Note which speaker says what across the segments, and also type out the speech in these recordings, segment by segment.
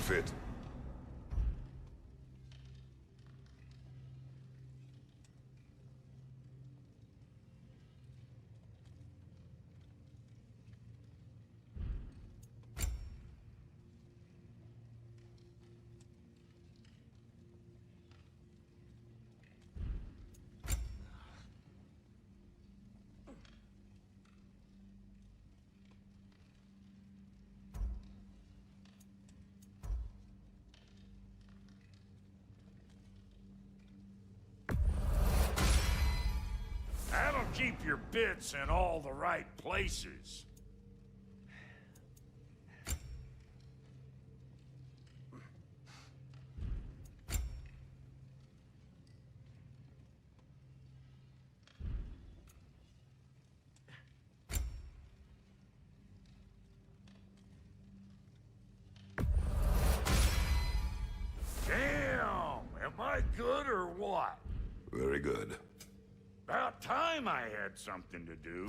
Speaker 1: fit.
Speaker 2: That'll keep your bits in all the right places. Damn! Am I good or what?
Speaker 1: Very good.
Speaker 2: About time I had something to do.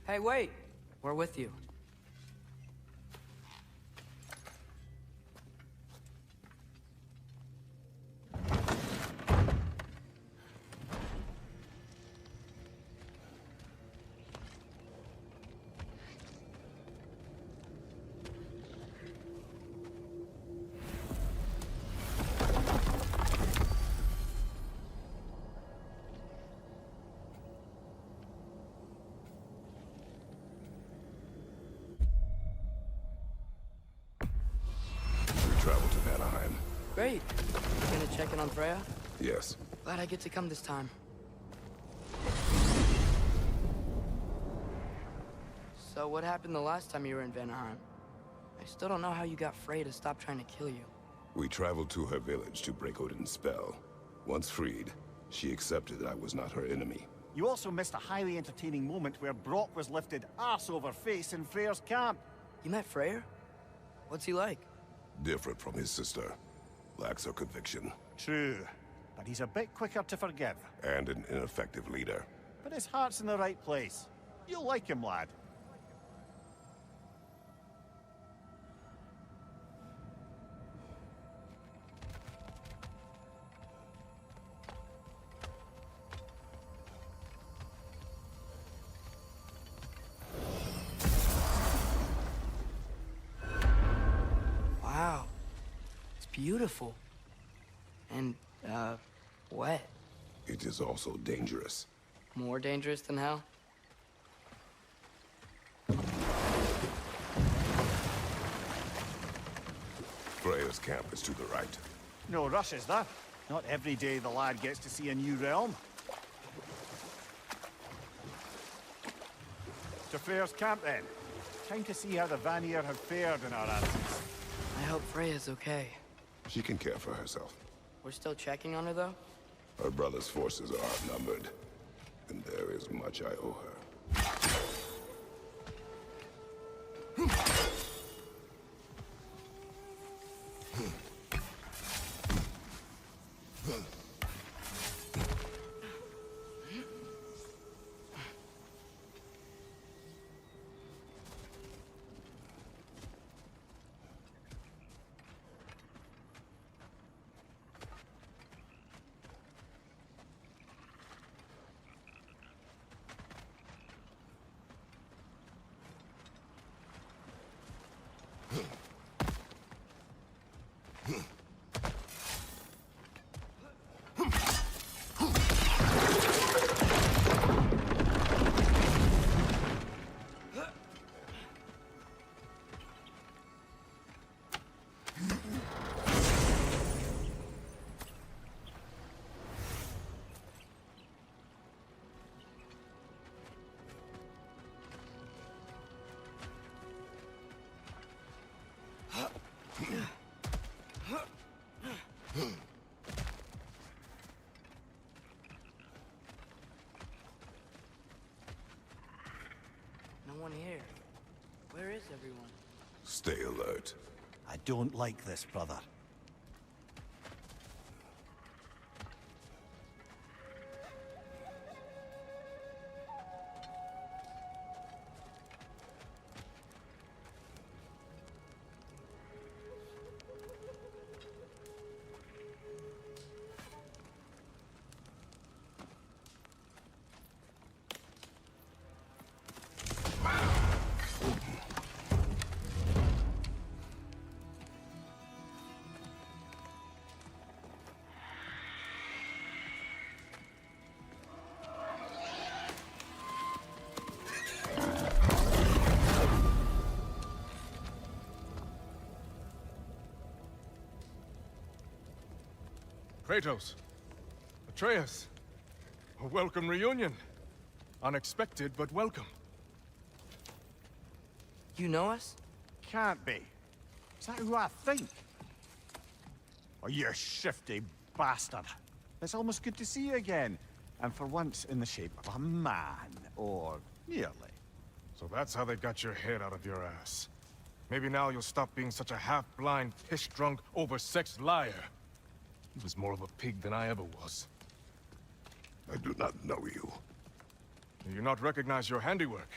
Speaker 3: Hey, wait! We're with you.
Speaker 1: We travel to Vanaheim.
Speaker 3: Great. Gonna check in on Freya?
Speaker 1: Yes.
Speaker 3: Glad I get to come this time. So what happened the last time you were in Vanaheim? I still don't know how you got Freya to stop trying to kill you.
Speaker 1: We traveled to her village to break Odin's spell. Once freed, she accepted that I was not her enemy.
Speaker 4: You also missed a highly entertaining moment where Brock was lifted arse over face in Freyr's camp.
Speaker 3: You met Freyr? What's he like?
Speaker 1: Different from his sister. Lacks her conviction.
Speaker 4: True, but he's a bit quicker to forgive.
Speaker 1: And an ineffective leader.
Speaker 4: But his heart's in the right place. You'll like him, lad.
Speaker 3: Wow. It's beautiful. And, wet.
Speaker 1: It is also dangerous.
Speaker 3: More dangerous than hell?
Speaker 1: Freya's camp is to the right.
Speaker 4: No rush, is there? Not every day the lad gets to see a new realm. To Freyr's camp, then. Time to see how the Vanir have fared in our absence.
Speaker 3: I hope Freya's okay.
Speaker 1: She can care for herself.
Speaker 3: We're still checking on her, though?
Speaker 1: Her brother's forces are outnumbered, and there is much I owe her.
Speaker 3: No one here. Where is everyone?
Speaker 1: Stay alert.
Speaker 4: I don't like this, brother.
Speaker 5: Kratos. Atreus. A welcome reunion. Unexpected, but welcome.
Speaker 3: You know us?
Speaker 4: Can't be. Is that who I think? Oh, you shifty bastard. It's almost good to see you again. And for once in the shape of a man, or nearly.
Speaker 5: So that's how they got your head out of your ass. Maybe now you'll stop being such a half-blind, piss-drunk, oversexed liar. He was more of a pig than I ever was.
Speaker 1: I do not know you.
Speaker 5: Do you not recognize your handiwork?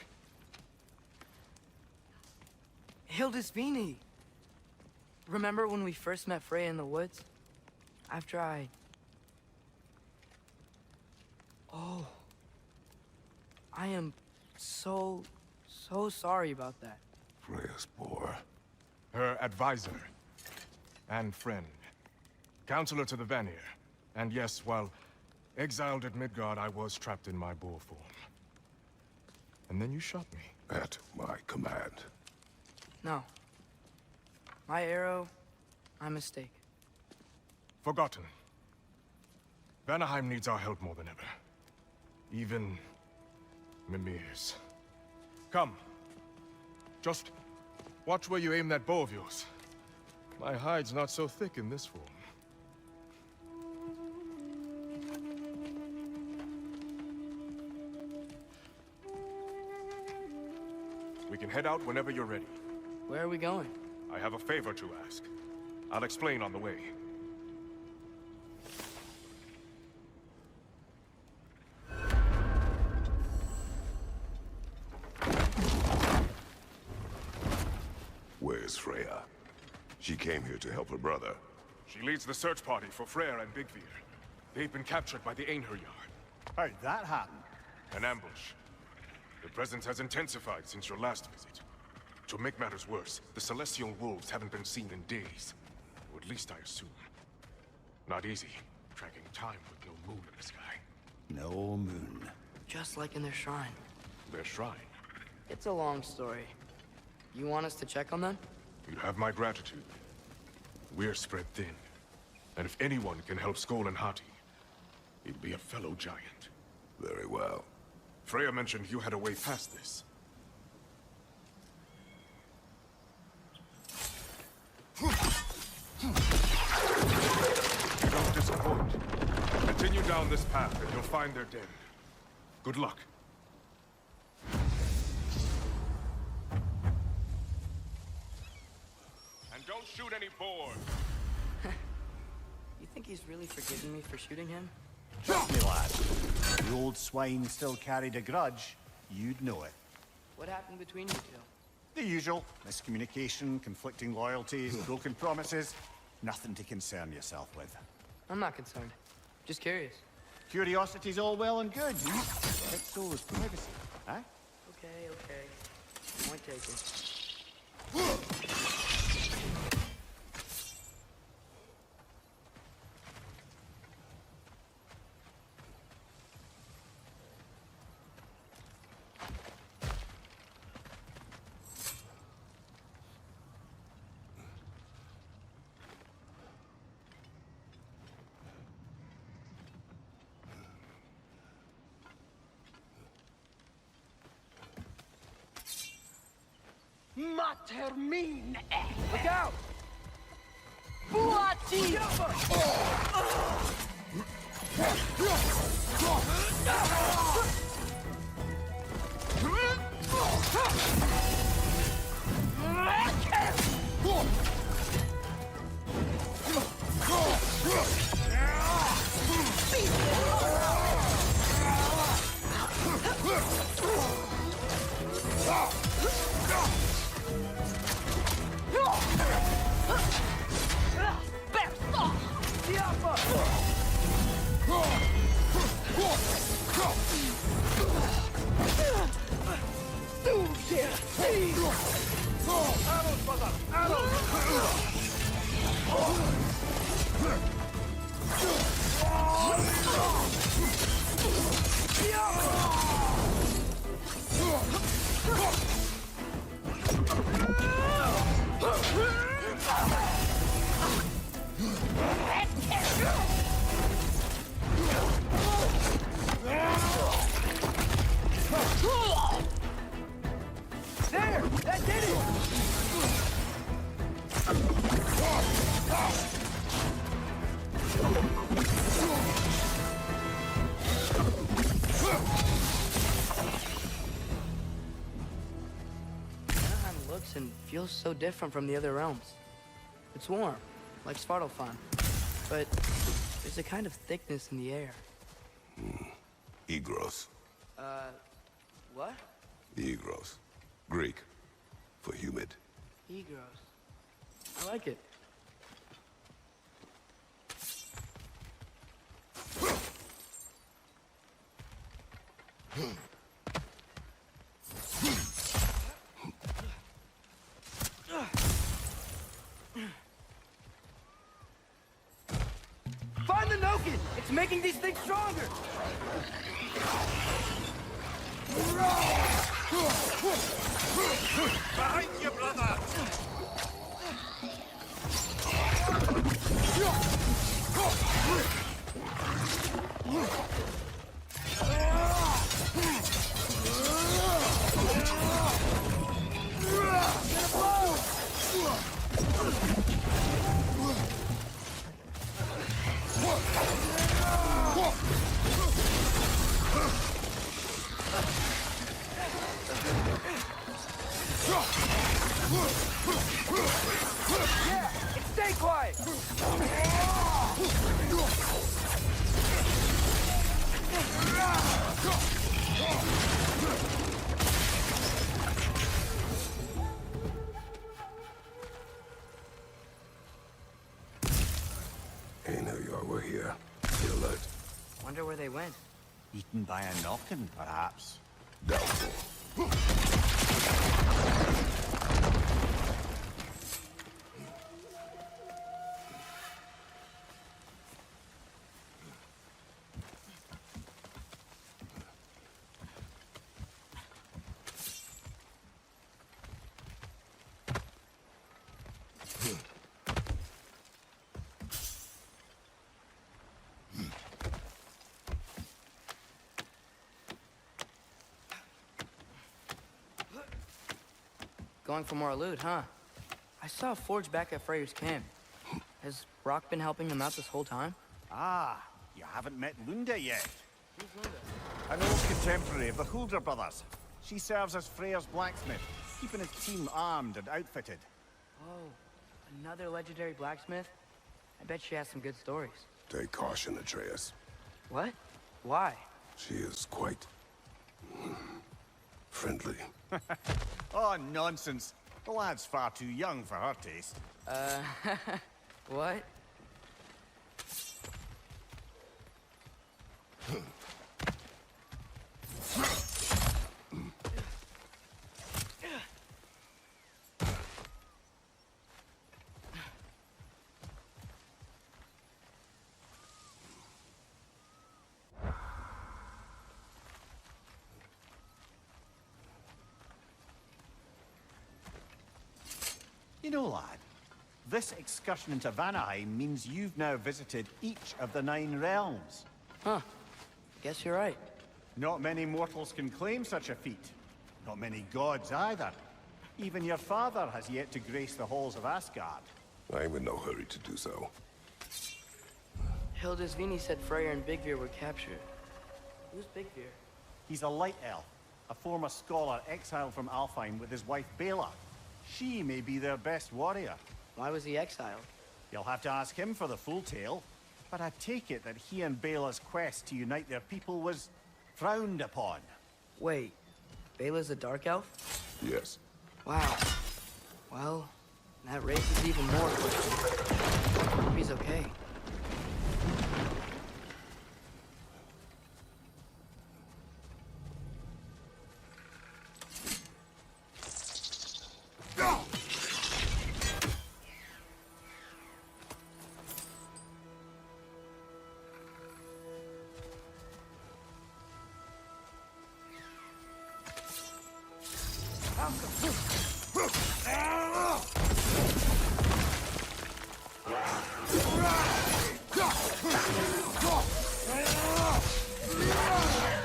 Speaker 3: Hildisvini! Remember when we first met Freya in the woods? After I... Oh. I am so sorry about that.
Speaker 1: Freya's boar.
Speaker 5: Her advisor. And friend. Counselor to the Vanir. And yes, while exiled at Midgard, I was trapped in my boar form. And then you shot me.
Speaker 1: At my command.
Speaker 3: No. My arrow, my mistake.
Speaker 5: Forgotten. Vanaheim needs our help more than ever. Even Mimir's. Come. Just watch where you aim that bow of yours. My hide's not so thick in this form. We can head out whenever you're ready.
Speaker 3: Where are we going?
Speaker 5: I have a favor to ask. I'll explain on the way.
Speaker 1: Where's Freya? She came here to help her brother.
Speaker 5: She leads the search party for Freyr and Bigvir. They've been captured by the Einherjar.
Speaker 4: How'd that happen?
Speaker 5: An ambush. The presence has intensified since your last visit. To make matters worse, the Celestial Wolves haven't been seen in days. Or at least I assume. Not easy, tracking time with no moon in the sky.
Speaker 4: No moon.
Speaker 3: Just like in their shrine.
Speaker 5: Their shrine.
Speaker 3: It's a long story. You want us to check on them?
Speaker 5: You have my gratitude. We're spread thin. And if anyone can help Skoll and Hati, he'd be a fellow giant.
Speaker 1: Very well.
Speaker 5: Freya mentioned you had a way past this. Don't disappoint. Continue down this path and you'll find their den. Good luck. And don't shoot any boars.
Speaker 3: You think he's really forgiven me for shooting him?
Speaker 4: Trust me, lad. If the old swine still carried a grudge, you'd know it.
Speaker 3: What happened between you two?
Speaker 4: The usual. Miscommunication, conflicting loyalties, broken promises. Nothing to concern yourself with.
Speaker 3: I'm not concerned. Just curious.
Speaker 4: Curiosity's all well and good. But so is privacy, huh?
Speaker 3: Okay, okay. Point taken.
Speaker 6: Matermine!
Speaker 3: Look out!
Speaker 6: Buati!
Speaker 3: There! That did it! Vanaheim looks and feels so different from the other realms. It's warm, like Svartalfheim, but there's a kind of thickness in the air.
Speaker 1: Egros.
Speaker 3: What?
Speaker 1: Egros. Greek. For humid.
Speaker 3: Egros. I like it. Find the Noken! It's making these things stronger!
Speaker 2: Behind you, brother!
Speaker 3: Yeah! Stay quiet!
Speaker 1: Hey, know y'all were here. Be alert.
Speaker 3: Wonder where they went.
Speaker 4: Eaten by a knockin', perhaps.
Speaker 1: Doubtful.
Speaker 3: Going for more loot, huh? I saw a forge back at Freyr's camp. Has Rock been helping him out this whole time?
Speaker 4: Ah, you haven't met Lunda yet.
Speaker 3: Who's Lunda?
Speaker 4: An old contemporary of the Hulder brothers. She serves as Freyr's blacksmith, keeping his team armed and outfitted.
Speaker 3: Oh, another legendary blacksmith? I bet she has some good stories.
Speaker 1: Take caution, Atreus.
Speaker 3: What? Why?
Speaker 1: She is quite... friendly.
Speaker 4: Oh, nonsense. The lad's far too young for her taste.
Speaker 3: What?
Speaker 4: You know, lad, this excursion into Vanaheim means you've now visited each of the 9 realms.
Speaker 3: Huh. Guess you're right.
Speaker 4: Not many mortals can claim such a feat. Not many gods either. Even your father has yet to grace the halls of Asgard.
Speaker 1: I'm in no hurry to do so.
Speaker 3: Hildisvini said Freyr and Bigvir were captured. Who's Bigvir?
Speaker 4: He's a light elf, a former scholar exiled from Alfheim with his wife Bela. She may be their best warrior.
Speaker 3: Why was he exiled?
Speaker 4: You'll have to ask him for the full tale, but I take it that he and Bela's quest to unite their people was frowned upon.
Speaker 3: Wait, Bela's a dark elf?
Speaker 1: Yes.
Speaker 3: Wow. Well, that raises even more questions. Hope he's okay.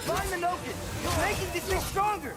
Speaker 3: Find the Noken! You're making this thing stronger!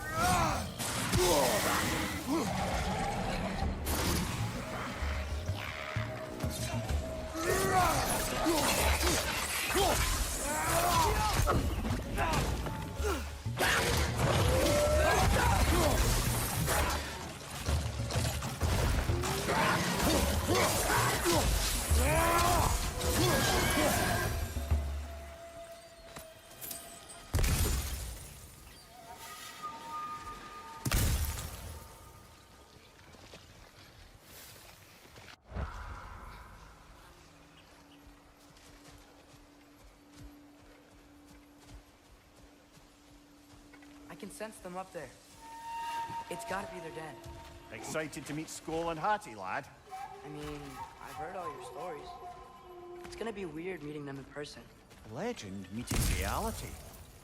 Speaker 3: I can sense them up there. It's gotta be their den.
Speaker 4: Excited to meet Skoll and Hattie, lad?
Speaker 3: I mean, I've heard all your stories. It's gonna be weird meeting them in person.
Speaker 4: Legend meeting reality.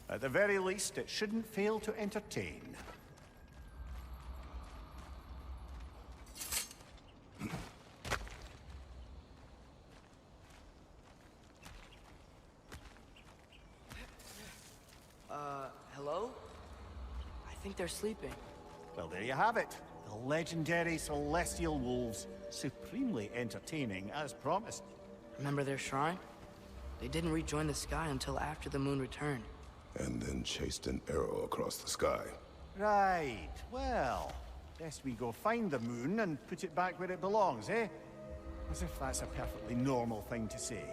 Speaker 4: At the very least, it shouldn't fail to entertain.
Speaker 3: Hello? I think they're sleeping.
Speaker 4: Well, there you have it. The legendary celestial wolves. Supremely entertaining, as promised.
Speaker 3: Remember their shrine? They didn't rejoin the sky until after the moon returned.
Speaker 1: And then chased an arrow across the sky.
Speaker 4: Right. Well, best we go find the moon and put it back where it belongs, eh? As if that's a perfectly normal thing to say.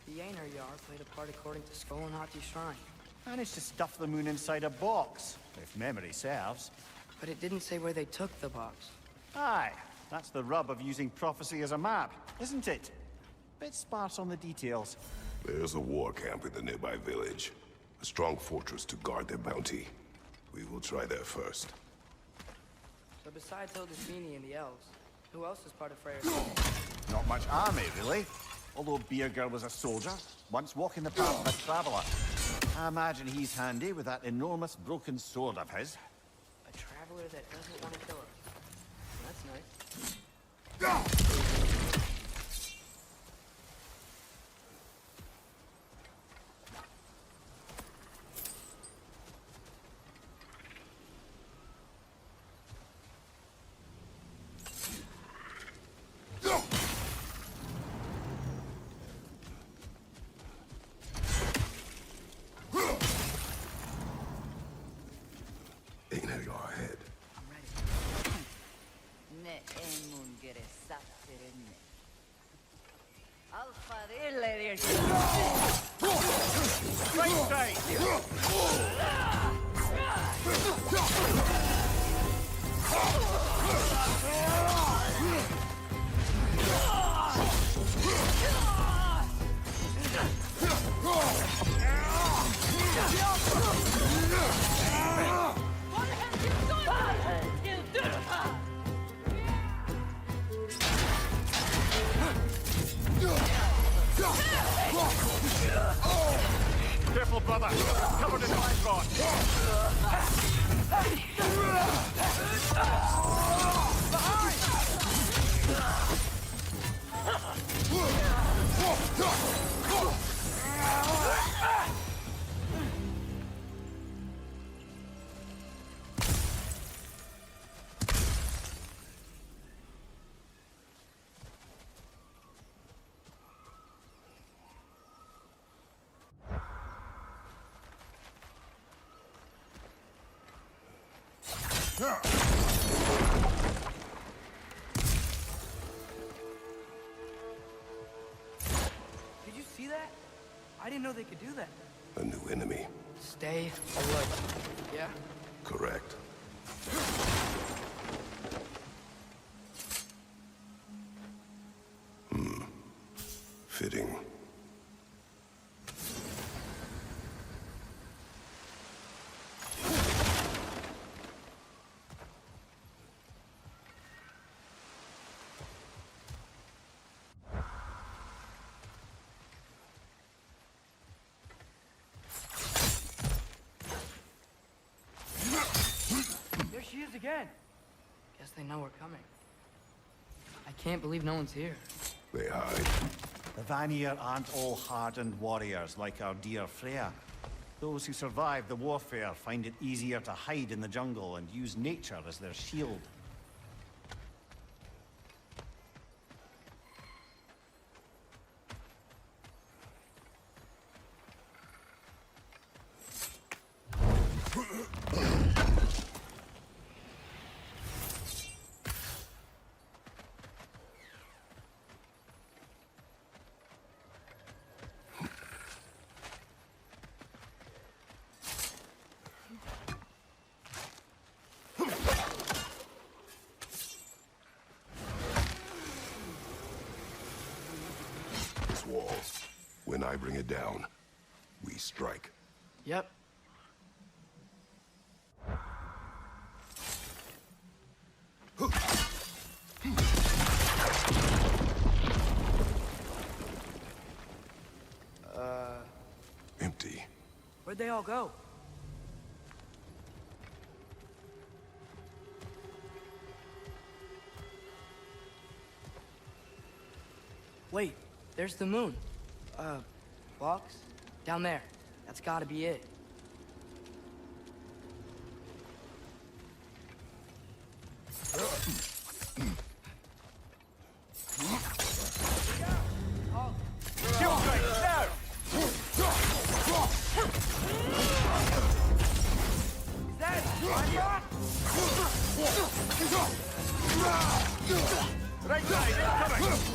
Speaker 3: The Einherjar played a part according to Skoll and Hati's shrine.
Speaker 4: Managed to stuff the moon inside a box, if memory serves.
Speaker 3: But it didn't say where they took the box.
Speaker 4: Aye, that's the rub of using prophecy as a map, isn't it? Bit sparse on the details.
Speaker 1: There's a war camp in the nearby village. A strong fortress to guard their bounty. We will try there first.
Speaker 3: So besides Hildisvini and the elves, who else is part of Freyr's army?
Speaker 4: Not much army, really. Although Birger was a soldier, once walking the path of a traveler. I imagine he's handy with that enormous broken sword of his.
Speaker 3: A traveler that doesn't want to kill us. That's nice.
Speaker 1: Ain't heading our head.
Speaker 7: Ne emun geresattirine. Alfa dille
Speaker 4: Right side! Careful, brother. You're covered in light rod.
Speaker 3: Did you see that? I didn't know they could do that.
Speaker 1: A new enemy.
Speaker 3: Stay alert. Yeah?
Speaker 1: Correct. Fitting.
Speaker 3: There she is again. Guess they know we're coming. I can't believe no one's here.
Speaker 1: They hide.
Speaker 4: The Vanir aren't all hardened warriors like our dear Freya. Those who survive the warfare find it easier to hide in the jungle and use nature as their shield.
Speaker 1: This wall. When I bring it down, we strike.
Speaker 3: Yep.
Speaker 1: Empty.
Speaker 3: Where'd they all go? Wait, there's the moon. Box? Down there. That's gotta be it.
Speaker 4: Shield strike, now!
Speaker 3: Is that it?
Speaker 4: Right side, incoming!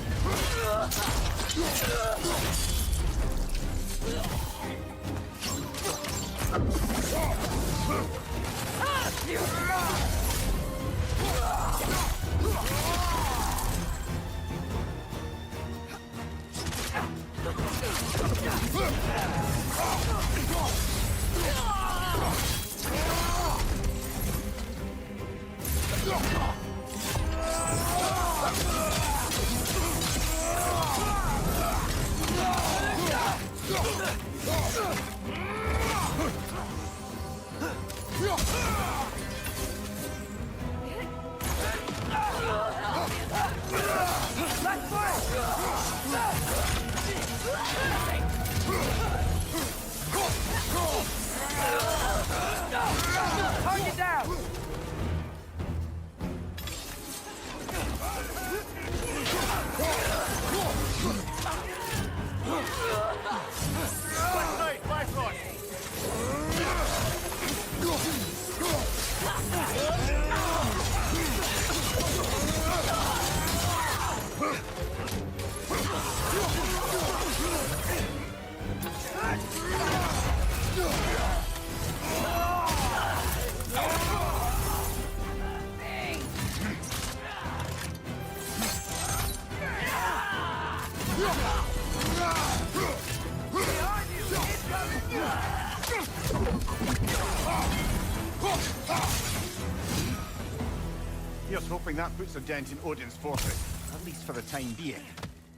Speaker 4: Here's hoping that puts a dent in Odin's fortress, at least for the time being.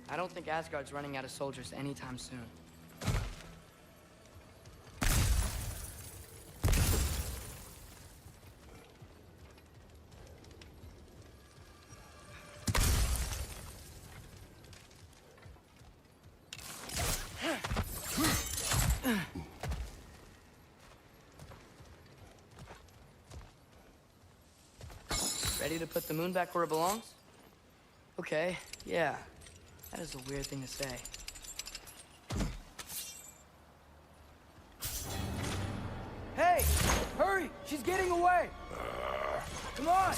Speaker 3: I don't think Asgard's running out of soldiers anytime soon. Ready to put the moon back where it belongs? Okay, yeah. That is a weird thing to say. Hey! Hurry! She's getting away! Come on!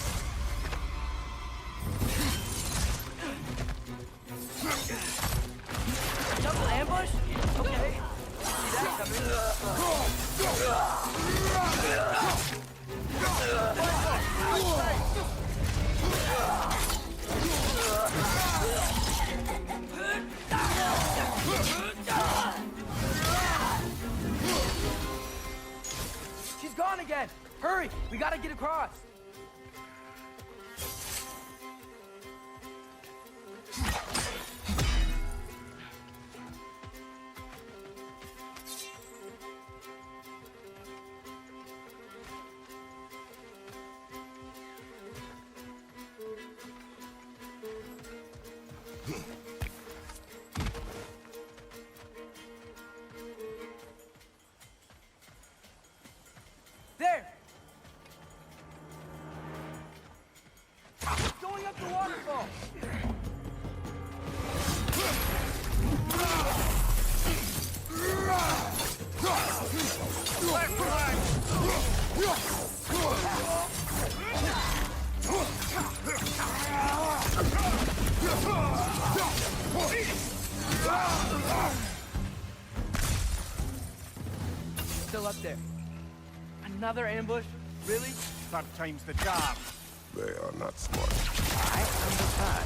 Speaker 3: Double ambush? Okay. See that She's gone again! Hurry! We gotta get across! There! It's going up the waterfall! Still up there. Another ambush? Really?
Speaker 4: Third time's the charm.
Speaker 1: They are not smart.
Speaker 3: I understand.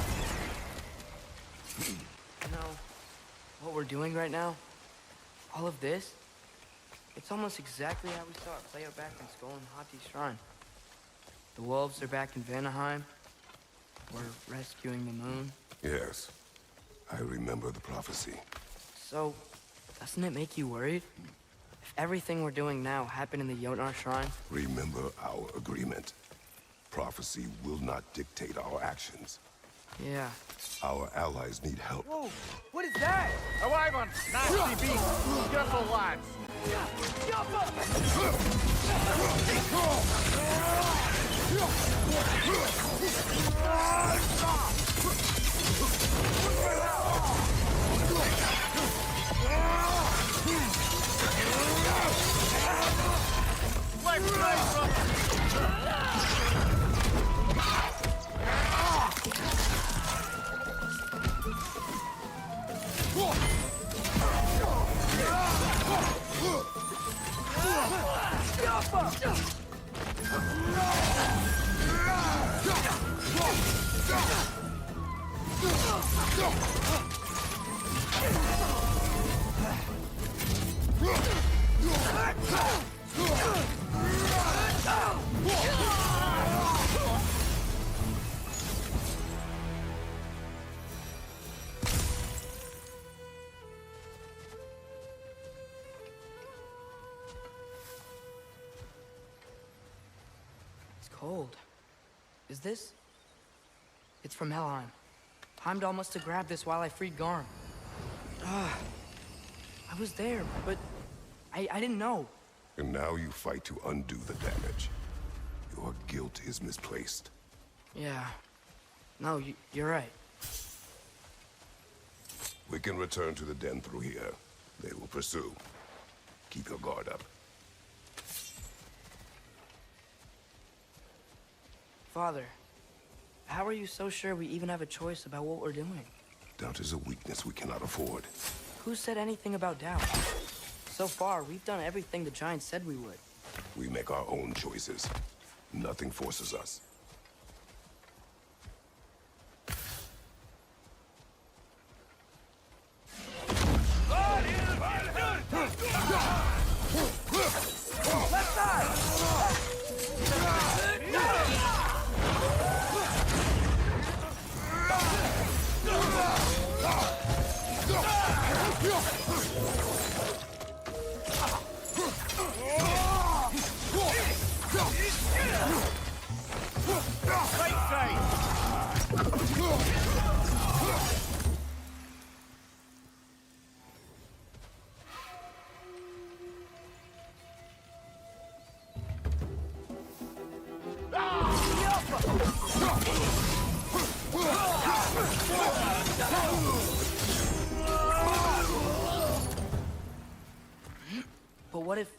Speaker 3: You know, what we're doing right now, all of this, it's almost exactly how we saw it play out back in Skull and Hati's shrine. The wolves are back in Vanaheim. We're rescuing the moon.
Speaker 1: Yes, I remember the prophecy.
Speaker 3: So, doesn't it make you worried? If everything we're doing now happened in the Jotnar shrine?
Speaker 1: Remember our agreement. Prophecy will not dictate our actions.
Speaker 3: Yeah.
Speaker 1: Our allies need help.
Speaker 3: Whoa! What is that?
Speaker 4: A wyvern! Nasty beast! Careful, lads!
Speaker 3: It's cold. Is this? It's from Helheim. Heimdall must have grabbed this while I freed Garm. I was there, but I didn't know.
Speaker 1: And now you fight to undo the damage. Your guilt is misplaced.
Speaker 3: Yeah. No, you're right.
Speaker 1: We can return to the den through here. They will pursue. Keep your guard up.
Speaker 3: Father, how are you so sure we even have a choice about what we're doing?
Speaker 1: Doubt is a weakness we cannot afford.
Speaker 3: Who said anything about doubt? So far, we've done everything the Giants said we would.
Speaker 1: We make our own choices. Nothing forces us.
Speaker 3: Left side! But what if,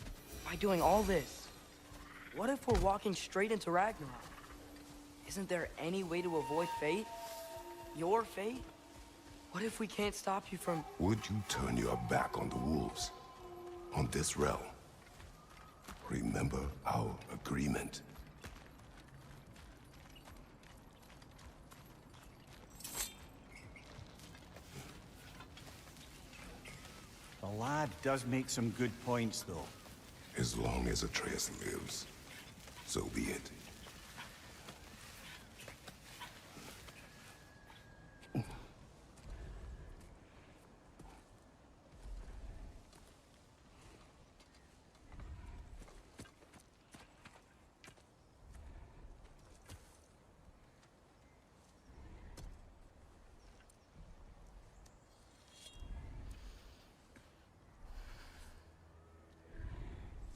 Speaker 3: by doing all this, what if we're walking straight into Ragnarok? Isn't there any way to avoid fate? Your fate? What if we can't stop you from...
Speaker 1: Would you turn your back on the wolves? On this realm? Remember our agreement.
Speaker 4: The lad does make some good points, though.
Speaker 1: As long as Atreus lives, so be it.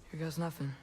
Speaker 3: Here goes nothing.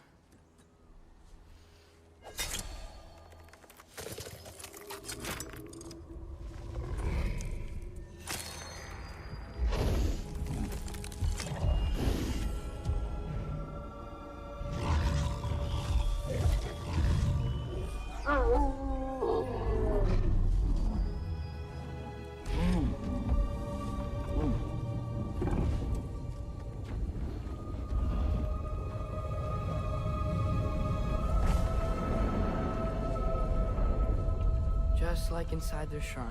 Speaker 3: Just like inside their shrine.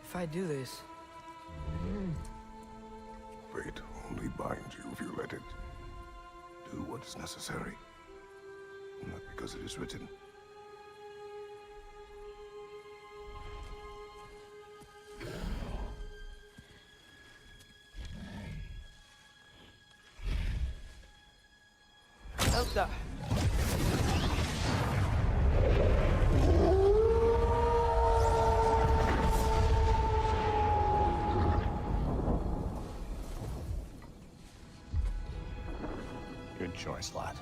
Speaker 3: If I do this,
Speaker 1: Fate only binds you if you let it. Do what is necessary. Not because it is written.
Speaker 3: Elsa!
Speaker 4: Good choice, lad.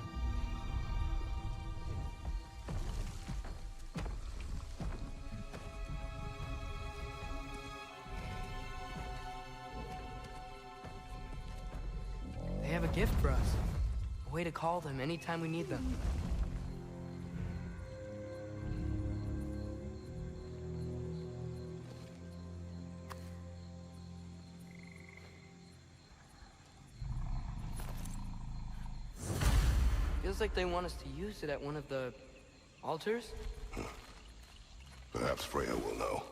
Speaker 3: They have a gift for us. A way to call them anytime we need them. Feels like they want us to use it at one of the altars?
Speaker 1: Perhaps Freya will know.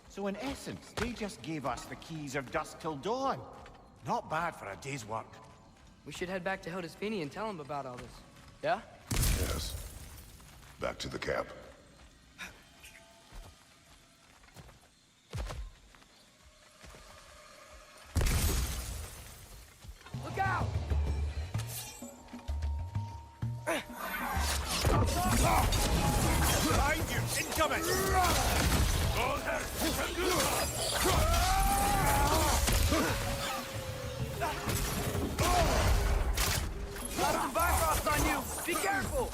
Speaker 4: So in essence, they just gave us the keys of Dusk Till Dawn. Not bad for a day's work.
Speaker 3: We should head back to Hildisvini and tell him about all this. Yeah?
Speaker 1: Yes. Back to the camp.
Speaker 3: Look out!
Speaker 4: Behind you! Incoming!
Speaker 3: Got some Bifrost on you! Be careful!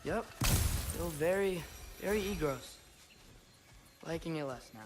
Speaker 3: Yep. Still very Egros. Liking it less now.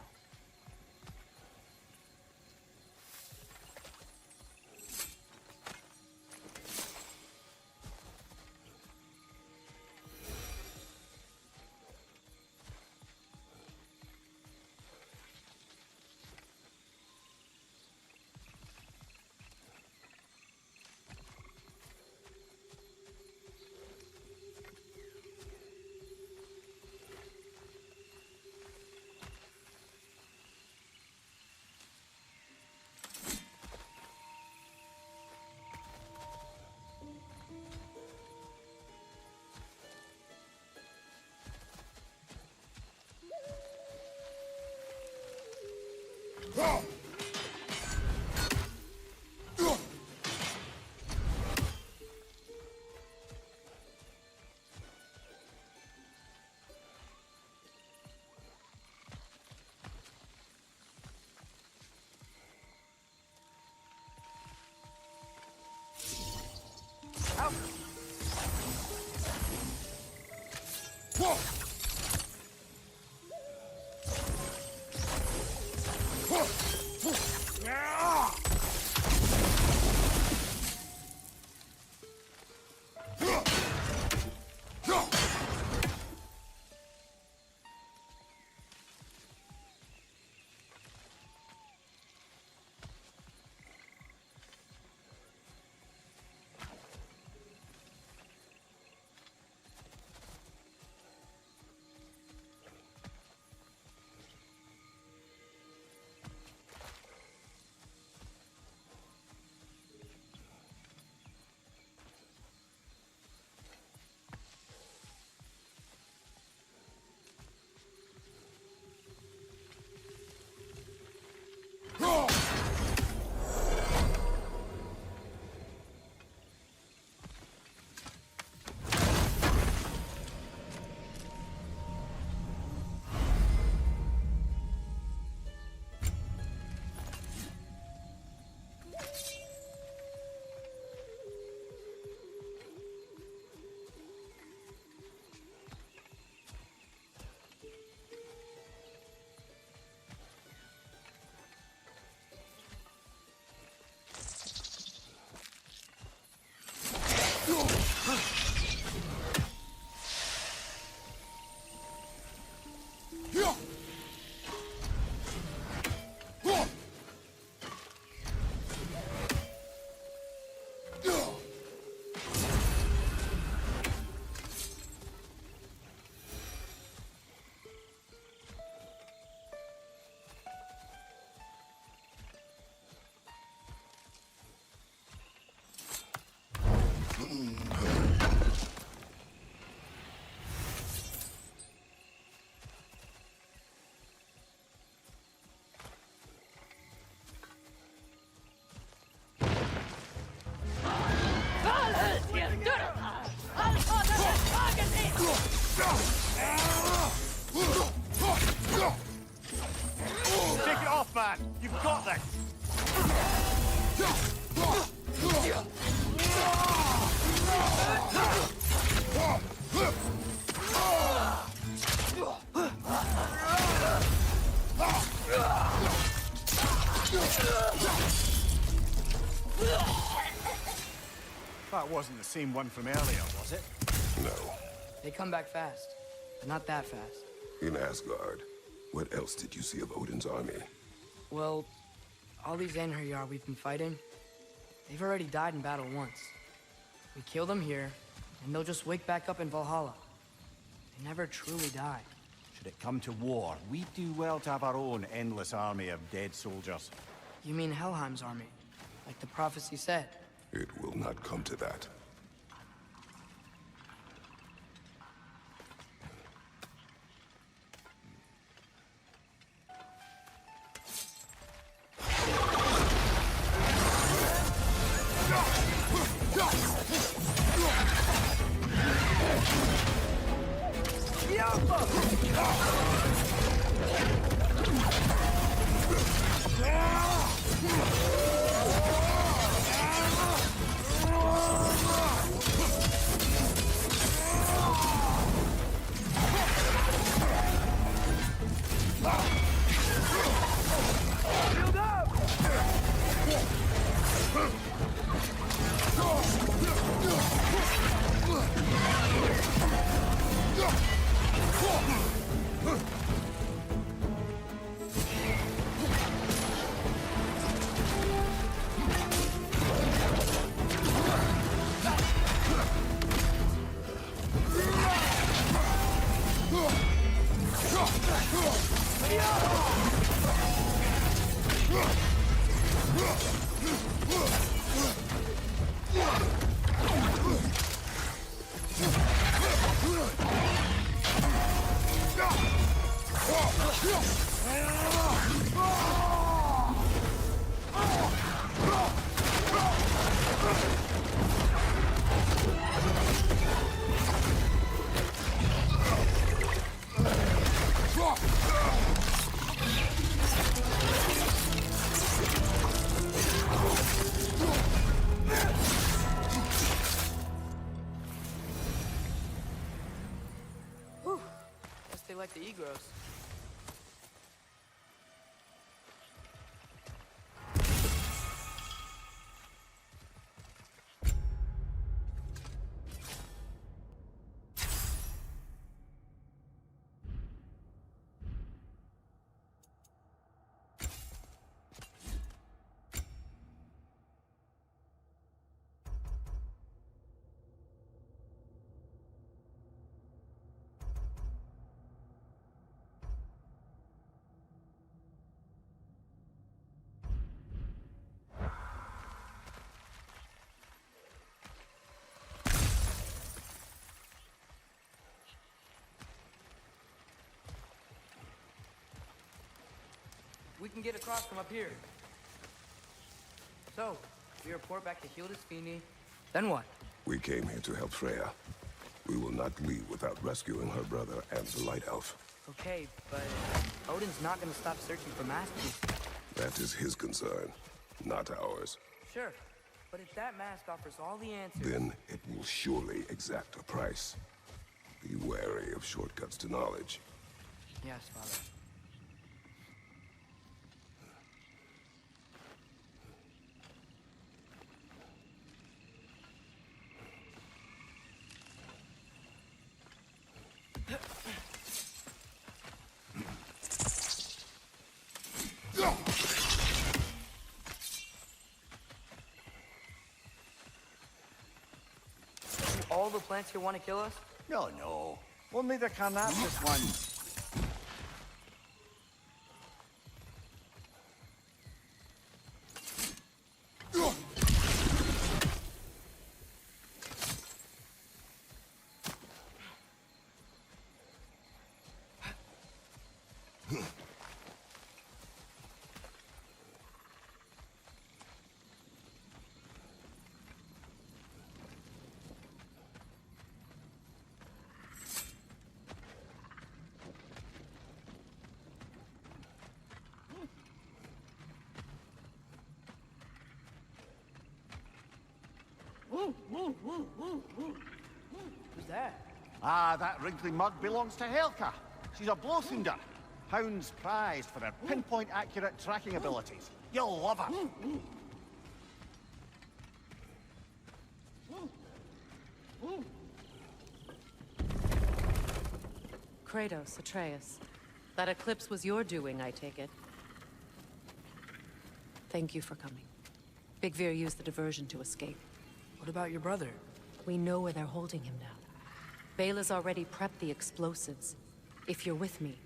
Speaker 4: You've got this! That wasn't the same one from earlier, was it?
Speaker 1: No.
Speaker 3: They come back fast, but not that fast.
Speaker 1: In Asgard, what else did you see of Odin's army?
Speaker 3: Well, all these Einherjar we've been fighting, they've already died in battle once. We kill them here, and they'll just wake back up in Valhalla. They never truly die.
Speaker 4: Should it come to war, we do well to have our own endless army of dead soldiers.
Speaker 3: You mean Helheim's army, like the prophecy said?
Speaker 1: It will not come to that.
Speaker 3: Guess they like the Egros. We can get across from up here. So, we report back to Hildisvini. Then what?
Speaker 1: We came here to help Freya. We will not leave without rescuing her brother and the Light Elf.
Speaker 3: Okay, but Odin's not gonna stop searching for masterpieces.
Speaker 1: That is his concern, not ours.
Speaker 3: Sure, but if that mask offers all the answers...
Speaker 1: Then it will surely exact a price. Be wary of shortcuts to knowledge.
Speaker 3: Yes, Father. All the plants here want to kill us?
Speaker 4: No, no. Only the Carnapsus ones.
Speaker 3: Who's that?
Speaker 4: Ah, that wrinkly mug belongs to Helka. She's a Blothunder. Hounds prized for their pinpoint-accurate tracking abilities. You'll love her.
Speaker 8: Kratos, Atreus. That eclipse was your doing, I take it. Thank you for coming. Big Veer used the diversion to escape.
Speaker 3: What about your brother?
Speaker 8: We know where they're holding him now. Bela's already prepped the explosives. If you're with me,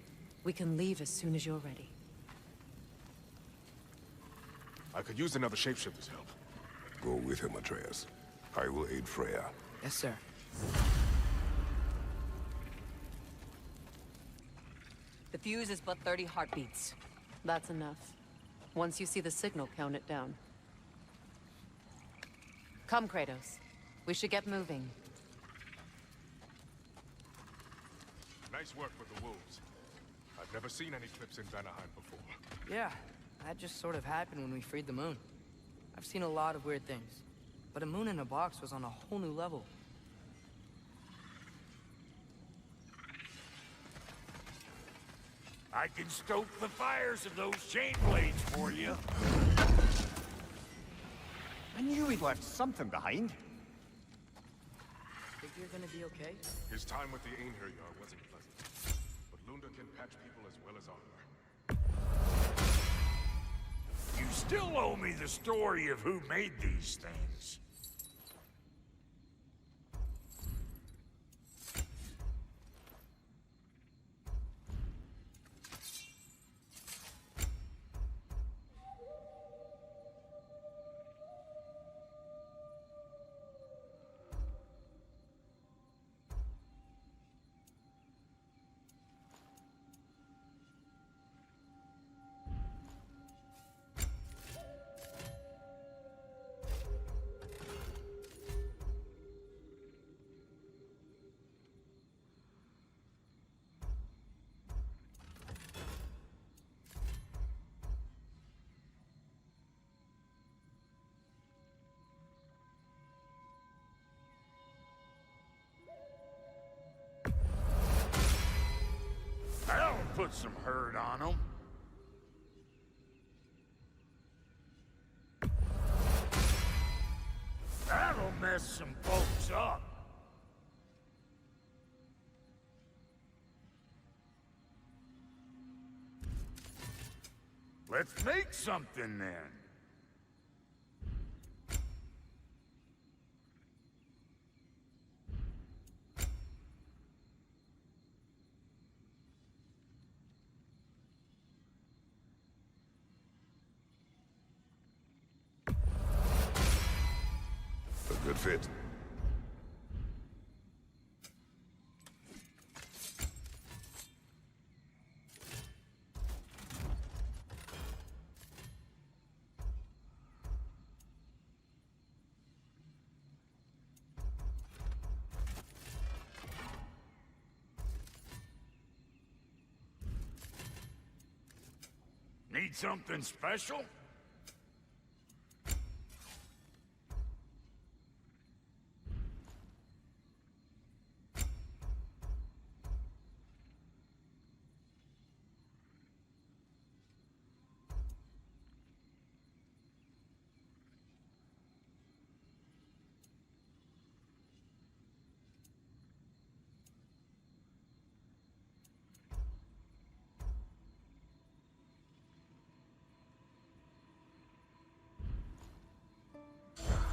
Speaker 8: we can leave as soon as you're ready.
Speaker 5: I could use another shapeshifter's help.
Speaker 1: Go with him, Atreus. I will aid Freya.
Speaker 3: Yes, sir.
Speaker 7: The fuse is but 30 heartbeats.
Speaker 8: That's enough. Once you see the signal, count it down. Come, Kratos. We should get moving.
Speaker 5: Nice work with the wolves. I've never seen any clips in Vanaheim before.
Speaker 3: Yeah, that just sort of happened when we freed the moon. I've seen a lot of weird things, but a moon in a box was on a whole new level.
Speaker 2: I can stoke the fires of those chain blades for you.
Speaker 4: I knew he'd left something behind.
Speaker 3: Think you're gonna be okay?
Speaker 5: His time with the Einherjar wasn't pleasant. But Lunda can patch people as well as armor.
Speaker 2: You still owe me the story of who made these things. That'll put some hurt on them. That'll mess some folks up. Let's make something then.
Speaker 1: A good fit.
Speaker 2: Need something special?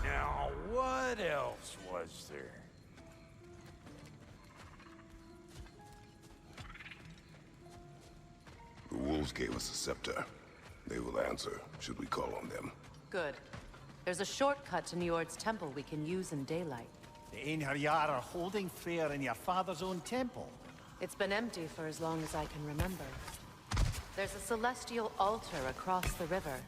Speaker 2: Now, what else was there?
Speaker 1: The wolves gave us a scepter. They will answer, should we call on them.
Speaker 8: Good. There's a shortcut to Njord's temple we can use in daylight.
Speaker 4: The Einherjar are holding Freyr in your father's own temple.
Speaker 8: It's been empty for as long as I can remember. There's a celestial altar across the river.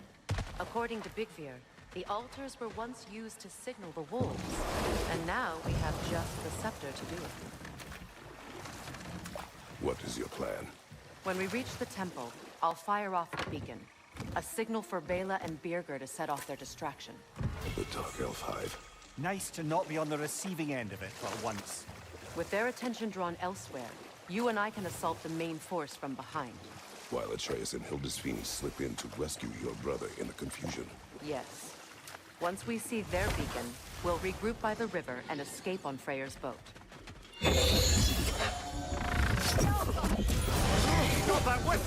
Speaker 8: According to Big Veer, the altars were once used to signal the wolves, and now we have just the scepter to do it.
Speaker 1: What is your plan?
Speaker 8: When we reach the temple, I'll fire off the beacon. A signal for Bela and Birgir to set off their distraction.
Speaker 1: The Dark Elf Hive.
Speaker 4: Nice to not be on the receiving end of it for once.
Speaker 8: With their attention drawn elsewhere, you and I can assault the main force from behind.
Speaker 1: While Atreus and Hildisvini slip in to rescue your brother in the confusion.
Speaker 8: Yes. Once we see their beacon, we'll regroup by the river and escape on Freyr's boat.
Speaker 4: Got that whip,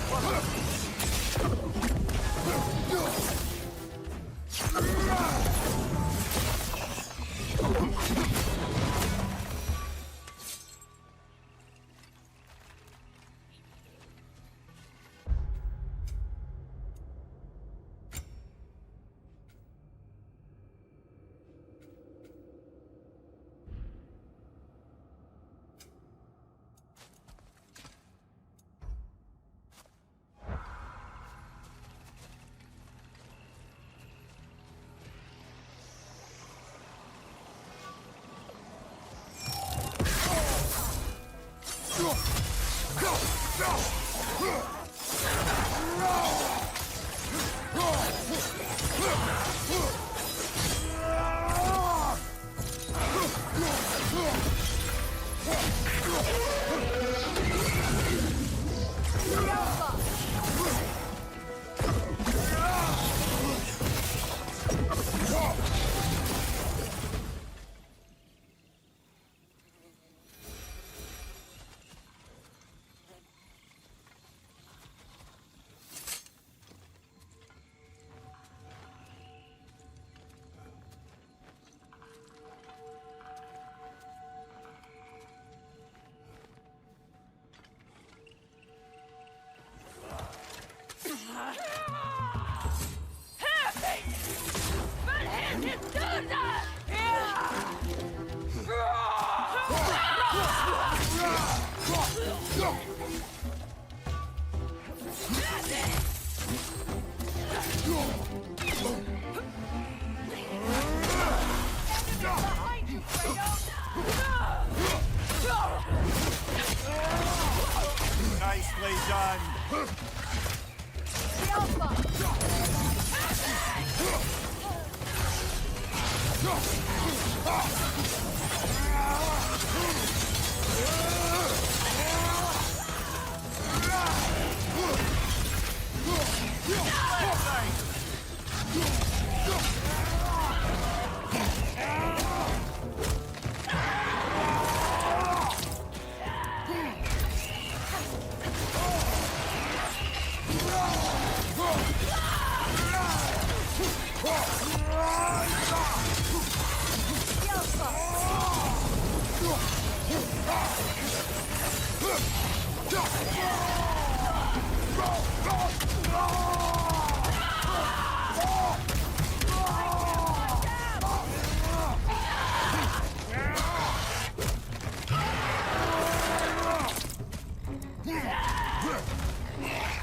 Speaker 4: Nicely done.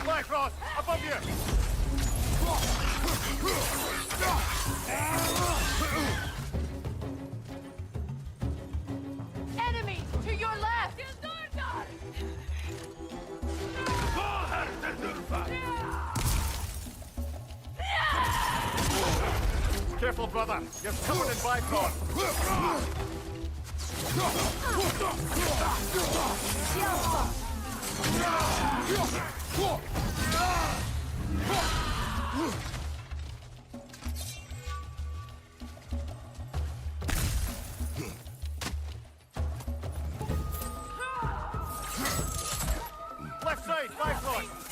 Speaker 4: Blackrock, above you!
Speaker 8: Enemy to your left!
Speaker 4: Careful, brother. You're covered in Bifrost. Left side, Bifrost.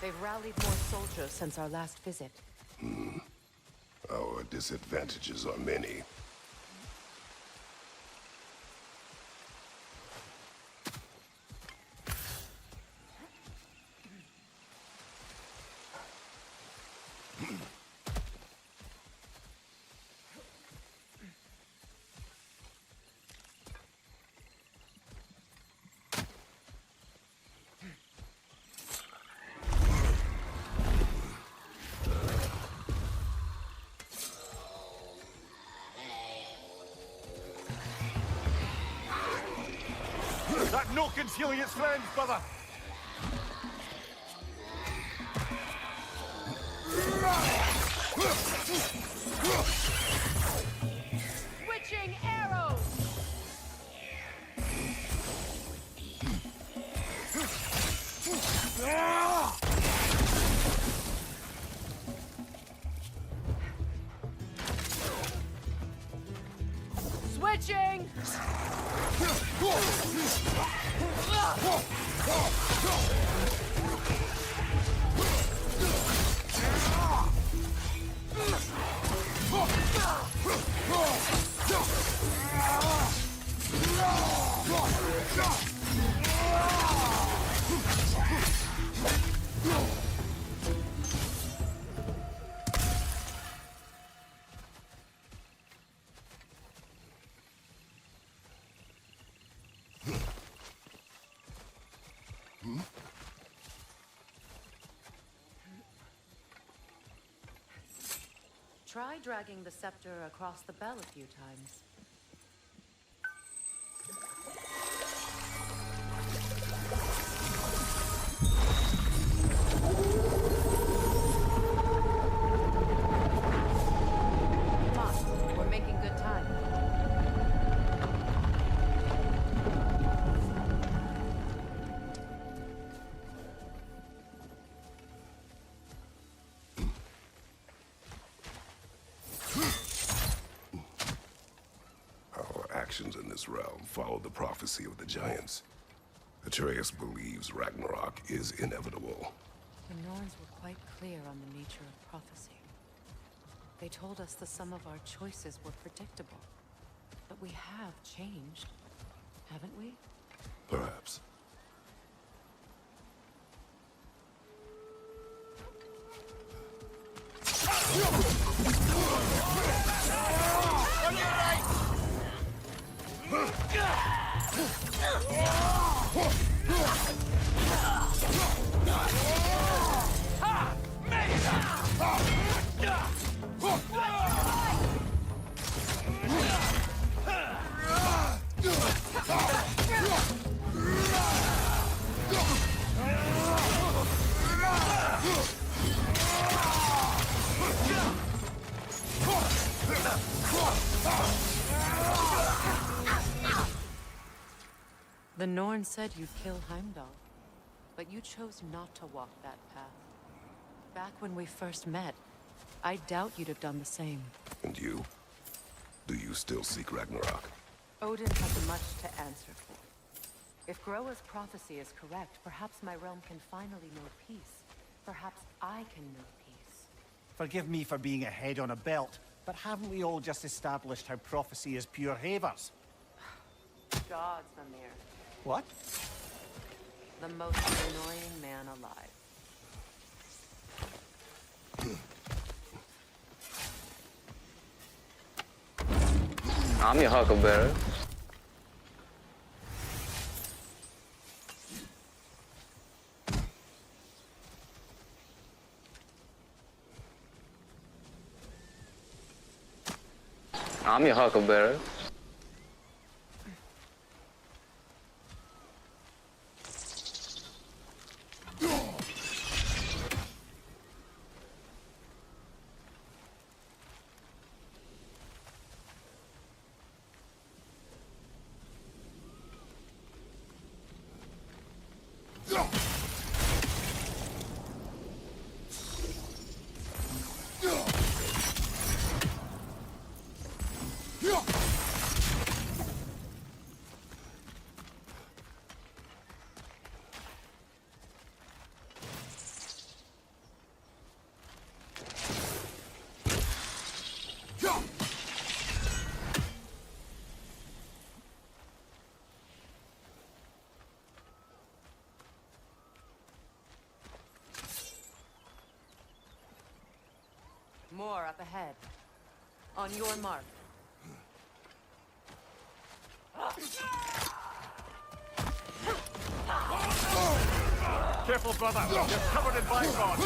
Speaker 8: They've rallied more soldiers since our last visit.
Speaker 1: Our disadvantages are many.
Speaker 4: Vulcan's healing its friends, brother.
Speaker 8: Switching arrows! Switching! Try dragging the scepter across the bell a few times. Come on, we're making good time.
Speaker 1: Our actions in this realm follow the prophecy of the giants. Atreus believes Ragnarok is inevitable.
Speaker 8: The Norns were quite clear on the nature of prophecy. They told us the sum of our choices were predictable. But we have changed, haven't we?
Speaker 1: Perhaps.
Speaker 8: The Norn said you'd kill Heimdall, but you chose not to walk that path. Back when we first met, I doubt you'd have done the same.
Speaker 1: And you? Do you still seek Ragnarok?
Speaker 8: Odin has much to answer for. If Groa's prophecy is correct, perhaps my realm can finally know peace. Perhaps I can know peace.
Speaker 4: Forgive me for being a head on a belt, but haven't we all just established how prophecy is pure havers?
Speaker 8: Gods, Mimir.
Speaker 4: What?
Speaker 8: The most annoying man alive.
Speaker 9: I'm your Huckleberry. I'm your Huckleberry.
Speaker 8: More up ahead. On your mark.
Speaker 4: Careful, brother. You're covered in Blackbone.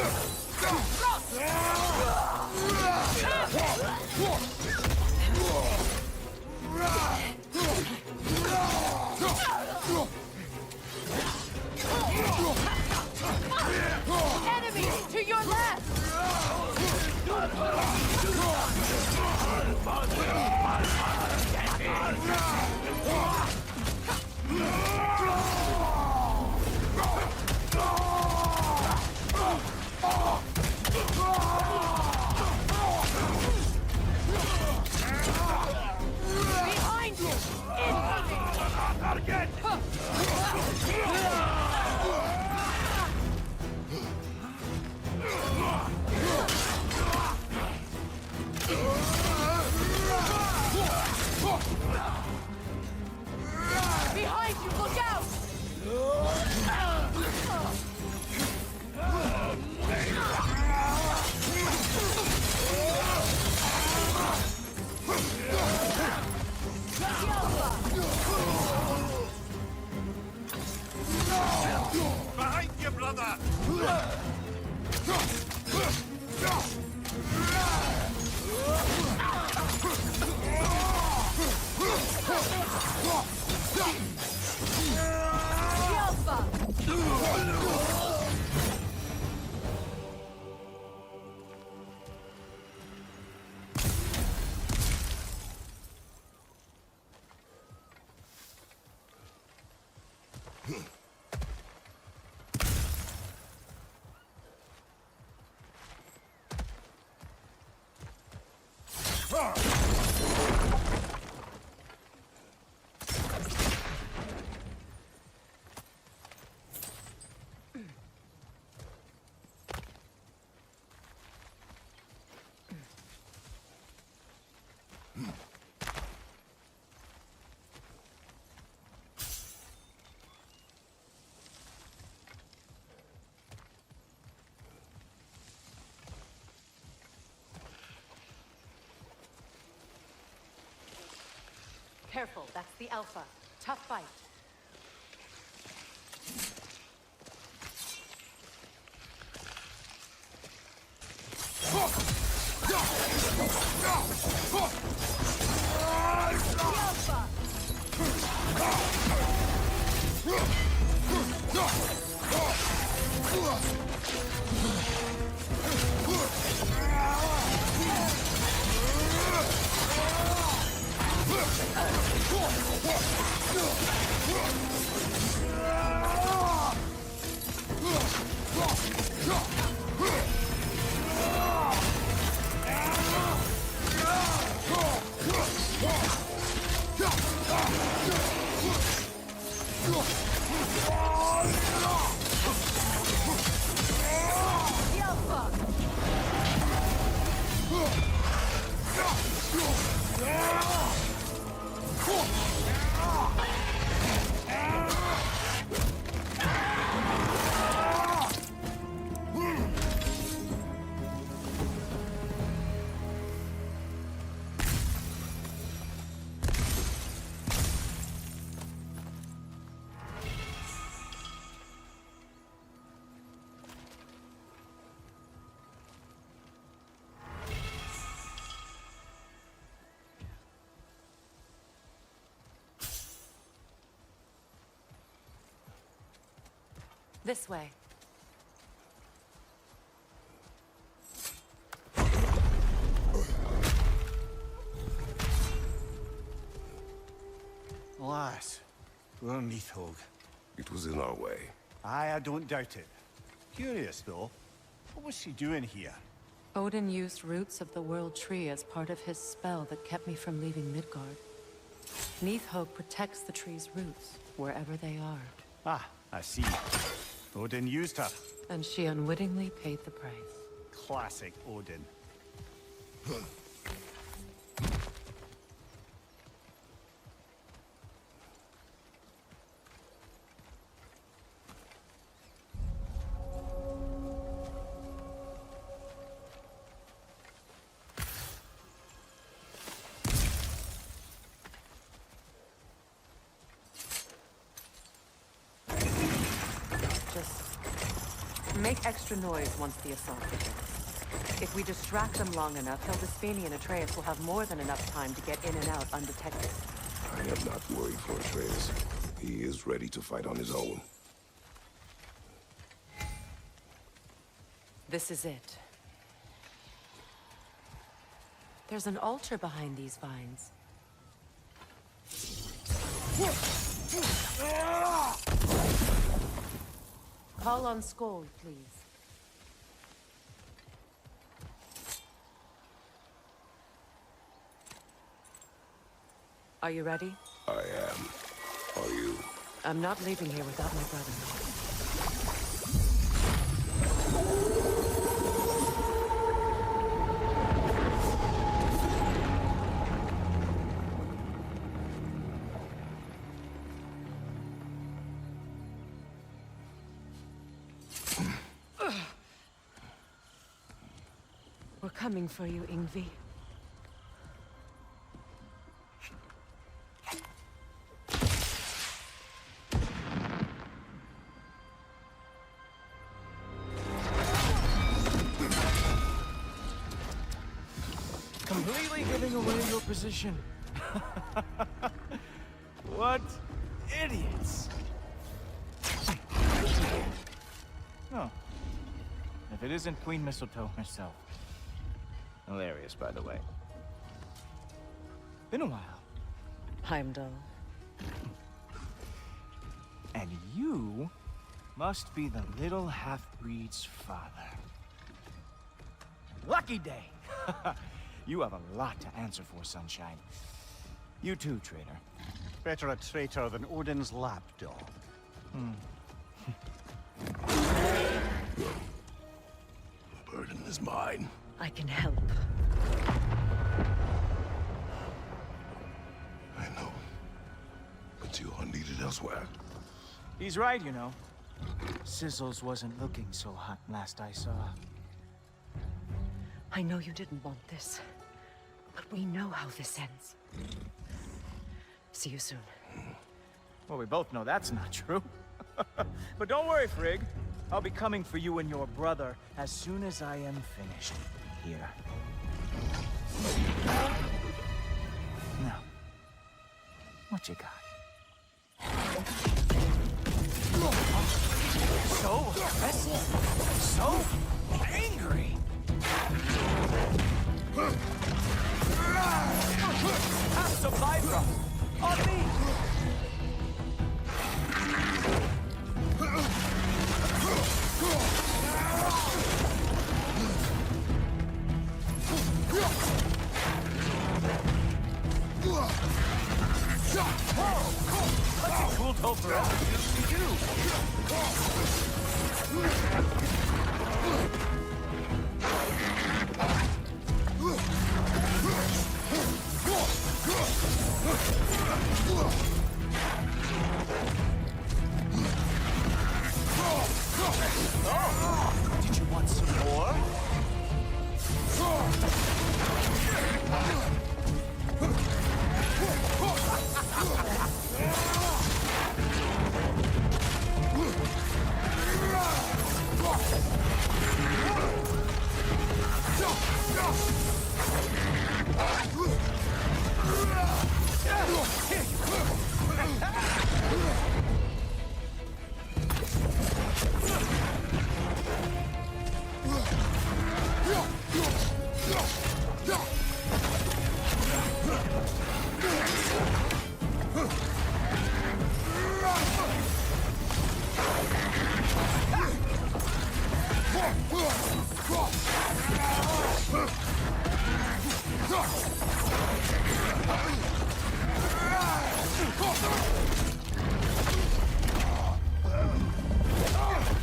Speaker 4: brother!
Speaker 8: Careful, that's the Alpha. Tough fight. This way.
Speaker 4: Alas, poor Neathhog.
Speaker 1: It was in our way.
Speaker 4: Aye, I don't doubt it. Curious, though. What was she doing here?
Speaker 8: Odin used roots of the World Tree as part of his spell that kept me from leaving Midgard. Neathhog protects the tree's roots, wherever they are.
Speaker 4: Ah, I see. Odin used her.
Speaker 8: And she unwittingly paid the price.
Speaker 4: Classic Odin.
Speaker 8: Make extra noise once the assault begins. If we distract them long enough, Hildisfini and Atreus will have more than enough time to get in and out undetected.
Speaker 1: I am not worried for Atreus. He is ready to fight on his own.
Speaker 8: This is it. There's an altar behind these vines. Call on Skoll, please. Are you ready?
Speaker 1: I am. Are you?
Speaker 8: I'm not leaving here without my brother. We're coming for you, Ingvi.
Speaker 10: Completely giving away your position. What idiots. Oh. If it isn't Queen Mistletoe herself. Hilarious, by the way. Been a while.
Speaker 7: Heimdall.
Speaker 10: And you must be the little half-breed's father. Lucky day! You have a lot to answer for, Sunshine. You too, traitor.
Speaker 4: Better a traitor than Odin's lapdog.
Speaker 1: The burden is mine.
Speaker 7: I can help.
Speaker 1: I know. But you are needed elsewhere.
Speaker 10: He's right, you know. Sizzles wasn't looking so hot last I saw.
Speaker 7: I know you didn't want this, but we know how this ends. See you soon.
Speaker 10: Well, we both know that's not true. But don't worry, Frigg. I'll be coming for you and your brother as soon as I am finished here. Now, what you got? So aggressive, so angry. Have some Vibra on me. That's a cool tool for us to do. Oh, did you want some more?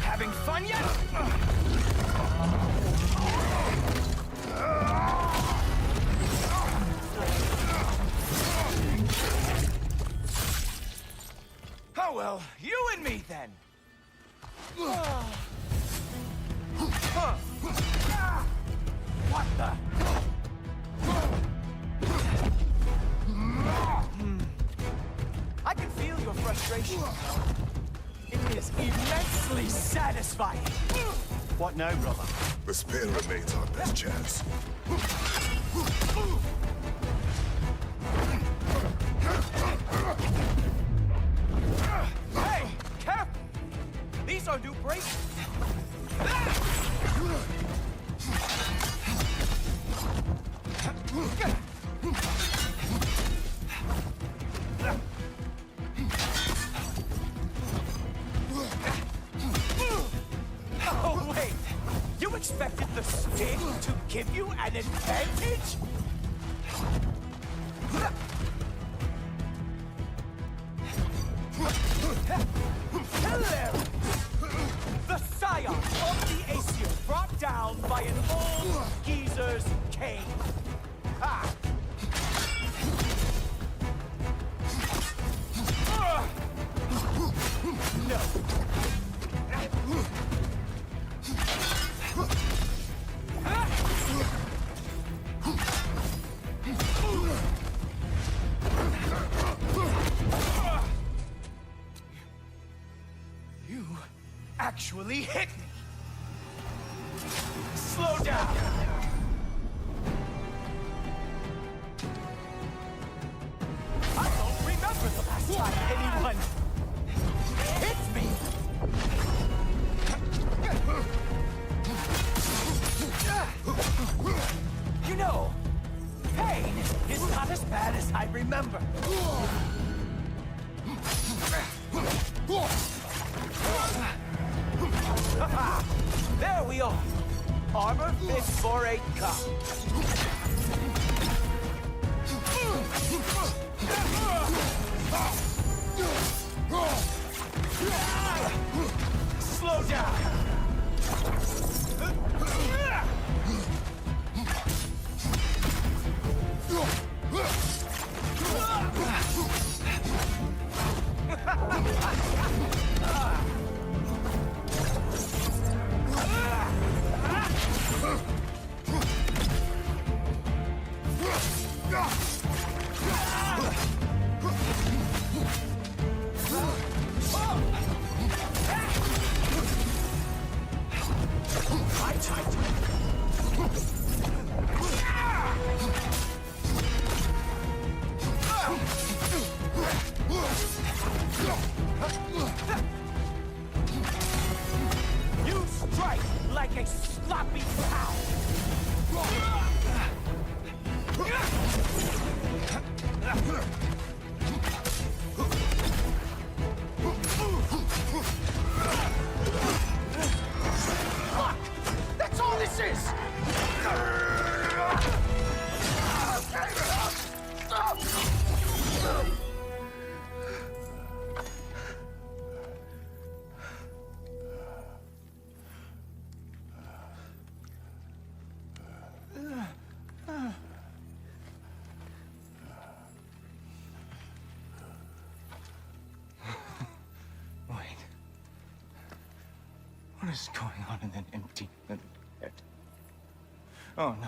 Speaker 10: Having fun yet? Oh well, you and me then. What the? I can feel your frustration. It is immensely satisfying.
Speaker 4: What now, brother?
Speaker 1: The spear remains our best chance.
Speaker 10: Hey, careful! These are new braces. Oh, wait! You expected the stick to give you an advantage? Hello! The scion of the Aesir brought down by an old geezer's cane. Ha! No. You actually hit me. Slow down. time anyone hits me! You know, pain is not as bad as I remember. There we are. Armor fit for a cop. Slow down. You strike like a sloppy cow. Fuck! That's all this is! Wait. What is going on in that empty little head? Oh, no.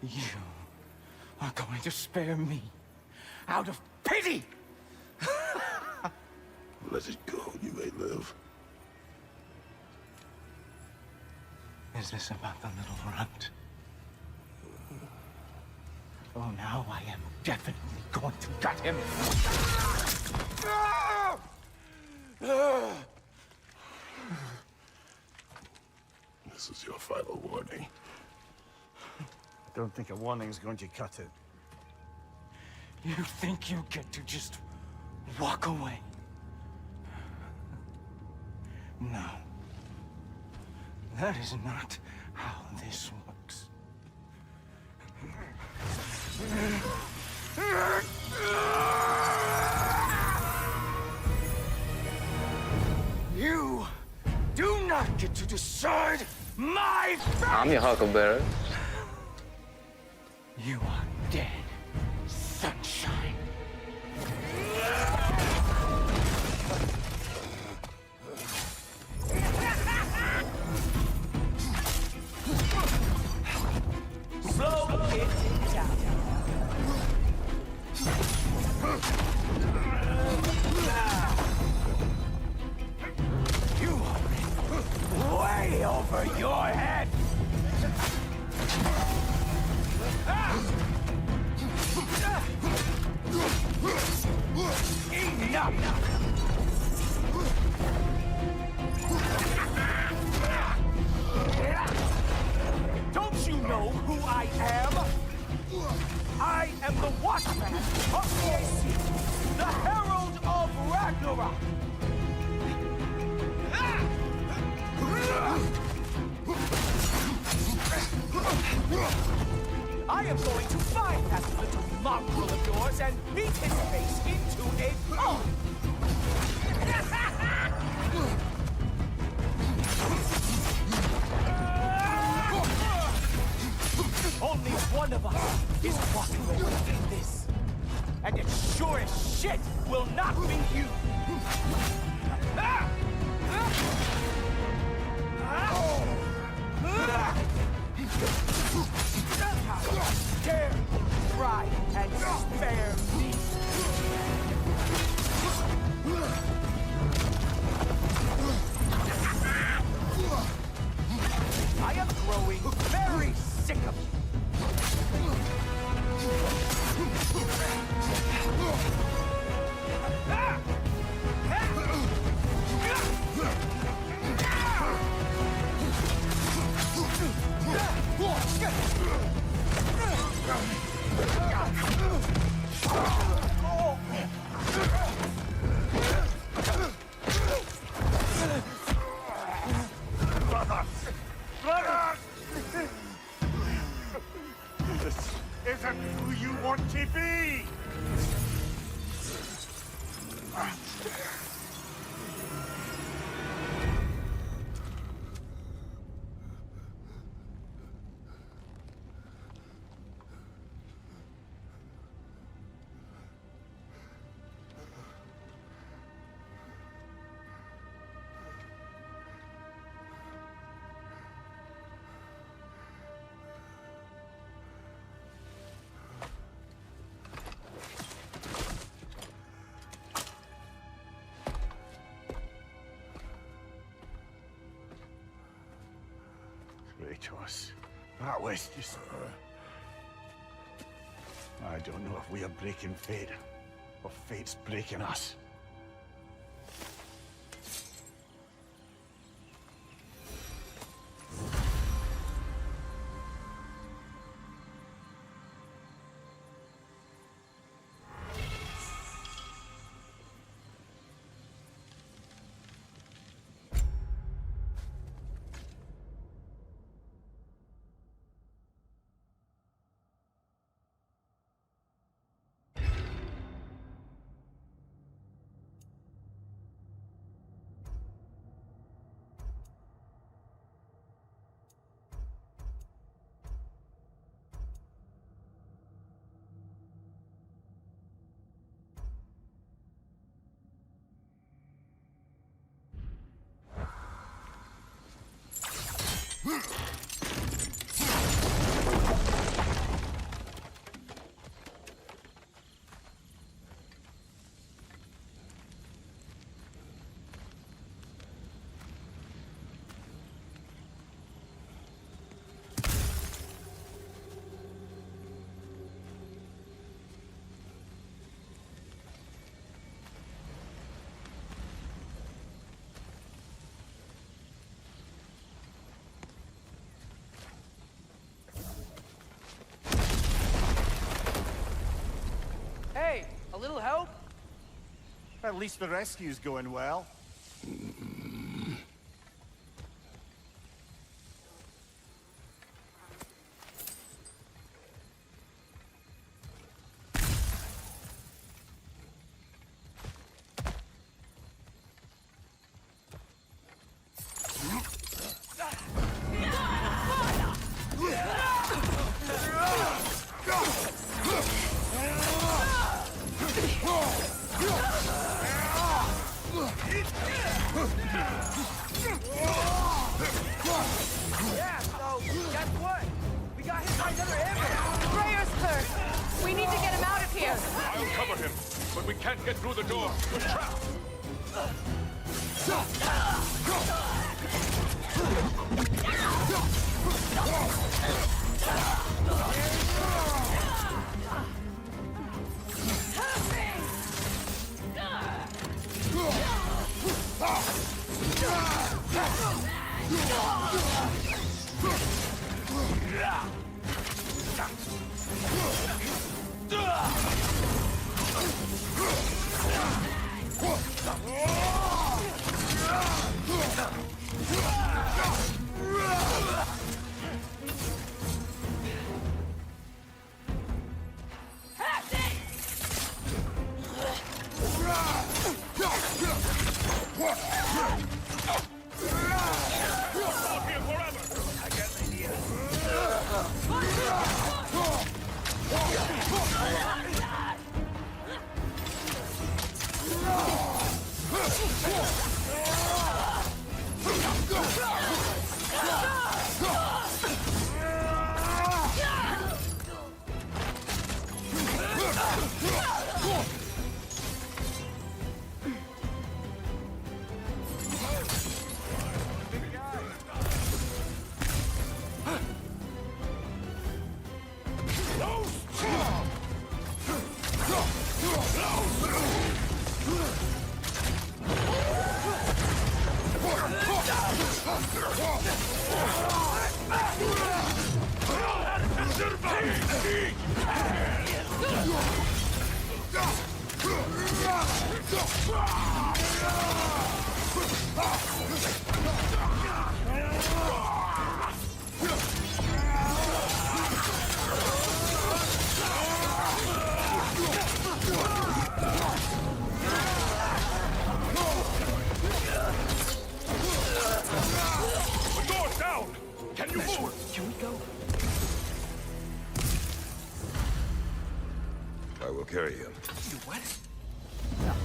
Speaker 10: You are going to spare me out of pity!
Speaker 1: Let it go, you may live.
Speaker 10: Is this about the little runt? Oh, now I am definitely going to gut him.
Speaker 1: This is your final warning.
Speaker 4: Don't think a warning's going to cut it.
Speaker 10: You think you get to just walk away? No. That is not how this works. You do not get to decide my fate!
Speaker 9: I'm your Huckleberry.
Speaker 10: You are dead, sunshine. Slow it down. You are way over your head. Enough! Don't you know who I am? I am the Watchman of the AC, the Herald of Ragnarok. I am going to find that little mongrel of yours and beat his face into a pulp! Only one of us is walking away from this. And it sure as shit will not be you! Dare try and spare me! I am growing very sick of you.
Speaker 4: Kratos. That was just... I don't know if we are breaking fate, or fate's breaking us.
Speaker 3: Hey, a little help?
Speaker 4: At least the rescue's going well.
Speaker 3: Yeah, so, guess what? We got hit by another ambulance.
Speaker 7: Prayers, Clerk! We need to get him out of here!
Speaker 5: I'll cover him, but we can't get through the door. We're trapped.
Speaker 1: I will carry him.
Speaker 10: You what?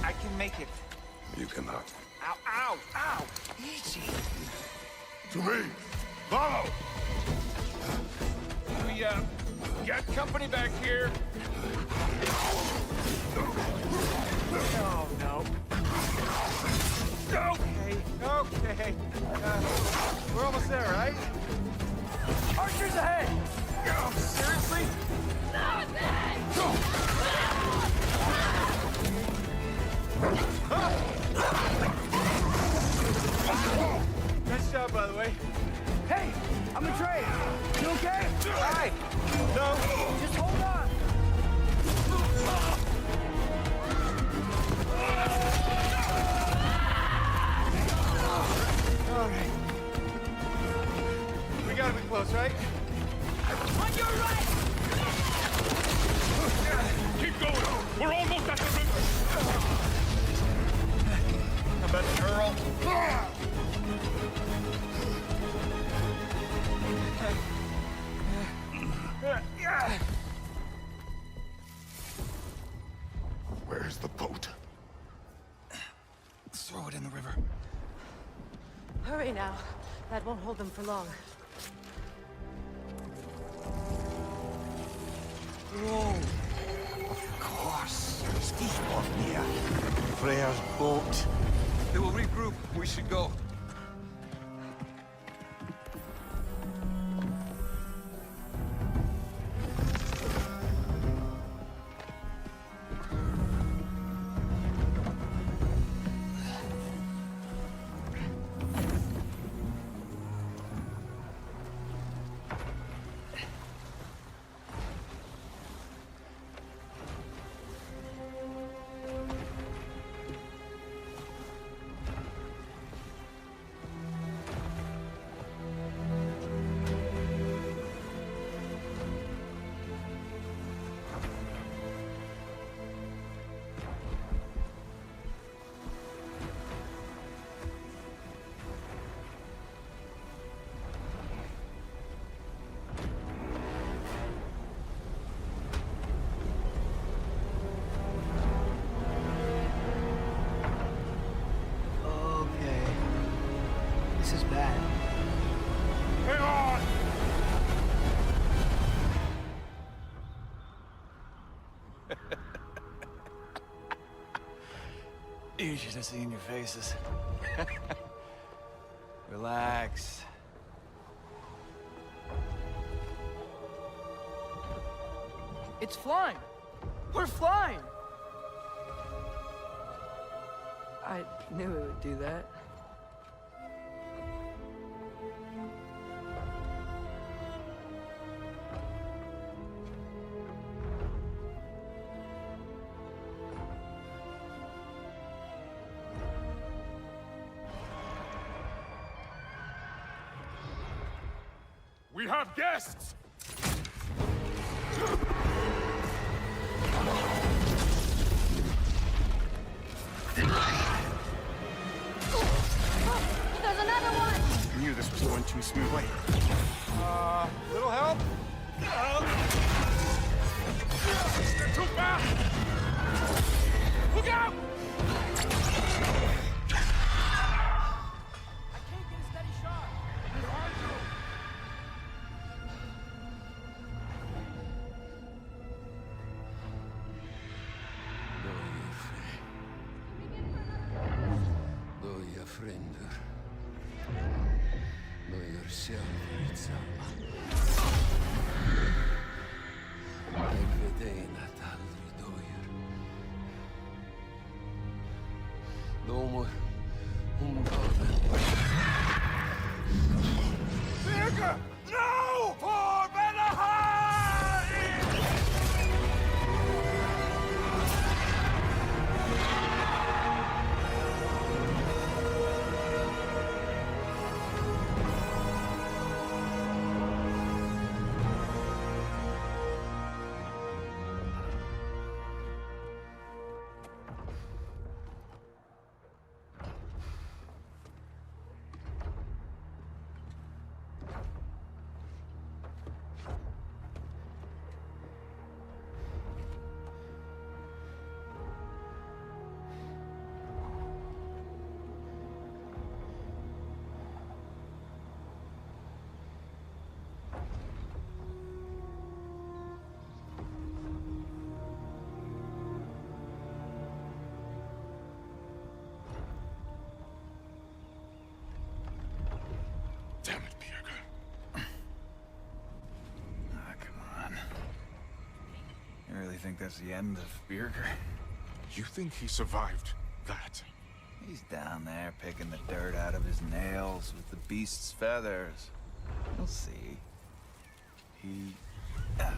Speaker 10: I can make it.
Speaker 1: You cannot.
Speaker 10: Ow, ow, ow! Easy.
Speaker 1: To me! Follow!
Speaker 5: We, got company back here.
Speaker 4: Oh, no. Okay, okay. We're almost there, right?
Speaker 3: Archers ahead!
Speaker 4: Seriously? Nice job, by the way.
Speaker 3: Hey, I'm Atreus. You okay?
Speaker 4: Hi. No.
Speaker 3: Just hold on.
Speaker 4: All right. We gotta be close, right?
Speaker 3: On your right!
Speaker 2: Keep going! We're almost at the river!
Speaker 4: How about Earl?
Speaker 1: Where's the boat?
Speaker 10: Throw it in the river.
Speaker 8: Hurry now. That won't hold them for long.
Speaker 4: Whoa. Of course. Skisbornir. Freyr's boat.
Speaker 10: They will regroup. We should go.
Speaker 3: Okay. This is bad.
Speaker 2: Hang on!
Speaker 10: You should have seen your faces. Relax.
Speaker 3: It's flying! We're flying! I knew it would do that.
Speaker 2: We have guests!
Speaker 8: There's another one!
Speaker 4: I knew this was going too smoothly. Little help?
Speaker 2: They're too fast! Look out!
Speaker 3: I can't get a steady shot.
Speaker 11: Loja frändur. Loja själv samma. Jag vet en att aldrig dör. Domor, dagen.
Speaker 2: Virga! No! For Vanaheim!
Speaker 10: think that's the end of Birger.
Speaker 5: You think he survived that?
Speaker 10: He's down there picking the dirt out of his nails with the beast's feathers. You'll see. He has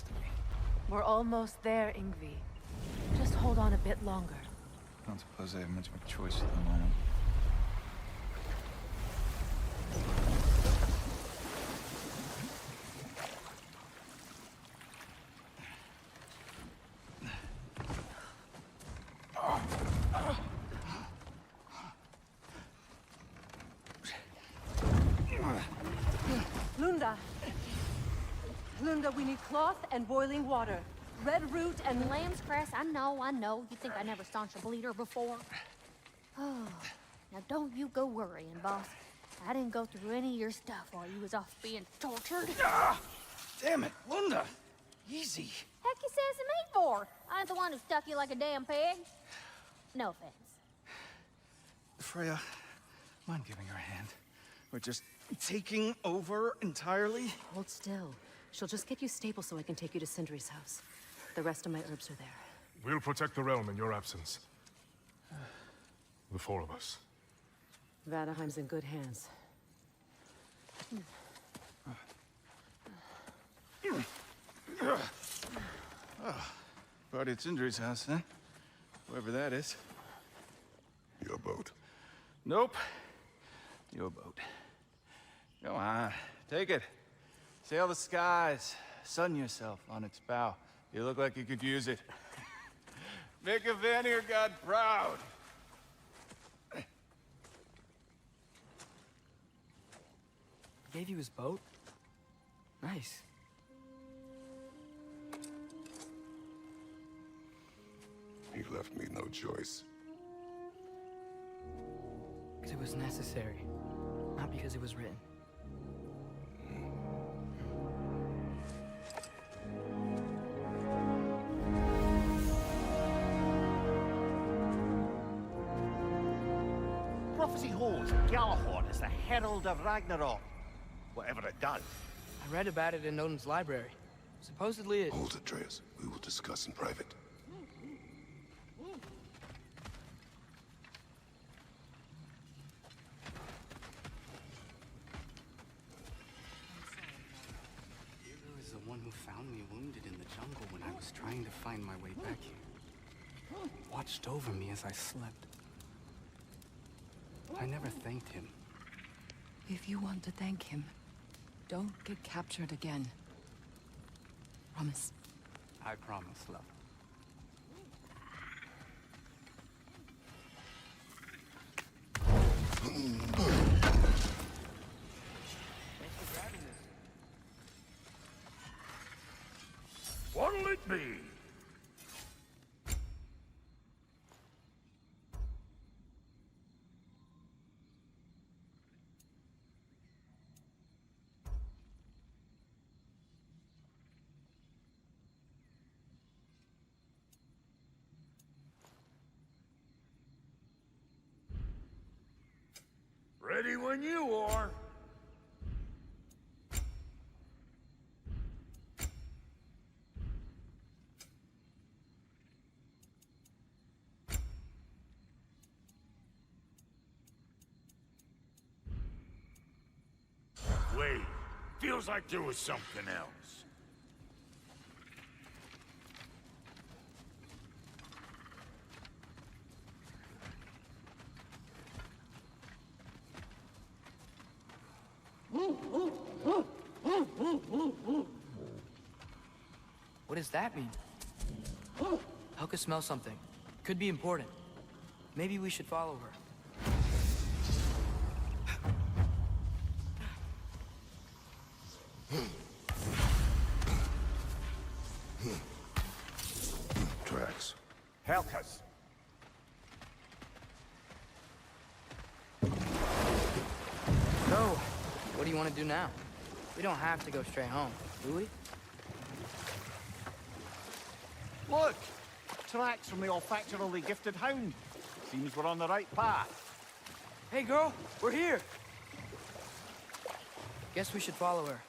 Speaker 10: to be.
Speaker 8: We're almost there, Ingvi. Just hold on a bit longer.
Speaker 10: I don't suppose I have much of a choice at the moment.
Speaker 6: Lunda! Lunda, we need cloth and boiling water. Red root and
Speaker 12: Lamb's cress, I know. You think I never staunched a bleeder before? Oh, now don't you go worrying, boss. I didn't go through any of your stuff while you was off being tortured.
Speaker 10: Ah! Damn it, Lunda! Easy.
Speaker 12: Heck you says to me for? I ain't the one who stuck you like a damn pig. No offense.
Speaker 10: Freya, mind giving her a hand? We're just taking over entirely?
Speaker 7: Hold still. She'll just get you stable so I can take you to Sindri's house. The rest of my herbs are there.
Speaker 5: We'll protect the realm in your absence. The four of us.
Speaker 7: Vanaheim's in good hands.
Speaker 10: Party at Sindri's house, huh? Whoever that is.
Speaker 1: Your boat.
Speaker 10: Nope. Your boat. Go on, take it. Sail the skies. Sun yourself on its bow. You look like you could use it. Make a Vanir god proud.
Speaker 3: Gave you his boat? Nice.
Speaker 1: He left me no choice.
Speaker 3: Because it was necessary, not because it was written.
Speaker 4: Prophecy holds Galahorn is the herald of Ragnarok. Whatever it does.
Speaker 3: I read about it in Odin's library. Supposedly it...
Speaker 1: Hold it, Atreus. We will discuss in private.
Speaker 13: Birger is the one who found me wounded in the jungle when I was trying to find my way back here. Watched over me as I slept. I never thanked him.
Speaker 7: If you want to thank him, don't get captured again. Promise.
Speaker 13: I promise, love.
Speaker 2: What'll it be? Ready when you are. Wait, feels like there was something else.
Speaker 3: What does that mean? Helga smells something. Could be important. Maybe we should follow her.
Speaker 1: Tracks.
Speaker 4: Helka's.
Speaker 3: So, what do you want to do now? We don't have to go straight home, do we?
Speaker 4: Look! Tracks from the olfactorily gifted hound. Seems we're on the right path.
Speaker 3: Hey, girl, we're here. Guess we should follow her.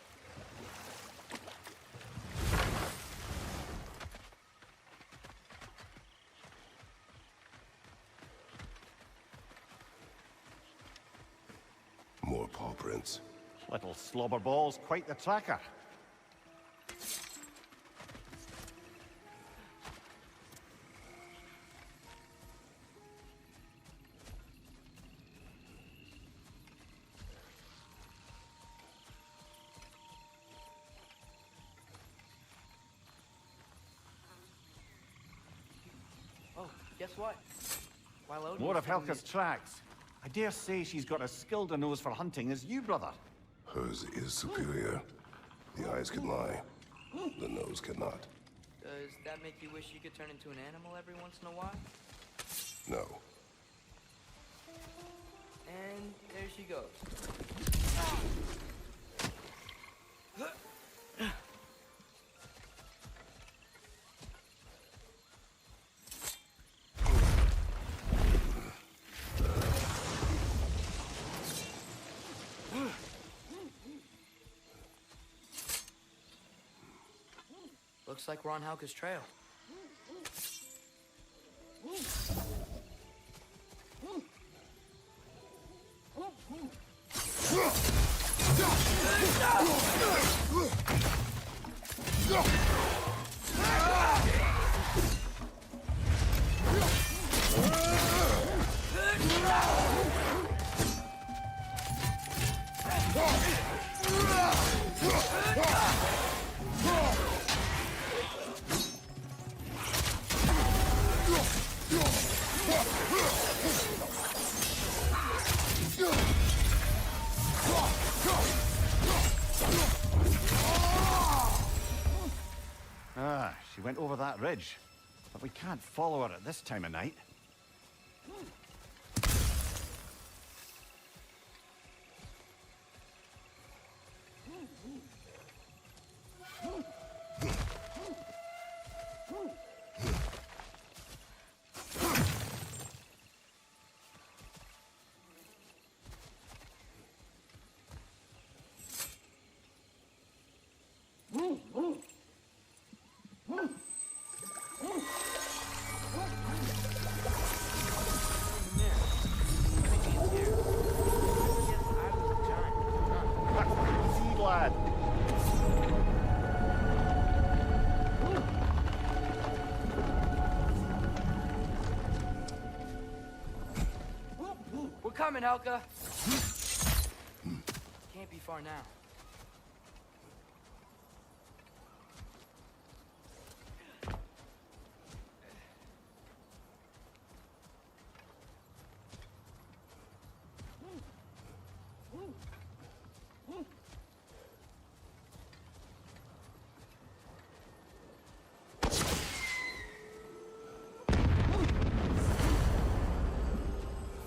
Speaker 1: blueprints.
Speaker 4: Little slobberball's quite the tracker.
Speaker 3: Oh, guess what? While Odin
Speaker 4: More
Speaker 3: was
Speaker 4: of
Speaker 3: telling me-
Speaker 4: Helga's tracks. I dare say she's got as skilled a nose for hunting as you, brother.
Speaker 1: Hers is superior. The eyes can lie. The nose cannot.
Speaker 3: Does that make you wish you could turn into an animal every once in a while?
Speaker 1: No.
Speaker 3: And there she goes. Looks like we're on Helga's trail.
Speaker 4: Ah, she went over that ridge. But we can't follow her at this time of night. Sea lad.
Speaker 3: We're coming, Helga. Can't be far now.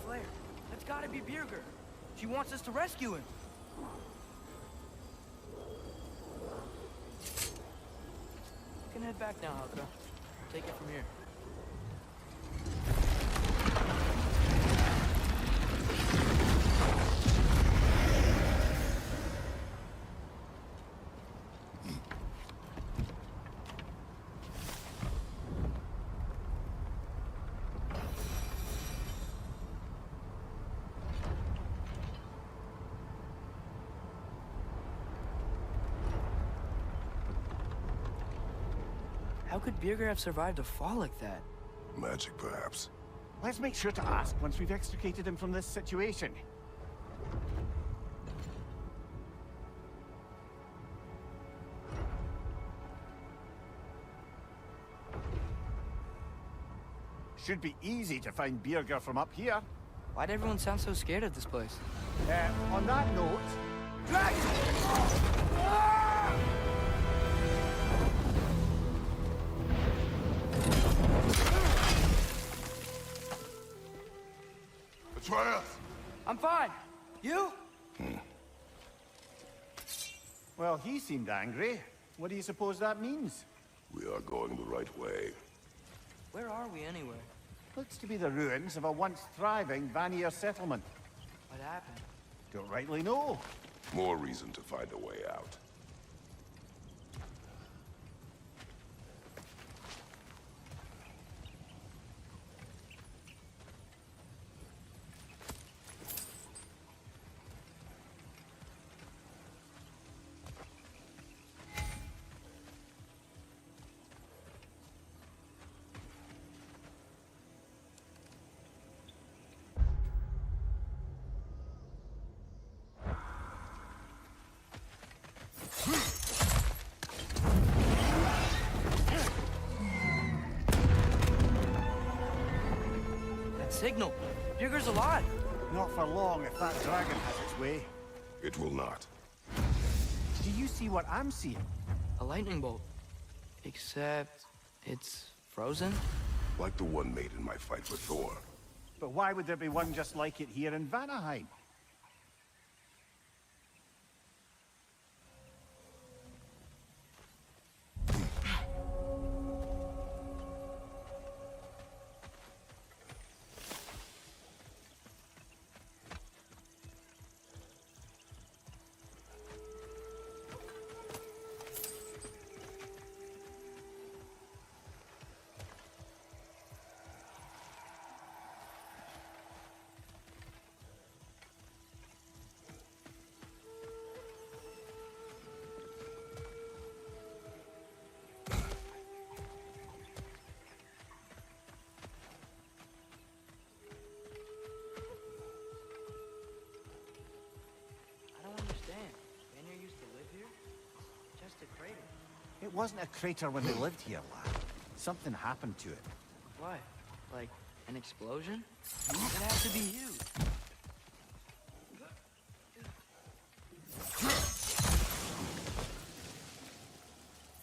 Speaker 3: Flare, that's gotta be Birgir. She wants us to rescue him. You can head back now, Helga. Take it from here. How could Birgir have survived a fall like that?
Speaker 1: Magic, perhaps.
Speaker 4: Let's make sure to ask once we've extricated him from this situation. Should be easy to find Birgir from up here.
Speaker 3: Why'd everyone sound so scared of this place?
Speaker 4: On that note...
Speaker 1: Atreus!
Speaker 3: I'm fine. You?
Speaker 4: Well, he seemed angry. What do you suppose that means?
Speaker 1: We are going the right way.
Speaker 3: Where are we anyway?
Speaker 4: Looks to be the ruins of a once thriving Vanir settlement.
Speaker 3: What happened?
Speaker 4: Don't rightly know.
Speaker 1: More reason to find a way out.
Speaker 3: signal. Bugger's alive.
Speaker 4: Not for long if that dragon has its way.
Speaker 1: It will not.
Speaker 4: Do you see what I'm seeing?
Speaker 3: A lightning bolt. Except it's frozen?
Speaker 1: Like the one made in my fight with Thor.
Speaker 4: But why would there be one just like it here in Vanaheim? It wasn't a crater when they lived here, lad. Something happened to it.
Speaker 3: What? Like an explosion? It has to be you.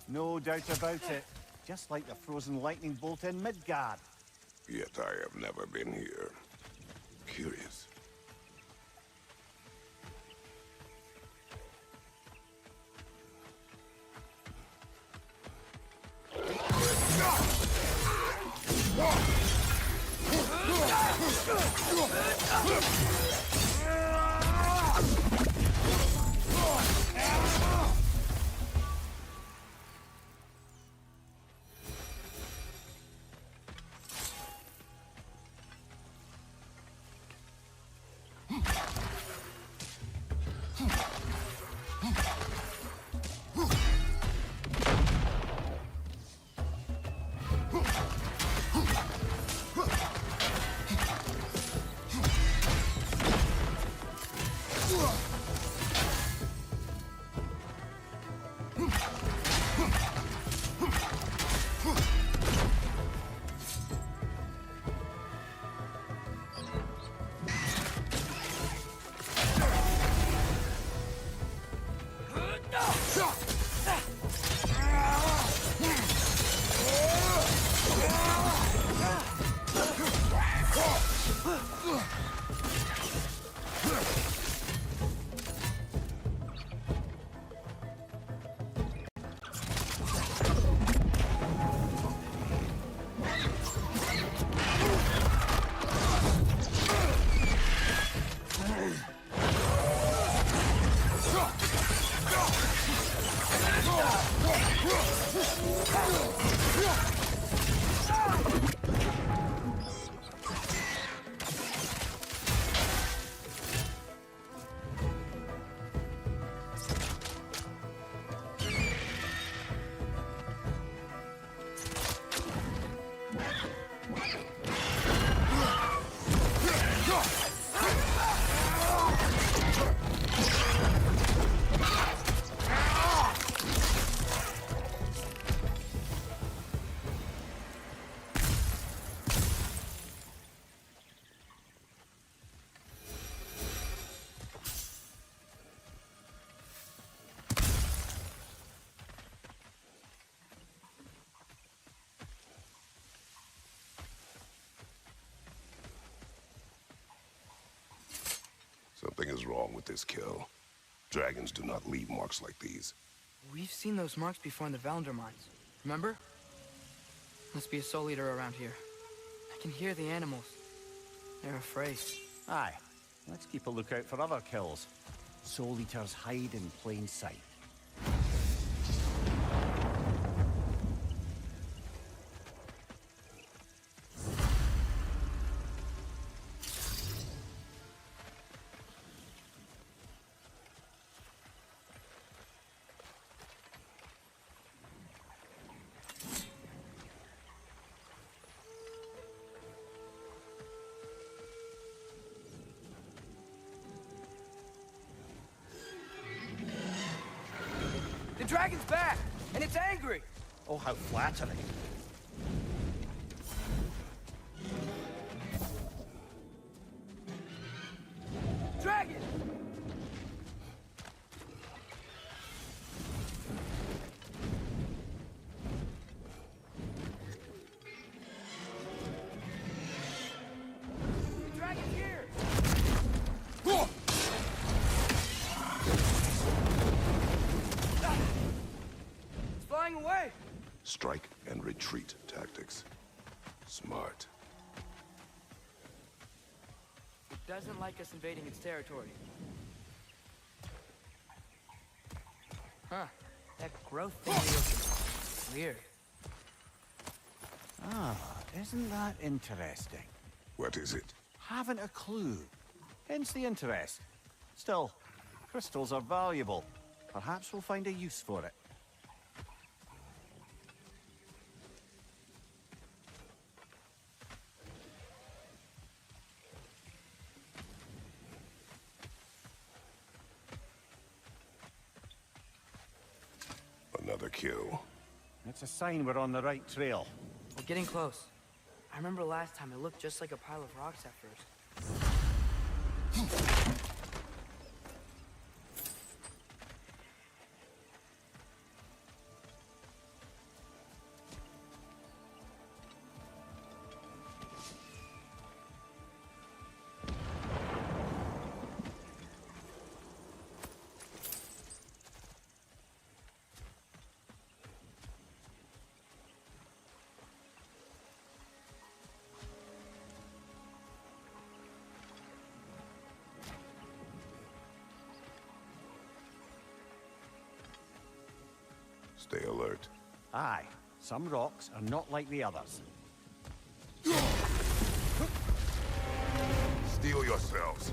Speaker 4: No doubt about it. Just like the frozen lightning bolt in Midgard.
Speaker 1: Yet I have never been here. Curious. Something is wrong with this kill. Dragons do not leave marks like these.
Speaker 3: We've seen those marks before in the Valendar mines. Remember? Must be a Soul Eater around here. I can hear the animals. They're afraid.
Speaker 4: Aye. Let's keep a lookout for other kills. Soul Eaters hide in plain sight.
Speaker 3: The dragon's back, and it's angry!
Speaker 4: Oh, how flattering.
Speaker 1: Strike and retreat tactics. Smart.
Speaker 3: It doesn't like us invading its territory. Huh. That growth thing feels weird.
Speaker 4: Ah, isn't that interesting?
Speaker 1: What is it?
Speaker 4: Haven't a clue. Hence the interest. Still, crystals are valuable. Perhaps we'll find a use for it.
Speaker 1: Another kill.
Speaker 4: It's a sign we're on the right trail.
Speaker 3: We're getting close. I remember last time it looked just like a pile of rocks at first.
Speaker 1: Stay alert.
Speaker 4: Aye, some rocks are not like the others.
Speaker 1: Steel yourselves.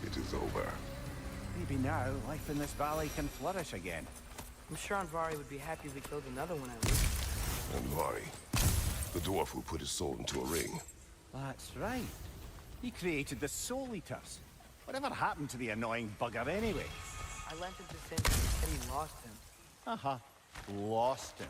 Speaker 1: It is over.
Speaker 4: Maybe now life in this valley can flourish again.
Speaker 3: I'm sure Andvari would be happy if we killed another one at least.
Speaker 1: Andvari, the dwarf who put his soul into a ring.
Speaker 4: That's right. He created the Soul Eaters. Whatever happened to the annoying bugger anyway?
Speaker 3: I lent him to Sin and he said he lost him.
Speaker 4: Uh-huh. Lost him.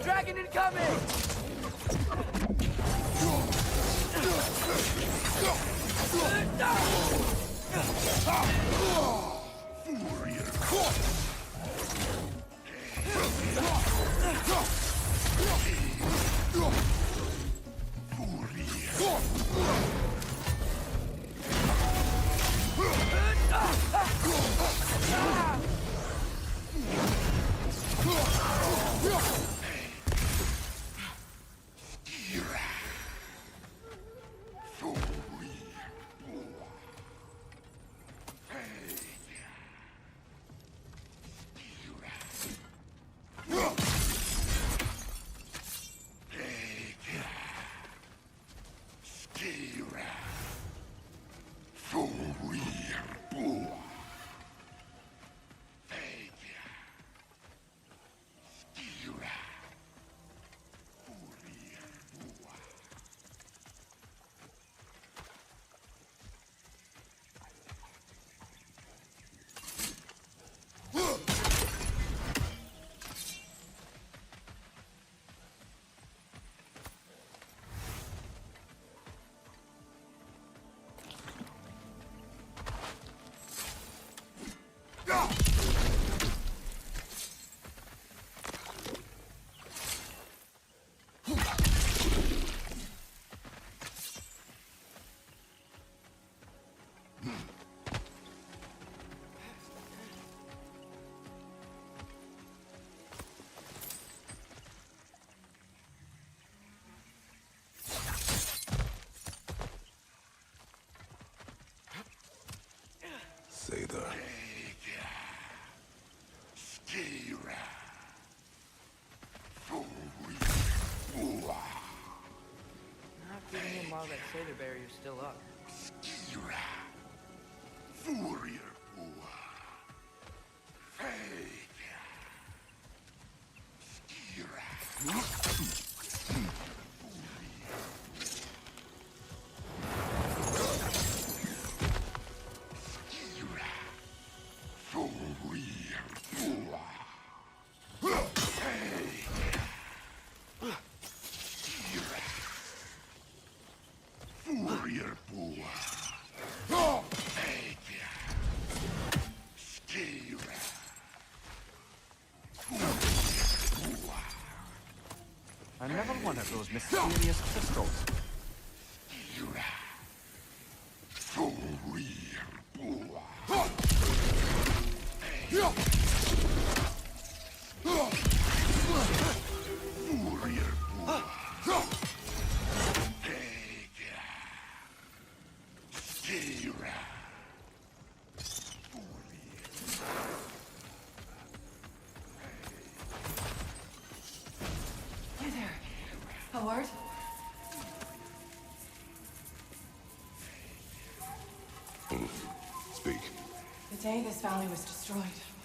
Speaker 3: Dragon incoming! getting in while that Satyr barrier's still up.
Speaker 4: Another one of those mysterious crystals.
Speaker 7: Hey there. Howard?
Speaker 1: Speak.
Speaker 7: The day this valley was destroyed,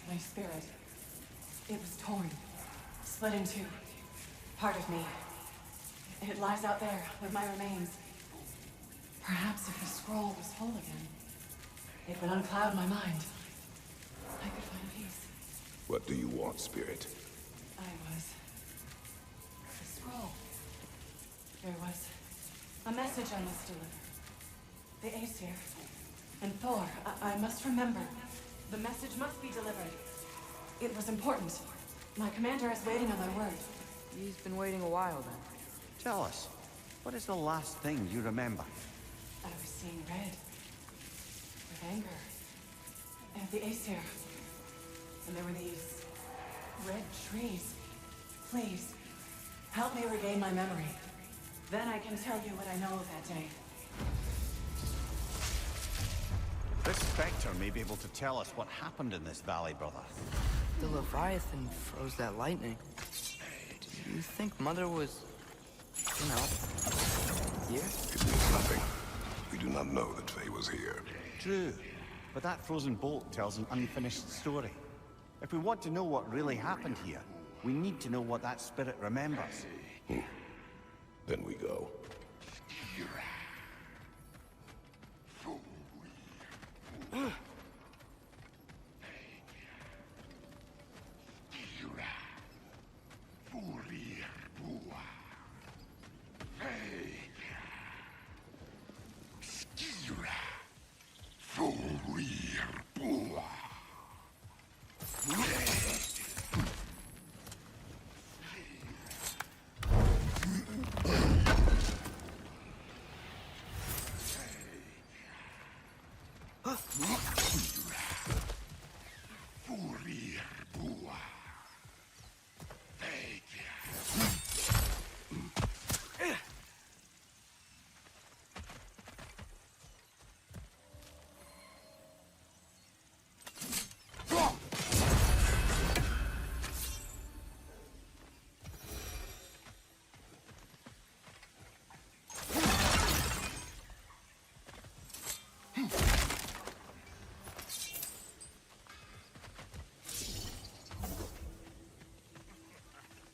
Speaker 7: my spirit, it was torn, split in two. Part of me, it lies out there with my remains. Perhaps if the scroll was whole again, it would uncloud my mind. I could find peace.
Speaker 1: What do you want, Spirit?
Speaker 7: The scroll. There was a message I must deliver. The Aesir and Thor, I must remember. The message must be delivered. It was important. My commander is waiting on my word.
Speaker 3: He's been waiting a while then.
Speaker 4: Tell us, what is the last thing you remember?
Speaker 7: I was seeing red. With anger. At the Aesir. And there were these red trees. Please, help me regain my memory. Then I can tell you what I know of that day.
Speaker 4: This Spectre may be able to tell us what happened in this valley, brother.
Speaker 3: The Leviathan froze that lightning. Do you think Mother was, here?
Speaker 1: It means nothing. We do not know that Faye was here.
Speaker 4: True, but that frozen bolt tells an unfinished story. If we want to know what really happened here, we need to know what that spirit remembers.
Speaker 1: Then we go.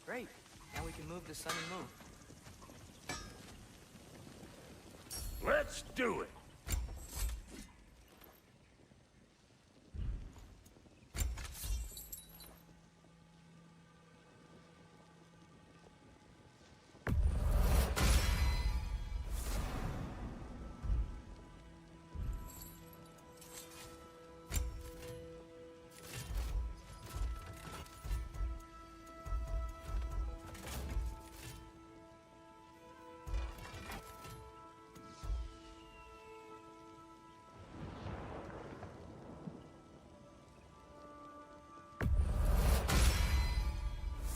Speaker 3: Great. Now we can move the sun and moon.
Speaker 2: Let's do it!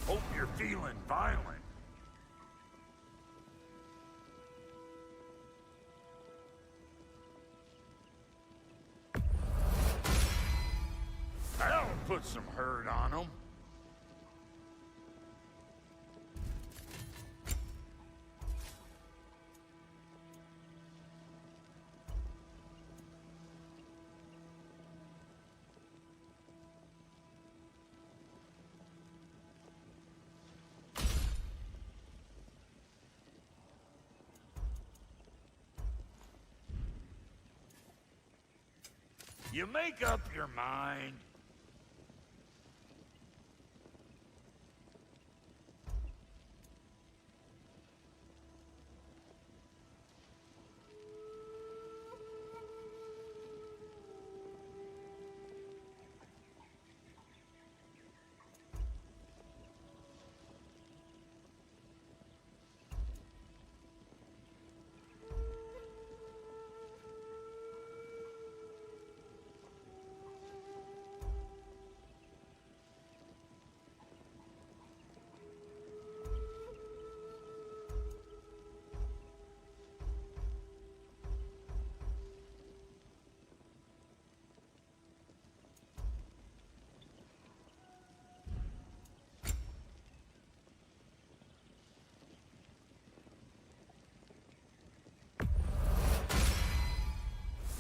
Speaker 2: Hope you're feeling violent. That'll put some hurt on them. You make up your mind.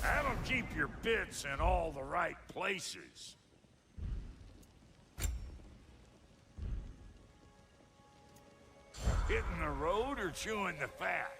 Speaker 2: That'll keep your bits in all the right places. Hitting the road or chewing the fat?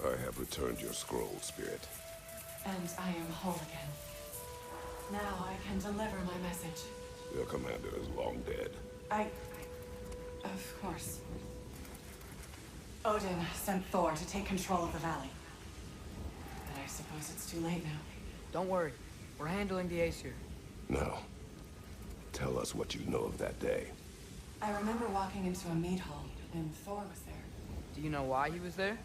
Speaker 1: I have returned your scroll, Spirit.
Speaker 7: And I am whole again. Now I can deliver my message.
Speaker 1: Your commander is long dead.
Speaker 7: Of course. Odin sent Thor to take control of the valley. But I suppose it's too late now.
Speaker 3: Don't worry. We're handling the Aesir.
Speaker 1: Now, tell us what you know of that day.
Speaker 7: I remember walking into a meat hall, and Thor was there.
Speaker 3: Do you know why he was there?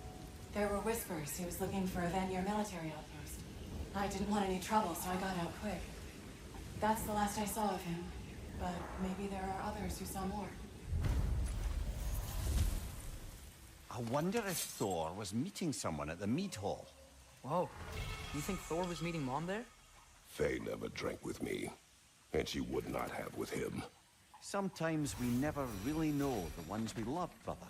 Speaker 7: There were whispers he was looking for a Vanir military outpost. I didn't want any trouble, so I got out quick. That's the last I saw of him. But maybe there are others who saw more.
Speaker 4: I wonder if Thor was meeting someone at the mead hall.
Speaker 3: Whoa. You think Thor was meeting Mom there?
Speaker 1: Faye never drank with me, and she would not have with him.
Speaker 4: Sometimes we never really know the ones we love, brother.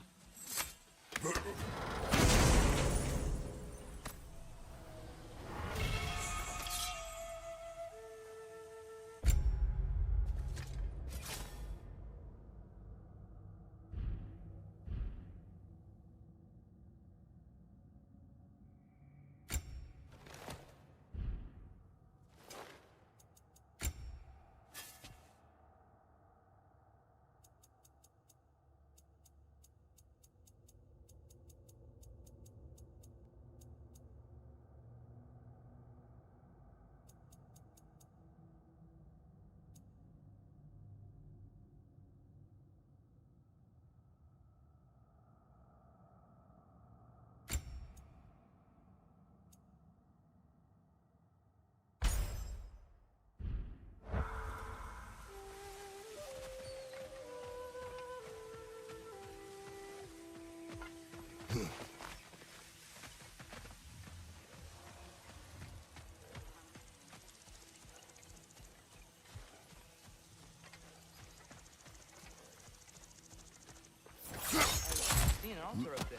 Speaker 3: See an altar up there.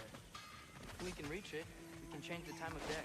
Speaker 3: If we can reach it, we can change the time of day.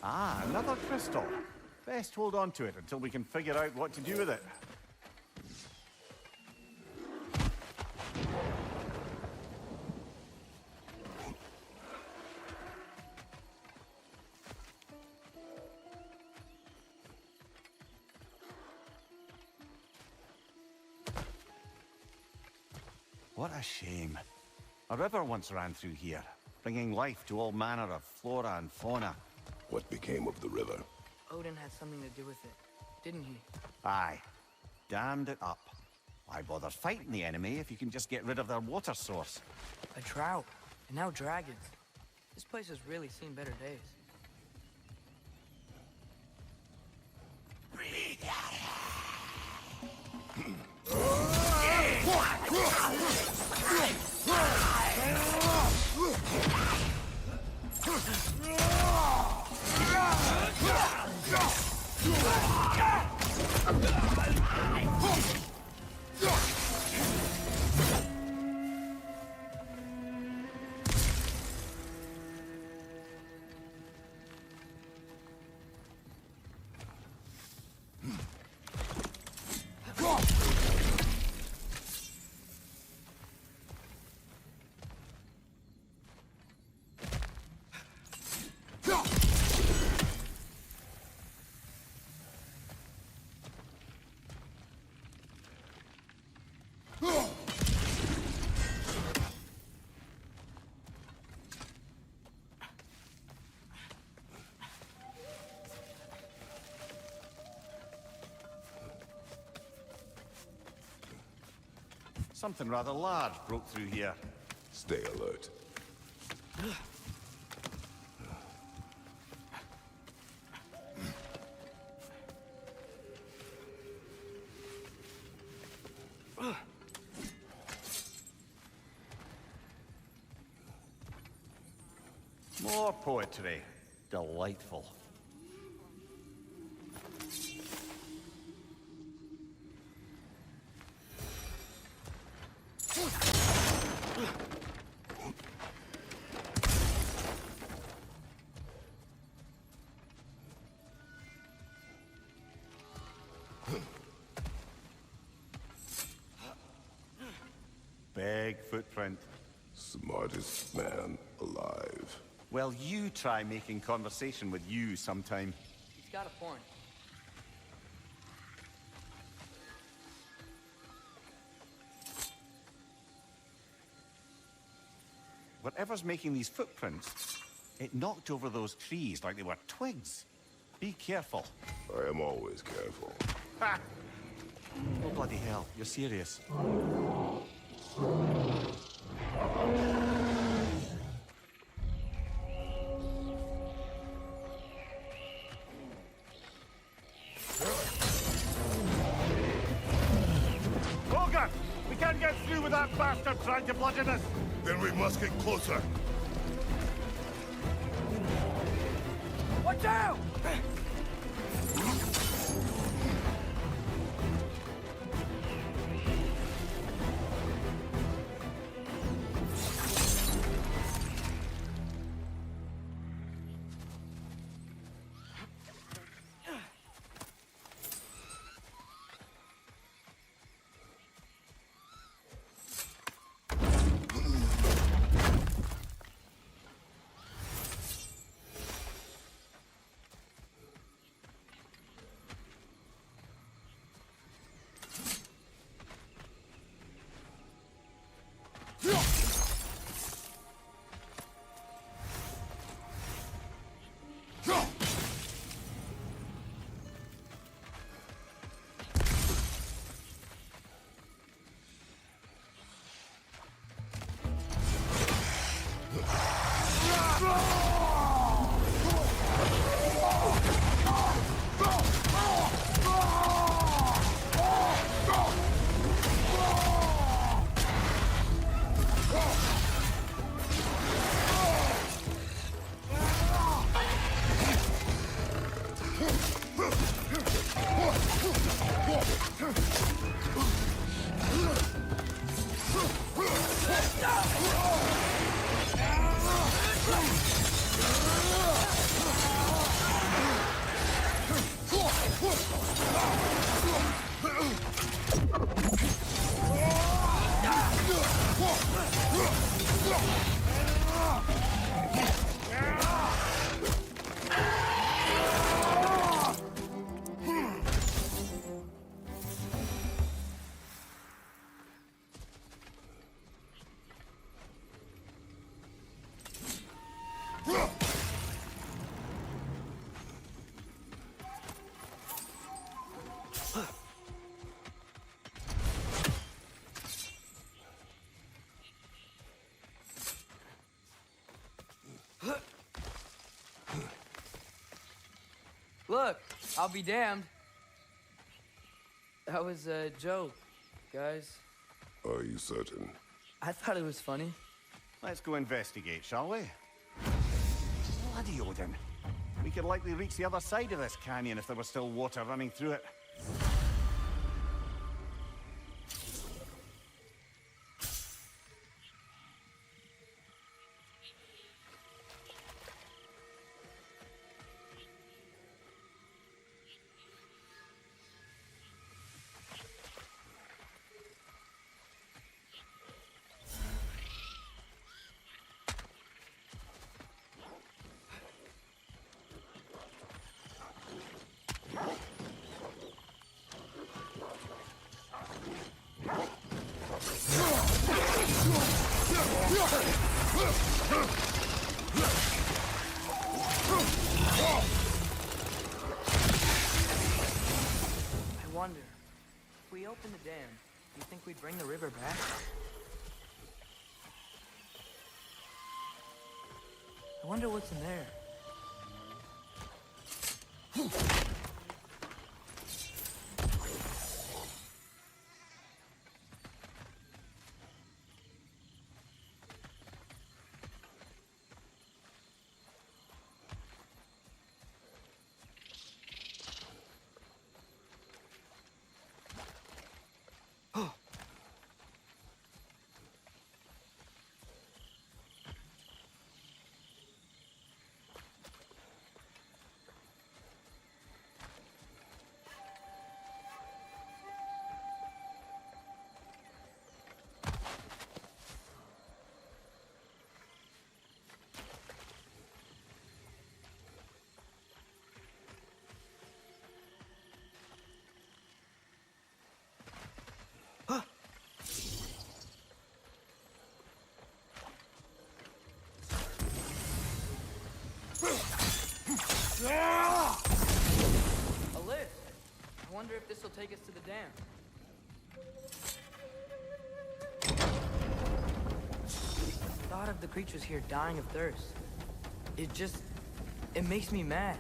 Speaker 4: Ah, another crystal. Best hold on to it until we can figure out what to do with it. What a shame. A river once ran through here, bringing life to all manner of flora and fauna.
Speaker 1: What became of the river?
Speaker 3: Odin had something to do with it, didn't he?
Speaker 4: Aye. Dammed it up. Why bother fighting the enemy if you can just get rid of their water source?
Speaker 3: A drought, and now dragons. This place has really seen better days.
Speaker 4: Something rather large broke through here.
Speaker 1: Stay alert.
Speaker 4: More poetry. Delightful. Big footprint.
Speaker 1: Smartest man alive.
Speaker 4: Well, you try making conversation with you sometime.
Speaker 3: He's got a point.
Speaker 4: Whatever's making these footprints, it knocked over those trees like they were twigs. Be careful.
Speaker 1: I am always careful.
Speaker 4: Ha! Oh, bloody hell. You're serious. Hogan! We can't get through with that bastard trying to bludgeon us!
Speaker 1: Then we must get closer.
Speaker 3: Watch out! Look, I'll be damned. That was a joke, guys.
Speaker 1: Are you certain?
Speaker 3: I thought it was funny.
Speaker 4: Let's go investigate, shall we? Bloody Odin. We could likely reach the other side of this canyon if there was still water running through it.
Speaker 3: I wonder, if we open the dam, do you think we'd bring the river back? I wonder what's in there. A lift! I wonder if this will take us to the dam. The thought of the creatures here dying of thirst. It makes me mad.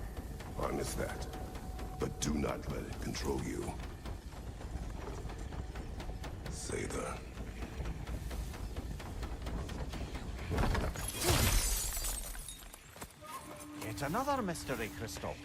Speaker 1: Harness that. But do not let it control you. Seidr.
Speaker 4: Yet another mystery crystal.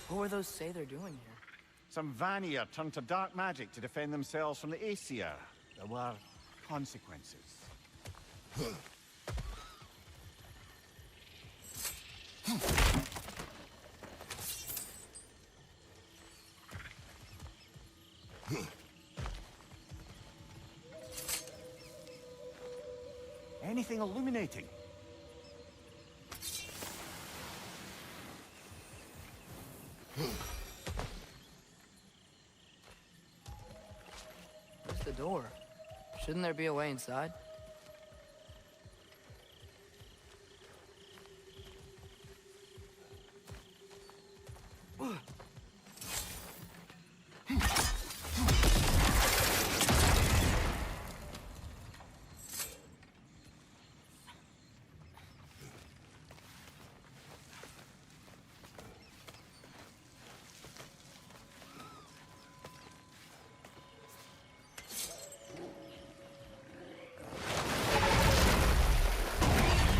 Speaker 3: What were those Seidr doing here?
Speaker 4: Some Vanir turned to dark magic to defend themselves from the Aesir. There were consequences. Anything illuminating?
Speaker 3: Where's the door? Shouldn't there be a way inside?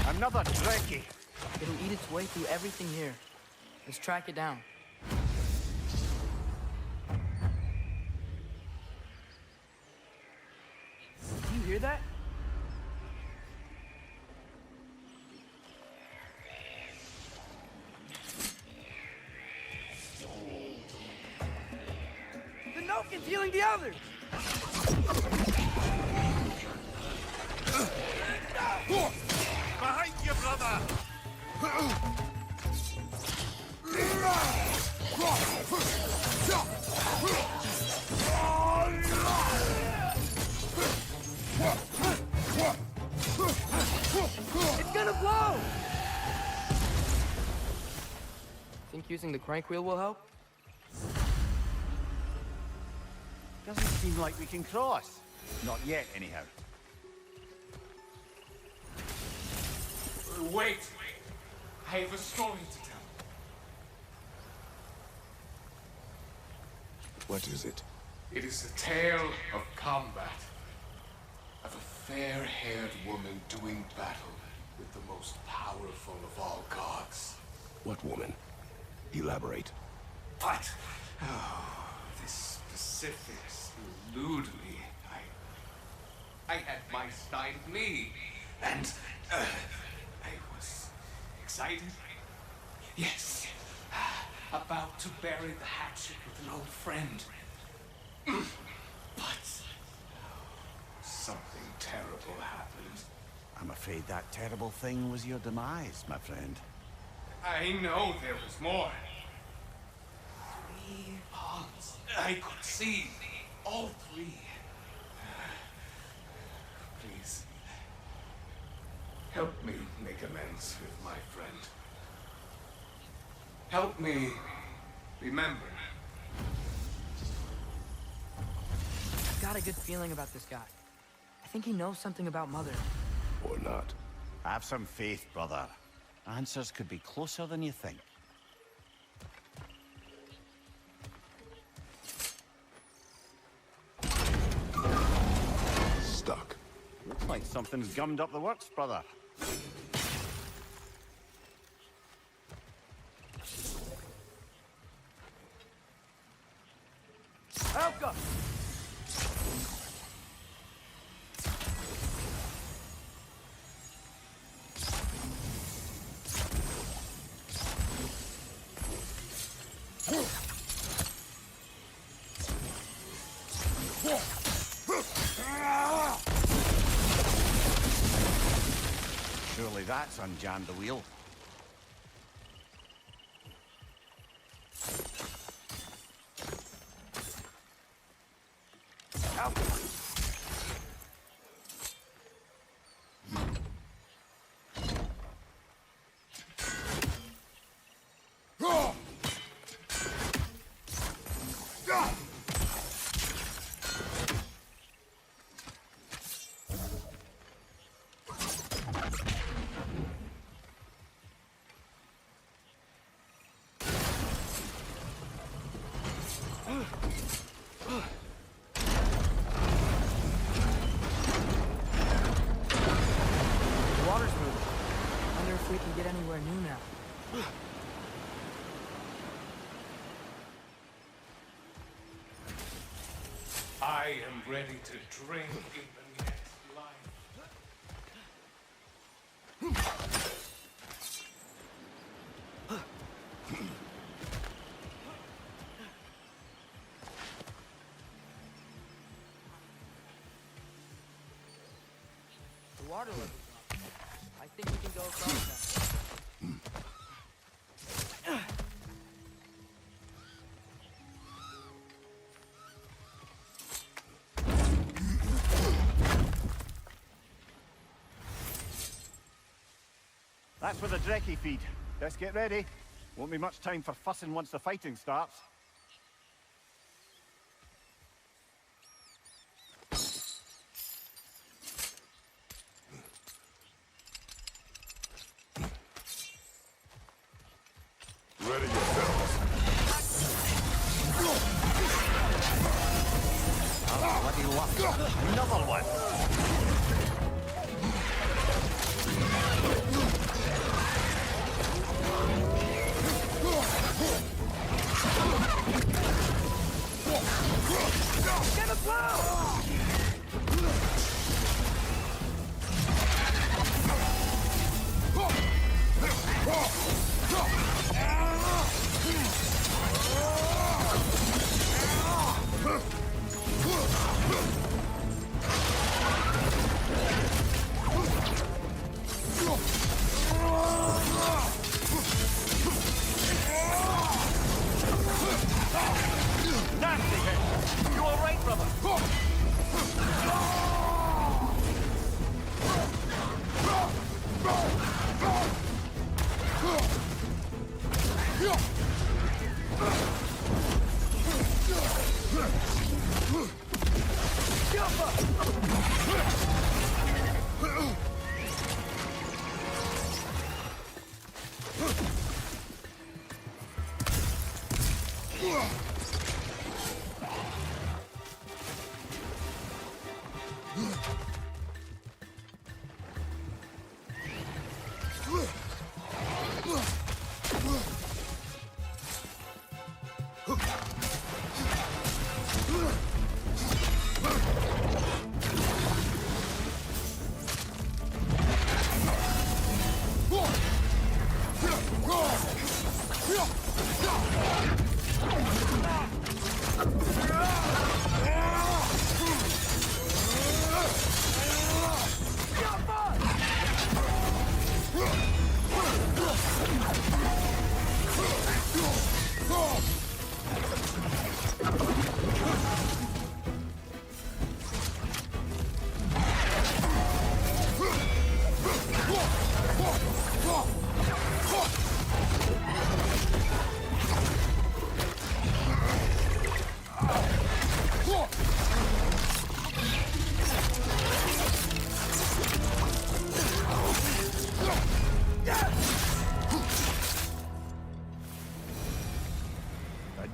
Speaker 4: Another Dreki!
Speaker 3: It'll eat its way through everything here. Let's track it down. Do you hear that? The Noken's healing the others!
Speaker 2: Behind you, brother!
Speaker 3: It's gonna blow! Think using the crank wheel will help?
Speaker 4: Doesn't seem like we can cross. Not yet, anyhow.
Speaker 14: Wait! I have a story to tell.
Speaker 1: What is it?
Speaker 14: It is a tale of combat. Of a fair-haired woman doing battle with the most powerful of all gods.
Speaker 1: What woman? Elaborate.
Speaker 14: But, oh, the specifics elude me. I had my side of me, and I was excited. Yes, about to bury the hatchet with an old friend. But something terrible happened.
Speaker 4: I'm afraid that terrible thing was your demise, my friend.
Speaker 14: I know there was more. 3 ponds. I could see all 3. Please, help me make amends with my friend. Help me remember.
Speaker 3: I've got a good feeling about this guy. I think he knows something about Mother.
Speaker 1: Or not.
Speaker 4: Have some faith, brother. Answers could be closer than you think.
Speaker 1: Stuck.
Speaker 4: Looks like something's gummed up the works, brother.
Speaker 3: Elka!
Speaker 4: Surely that's unjammed the wheel.
Speaker 3: Anywhere new now.
Speaker 14: I am ready to drink in the next life.
Speaker 3: The water level's up. I think we can go across that.
Speaker 4: That's where the Drekkie feed. Let's get ready. Won't be much time for fussing once the fighting starts.
Speaker 1: Ready yourselves.
Speaker 4: Bloody luck. Another one.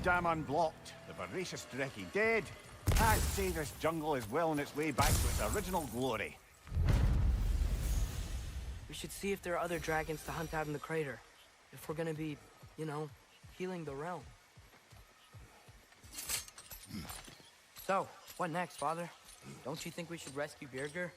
Speaker 4: Dam unblocked, the voracious Dreki dead. I'd say this jungle is well on its way back to its original glory.
Speaker 3: We should see if there are other dragons to hunt out in the crater. If we're gonna be, you know, healing the realm. So, what next, Father? Don't you think we should rescue Birgir?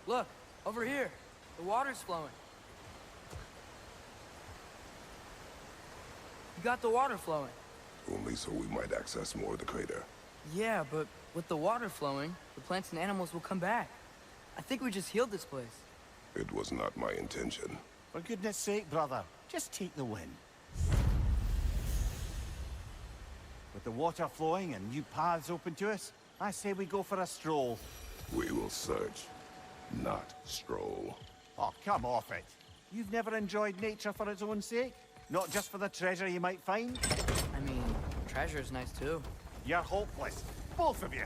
Speaker 3: Look, over here. The water's flowing. You got the water flowing.
Speaker 1: Only so we might access more of the crater.
Speaker 3: Yeah, but with the water flowing, the plants and animals will come back. I think we just healed this place.
Speaker 1: It was not my intention.
Speaker 4: For goodness sake, brother, just take the win. With the water flowing and new paths open to us, I say we go for a stroll.
Speaker 1: We will search, not stroll.
Speaker 4: Oh, come off it. You've never enjoyed nature for its own sake? Not just for the treasure you might find?
Speaker 3: I mean, treasure's nice too.
Speaker 4: You're hopeless. Both of you.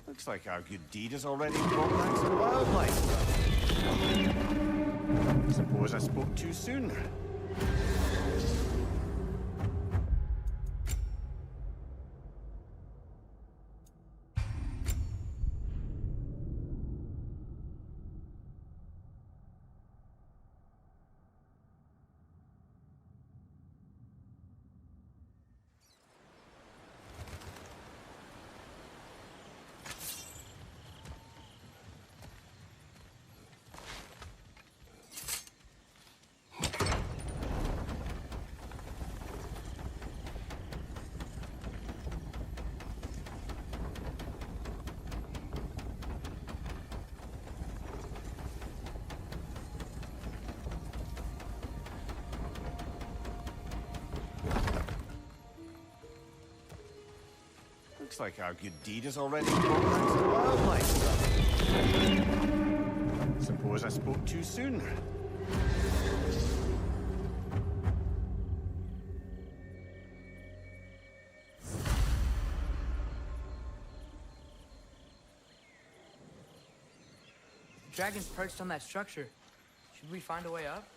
Speaker 4: Looks like our good deed has already brought back some wildlife. Suppose I spoke too soon. Looks like our good deed has already brought back some wildlife. Suppose I spoke too soon.
Speaker 3: The dragon's perched on that structure. Should we find a way up?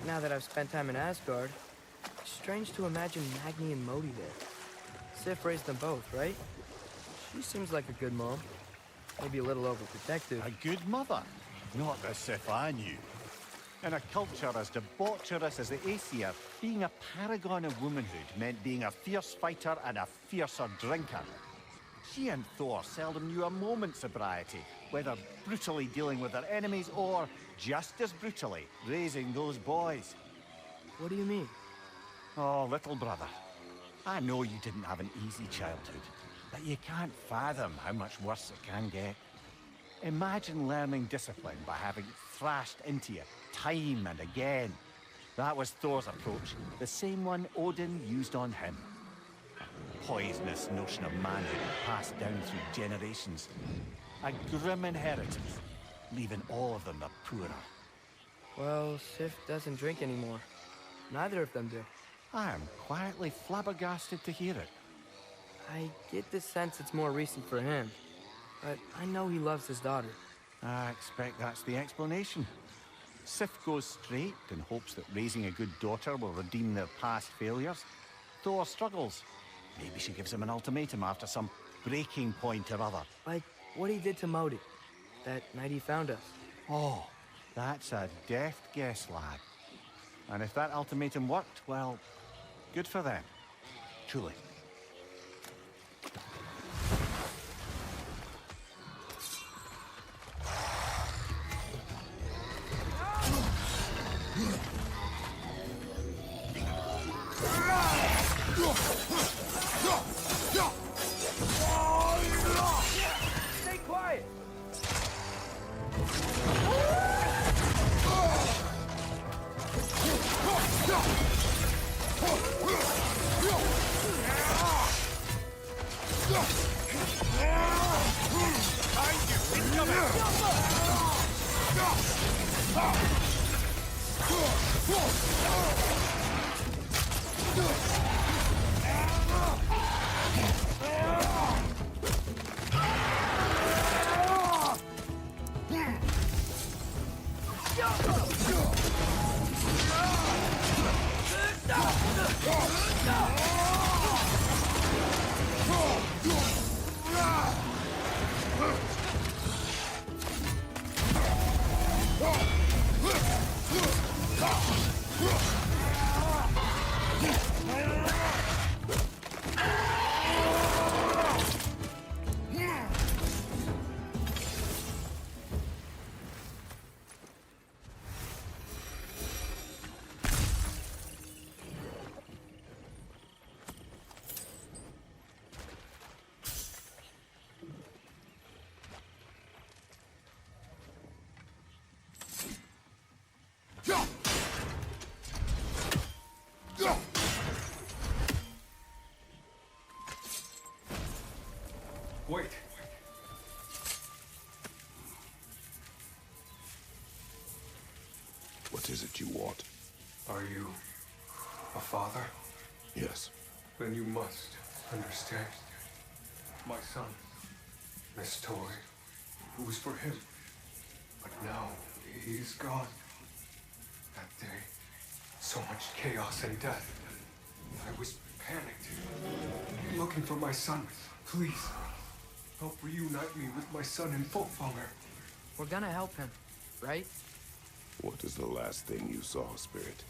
Speaker 3: now that I've spent time in Asgard, it's strange to imagine Magni and Modi there. Sif raised them both, right? She seems like a good mom. Maybe a little overprotective.
Speaker 4: A good mother? Not the Sif I knew. In a culture as debaucherous as the Aesir, being a paragon of womanhood meant being a fierce fighter and a fiercer drinker. She and Thor seldom knew a moment's sobriety, whether brutally dealing with their enemies or, just as brutally, raising those boys.
Speaker 3: What do you mean?
Speaker 4: Oh, little brother. I know you didn't have an easy childhood, but you can't fathom how much worse it can get. Imagine learning discipline by having it thrashed into you time and again. That was Thor's approach, the same one Odin used on him. A poisonous notion of manhood passed down through generations. A grim inheritance, leaving all of them the poorer.
Speaker 3: Well, Sif doesn't drink anymore. Neither of them do.
Speaker 4: I am quietly flabbergasted to hear it.
Speaker 3: I get the sense it's more recent for him, but I know he loves his daughter.
Speaker 4: I expect that's the explanation. Sif goes straight and hopes that raising a good daughter will redeem their past failures. Thor struggles. Maybe she gives him an ultimatum after some breaking point or other.
Speaker 3: Like what he did to Modi, that night he found us.
Speaker 4: Oh, that's a deft guess, lad. And if that ultimatum worked, well, good for them. Truly.
Speaker 3: Stay quiet!
Speaker 5: Wait.
Speaker 1: What is it you want?
Speaker 5: Are you a father?
Speaker 1: Yes.
Speaker 5: Then you must understand. My son, this toy, it was for him. But now he's gone. That day, so much chaos and death. I was panicked, looking for my son. Please, help reunite me with my son in Folkvanger.
Speaker 3: We're gonna help him, right?
Speaker 1: What is the last thing you saw, Spirit?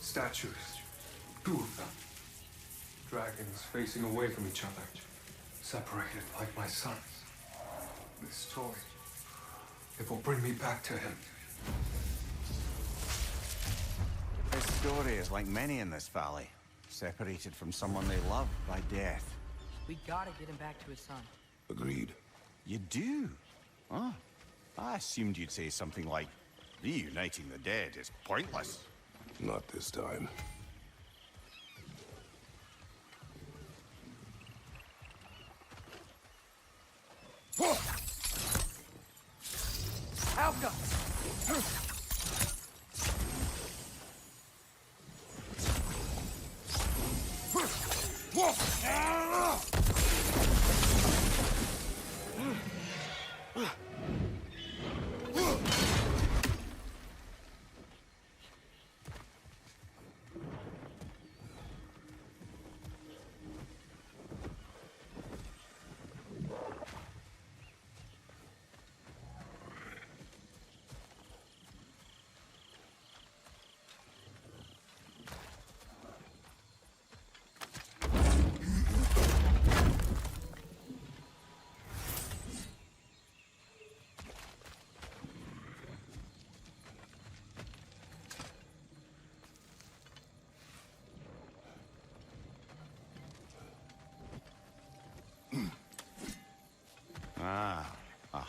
Speaker 5: Statues. 2 of them. Dragons facing away from each other. Separated like my son. This toy, it will bring me back to him.
Speaker 4: This story is like many in this valley. Separated from someone they love by death.
Speaker 3: We gotta get him back to his son.
Speaker 1: Agreed.
Speaker 4: You do? Huh? I assumed you'd say something like, reuniting the dead is pointless.
Speaker 1: Not this time.
Speaker 3: Alka!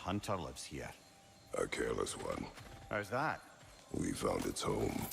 Speaker 4: hunter lives here.
Speaker 1: A careless one.
Speaker 4: How's that?
Speaker 1: We found its home.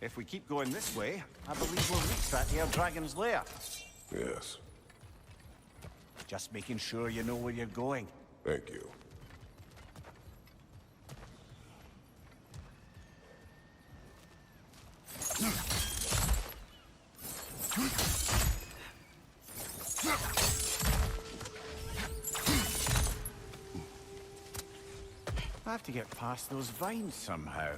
Speaker 4: If we keep going this way, I believe we'll reach that here dragon's lair.
Speaker 1: Yes.
Speaker 4: Just making sure you know where you're going.
Speaker 1: Thank you.
Speaker 4: I have to get past those vines somehow.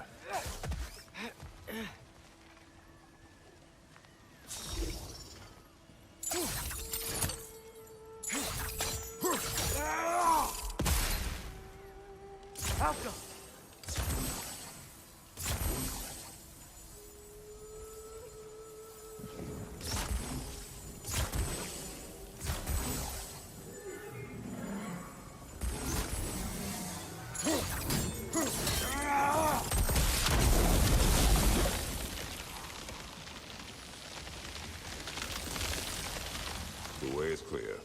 Speaker 3: Falco!
Speaker 1: The way is clear.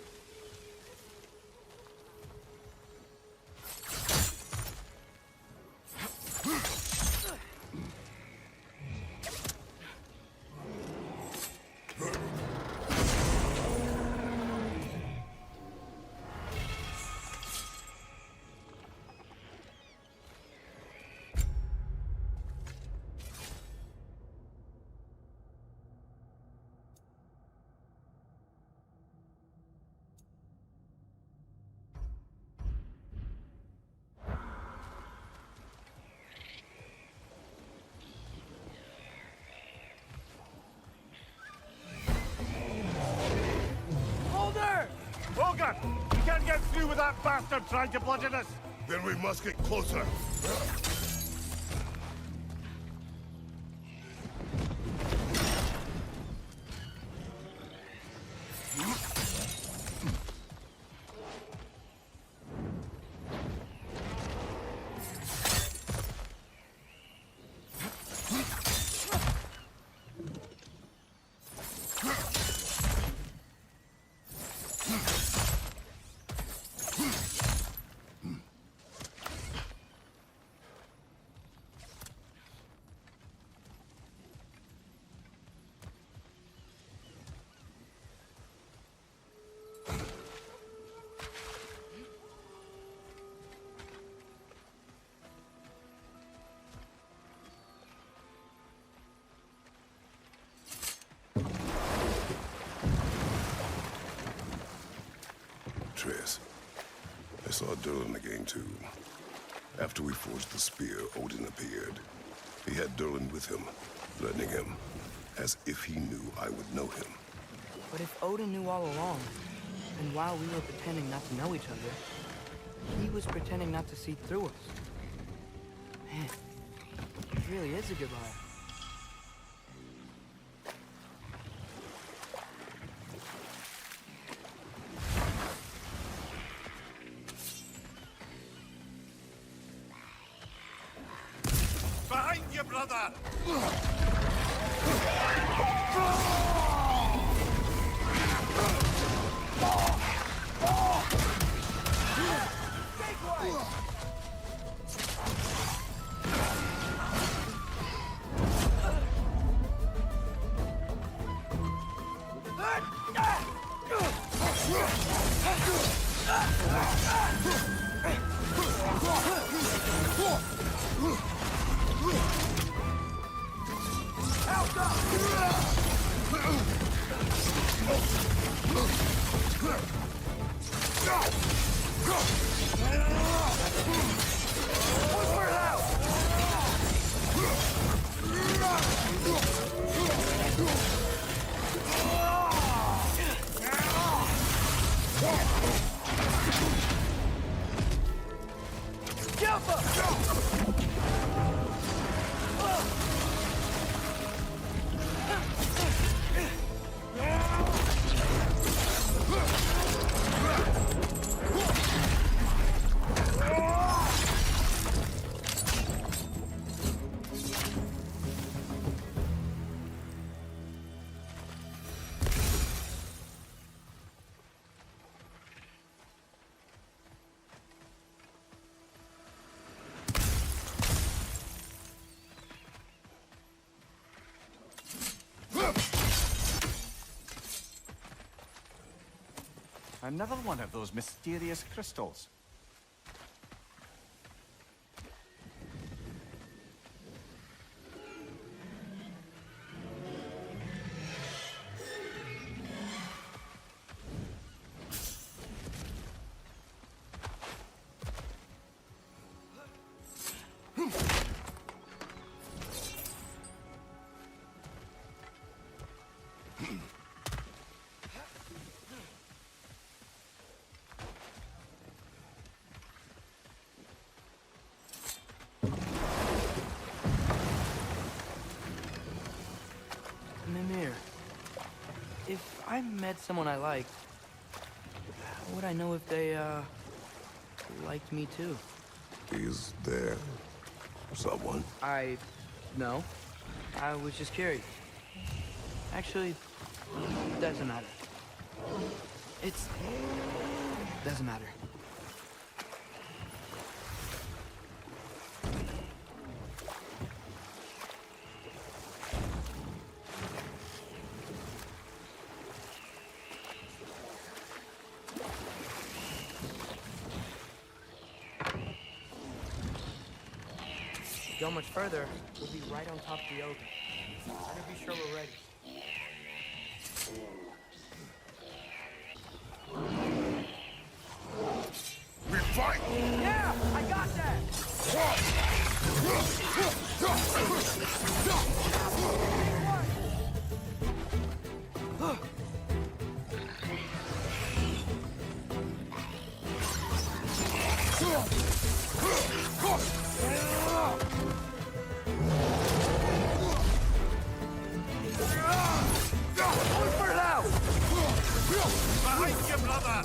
Speaker 4: Olga! We can't get through with that bastard trying to bludgeon us!
Speaker 1: Then we must get closer. Atreus. I saw Durlin again, too. After we forged the spear, Odin appeared. He had Durlin with him, threatening him, as if he knew I would know him.
Speaker 3: But if Odin knew all along, and while we were pretending not to know each other, he was pretending not to see through us. Man, he really is a good liar.
Speaker 4: Behind you, brother! Another one of those mysterious crystals.
Speaker 3: Mimir, if I met someone I liked, how would I know if they, liked me too?
Speaker 1: Is there someone?
Speaker 3: No. I was just curious. Actually, doesn't matter. Doesn't matter. Go much further, we'll be right on top of the oak. Better be sure we're ready.
Speaker 1: We fight!
Speaker 3: Yeah, I got that!
Speaker 4: Behind you, brother!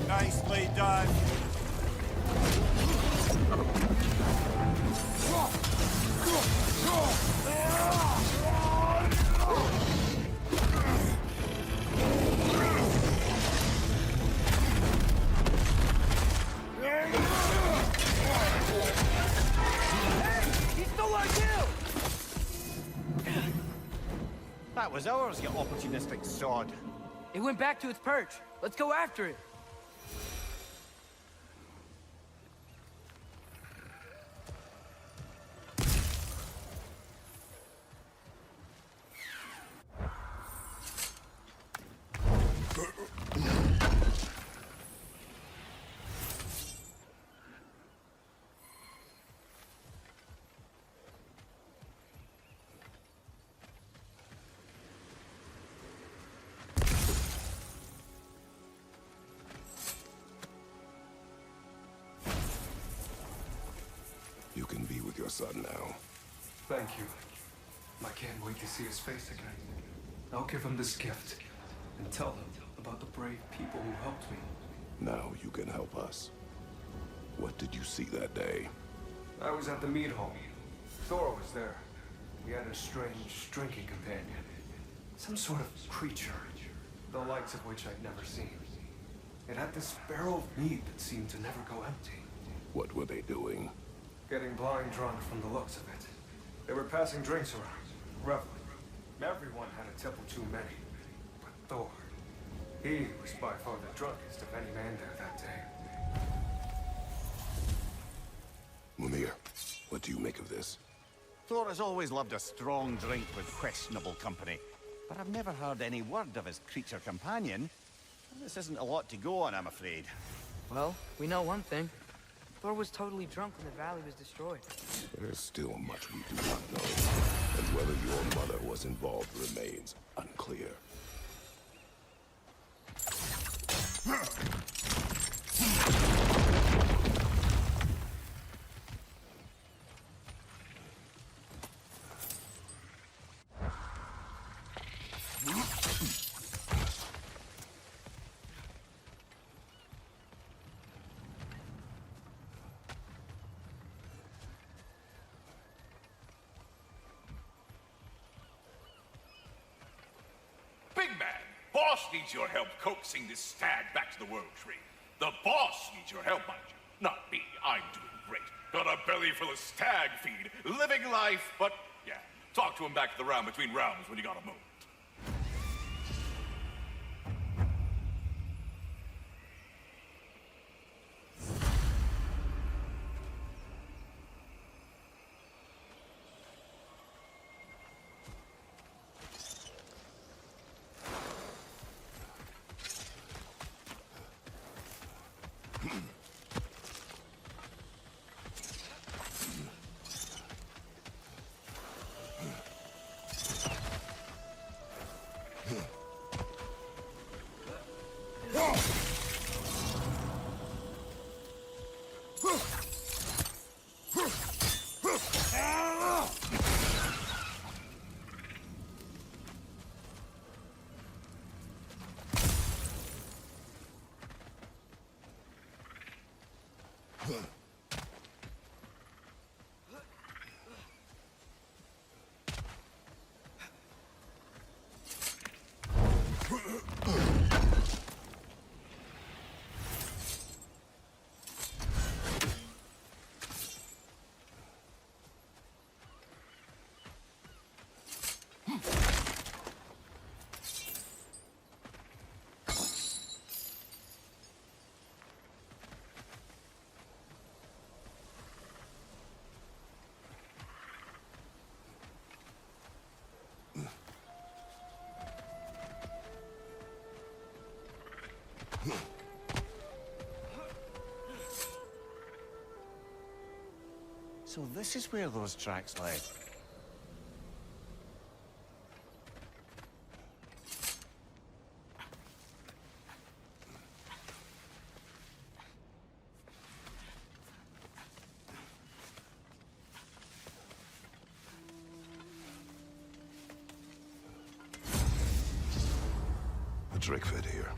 Speaker 4: Nicely done. That was ours, you opportunistic sod.
Speaker 3: It went back to its perch. Let's go after it.
Speaker 1: You can be with your son now.
Speaker 13: Thank you. I can't wait to see his face again. I'll give him this gift and tell him about the brave people who helped me.
Speaker 1: Now you can help us. What did you see that day?
Speaker 13: I was at the mead hall. Thor was there. He had a strange drinking companion. Some sort of creature, the likes of which I'd never seen. It had this barrel of mead that seemed to never go empty.
Speaker 1: What were they doing?
Speaker 13: Getting blind drunk from the looks of it. They were passing drinks around, reveling. Everyone had a tipple too many. But Thor, he was by far the drunkest of any man there that day.
Speaker 1: Mimir, what do you make of this?
Speaker 4: Thor has always loved a strong drink with questionable company, but I've never heard any word of his creature companion. This isn't a lot to go on, I'm afraid.
Speaker 3: Well, we know one thing. Thor was totally drunk when the valley was destroyed.
Speaker 1: There's still much we do not know, and whether your mother was involved remains unclear.
Speaker 2: Big man, boss needs your help coaxing this stag back to the World Tree. The boss needs your help, mind you. Not me. I'm doing great. Got a belly full of stag feed, living life, but yeah, talk to him back at the round between rounds when you got a moment.
Speaker 4: So this is where those tracks led.
Speaker 1: The Drake fed here.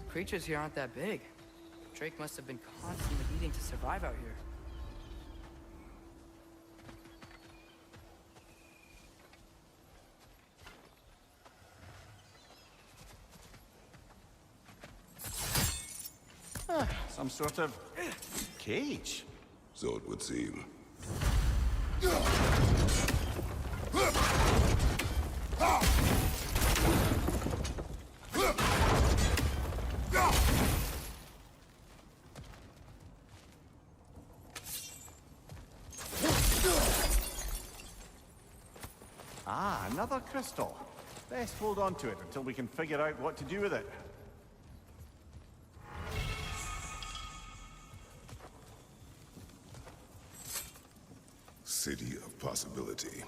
Speaker 3: Creatures here aren't that big. Drake must have been constantly eating to survive out here.
Speaker 4: Some sort of cage.
Speaker 1: So it would seem.
Speaker 4: another crystal. Best hold on to it until we can figure out what to do with it.
Speaker 1: City of Possibility.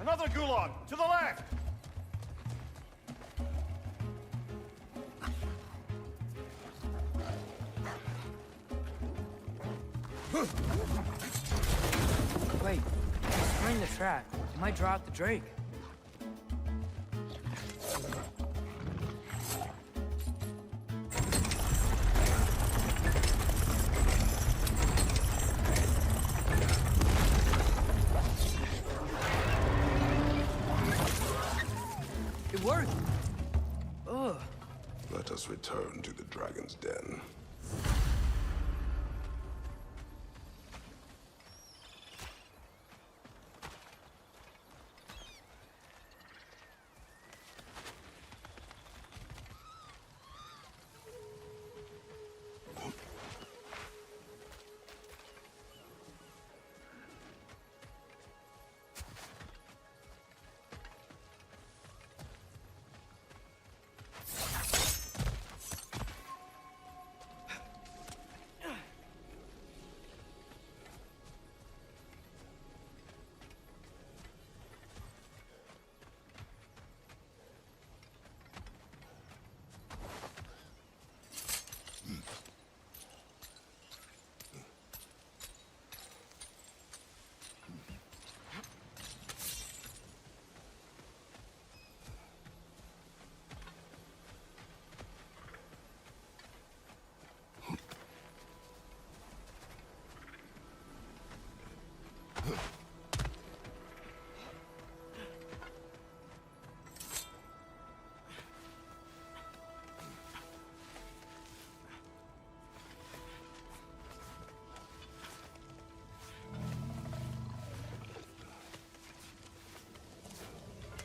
Speaker 4: Another Gulon! To the left!
Speaker 3: Wait, destroying the track. It might draw out the Drake. It worked! Ugh.
Speaker 1: Let us return to the Dragon's Den.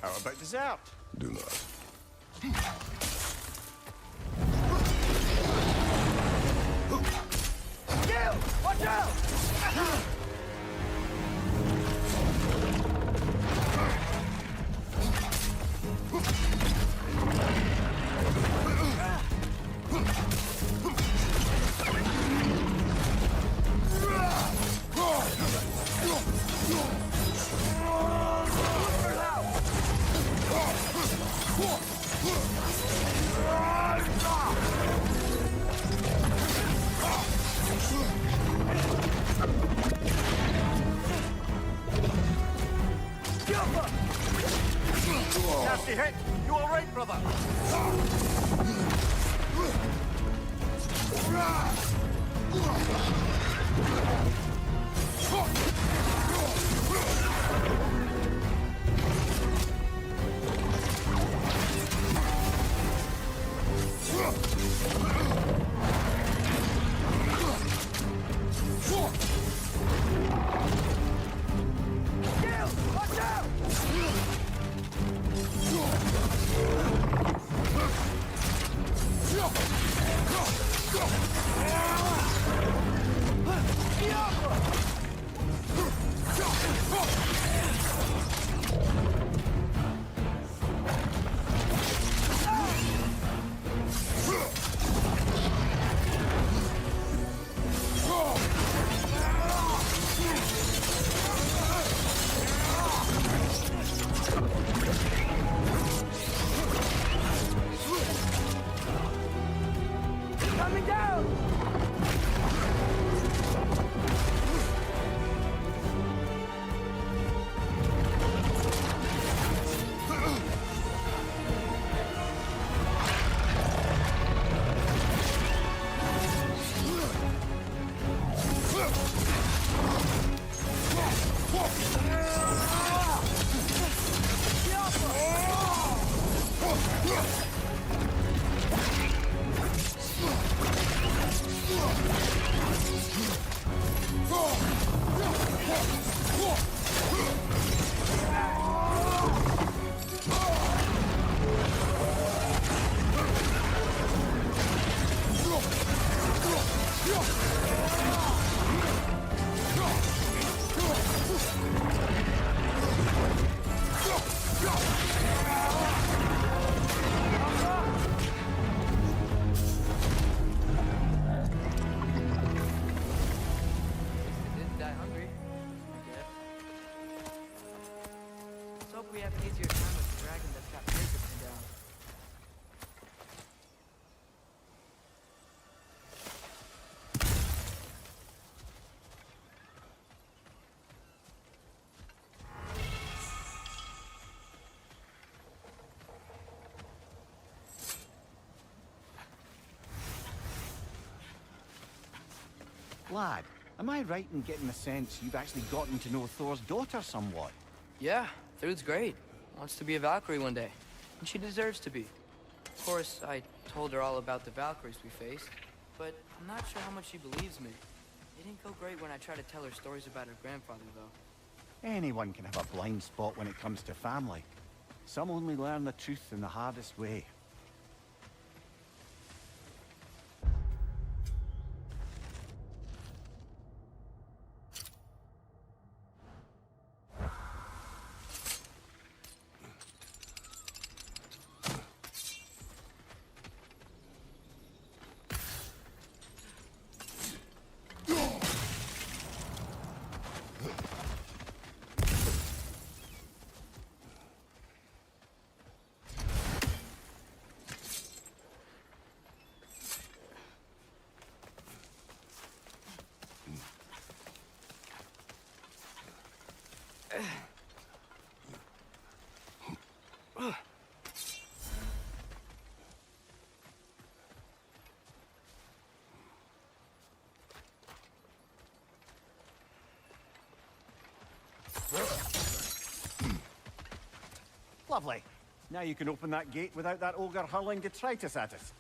Speaker 4: How about dessert?
Speaker 1: Do not.
Speaker 4: Gil! Watch out! Nasty hit! You all right, brother? Watch out! Lad, am I right in getting the sense you've actually gotten to know Thor's daughter somewhat?
Speaker 3: Yeah, Thrude's great. Wants to be a Valkyrie one day. And she deserves to be. Of course, I told her all about the Valkyries we faced, but I'm not sure how much she believes me. It didn't go great when I tried to tell her stories about her grandfather, though.
Speaker 4: Anyone can have a blind spot when it comes to family. Some only learn the truth in the hardest way. Lovely. Now you can open that gate without that ogre hurling detritus at us.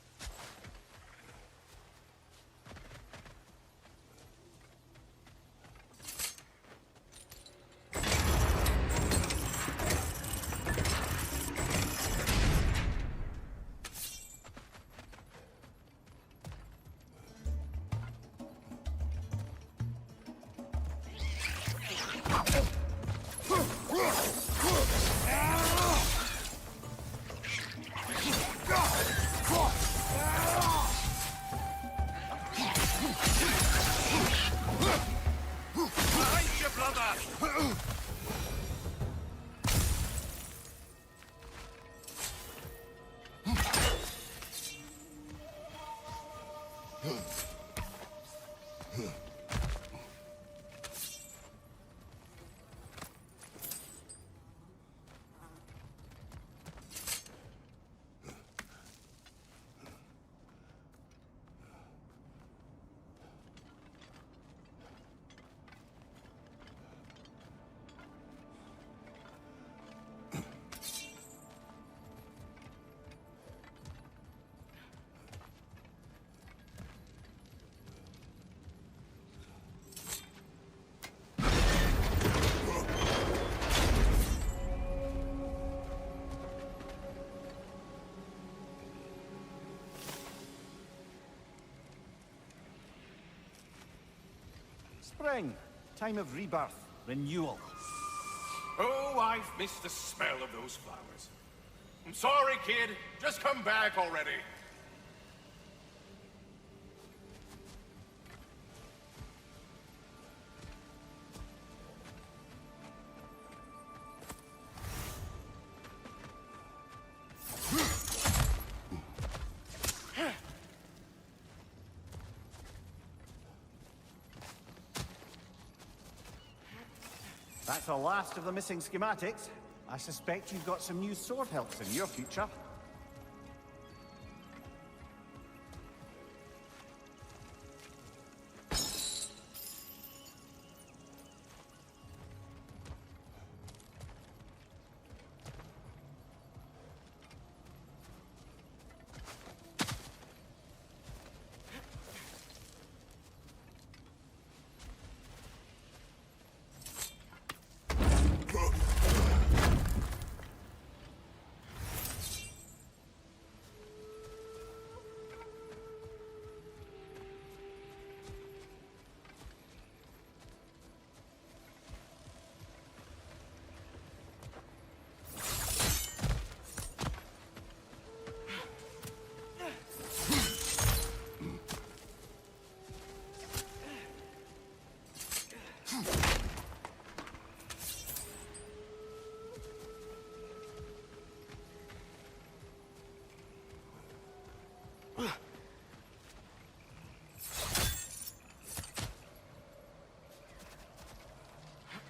Speaker 4: Spring. Time of rebirth. Renewal.
Speaker 2: Oh, I've missed the smell of those flowers. I'm sorry, kid. Just come back already.
Speaker 4: That's the last of the missing schematics. I suspect you've got some new sword helps in your future.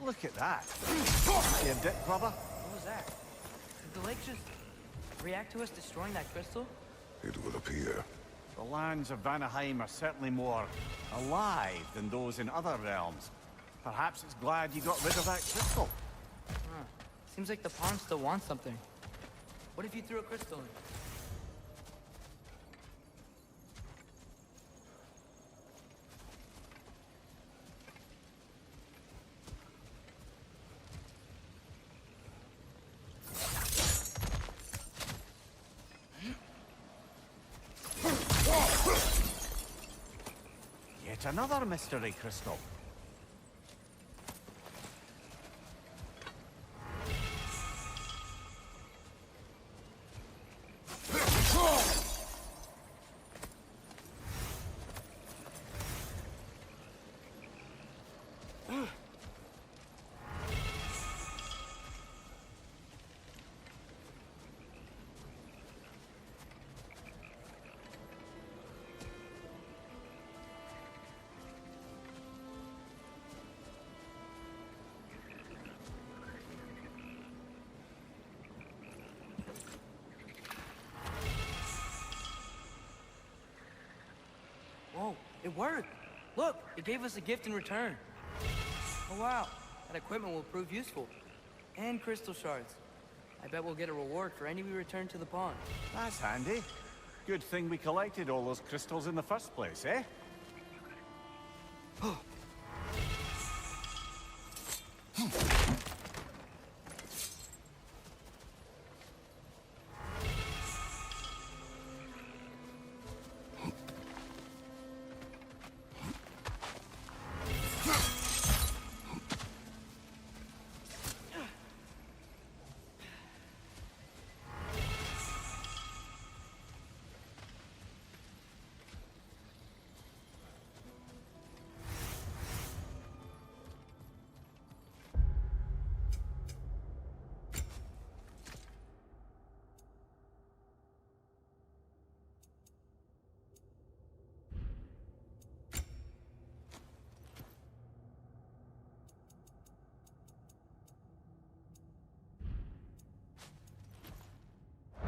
Speaker 4: Look at that. See a dip, brother?
Speaker 3: What was that? Did the lake just react to us destroying that crystal?
Speaker 1: It would appear.
Speaker 4: The lands of Vanaheim are certainly more alive than those in other realms. Perhaps it's glad you got rid of that crystal.
Speaker 3: Huh. Seems like the pawn still wants something. What if you threw a crystal in?
Speaker 4: Yet another mystery crystal.
Speaker 3: Whoa, it worked! Look, it gave us a gift in return. Oh wow, that equipment will prove useful. And crystal shards. I bet we'll get a reward for any we return to the pawn.
Speaker 4: That's handy. Good thing we collected all those crystals in the first place, eh?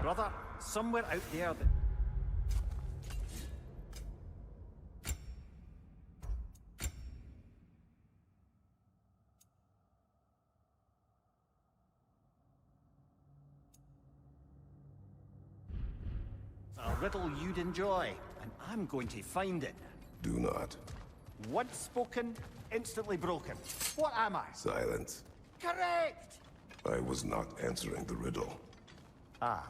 Speaker 4: Brother, somewhere out there that... a riddle you'd enjoy, and I'm going to find it.
Speaker 1: Do not.
Speaker 4: Once spoken, instantly broken. What am I?
Speaker 1: Silence.
Speaker 4: Correct!
Speaker 1: I was not answering the riddle.
Speaker 4: Ah.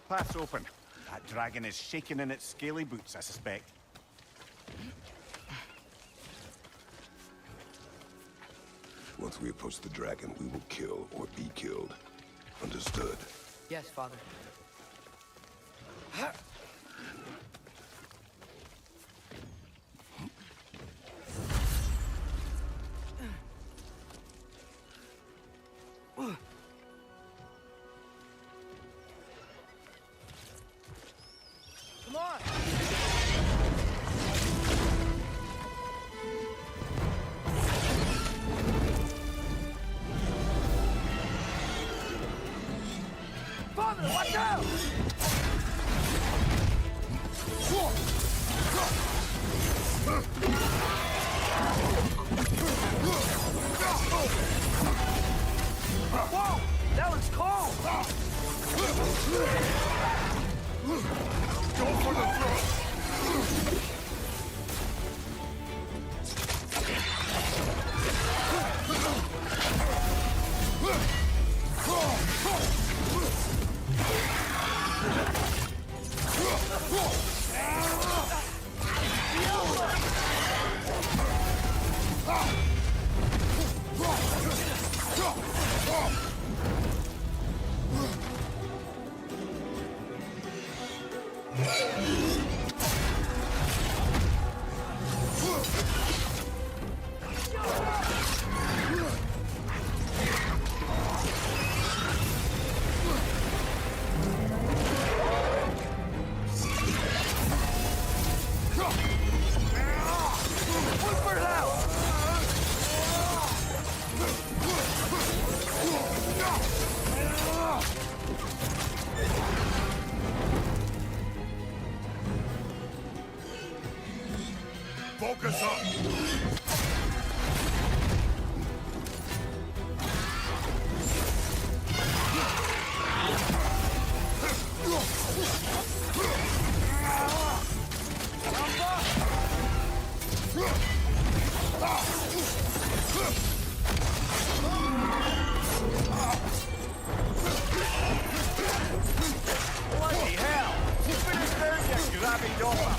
Speaker 4: Path's open. That dragon is shaking in its scaly boots, I suspect.
Speaker 1: Once we approach the dragon, we will kill or be killed. Understood?
Speaker 3: Yes, Father. Watch out! Whoa! That looks cold!
Speaker 14: Go for the throat! Focus up!
Speaker 4: Bloody hell! Finish there, you grabby dopper!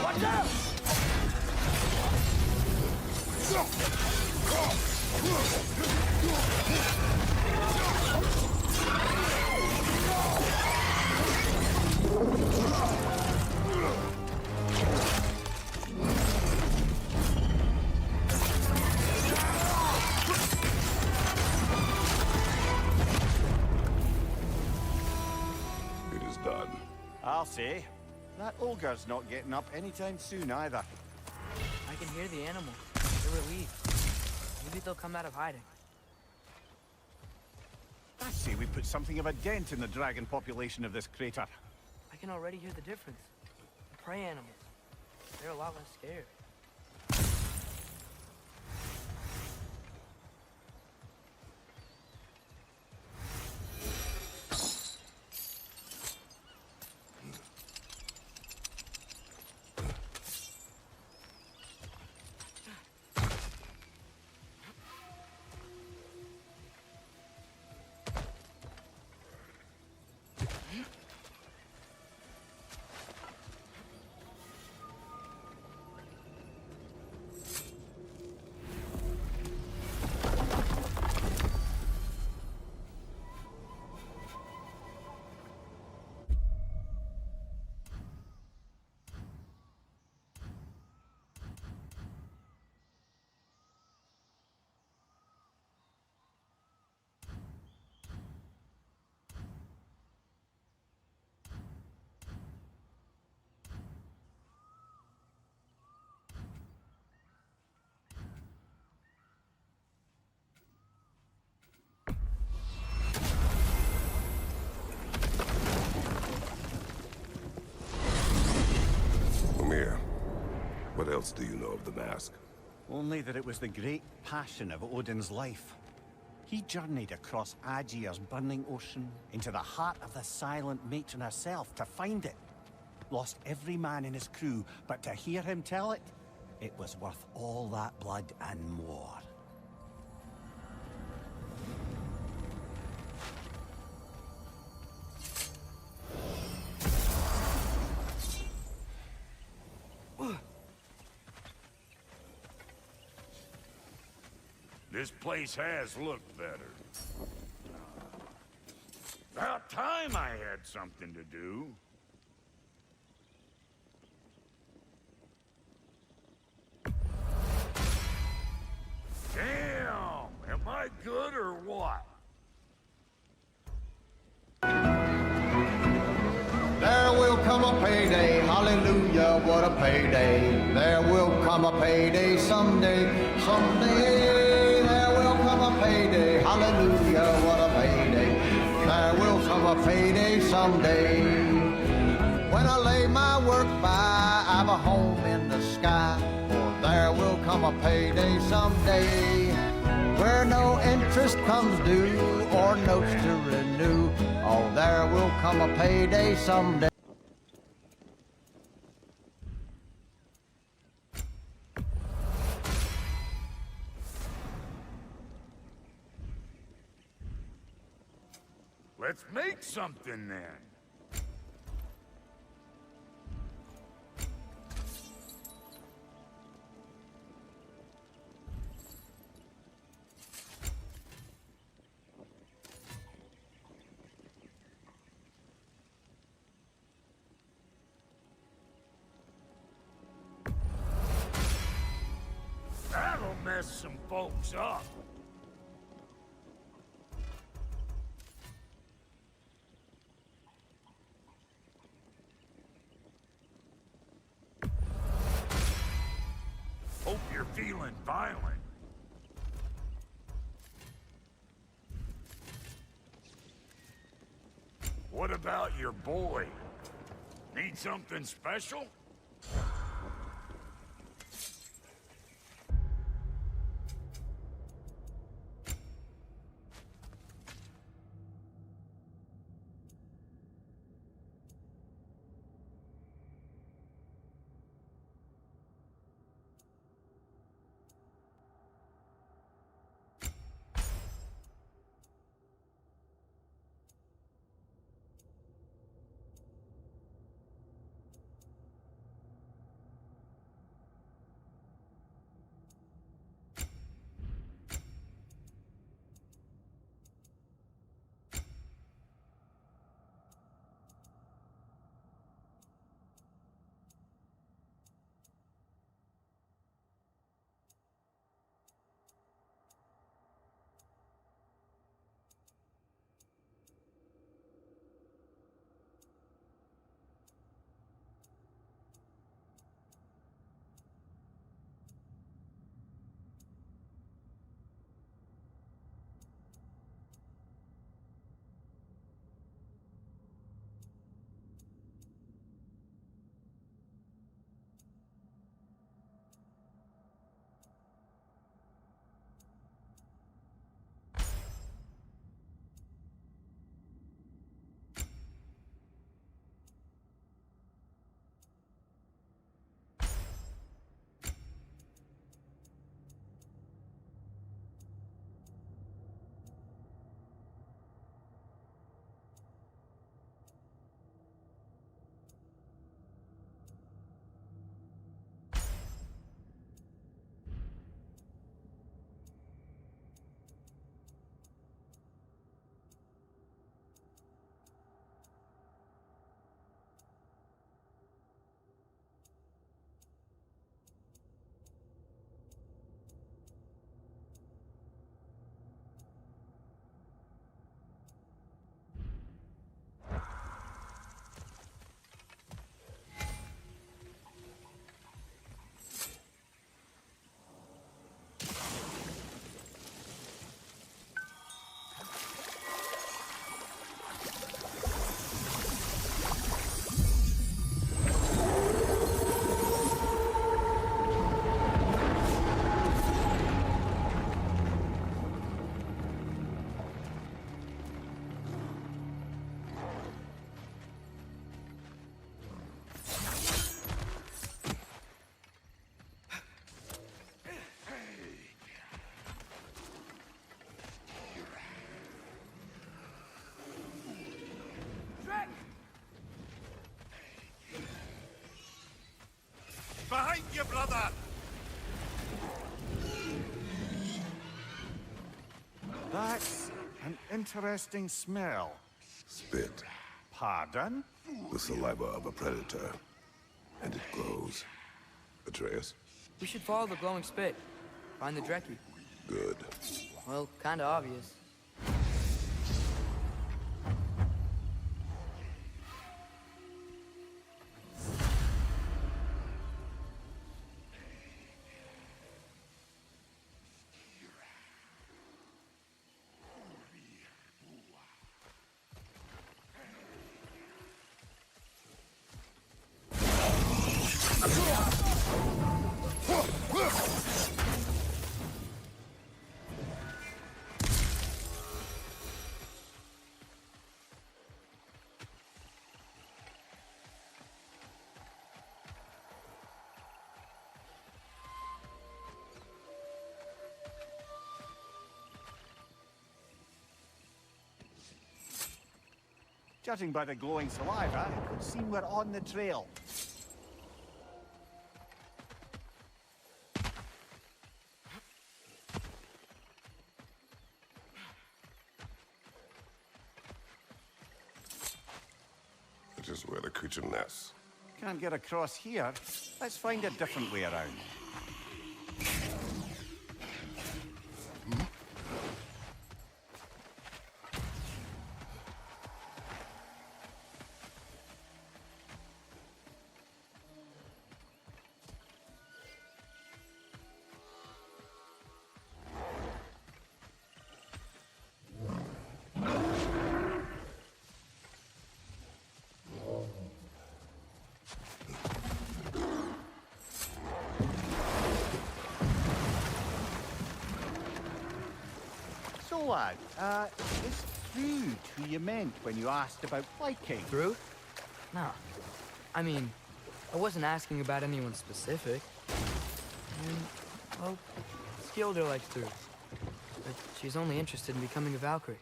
Speaker 3: Watch out!
Speaker 1: It is done.
Speaker 4: I'll say. That ogre's not getting up anytime soon either.
Speaker 3: I can hear the animals. They're relieved. Maybe they'll come out of hiding.
Speaker 4: I say we put something of a dent in the dragon population of this crater.
Speaker 3: I can already hear the difference. The prey animals. They're a lot less scared.
Speaker 1: What else do you know of the mask?
Speaker 4: Only that it was the great passion of Odin's life. He journeyed across Aegir's burning ocean into the heart of the silent matron herself to find it. Lost every man in his crew, but to hear him tell it, it was worth all that blood and more.
Speaker 15: This place has looked better. About time I had something to do. Damn! Am I good or what?
Speaker 16: There will come a payday, hallelujah, what a payday. There will come a payday someday, someday. There will come a payday, hallelujah, what a payday. There will come a payday someday. When I lay my work by, I've a home in the sky. For there will come a payday someday, where no interest comes due or notes to renew. Oh, there will come a payday someday.
Speaker 15: Let's make something then. That'll mess some folks up. Hope you're feeling violent. What about your boy? Need something special?
Speaker 4: That's an interesting smell.
Speaker 1: Spit.
Speaker 4: Pardon?
Speaker 1: The saliva of a predator. And it glows. Atreus?
Speaker 3: We should follow the glowing spit. Find the Drekki.
Speaker 1: Good.
Speaker 3: Well, kinda obvious.
Speaker 4: Judging by the glowing saliva, it would seem we're on the trail.
Speaker 1: It is where the creature nests.
Speaker 4: Can't get across here. Let's find a different way around. So, lad, is Thrude who you meant when you asked about Viking?
Speaker 3: Through? No. I mean, I wasn't asking about anyone specific. And, well, Skilder likes Thrude. But she's only interested in becoming a Valkyrie.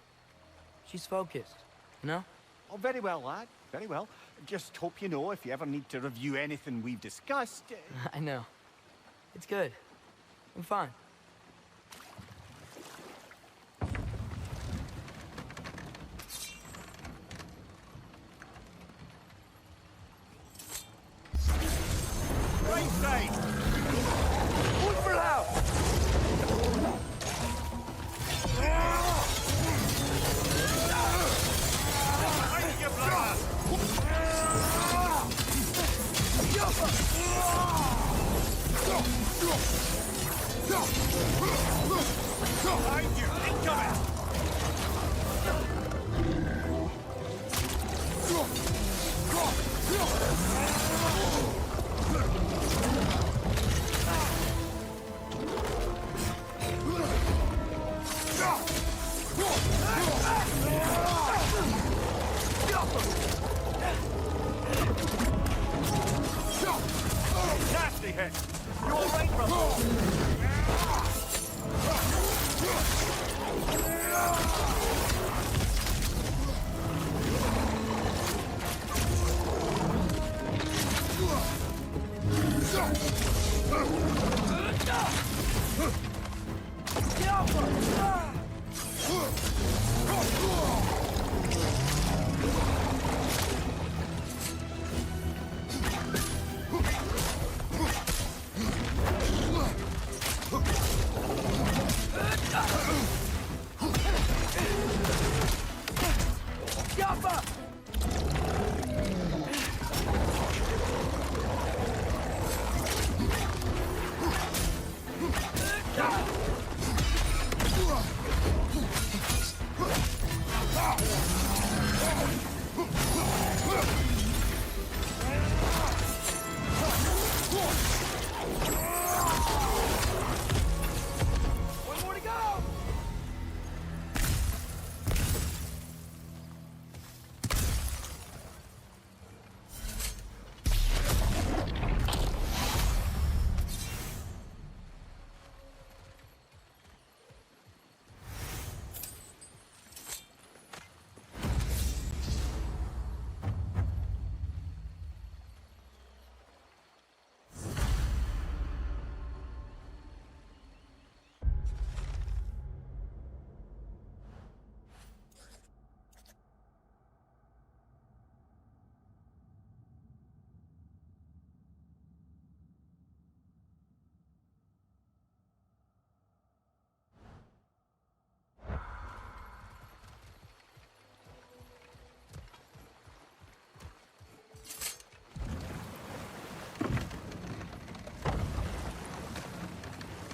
Speaker 3: She's focused, you know?
Speaker 4: Oh, very well, lad. Very well. Just hope you know if you ever need to review anything we've discussed.
Speaker 3: I know. It's good. I'm fine.
Speaker 4: Right side!
Speaker 3: Ulverlau!
Speaker 4: Behind you! Incoming! Nasty hit! You all right, brother?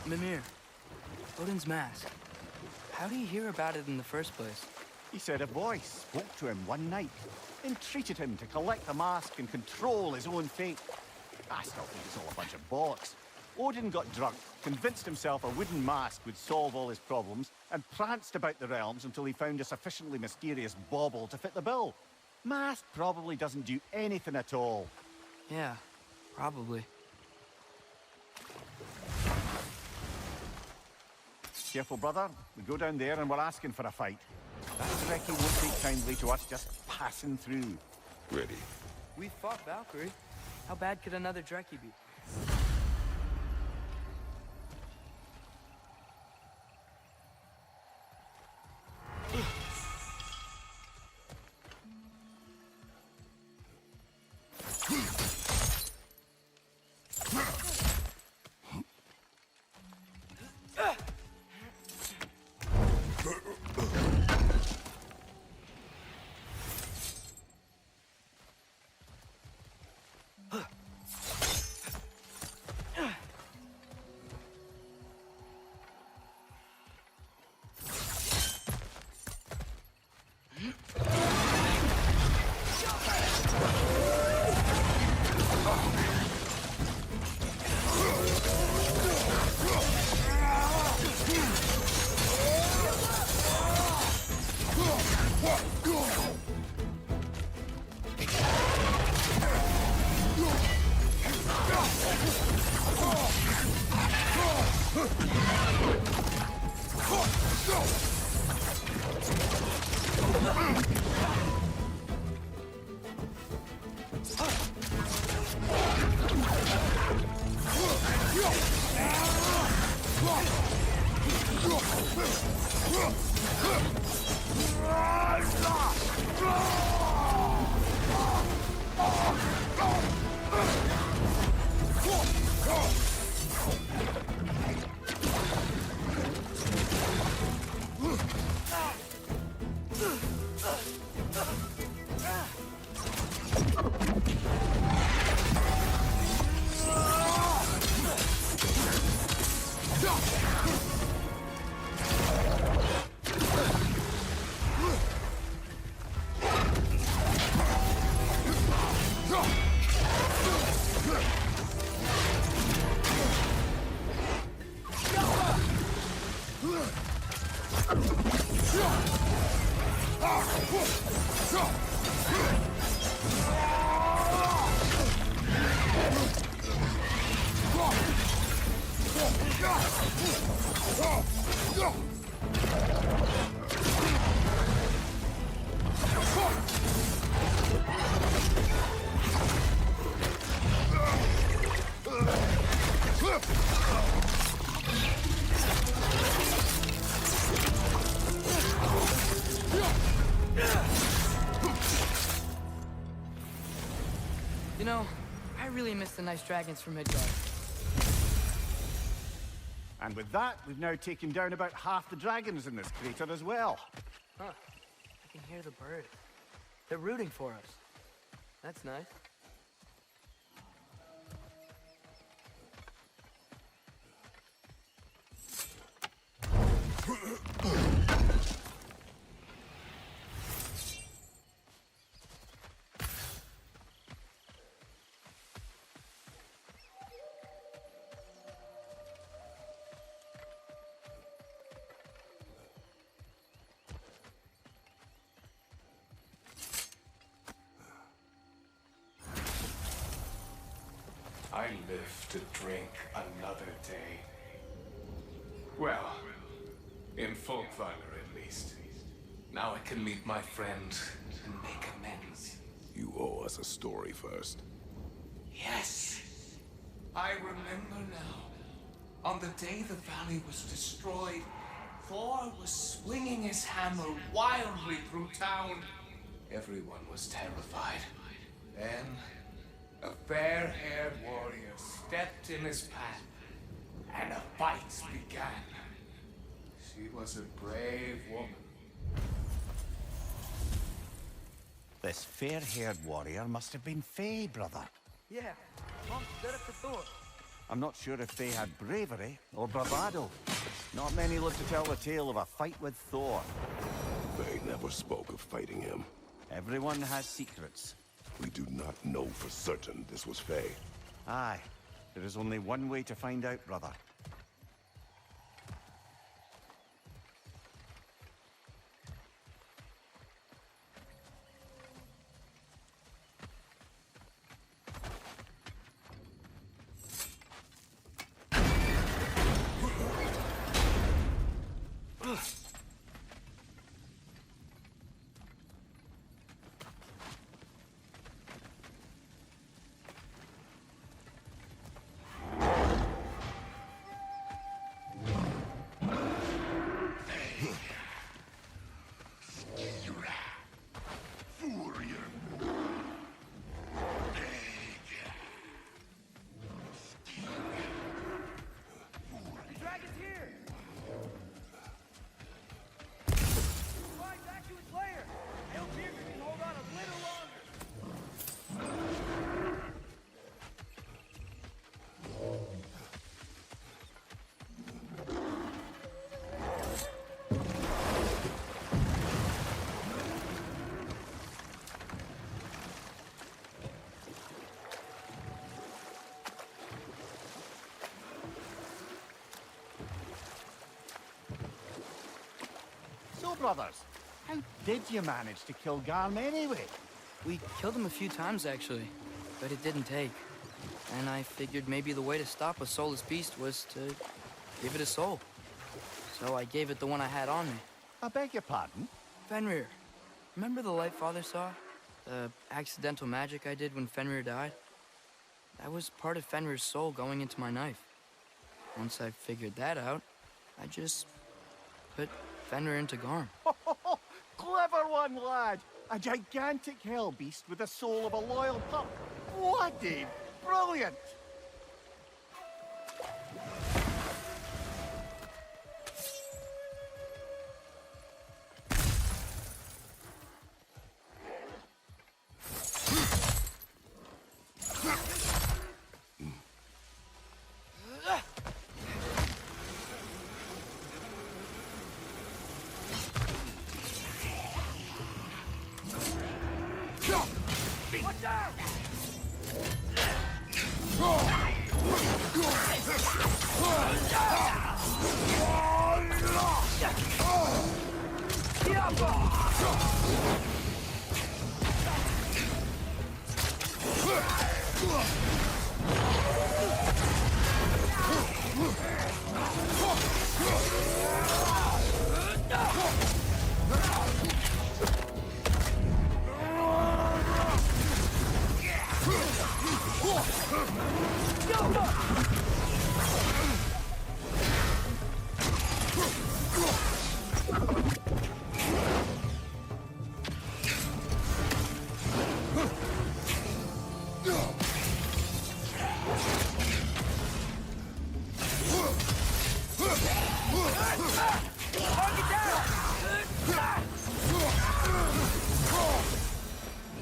Speaker 3: Mimir, Odin's mask. How did he hear about it in the first place?
Speaker 4: He said a voice spoke to him one night, entreated him to collect the mask and control his own fate. I still think it's all a bunch of bollocks. Odin got drunk, convinced himself a wooden mask would solve all his problems, and pranced about the realms until he found a sufficiently mysterious bauble to fit the bill. Mask probably doesn't do anything at all.
Speaker 3: Yeah, probably.
Speaker 4: Careful, brother. We go down there and we're asking for a fight. That Trekkie won't take kindly to us just passing through.
Speaker 1: Ready.
Speaker 3: We fought Valkyrie. How bad could another Trekkie be? You know, I really miss the nice dragons from Midgard.
Speaker 4: And with that, we've now taken down about half the dragons in this crater as well.
Speaker 3: Huh. I can hear the birds. They're rooting for us. That's nice.
Speaker 14: I live to drink another day. Well, in Folkvanger at least. Now I can meet my friend and make amends.
Speaker 1: You owe us a story first.
Speaker 14: Yes! I remember now. On the day the valley was destroyed, Thor was swinging his hammer wildly through town. Everyone was terrified. Then, a fair-haired warrior stepped in his path, and a fight began. She was a brave woman.
Speaker 4: This fair-haired warrior must have been Faye, brother.
Speaker 3: Yeah, Mom stood up for Thor.
Speaker 4: I'm not sure if they had bravery or bravado. Not many live to tell the tale of a fight with Thor.
Speaker 1: They never spoke of fighting him.
Speaker 4: Everyone has secrets.
Speaker 1: We do not know for certain this was Faye.
Speaker 4: Aye. There is only one way to find out, brother. So, brothers, how did you manage to kill Garm anyway?
Speaker 3: We killed him a few times, actually, but it didn't take. And I figured maybe the way to stop a soulless beast was to give it a soul. So I gave it the one I had on me.
Speaker 4: I beg your pardon?
Speaker 3: Fenrir. Remember the light Father saw? The accidental magic I did when Fenrir died? That was part of Fenrir's soul going into my knife. Once I figured that out, I just put Fenrir into Garm.
Speaker 4: Clever one, lad! A gigantic hell beast with the soul of a loyal pup. Bloody brilliant!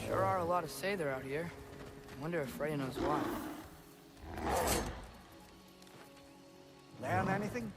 Speaker 3: Sure are a lot of Seither out here. I wonder if Freya knows why.
Speaker 4: Learn anything?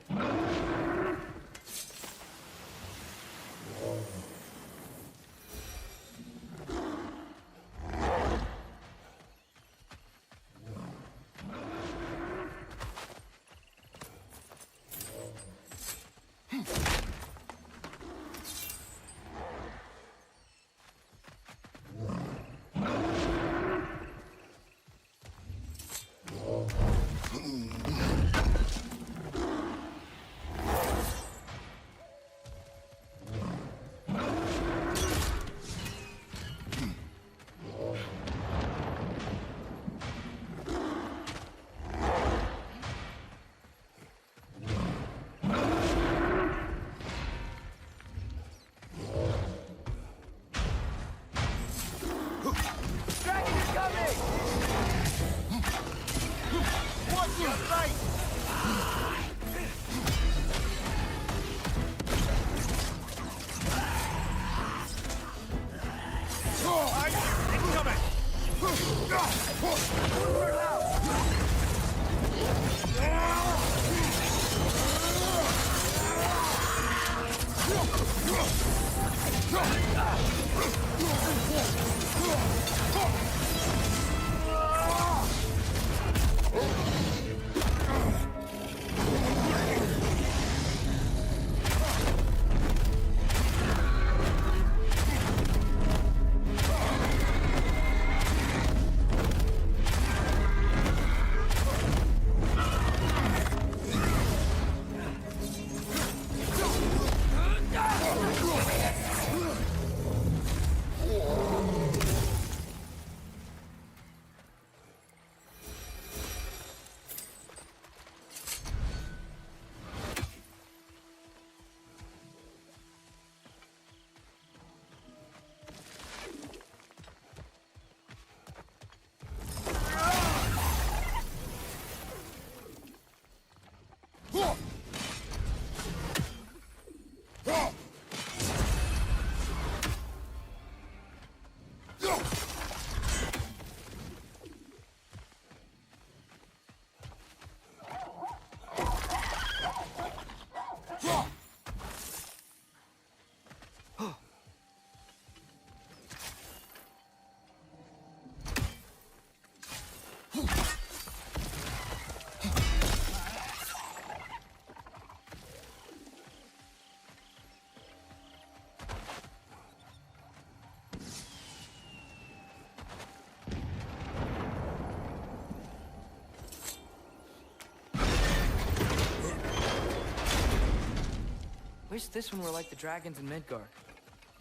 Speaker 3: Wish this one were like the dragons in Midgard.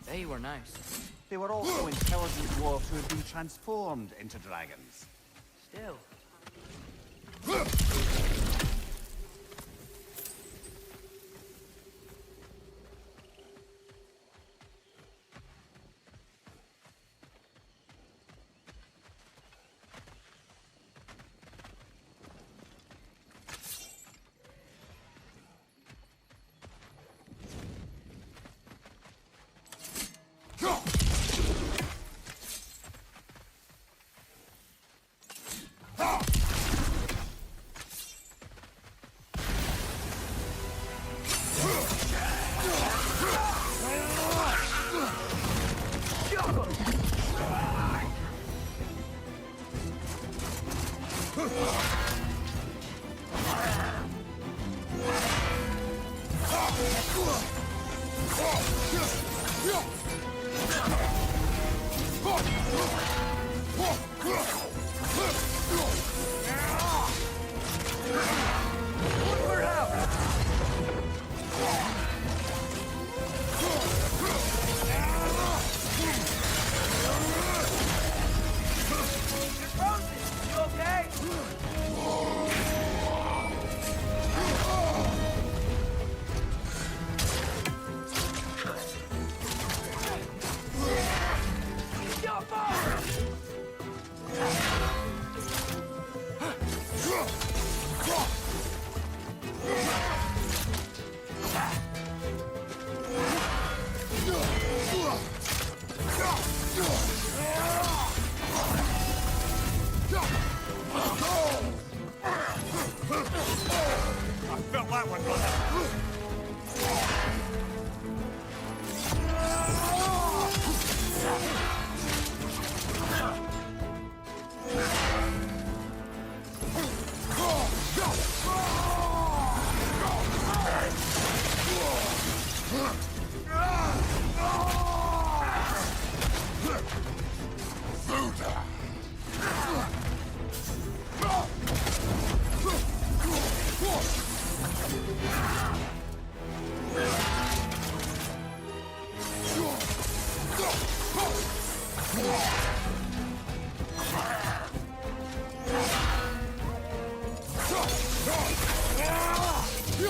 Speaker 3: They were nice.
Speaker 4: They were also intelligent dwarves who had been transformed into dragons.
Speaker 3: Still.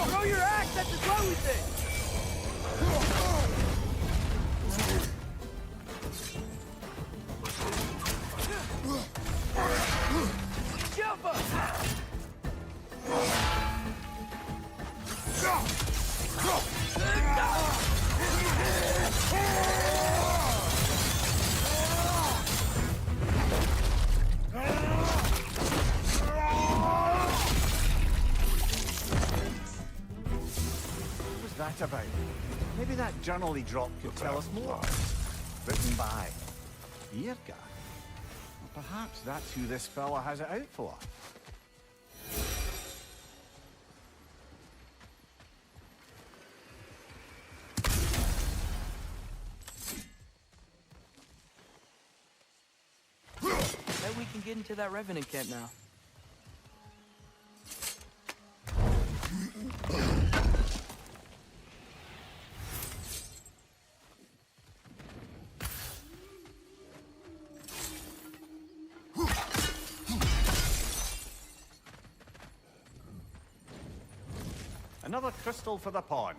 Speaker 3: Throw your axe at the glowing thing! Jump up!
Speaker 4: that about? Maybe that journal he dropped could tell us more. Written by Irga. Well, perhaps that's who this fella has it out for.
Speaker 3: Bet we can get into that Revenant camp now.
Speaker 4: Another crystal for the pond.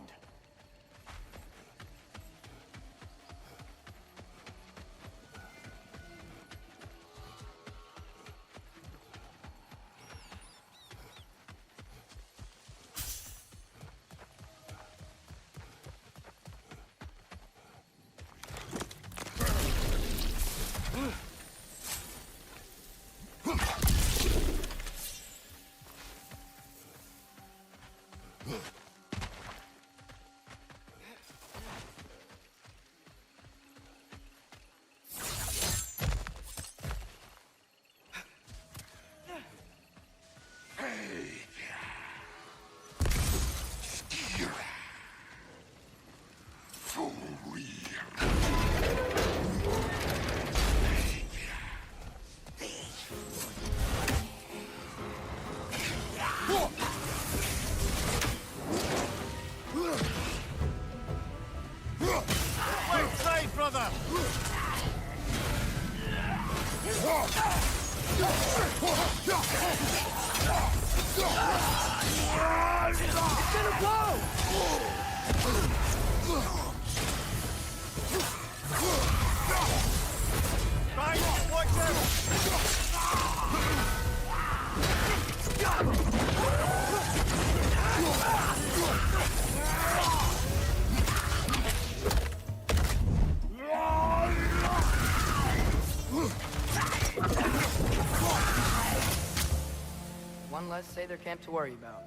Speaker 3: One less Sather camp to worry about.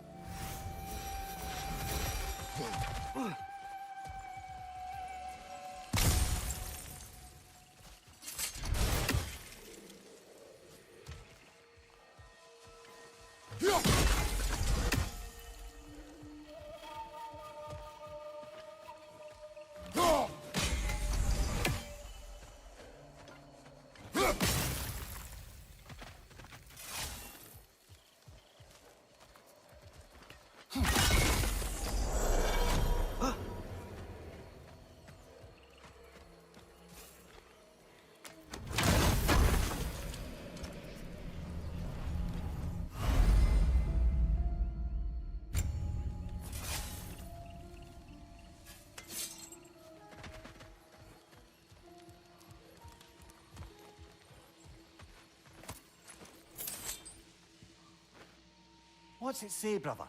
Speaker 4: What's it say, brother?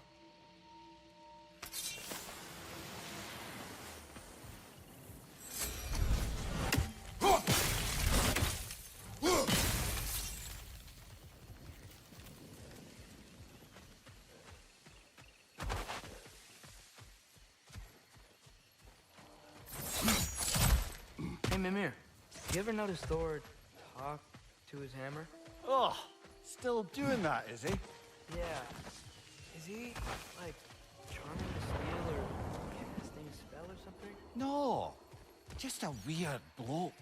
Speaker 3: Hey, Mimir, you ever notice Thor talk to his hammer?
Speaker 4: Oh, still doing that, is he?
Speaker 3: Yeah. Is he, like, charming the steel or casting a spell or something?
Speaker 4: No, just a weird bloke.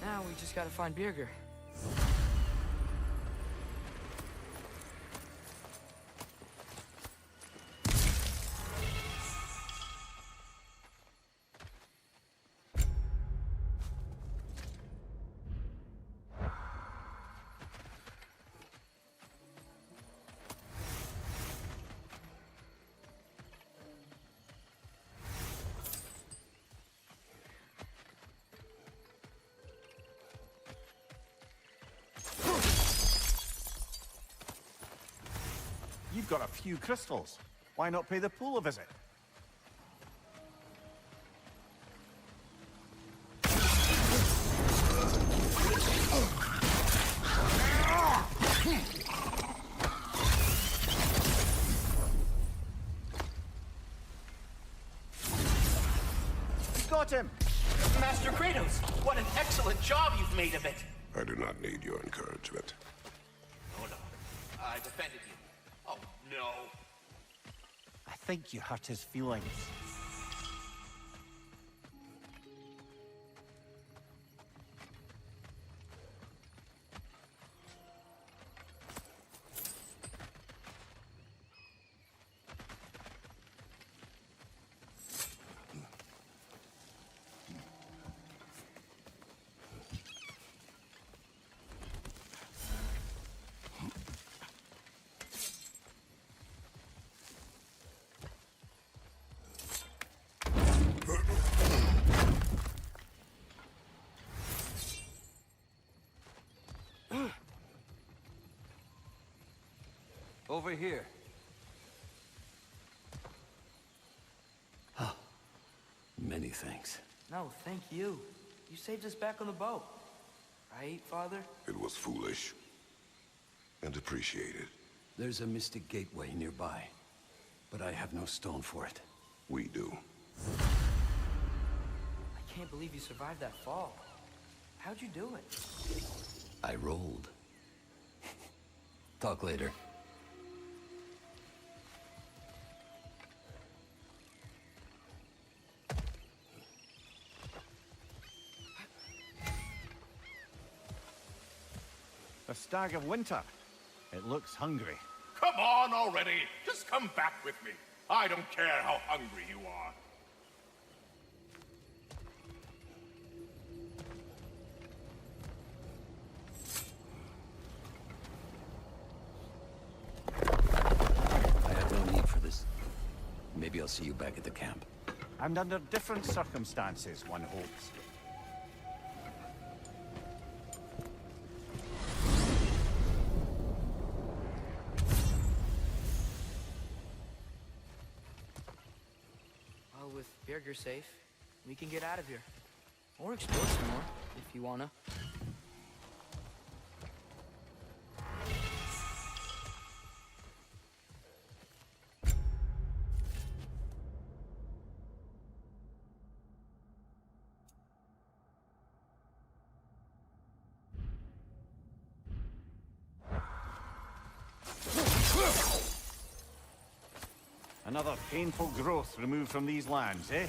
Speaker 3: Now we just gotta find Birger.
Speaker 4: You've got a few crystals. Why not pay the pool a visit? Got him!
Speaker 17: Master Kratos, what an excellent job you've made of it.
Speaker 1: I do not need your encouragement.
Speaker 17: Oh no, I defended you. Oh no.
Speaker 4: I think you hurt his feelings.
Speaker 11: Over here. Oh, many thanks.
Speaker 3: No, thank you. You saved us back on the boat. Right, Father?
Speaker 1: It was foolish. And appreciated.
Speaker 11: There's a mystic gateway nearby, but I have no stone for it.
Speaker 1: We do.
Speaker 3: I can't believe you survived that fall. How'd you do it?
Speaker 11: I rolled. Talk later.
Speaker 4: The Stag of Winter. It looks hungry.
Speaker 2: Come on already! Just come back with me. I don't care how hungry you are.
Speaker 11: I have no need for this. Maybe I'll see you back at the camp.
Speaker 4: And under different circumstances, one hopes.
Speaker 3: Well, with Birger safe, we can get out of here. Or explore some more, if you wanna.
Speaker 4: Another painful growth removed from these lands, eh?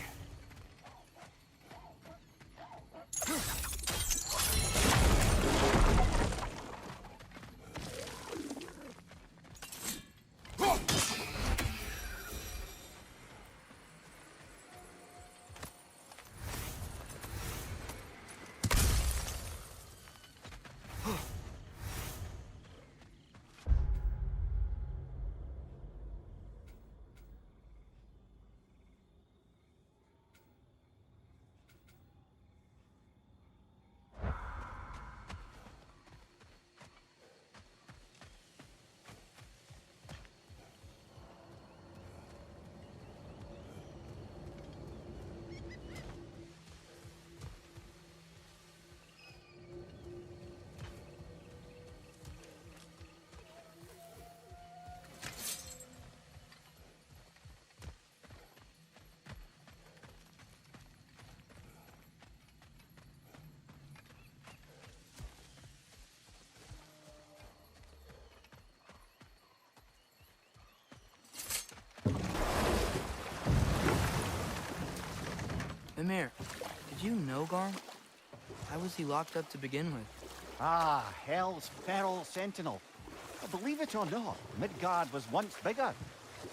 Speaker 3: Mimir, did you know Garm? Why was he locked up to begin with?
Speaker 4: Ah, Hell's feral sentinel. Believe it or not, Midgard was once bigger.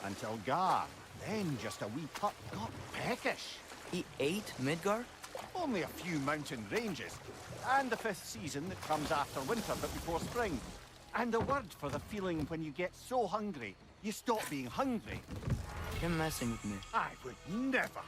Speaker 4: Until Garm, then just a wee pup, got peckish.
Speaker 3: He ate Midgard?
Speaker 4: Only a few mountain ranges. And the 5th season that comes after winter but before spring. And the word for the feeling when you get so hungry, you stop being hungry.
Speaker 3: You're messing with me.
Speaker 4: I would never.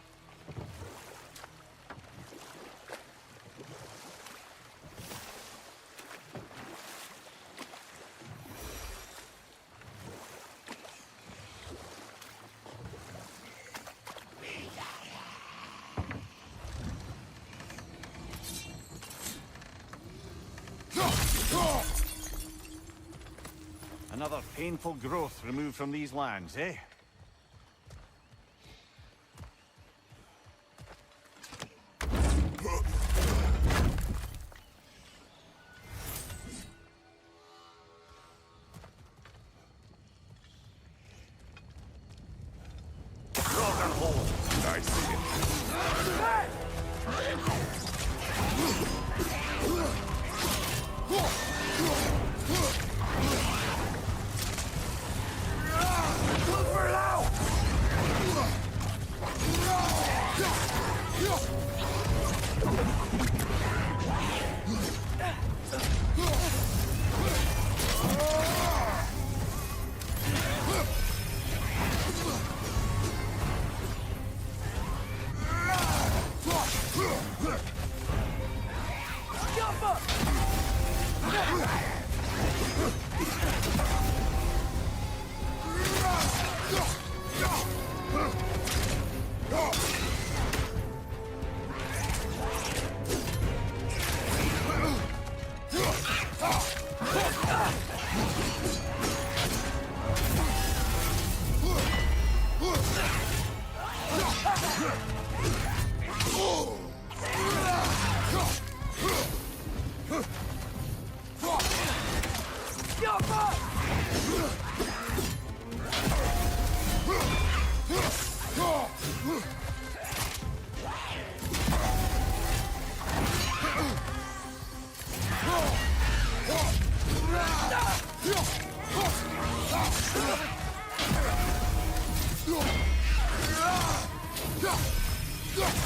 Speaker 4: Another painful growth removed from these lands, eh?
Speaker 1: I see it.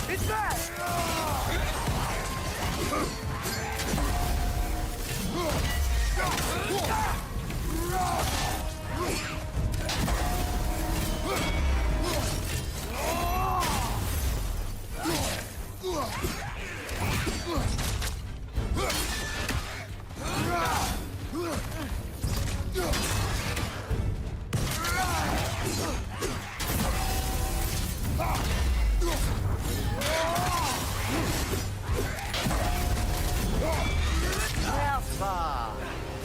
Speaker 14: It's back!
Speaker 4: Elsa!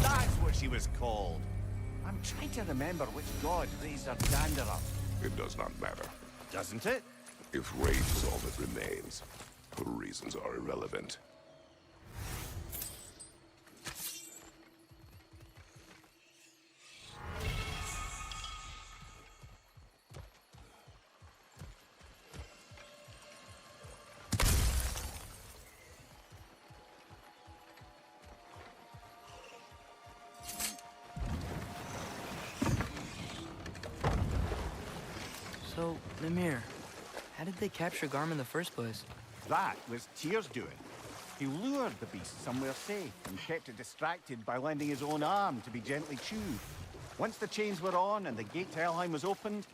Speaker 4: That's what she was called. I'm trying to remember which god raised her dander up.
Speaker 1: It does not matter.
Speaker 4: Doesn't it?
Speaker 1: If rage is all that remains, her reasons are irrelevant.
Speaker 3: So, Mimir, how did they capture Garm in the first place?
Speaker 4: That was Tyr's doing. He lured the beast somewhere safe and kept it distracted by lending his own arm to be gently chewed. Once the chains were on and the gate to Helheim was opened,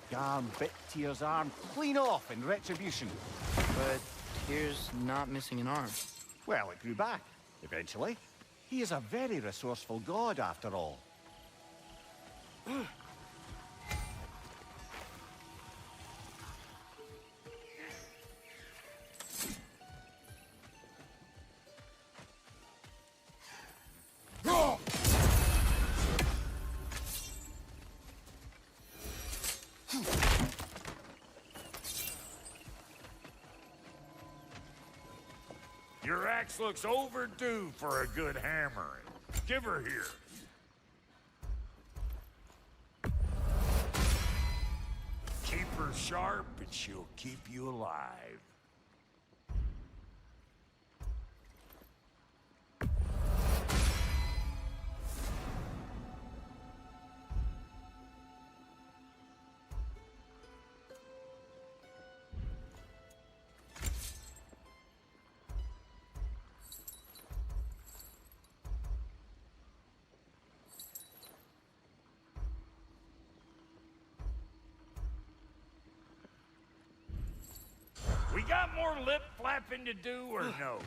Speaker 4: Garm bit Tyr's arm clean off in retribution.
Speaker 3: But Tyr's not missing an arm.
Speaker 4: Well, it grew back, eventually. He is a very resourceful god, after all.
Speaker 15: Your axe looks overdue for a good hammering. Give her here. Keep her sharp and she'll keep you alive. We got more lip flapping to do or no?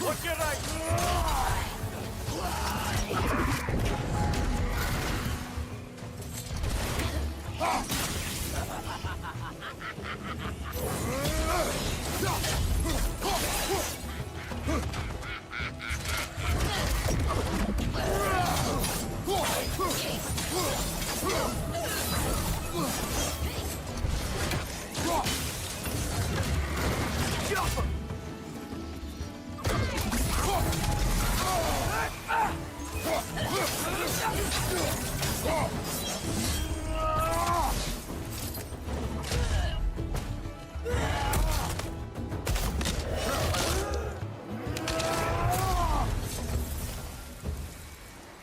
Speaker 15: Look at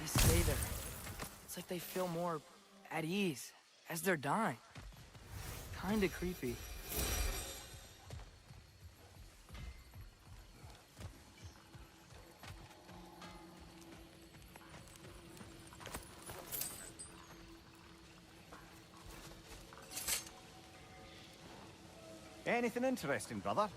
Speaker 3: They stay there. It's like they feel more at ease as they're dying. Kinda creepy.
Speaker 4: Anything interesting, brother?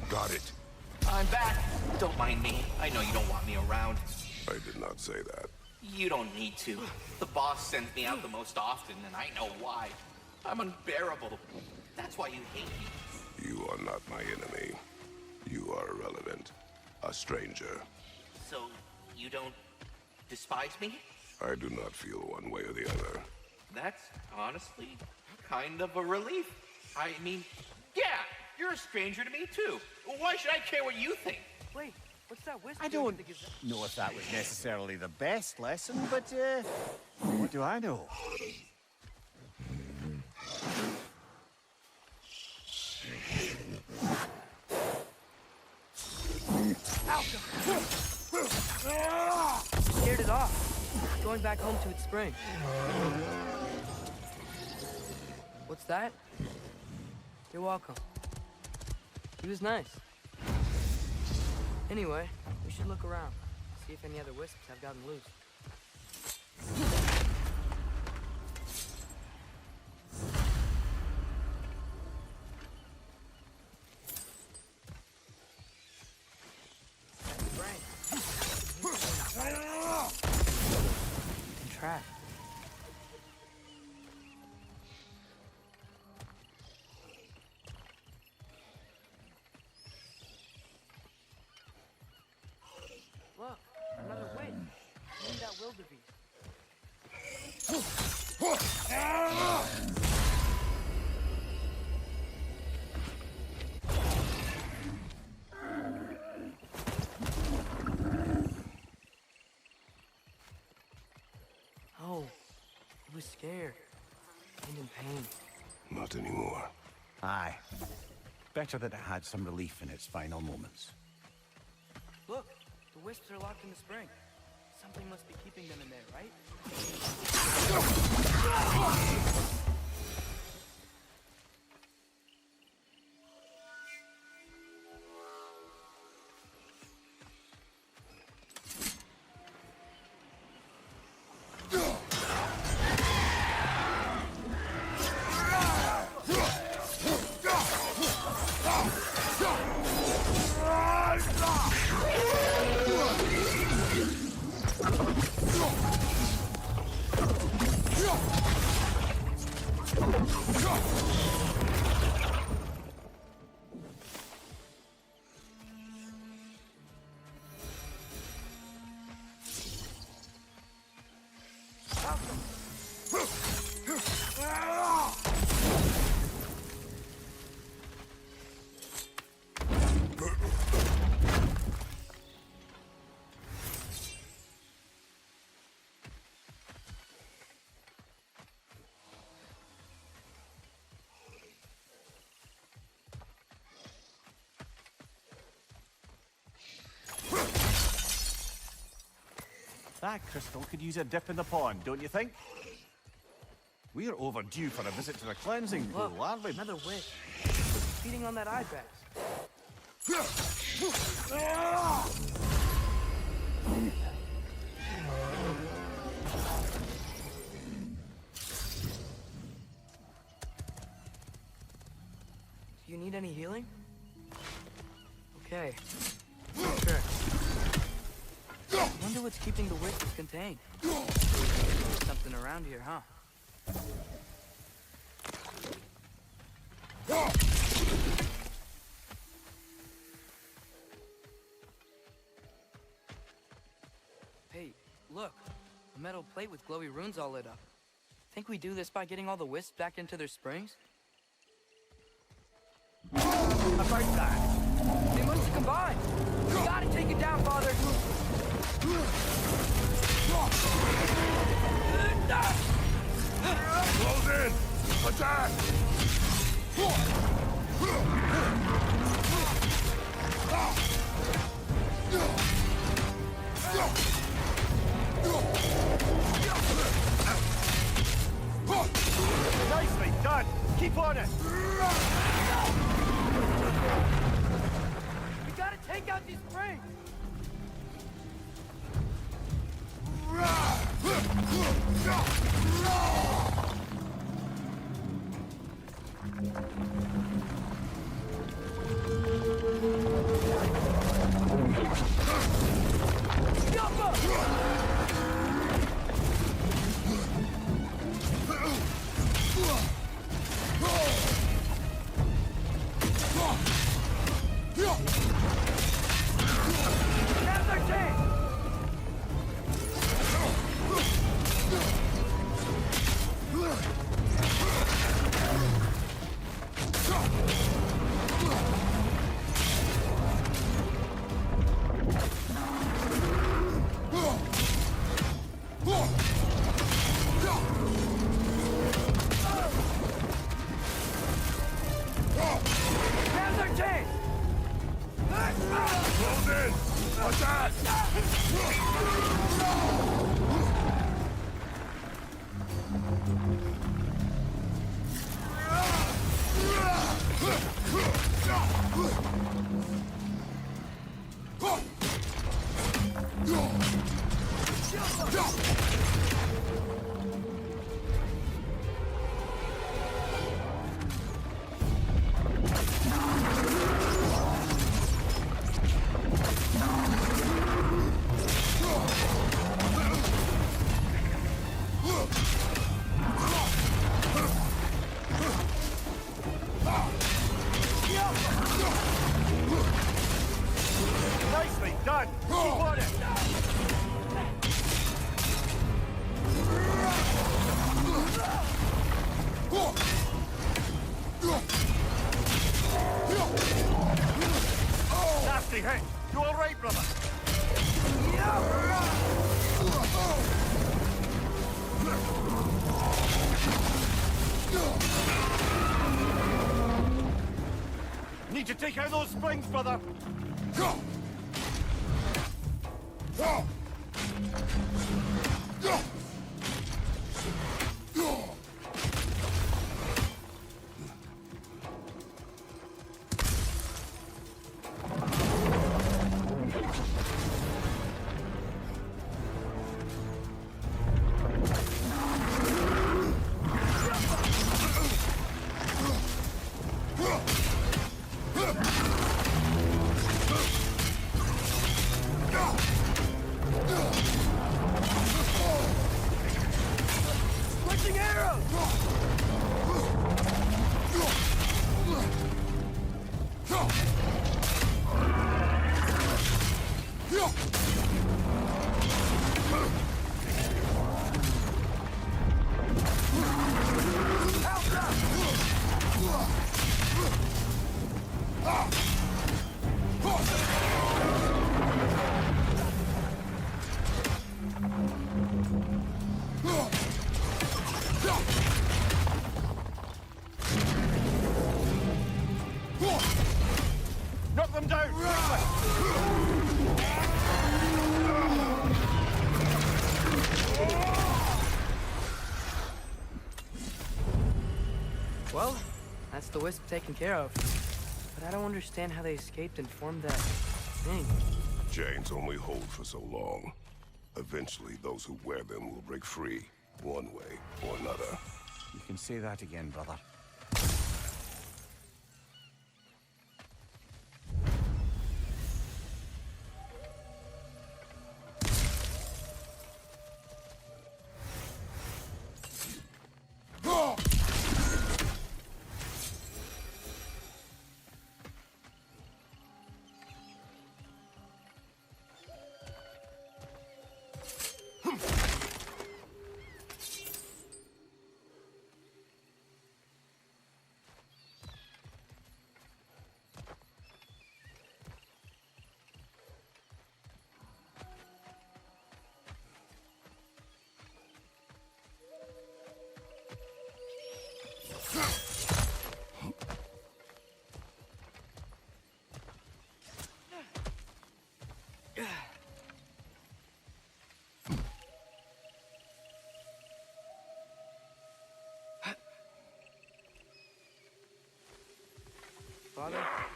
Speaker 1: Got it.
Speaker 17: I'm back. Don't mind me. I know you don't want me around.
Speaker 1: I did not say that.
Speaker 17: You don't need to. The boss sends me out the most often, and I know why. I'm unbearable. That's why you hate me.
Speaker 1: You are not my enemy. You are irrelevant. A stranger.
Speaker 17: So, you don't despise me?
Speaker 1: I do not feel one way or the other.
Speaker 17: That's honestly kind of a relief. I mean, yeah, you're a stranger to me too. Why should I care what you think?
Speaker 3: Wait, what's that whisper?
Speaker 4: I don't know if that was necessarily the best lesson, but, what do I know?
Speaker 3: Scared it off. Going back home to its spring. What's that? You're welcome. He was nice. Anyway, we should look around. See if any other wisps have gotten loose. Track. Look, another witch. Maybe that wildebeest. Oh, he was scared and in pain.
Speaker 1: Not anymore.
Speaker 4: Aye. Better that it had some relief in its final moments.
Speaker 3: Look, the wisps are locked in the spring. Something must be keeping them in there, right?
Speaker 4: That crystal could use a dip in the pond, don't you think? We're overdue for a visit to the cleansing pool, aren't we?
Speaker 3: Another witch. It's feeding on that ibex. Do you need any healing? Okay. Sure. I wonder what's keeping the wisps contained. something around here, huh? Hey, look. A metal plate with glowy runes all lit up. Think we do this by getting all the wisps back into their springs?
Speaker 4: About that.
Speaker 3: They must have combined. We gotta take it down, Father.
Speaker 1: Close in! Attack!
Speaker 4: Nicely done. Keep on it.
Speaker 3: We gotta take out these springs.
Speaker 4: Nicely done. Keep on it. Nasty hit. You all right, brother? Need to take out those springs, brother. Go! Go! Go! Go! Knock them down!
Speaker 3: Well, that's the wisp taken care of. But I don't understand how they escaped and formed that thing.
Speaker 1: Chains only hold for so long. Eventually, those who wear them will break free, one way or another.
Speaker 4: You can say that again, brother.
Speaker 3: Father?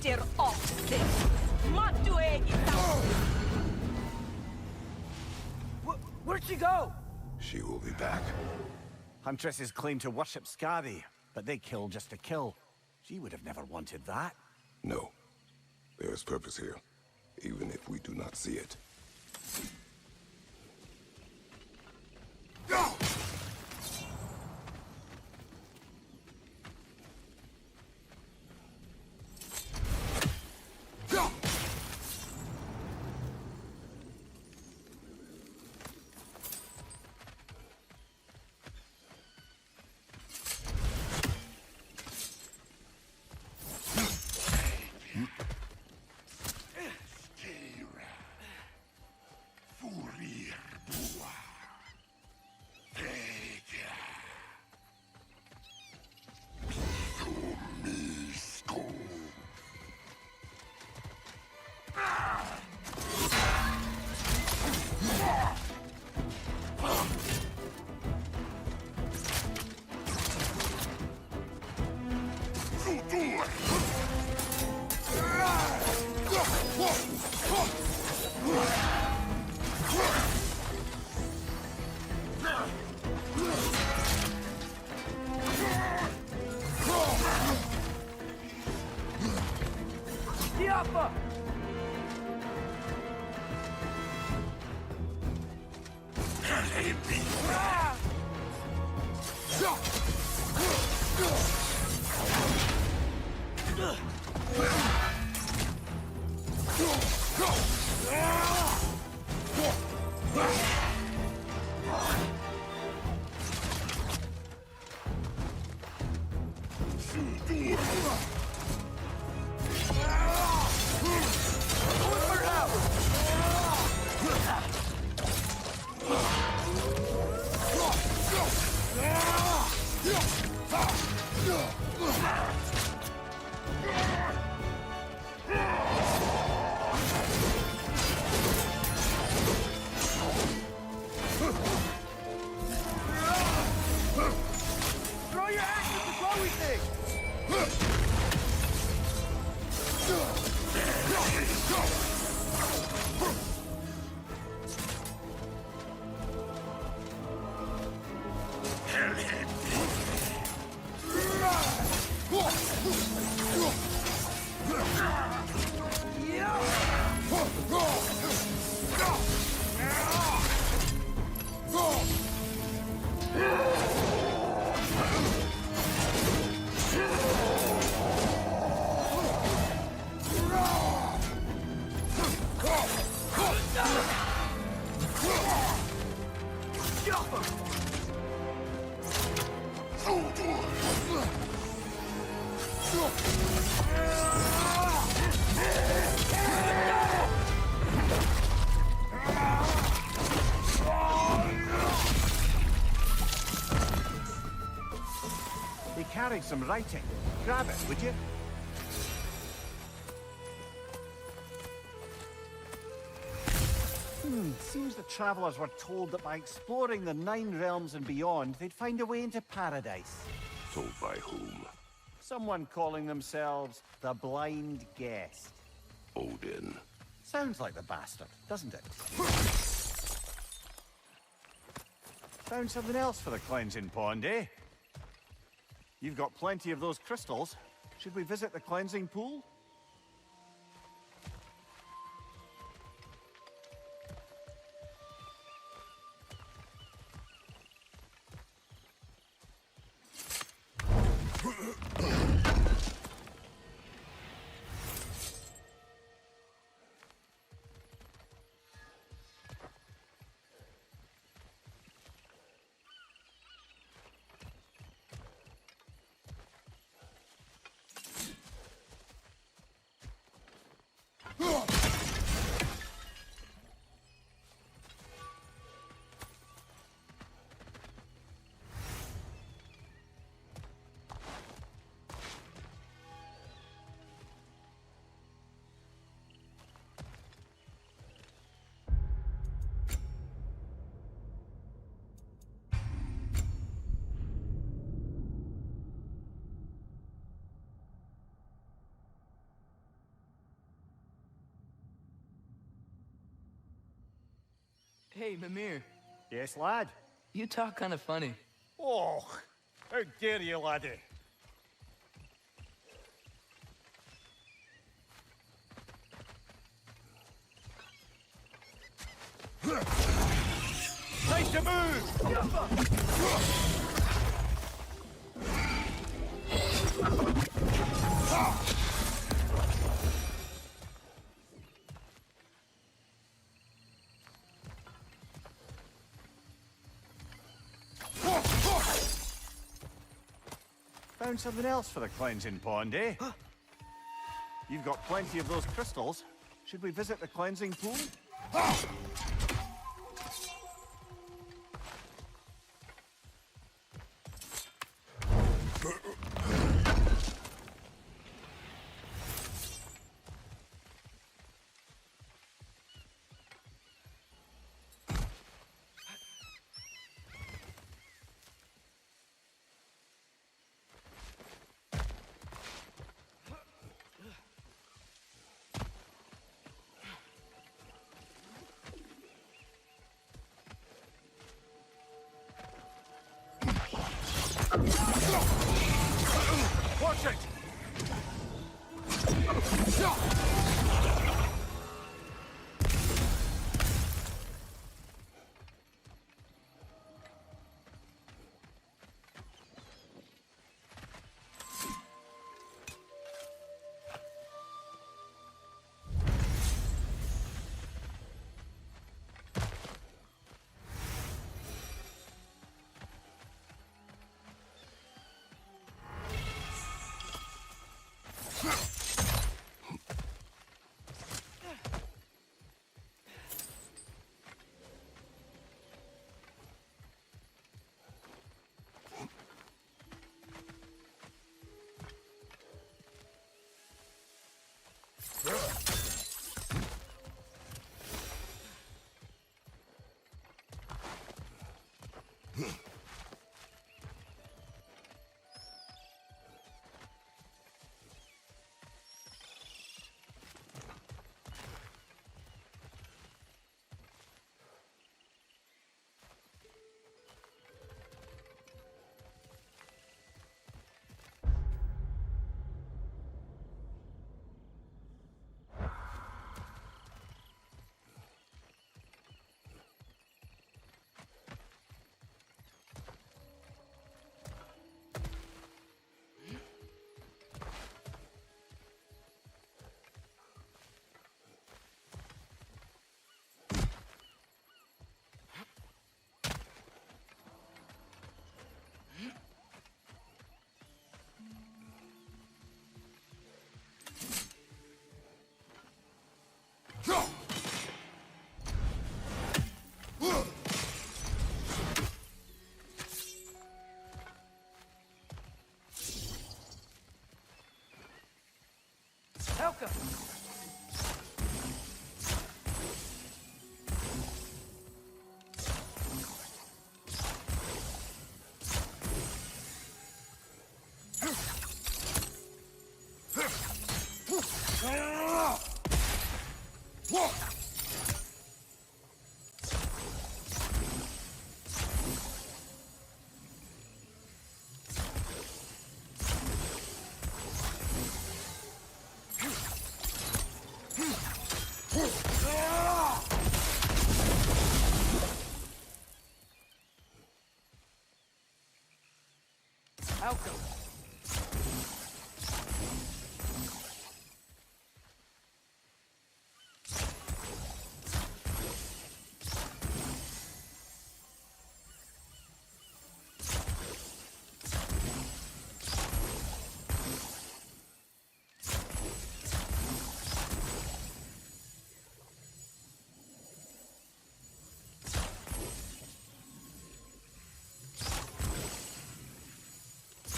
Speaker 18: Peter Oxley! Matu
Speaker 3: Where'd she go?
Speaker 1: She will be back.
Speaker 4: Huntresses claim to worship Skadi, but they kill just to kill. She would have never wanted that.
Speaker 1: No. There is purpose here, even if we do not see it.
Speaker 4: They carried some writing. Grab it, would you? Seems the travelers were told that by exploring the Nine Realms and beyond, they'd find a way into paradise.
Speaker 1: Told by whom?
Speaker 4: Someone calling themselves the Blind Guest.
Speaker 1: Odin.
Speaker 4: Sounds like the bastard, doesn't it? Found something else for the cleansing pond, eh? You've got plenty of those crystals. Should we visit the cleansing pool?
Speaker 3: Hey, Mimir.
Speaker 4: Yes, lad?
Speaker 3: You talk kind of funny.
Speaker 4: Oh, how dare you, laddie? Nice to move! Found something else for the cleansing pond, eh? You've got plenty of those crystals. Should we visit the cleansing pool? Watch it!
Speaker 3: Helka! Alka!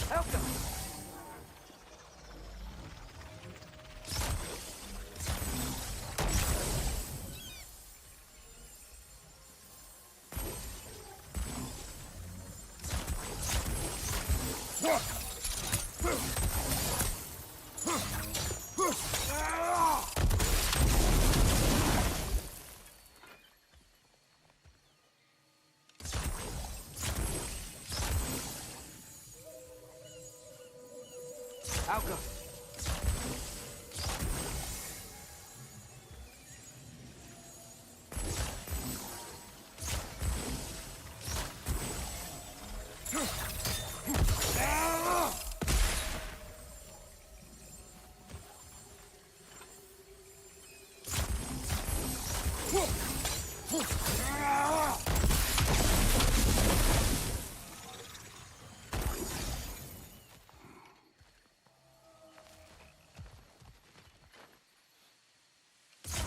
Speaker 3: Elka! Alka!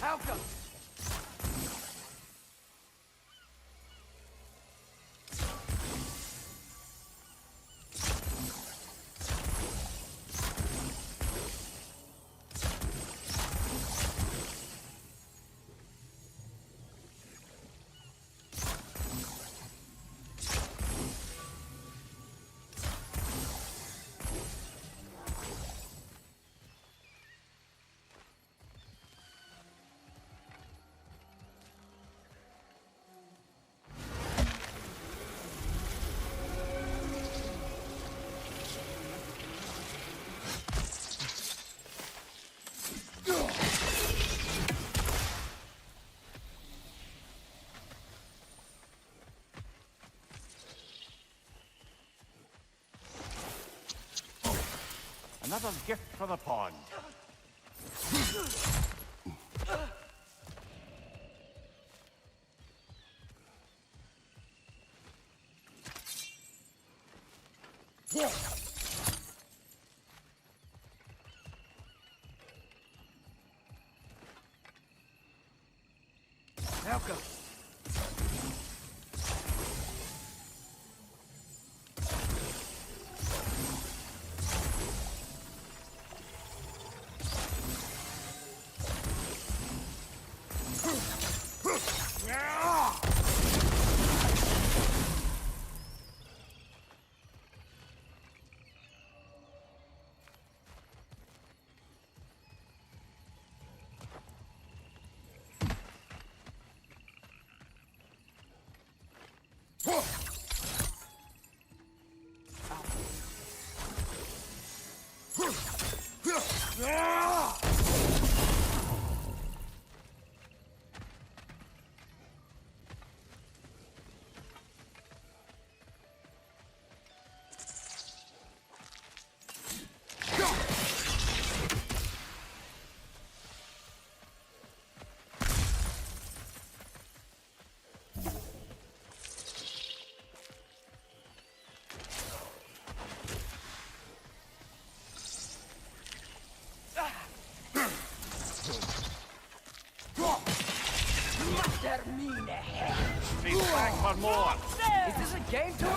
Speaker 3: Alka!
Speaker 4: Another gift for the pond.
Speaker 3: Alka!
Speaker 4: He's back for more.
Speaker 3: Is this a game tour?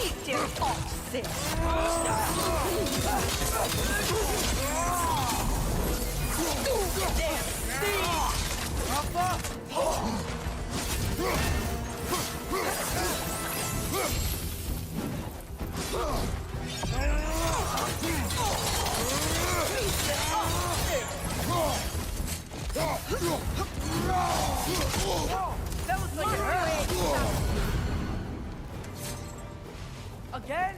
Speaker 18: Eat your oxen!
Speaker 3: That looks like it hurt! Again?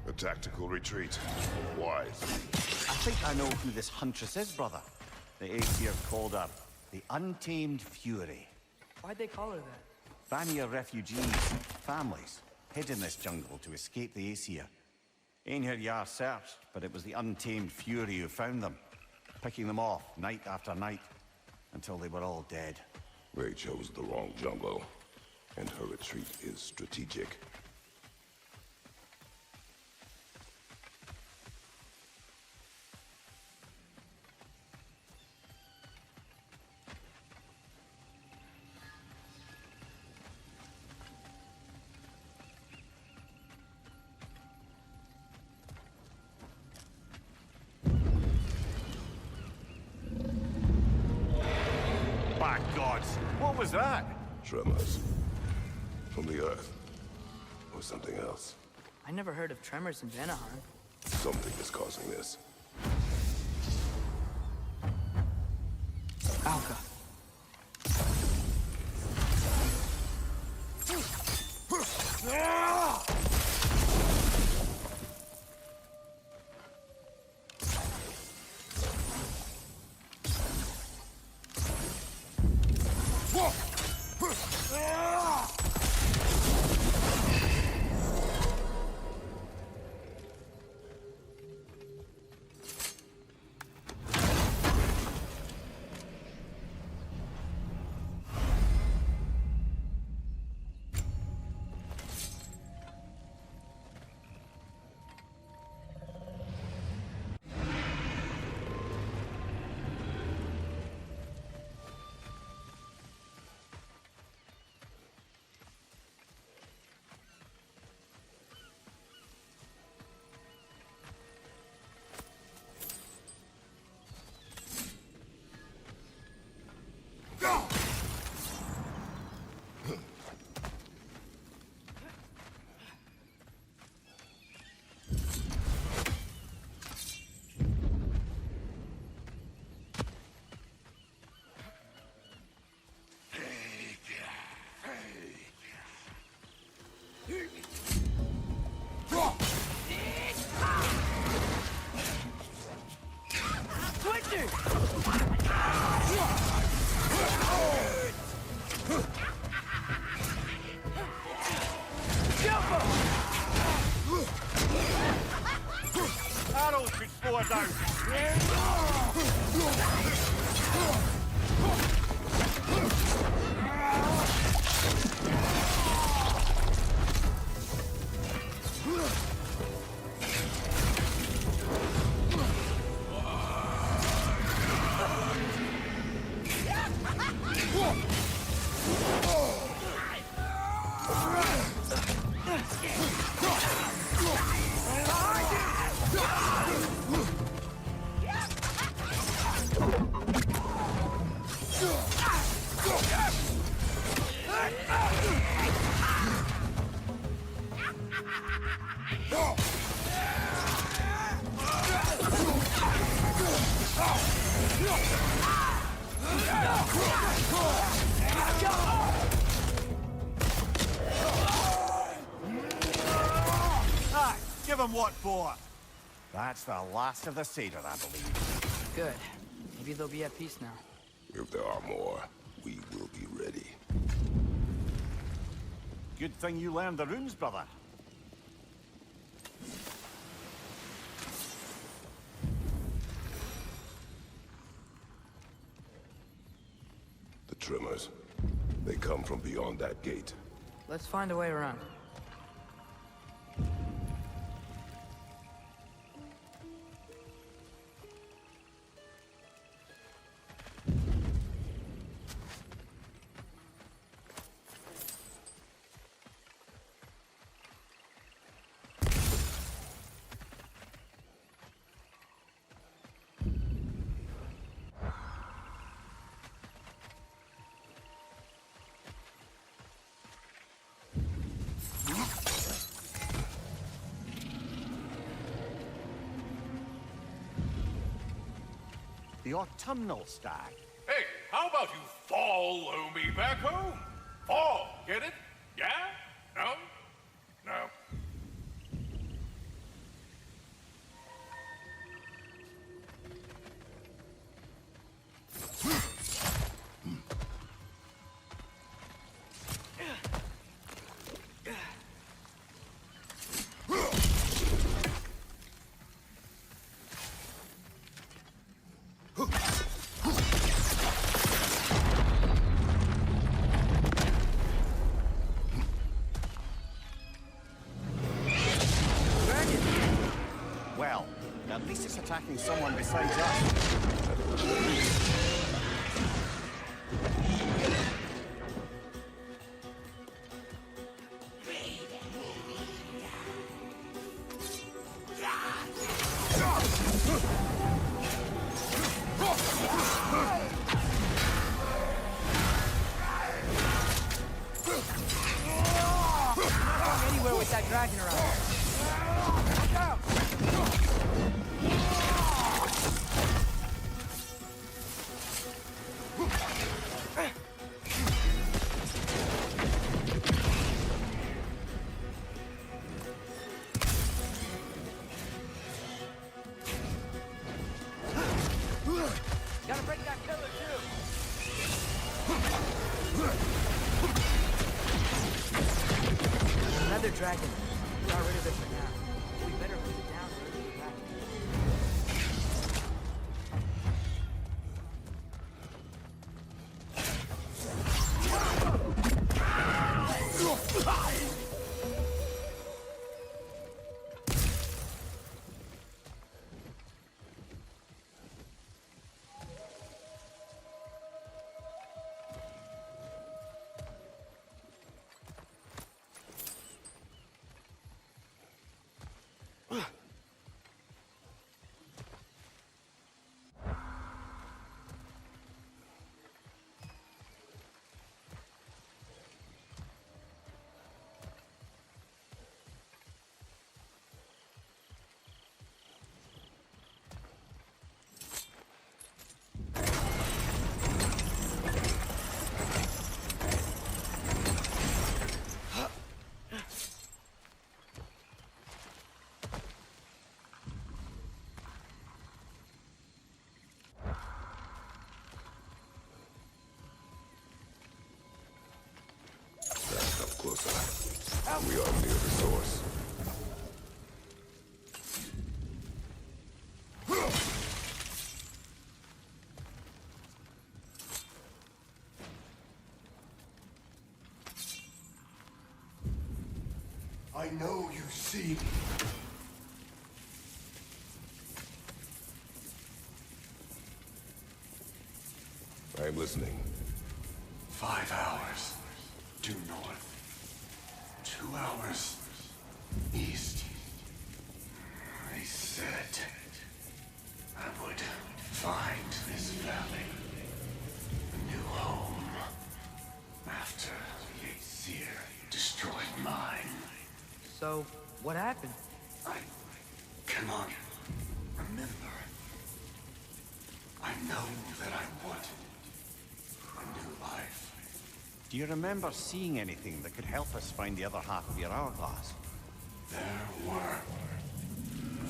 Speaker 1: A tactical retreat. Wise.
Speaker 4: I think I know who this huntress is, brother. The Aesir called her the Untamed Fury.
Speaker 3: Why'd they call her that?
Speaker 4: Vanir refugees, families, hid in this jungle to escape the Aesir. Einhir Yar searched, but it was the Untamed Fury who found them, picking them off night after night, until they were all dead.
Speaker 1: They chose the wrong jungle, and her retreat is strategic.
Speaker 4: By gods, what was that?
Speaker 1: Tremors. From the earth. Or something else.
Speaker 3: I never heard of tremors in Vanaheim.
Speaker 1: Something is causing this.
Speaker 3: Alka.
Speaker 4: Arrows should slow her down. Ah, give him what for? That's the last of the Seder, I believe.
Speaker 3: Good. Maybe they'll be at peace now.
Speaker 1: If there are more, we will be ready.
Speaker 4: Good thing you learned the runes, brother.
Speaker 1: The Tremors. They come from beyond that gate.
Speaker 3: Let's find a way around.
Speaker 4: The autumnal stag.
Speaker 2: Hey, how about you follow me back home? Fall, get it? Yeah? No? No.
Speaker 4: attacking someone besides us.
Speaker 3: Anywhere with that dragon around. Look out! Gotta break that pillar too. Another dragon. Got rid of it for now. We better put it down so we can back.
Speaker 1: We are near the source.
Speaker 19: I know you see me.
Speaker 1: I am listening.
Speaker 19: 5 hours due north. 2 hours east. I said I would find this valley a new home after the Aesir destroyed mine.
Speaker 3: So, what happened?
Speaker 19: I cannot remember. I know that I want a new life.
Speaker 4: Do you remember seeing anything that could help us find the other half of your hourglass?
Speaker 19: There were 3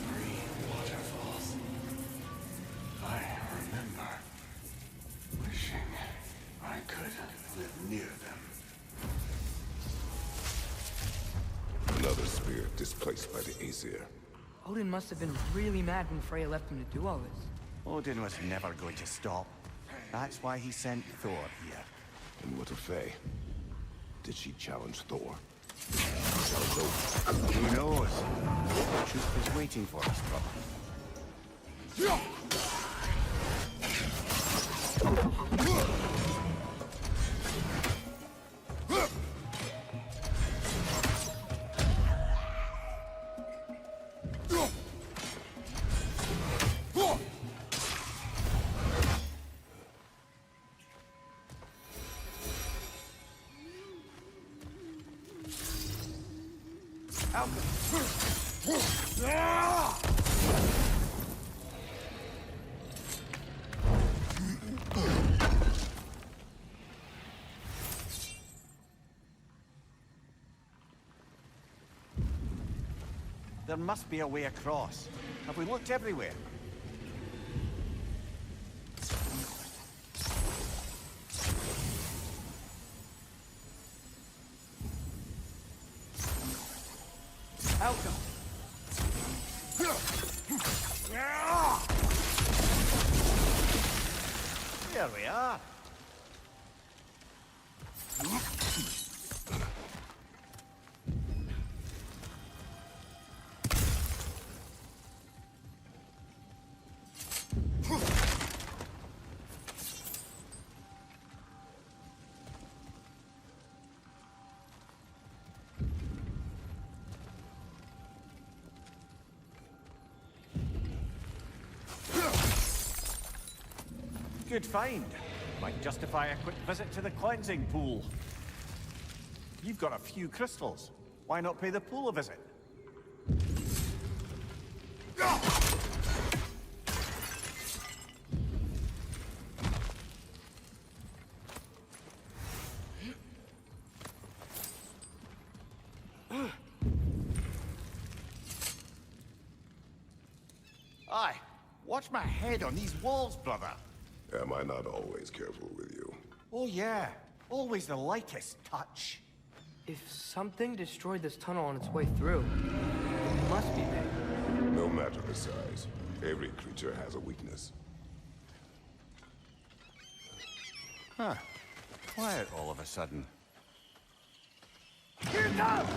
Speaker 19: waterfalls. I remember wishing I could live near them.
Speaker 1: Another spirit displaced by the Aesir.
Speaker 3: Odin must have been really mad when Freya left him to do all this.
Speaker 4: Odin was never going to stop. That's why he sent Thor here.
Speaker 1: And what of Faye? Did she challenge Thor? Challenge Odin?
Speaker 4: Who knows? The truth is waiting for us, There must be a way across. Have we looked everywhere?
Speaker 3: Outcome.
Speaker 4: There we are. Good find. Might justify a quick visit to the cleansing pool. You've got a few crystals. Why not pay the pool a visit? Aye, watch my head on these walls, brother.
Speaker 1: Am I not always careful with you?
Speaker 4: Oh yeah, always the lightest touch.
Speaker 3: If something destroyed this tunnel on its way through, it must be big.
Speaker 1: No matter the size, every creature has a weakness.
Speaker 4: Huh. Quiet all of a sudden.
Speaker 19: Here it comes!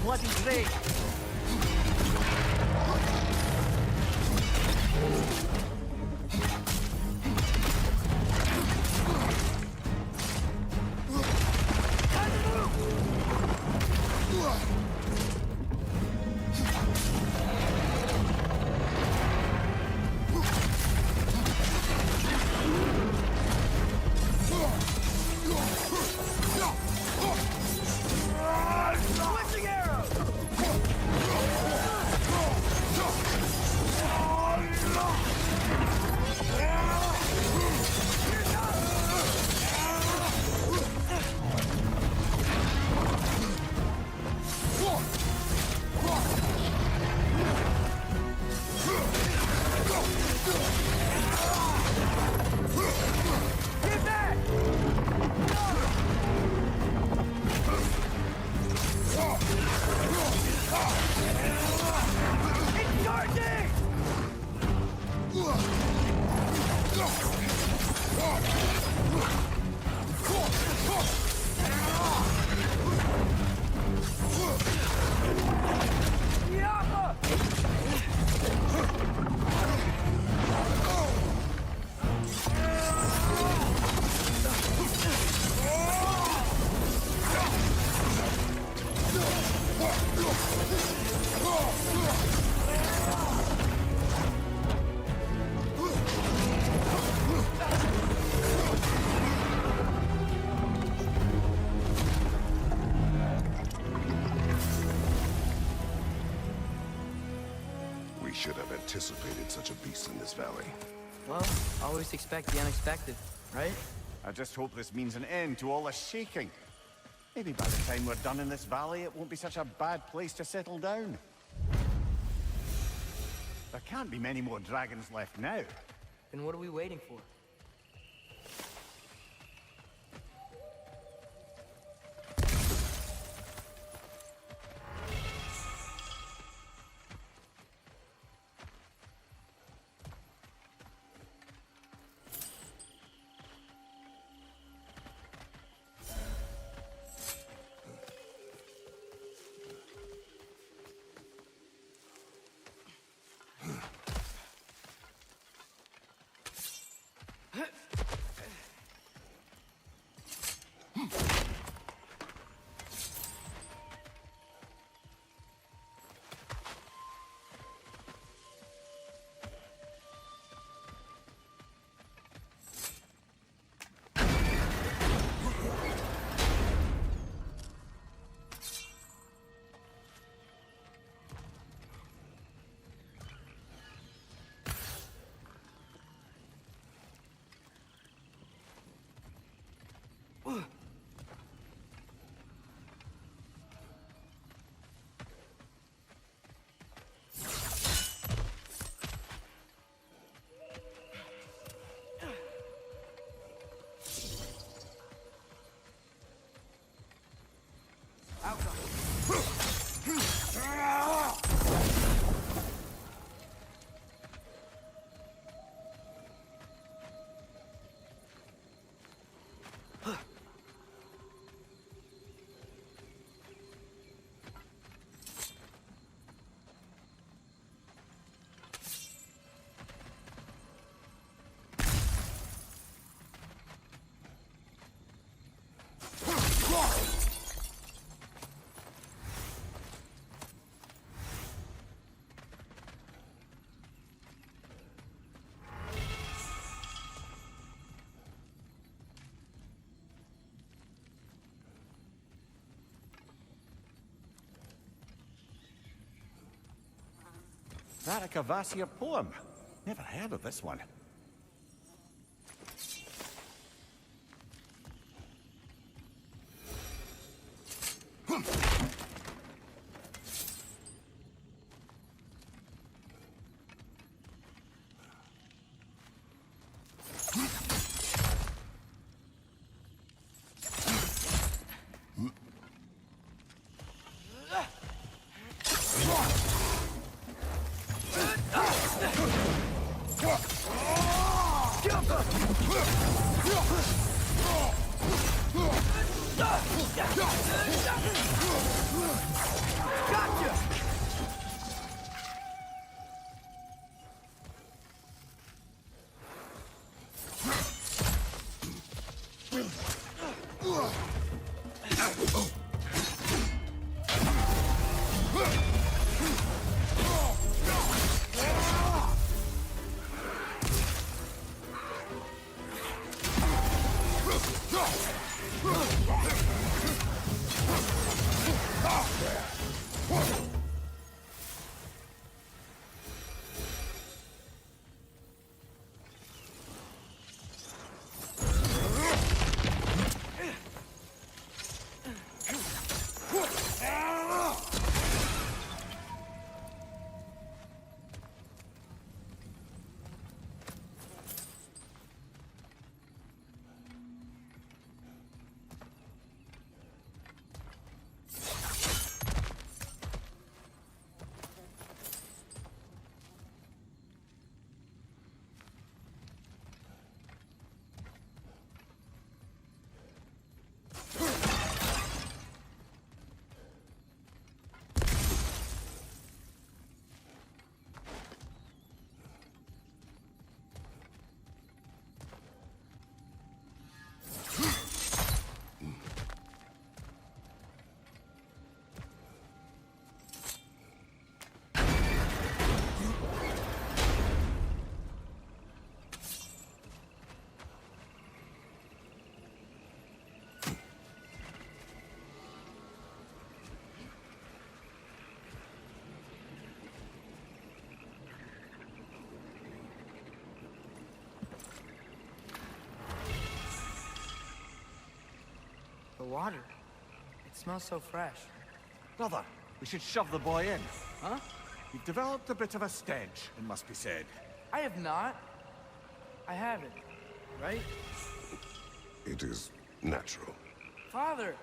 Speaker 4: Bloody great!
Speaker 19: Switching arrows! Get back! It's charging!
Speaker 1: We should have anticipated such a beast in this valley.
Speaker 3: Well, always expect the unexpected, right?
Speaker 4: I just hope this means an end to all this shaking. Maybe by the time we're done in this valley, it won't be such a bad place to settle down. There can't be many more dragons left now.
Speaker 3: Then what are we waiting for?
Speaker 4: Vaticavasia poem. Never heard of this one.
Speaker 3: The water. It smells so fresh.
Speaker 4: Brother, we should shove the boy in.
Speaker 3: Huh?
Speaker 4: You've developed a bit of a stench, it must be said.
Speaker 3: I have not. I haven't. Right?
Speaker 1: It is natural.
Speaker 3: Father!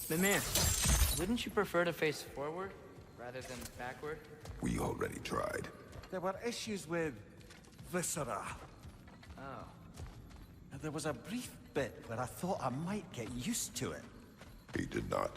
Speaker 3: Mimir, wouldn't you prefer to face forward rather than backward?
Speaker 1: We already tried.
Speaker 4: There were issues with Viscera.
Speaker 3: Oh.
Speaker 4: And there was a brief bit where I thought I might get used to it.
Speaker 1: He did not.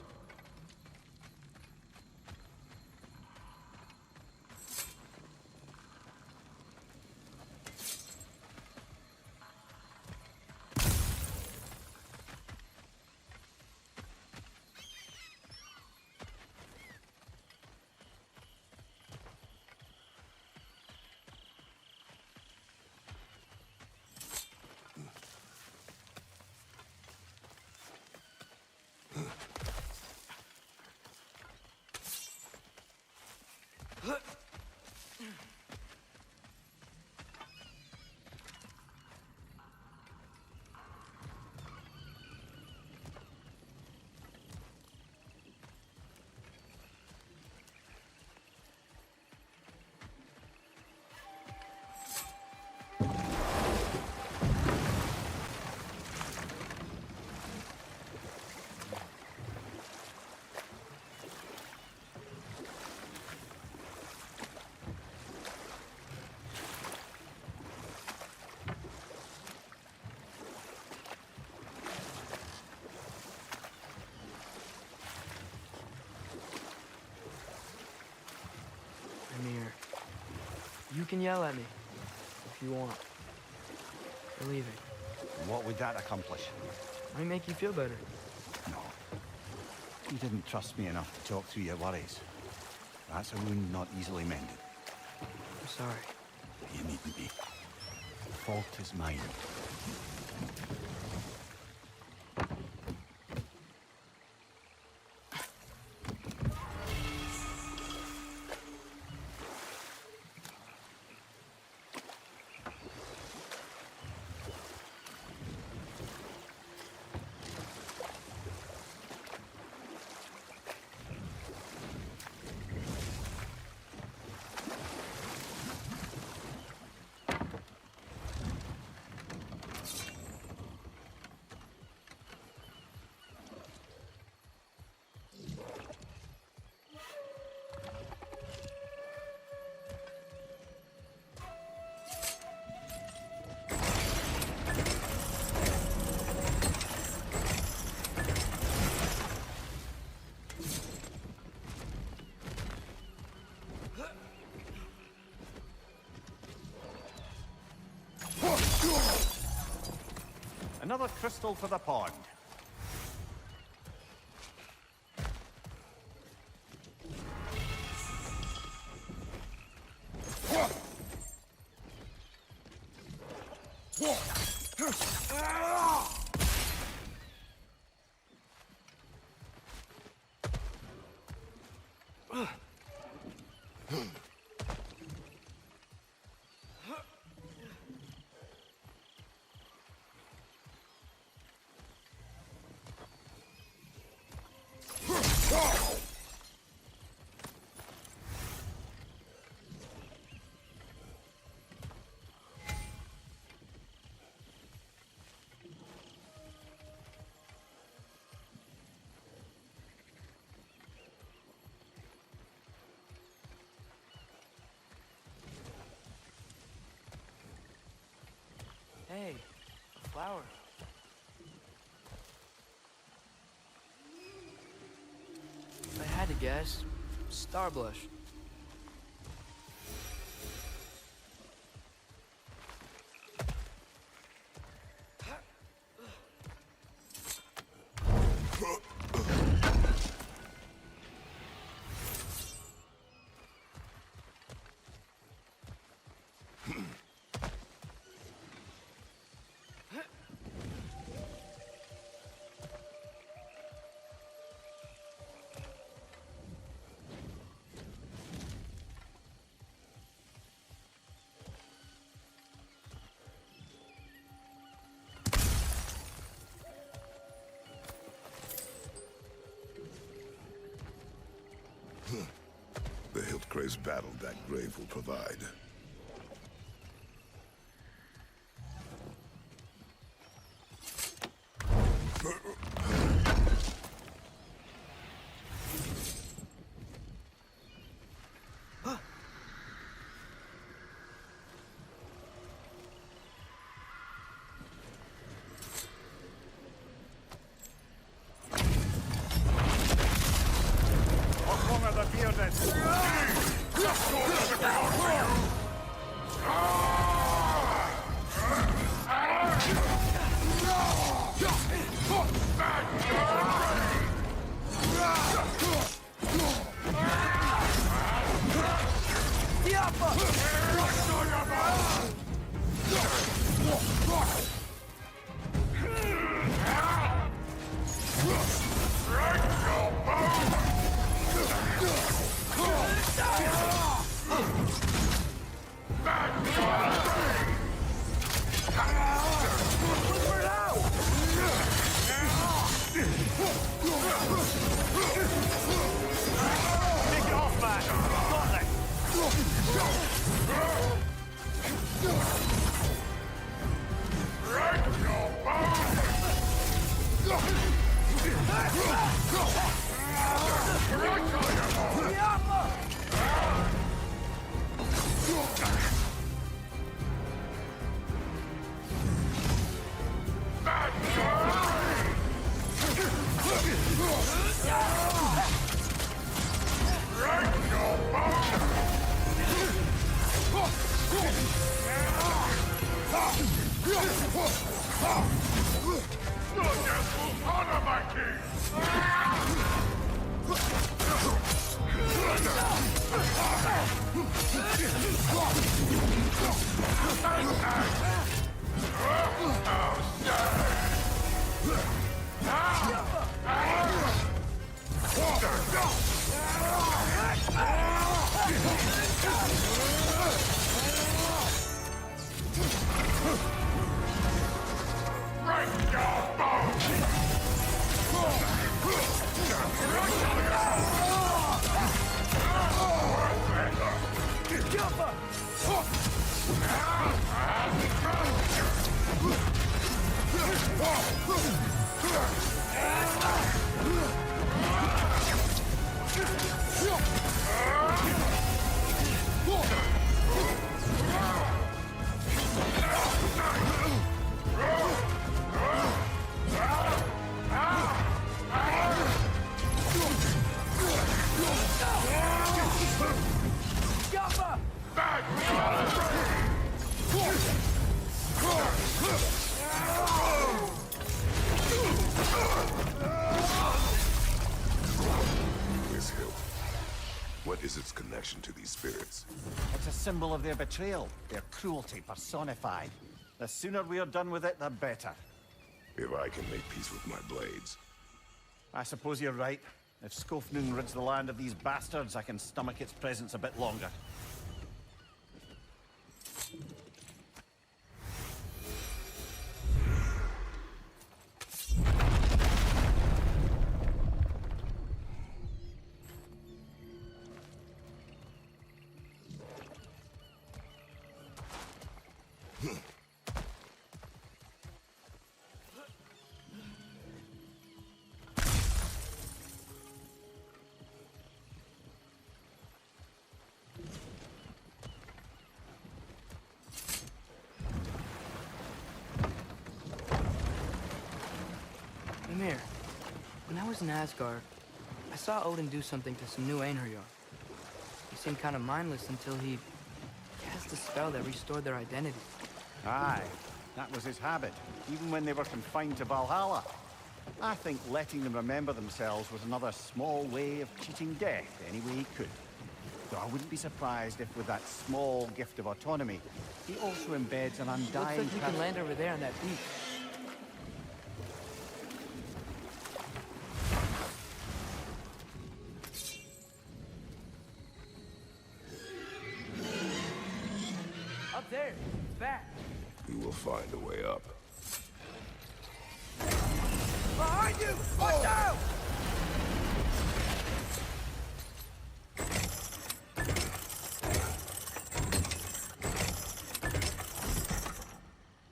Speaker 3: Mimir, you can yell at me if you want. Believe it.
Speaker 4: What would that accomplish?
Speaker 3: Might make you feel better.
Speaker 4: No. You didn't trust me enough to talk through your worries. That's a wound not easily mended.
Speaker 3: I'm sorry.
Speaker 4: You needn't be. The fault is mine. Another crystal for the pond.
Speaker 3: Hey, a flower. If I had to guess, Starblush.
Speaker 1: The Hildcrave's battle that grave will provide.
Speaker 4: here then. Take it off, man. Got it.
Speaker 1: This hill. What is its connection to these spirits?
Speaker 4: It's a symbol of their betrayal, their cruelty personified. The sooner we are done with it, the better.
Speaker 1: If I can make peace with my blades.
Speaker 4: I suppose you're right. If Skofnung rids the land of these bastards, I can stomach its presence a bit longer.
Speaker 3: Mimir, when I was in Asgard, I saw Odin do something to some new Einherjar. He seemed kind of mindless until he cast a spell that restored their identity.
Speaker 4: Aye, that was his habit, even when they were confined to Valhalla. I think letting them remember themselves was another small way of cheating death any way he could. Though I wouldn't be surprised if with that small gift of autonomy, he also embeds an undying...
Speaker 3: Looks like you can land over there on that beach. Up there, it's back.
Speaker 1: We will find a way up.
Speaker 19: Behind you! Watch out!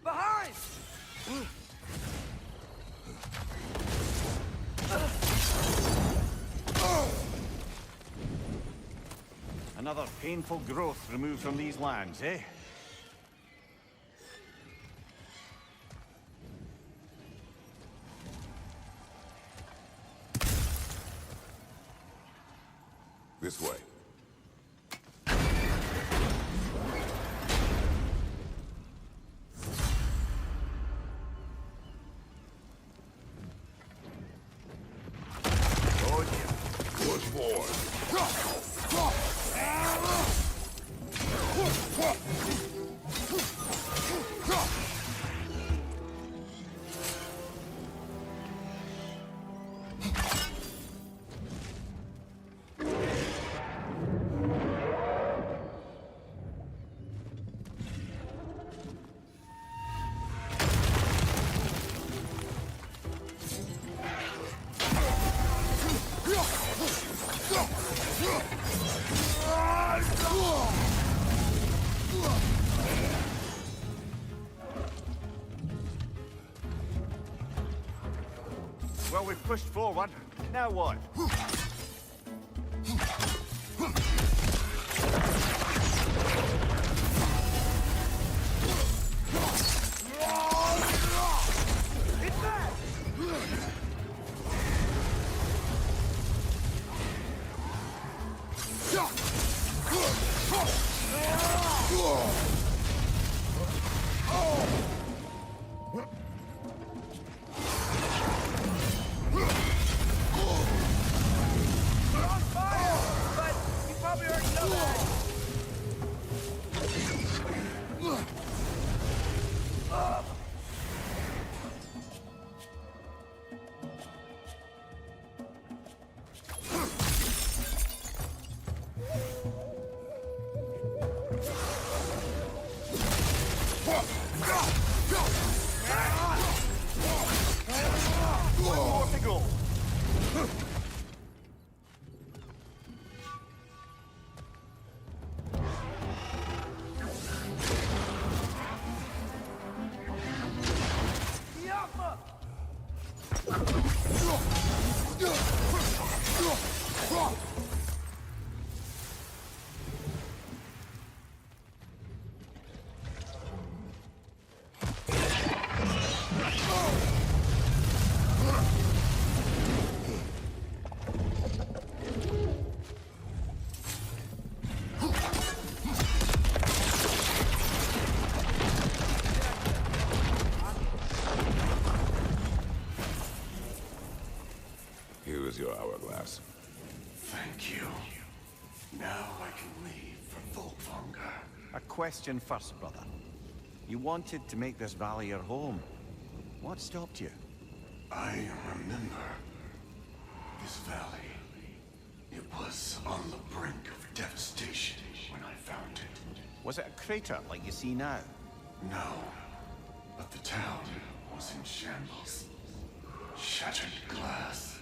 Speaker 19: Behind!
Speaker 4: Another painful growth removed from these lands, eh?
Speaker 1: This way. Push forward.
Speaker 4: Well, we've pushed forward. Now what? Here is your hourglass.
Speaker 20: Thank you. Now I can leave for Volkvanger.
Speaker 4: A question first, brother. You wanted to make this valley your home. What stopped you?
Speaker 20: I remember this valley. It was on the brink of devastation when I found it.
Speaker 4: Was it a crater like you see now?
Speaker 20: No, but the town was in shambles. Shattered glass,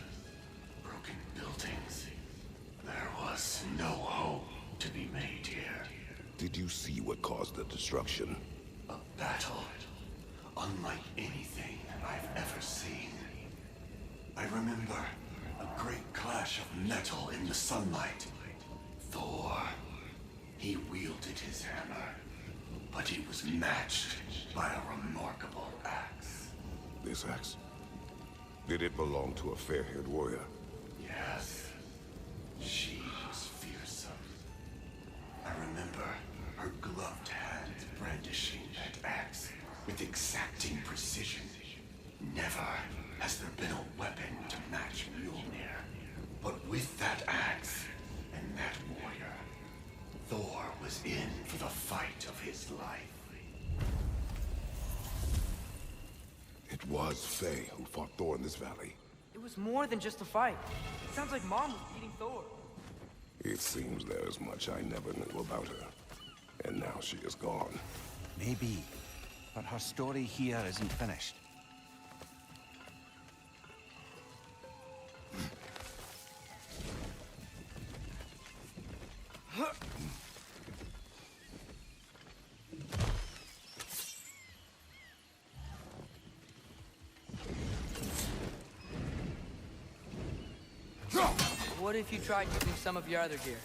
Speaker 20: broken buildings. There was no hope to be made here.
Speaker 1: Did you see what caused the destruction?
Speaker 20: A battle unlike anything I've ever seen. I remember a great clash of metal in the sunlight. Thor, he wielded his hammer, but he was matched by a remarkable axe.
Speaker 1: This axe? Did it belong to a fair-haired warrior?
Speaker 20: Yes. She was fearsome. I remember her gloved hands brandishing that axe with exacting precision. Never has there been a weapon to match Mjolnir. But with that axe and that warrior, Thor was in for the fight of his life.
Speaker 1: It was Faye who fought Thor in this valley.
Speaker 3: It was more than just a fight. It sounds like Mom was beating Thor.
Speaker 1: It seems there is much I never knew about her. And now she is gone.
Speaker 4: Maybe. But her story here isn't finished.
Speaker 3: What if you tried using some of your other gear?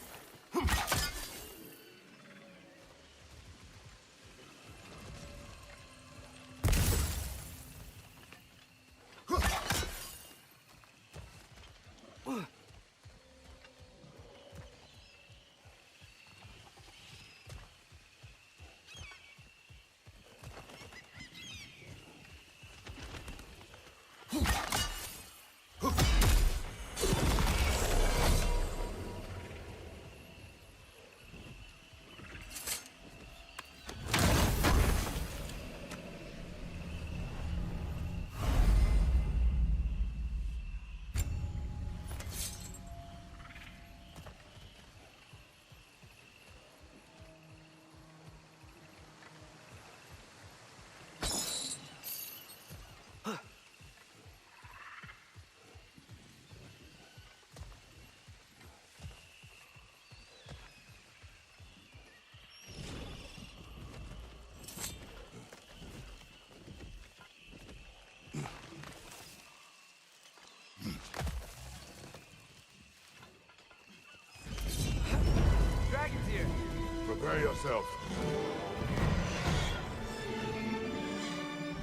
Speaker 5: yourself.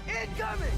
Speaker 19: Incoming!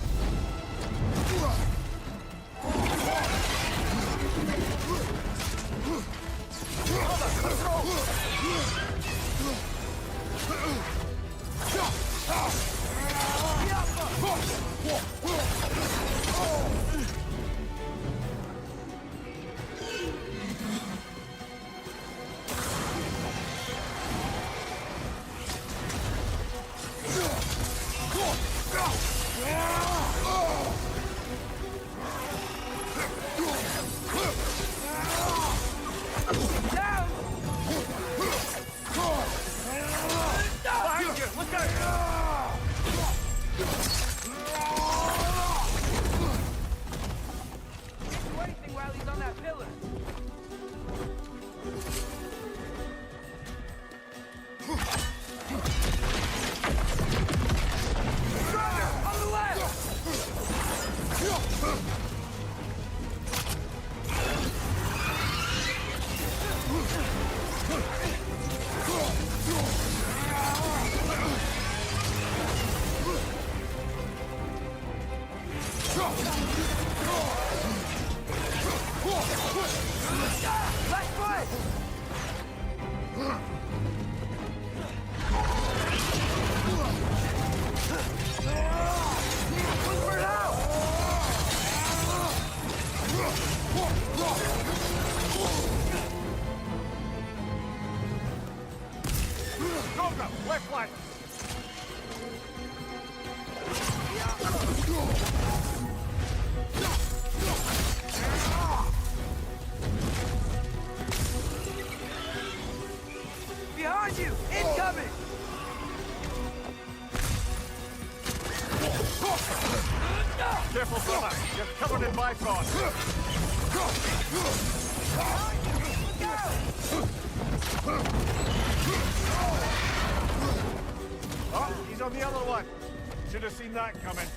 Speaker 19: Behind you! Incoming!
Speaker 4: Careful, brother. You're covered in Bifrost. Oh, he's on the other one. Should have seen that coming.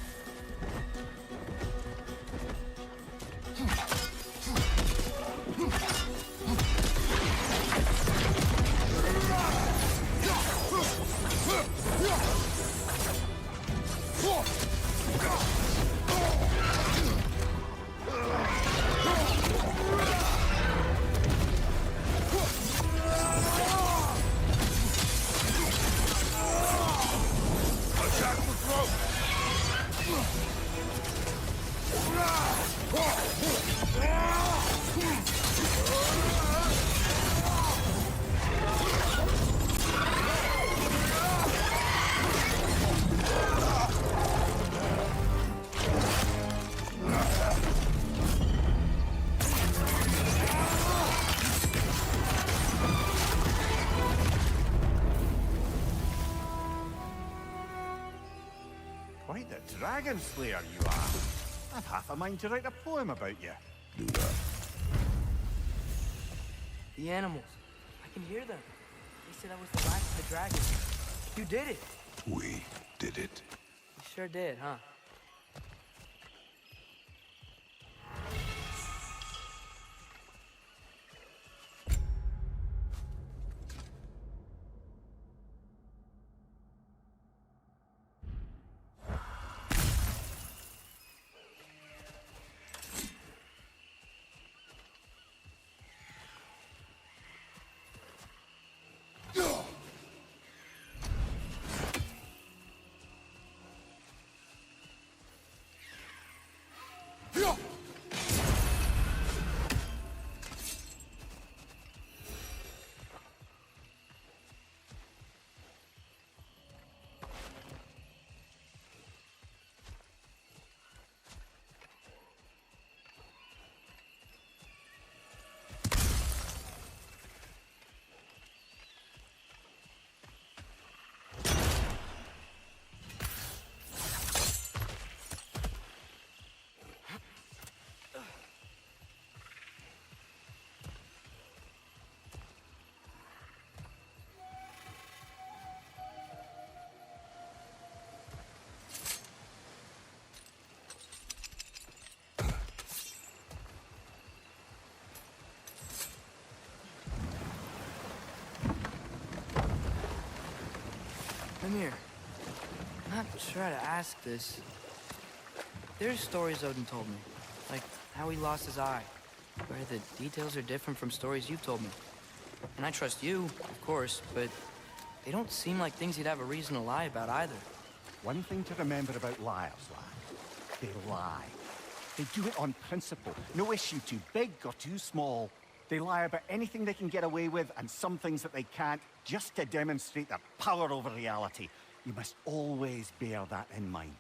Speaker 4: Quite the dragon slayer you are. I've half a mind to write a poem about you.
Speaker 1: Do not.
Speaker 3: The animals. I can hear them. They said I was the last of the dragons. You did it.
Speaker 1: We did it.
Speaker 3: You sure did, huh? Mimir, I'm not sure how to ask this. There's stories Odin told me, like how he lost his eye, where the details are different from stories you've told me. And I trust you, of course, but they don't seem like things he'd have a reason to lie about either.
Speaker 4: One thing to remember about liars, lad. They lie. They do it on principle. No issue too big or too small. They lie about anything they can get away with and some things that they can't, just to demonstrate their power over reality. You must always bear that in mind.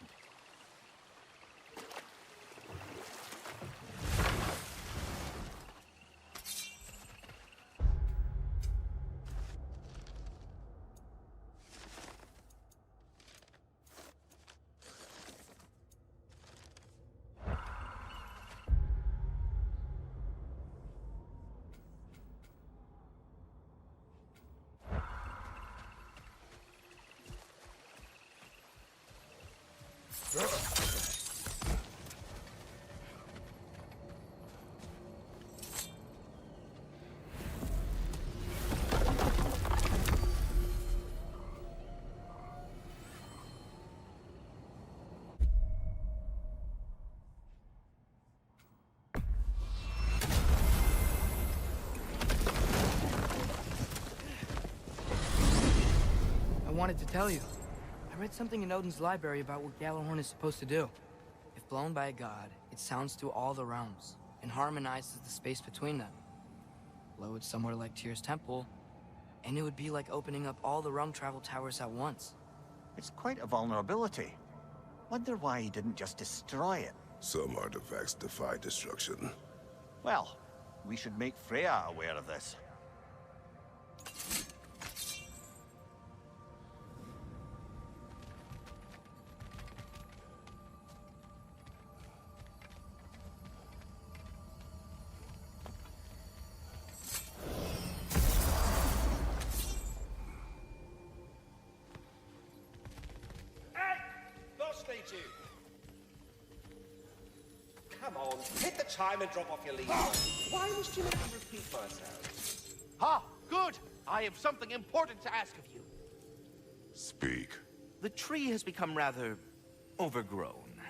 Speaker 3: I wanted to tell you. I read something in Odin's library about what Gjallarhorn is supposed to do. If blown by a god, it sounds through all the realms and harmonizes the space between them. Blow it somewhere like Tyr's temple, and it would be like opening up all the realm travel towers at once.
Speaker 4: It's quite a vulnerability. Wonder why he didn't just destroy it.
Speaker 1: Some artifacts defy destruction.
Speaker 4: Well, we should make Freya aware of this.
Speaker 21: Come on, hit the chime and drop off your lead. Why must you make me repeat myself?
Speaker 17: Ha! Good! I have something important to ask of you.
Speaker 1: Speak.
Speaker 17: The tree has become rather overgrown.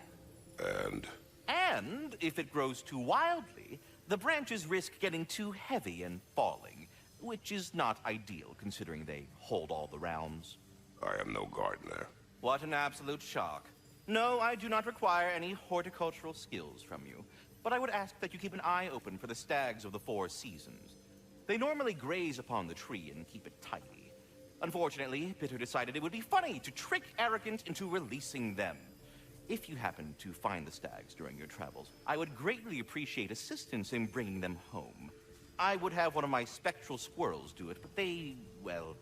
Speaker 17: And if it grows too wildly, the branches risk getting too heavy and falling, which is not ideal considering they hold all the realms.
Speaker 1: I am no gardener.
Speaker 17: What an absolute shock. No, I do not require any horticultural skills from you, but I would ask that you keep an eye open for the stags of the Four Seasons. They normally graze upon the tree and keep it tidy. Unfortunately, Bitter decided it would be funny to trick Arrogant into releasing them. If you happen to find the stags during your travels, I would greatly appreciate assistance in bringing them home. I would have one of my spectral squirrels do it, but they, well,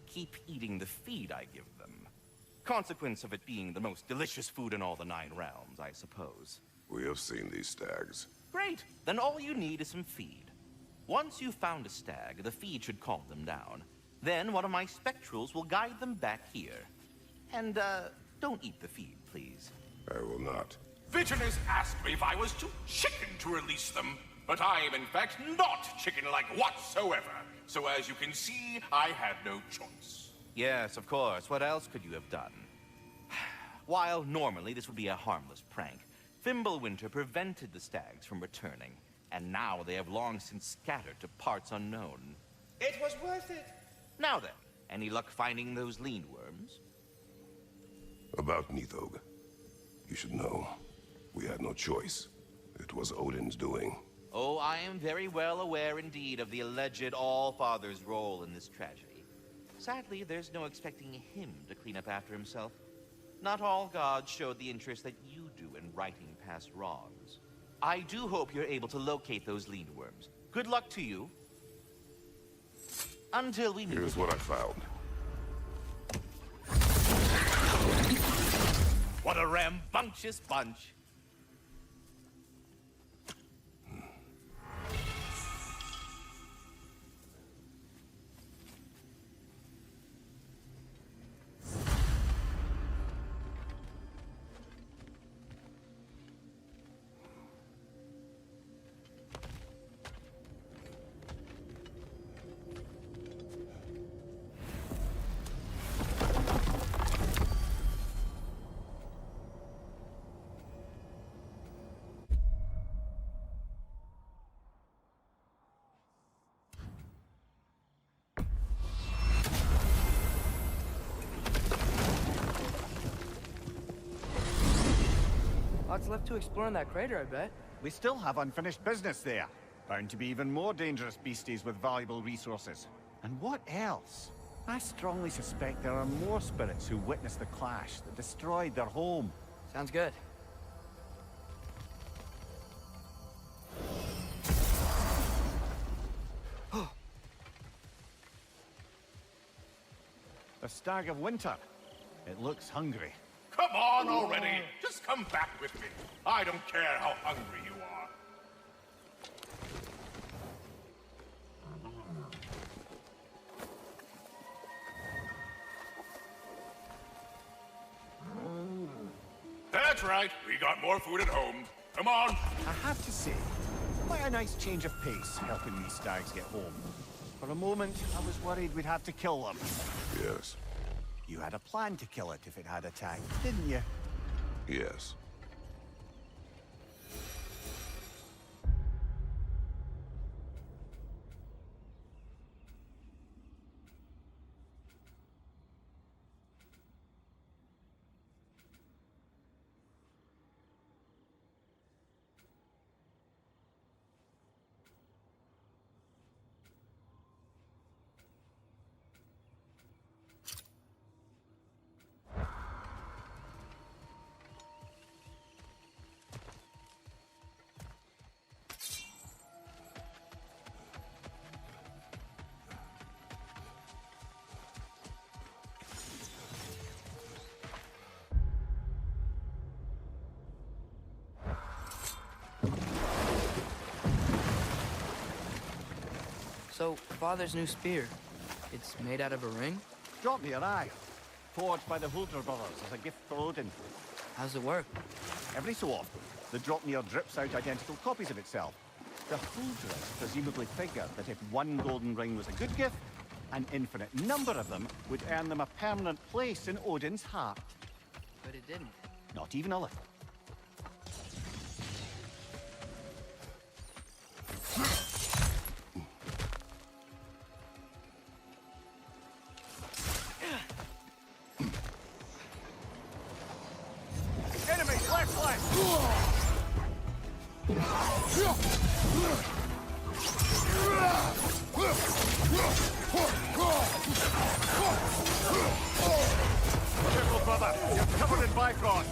Speaker 17: keep eating the feed I give them. Consequence of it being the most delicious food in all the 9 realms, I suppose.
Speaker 1: We have seen these stags.
Speaker 17: Great! Then all you need is some feed. Once you've found a stag, the feed should calm them down. Then one of my spectrals will guide them back here. And, don't eat the feed, please.
Speaker 1: I will not.
Speaker 2: Vigilus asked me if I was too chicken to release them, but I am in fact not chicken-like whatsoever. So as you can see, I had no choice.
Speaker 17: Yes, of course. What else could you have done? While normally this would be a harmless prank, Fimbulwinter prevented the stags from returning, and now they have long since scattered to parts unknown.
Speaker 21: It was worth it.
Speaker 17: Now then, any luck finding those lean worms?
Speaker 1: About Nithog. You should know. We had no choice. It was Odin's doing.
Speaker 17: Oh, I am very well aware indeed of the alleged All-Father's role in this tragedy. Sadly, there's no expecting him to clean up after himself. Not all gods showed the interest that you do in righting past wrongs. I do hope you're able to locate those lean worms. Good luck to you. Until we meet.
Speaker 1: Here's what I found.
Speaker 17: What a rambunctious bunch.
Speaker 3: Lots left to explore in that crater, I bet.
Speaker 4: We still have unfinished business there. Bound to be even more dangerous beasties with valuable resources. And what else? I strongly suspect there are more spirits who witnessed the clash that destroyed their home.
Speaker 3: Sounds good.
Speaker 4: The Stag of Winter. It looks hungry.
Speaker 2: Come on already! Just come back with me. I don't care how hungry you are. That's right. We got more food at home. Come on.
Speaker 4: I have to say, quite a nice change of pace helping these stags get home. For a moment, I was worried we'd have to kill them.
Speaker 1: Yes.
Speaker 4: You had a plan to kill it if it had attacked, didn't you?
Speaker 1: Yes.
Speaker 3: So, Father's new spear, it's made out of a ring?
Speaker 4: Drop me your eye. Forged by the Huldra brothers as a gift for Odin.
Speaker 3: How's it work?
Speaker 4: Every so often, the Dropnir drips out identical copies of itself. The Huldras presumably figured that if one golden ring was a good gift, an infinite number of them would earn them a permanent place in Odin's heart.
Speaker 3: But it didn't.
Speaker 4: Not even a little. Enemy, left flank! Careful, brother. You're covered in Bifrost.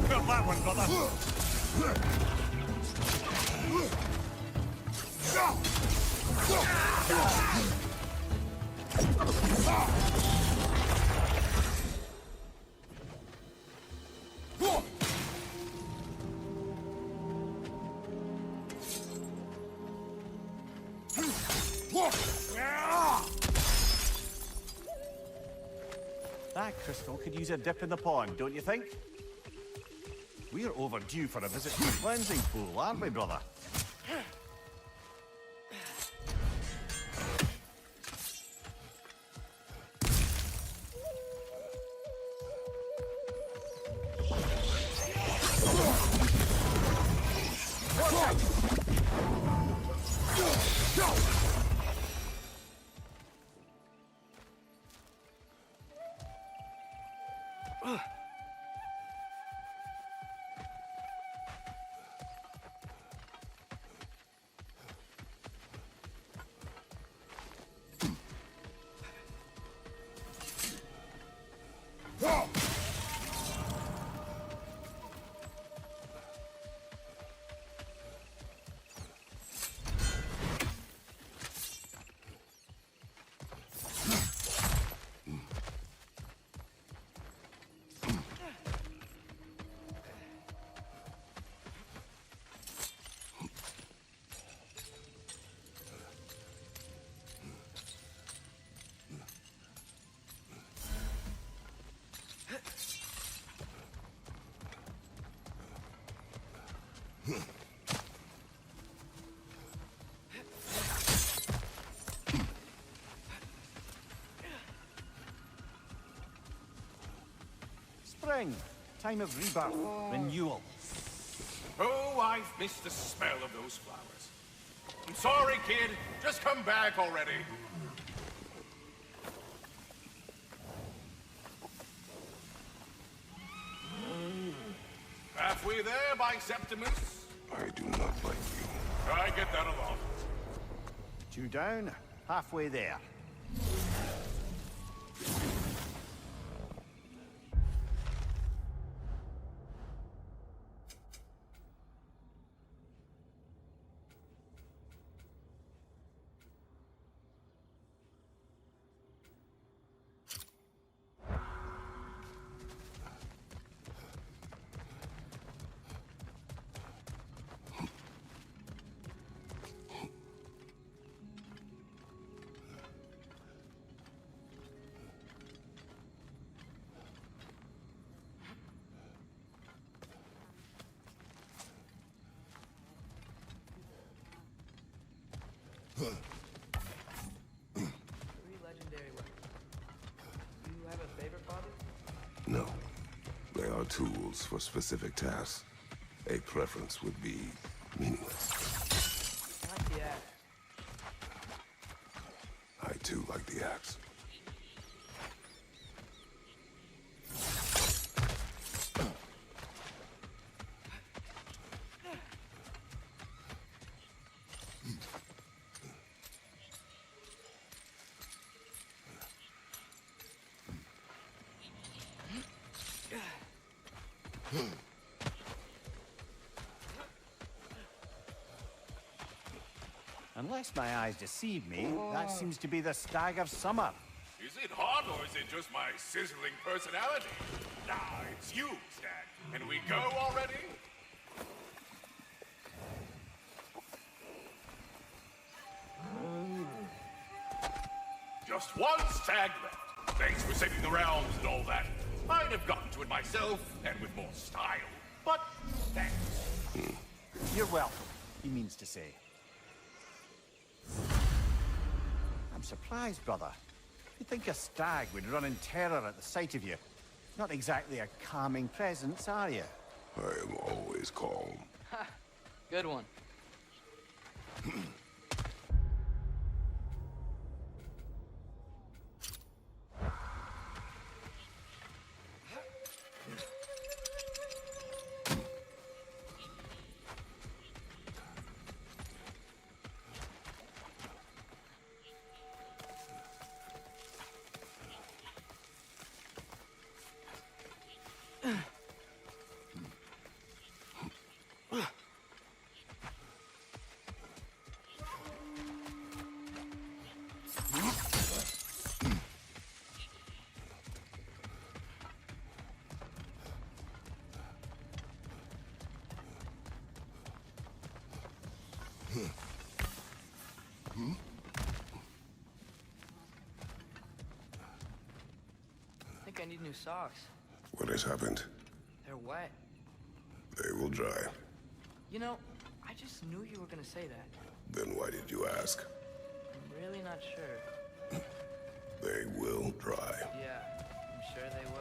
Speaker 4: Feel that one, brother. That crystal could use a dip in the pond, don't you think? We're overdue for a visit to the cleansing pool, aren't we, brother? Spring, time of rebirth, renewal.
Speaker 2: Oh, I've missed the smell of those flowers. I'm sorry, kid. Just come back already. Halfway there, by Septimus.
Speaker 1: I do not like you.
Speaker 2: I get that a lot.
Speaker 4: 2 down, halfway there.
Speaker 3: Three legendary weapons. Do you have a favorite, Father?
Speaker 1: No. They are tools for specific tasks. A preference would be meaningless.
Speaker 3: I like the axe.
Speaker 1: I too like the axe.
Speaker 4: Unless my eyes deceive me, that seems to be the Stag of Summer.
Speaker 2: Is it hot, or is it just my sizzling personality? Nah, it's you, Stag. And we go already? Just one stag left. Thanks for saving the realms and all that. I'd have gotten to it myself, and with more style. But thanks.
Speaker 4: You're welcome, he means to say. I'm surprised, brother. You'd think a stag would run in terror at the sight of you. Not exactly a calming presence, are you?
Speaker 1: I am always calm.
Speaker 3: Ha! Good one. I think I need new socks.
Speaker 1: What has happened?
Speaker 3: They're wet.
Speaker 1: They will dry.
Speaker 3: You know, I just knew you were gonna say that.
Speaker 1: Then why did you ask?
Speaker 3: I'm really not sure.
Speaker 1: They will dry.
Speaker 3: Yeah, I'm sure they will.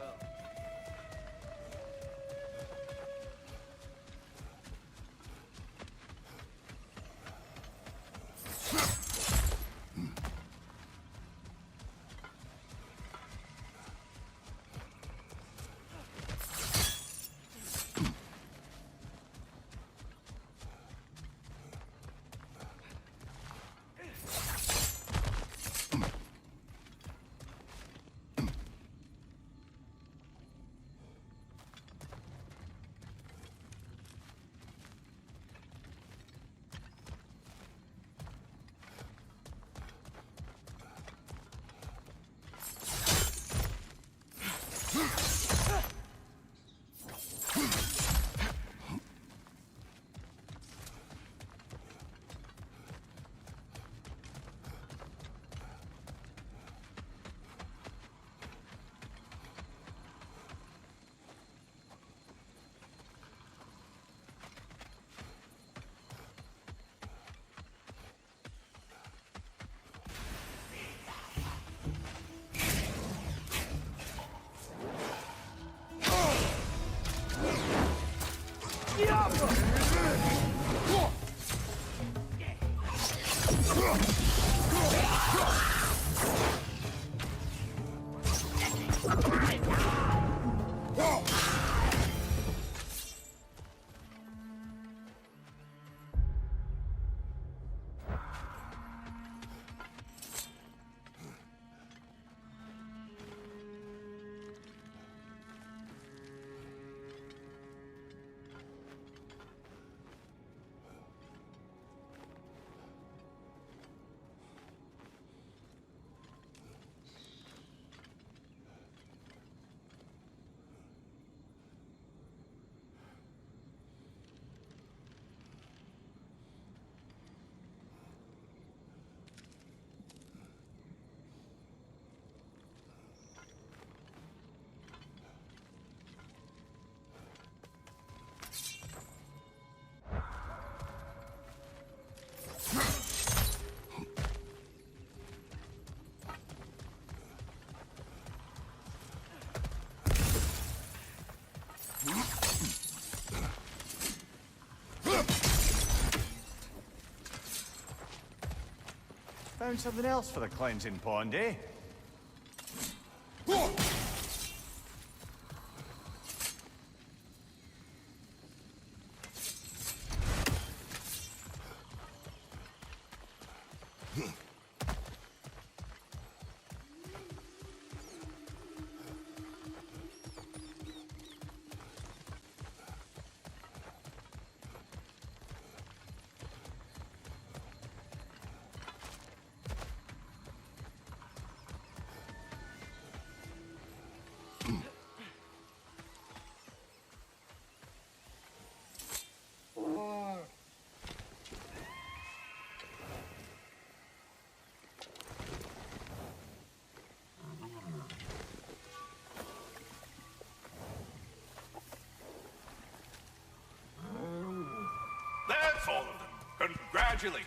Speaker 4: Found something else for the cleansing pond, eh?
Speaker 2: That's all of them. Congratulations.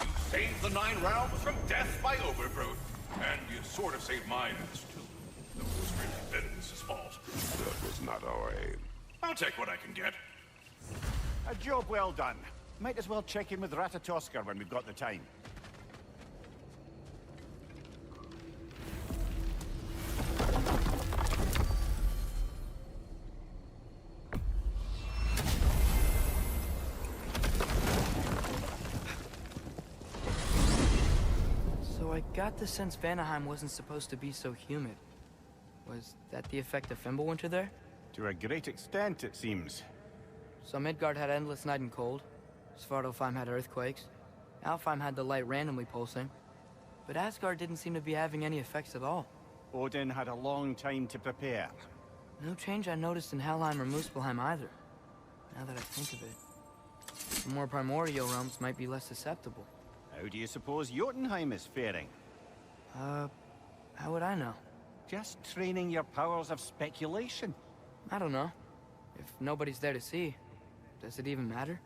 Speaker 2: You saved the Nine Realms from death by overgrowth. And you sort of saved my ass, too. That was really Dennis's fault.
Speaker 1: That was not our aim.
Speaker 2: I'll take what I can get.
Speaker 4: A job well done. Might as well check in with Ratatoskr when we've got the time.
Speaker 3: So I got the sense Vanaheim wasn't supposed to be so humid. Was that the effect of Fimbulwinter there?
Speaker 4: To a great extent, it seems.
Speaker 3: So Midgard had endless night and cold. Svartalfheim had earthquakes. Alfheim had the light randomly pulsing. But Asgard didn't seem to be having any effects at all.
Speaker 4: Odin had a long time to prepare.
Speaker 3: No change I noticed in Helheim or Muspelheim either. Now that I think of it. The more primordial realms might be less susceptible.
Speaker 4: How do you suppose Jotunheim is faring?
Speaker 3: How would I know?
Speaker 4: Just training your powers of speculation.
Speaker 3: I don't know. If nobody's there to see, does it even matter?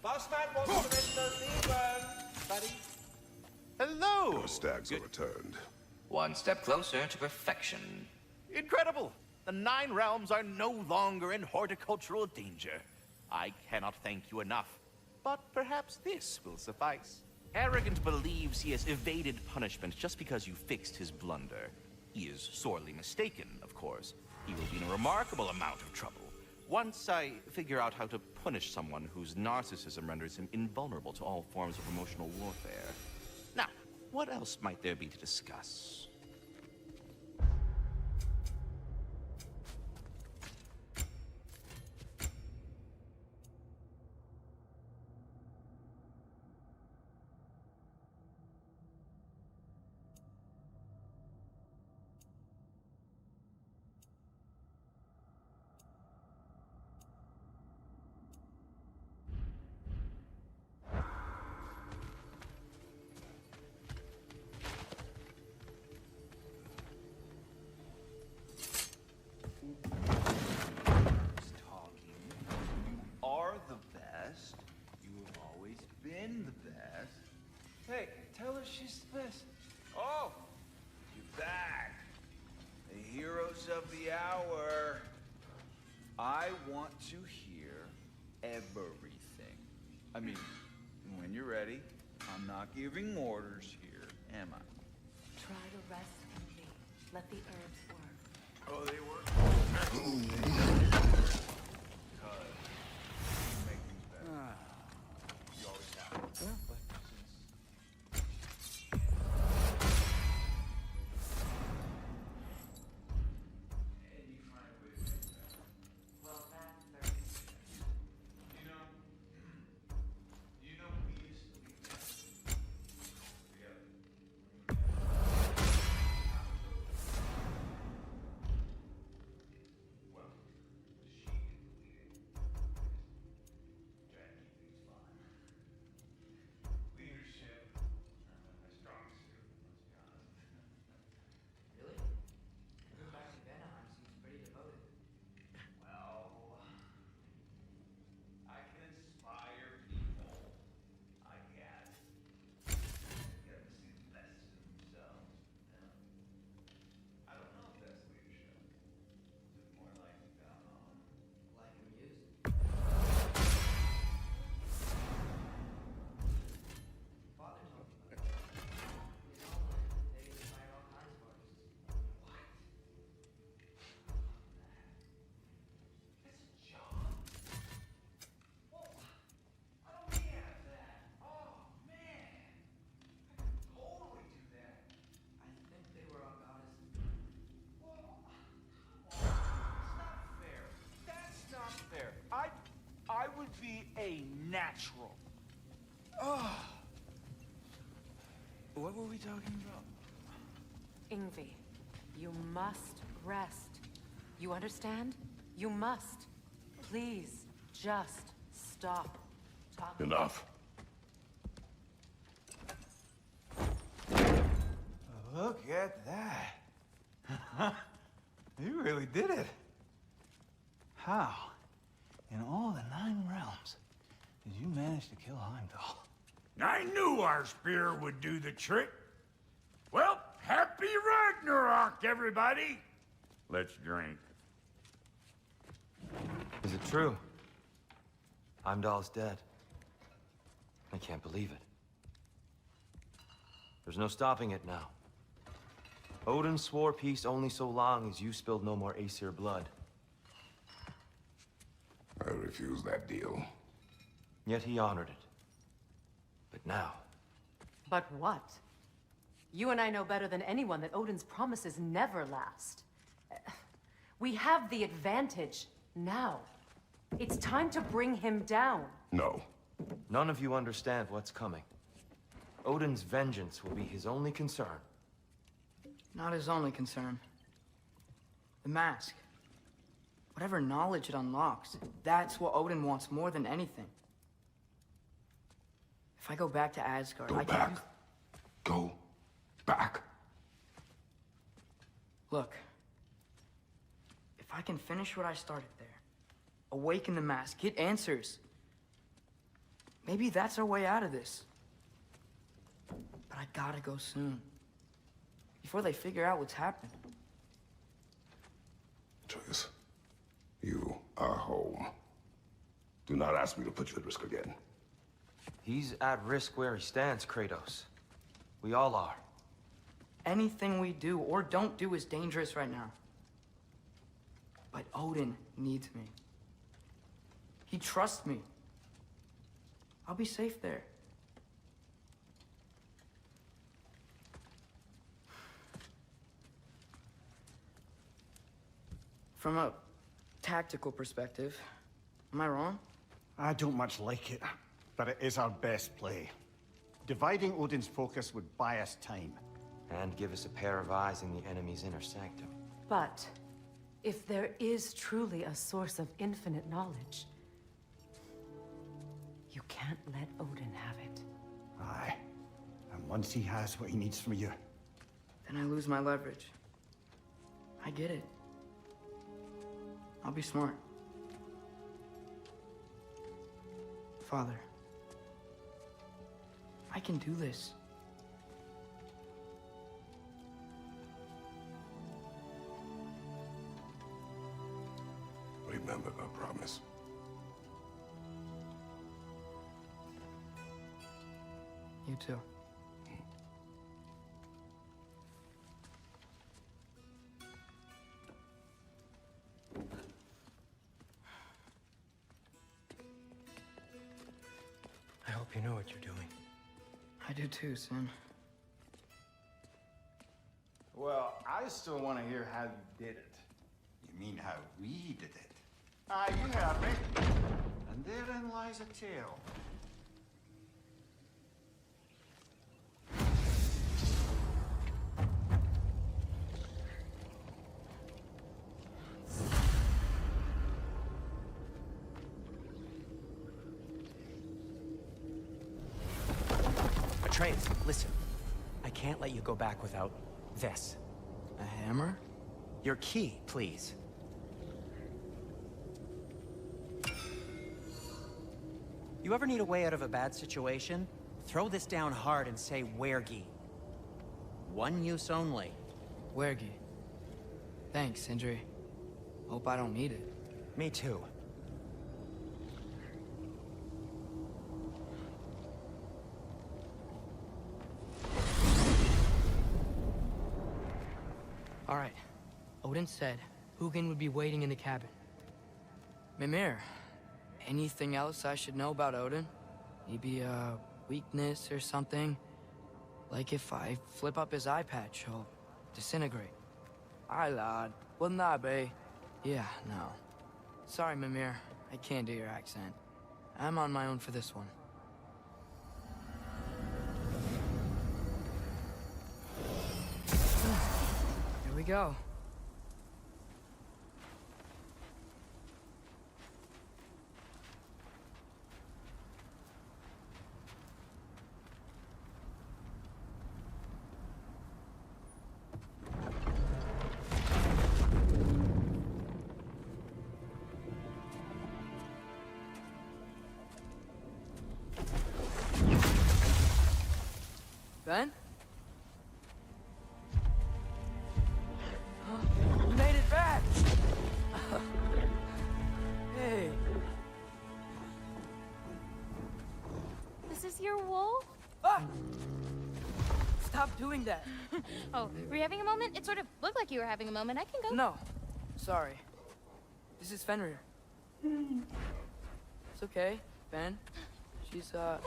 Speaker 21: Bossman wants to mention us leave, buddy.
Speaker 17: Hello!
Speaker 1: Your stags are returned.
Speaker 11: One step closer to perfection.
Speaker 17: Incredible! The Nine Realms are no longer in horticultural danger. I cannot thank you enough. But perhaps this will suffice. Arrogant believes he has evaded punishment just because you fixed his blunder. He is sorely mistaken, of course. He will be in a remarkable amount of trouble. Once I figure out how to punish someone whose narcissism renders him invulnerable to all forms of emotional warfare. Now, what else might there be to discuss?
Speaker 10: in the past. Hey, tell her she's the best. Oh, you're back. The heroes of the hour. I want to hear everything. I mean, when you're ready. I'm not giving orders here, am I?
Speaker 8: Try to rest and leave. Let the herbs work.
Speaker 10: Oh, they work? Make things better. You always have. I would be a natural. Oh. What were we talking about?
Speaker 8: Ingvi, you must rest. You understand? You must. Please, just stop talking.
Speaker 1: Enough.
Speaker 10: Look at that. You really did it. How, in all the 9 realms, did you manage to kill Heimdall?
Speaker 15: I knew our spear would do the trick. Well, happy Ragnarok, everybody! Let's drink.
Speaker 9: Is it true? Heimdall's dead. I can't believe it. There's no stopping it now. Odin swore peace only so long as you spilled no more Aesir blood.
Speaker 1: I refuse that deal.
Speaker 9: Yet he honored it. But now...
Speaker 8: But what? You and I know better than anyone that Odin's promises never last. We have the advantage now. It's time to bring him down.
Speaker 1: No.
Speaker 9: None of you understand what's coming. Odin's vengeance will be his only concern.
Speaker 3: Not his only concern. The mask. Whatever knowledge it unlocks, that's what Odin wants more than anything. If I go back to Asgard, I can use...
Speaker 1: Go back.
Speaker 3: Look. If I can finish what I started there, awaken the mask, get answers, maybe that's our way out of this. But I gotta go soon. Before they figure out what's happened.
Speaker 1: Atreus, you are home. Do not ask me to put you at risk again.
Speaker 9: He's at risk where he stands, Kratos. We all are.
Speaker 3: Anything we do or don't do is dangerous right now. But Odin needs me. He trusts me. I'll be safe there. From a tactical perspective, am I wrong?
Speaker 4: I don't much like it, but it is our best play. Dividing Odin's focus would buy us time.
Speaker 9: And give us a pair of eyes in the enemy's inner sanctum.
Speaker 8: But if there is truly a source of infinite knowledge, you can't let Odin have it.
Speaker 4: Aye. And once he has what he needs from you...
Speaker 3: Then I lose my leverage. I get it. I'll be smart. I can do this.
Speaker 1: Remember our promise.
Speaker 3: You too.
Speaker 6: I hope you know what you're doing.
Speaker 3: I do too, Sin.
Speaker 4: Well, I still want to hear how you did it.
Speaker 20: You mean how we did it?
Speaker 4: Ah, you have me. And therein lies a tale.
Speaker 6: Atreus, listen. I can't let you go back without this.
Speaker 3: A hammer?
Speaker 6: Your key, please. You ever need a way out of a bad situation? Throw this down hard and say Wergi. One use only.
Speaker 3: Wergi. Thanks, Sindri. Hope I don't need it.
Speaker 6: Me too.
Speaker 3: All right. Odin said Hugin would be waiting in the cabin. Mimir, anything else I should know about Odin? Maybe a weakness or something? Like if I flip up his eye patch, he'll disintegrate. Aye, lad. Wouldn't that be? Yeah, no. Sorry, Mimir. I can't do your accent. I'm on my own for this one. Here we go. Ben? You made it back! Hey.
Speaker 12: This is your wolf?
Speaker 3: Ah! Stop doing that.
Speaker 12: Oh, were you having a moment? It sort of looked like you were having a moment. I can go.
Speaker 3: No. Sorry. This is Fenrir. It's okay, Ben. She's,
Speaker 12: So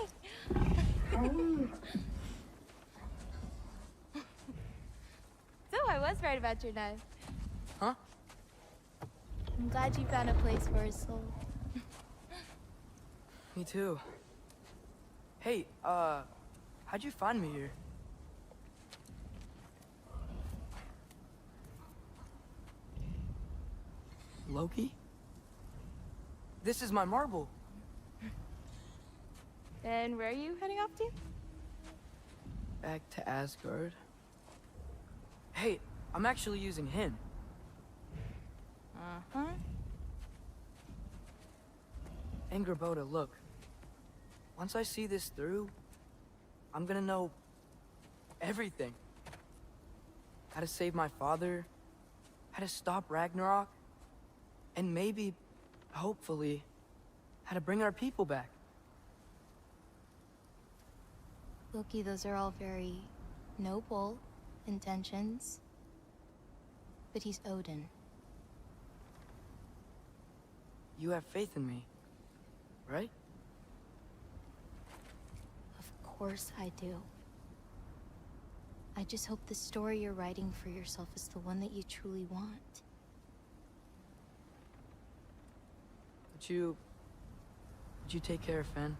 Speaker 12: I was right about your knife.
Speaker 3: Huh?
Speaker 12: I'm glad you found a place for his soul.
Speaker 3: Me too. Hey, how'd you find me here? Loki? This is my marble.
Speaker 12: And where are you heading off to?
Speaker 3: Back to Asgard. Hey, I'm actually using him.
Speaker 12: Uh-huh.
Speaker 3: Angrboda, look. Once I see this through, I'm gonna know everything. How to save my father, how to stop Ragnarok, and maybe, hopefully, how to bring our people back.
Speaker 12: Loki, those are all very noble intentions. But he's Odin.
Speaker 3: You have faith in me, right?
Speaker 12: Of course I do. I just hope the story you're writing for yourself is the one that you truly want.
Speaker 3: Would you take care of Fen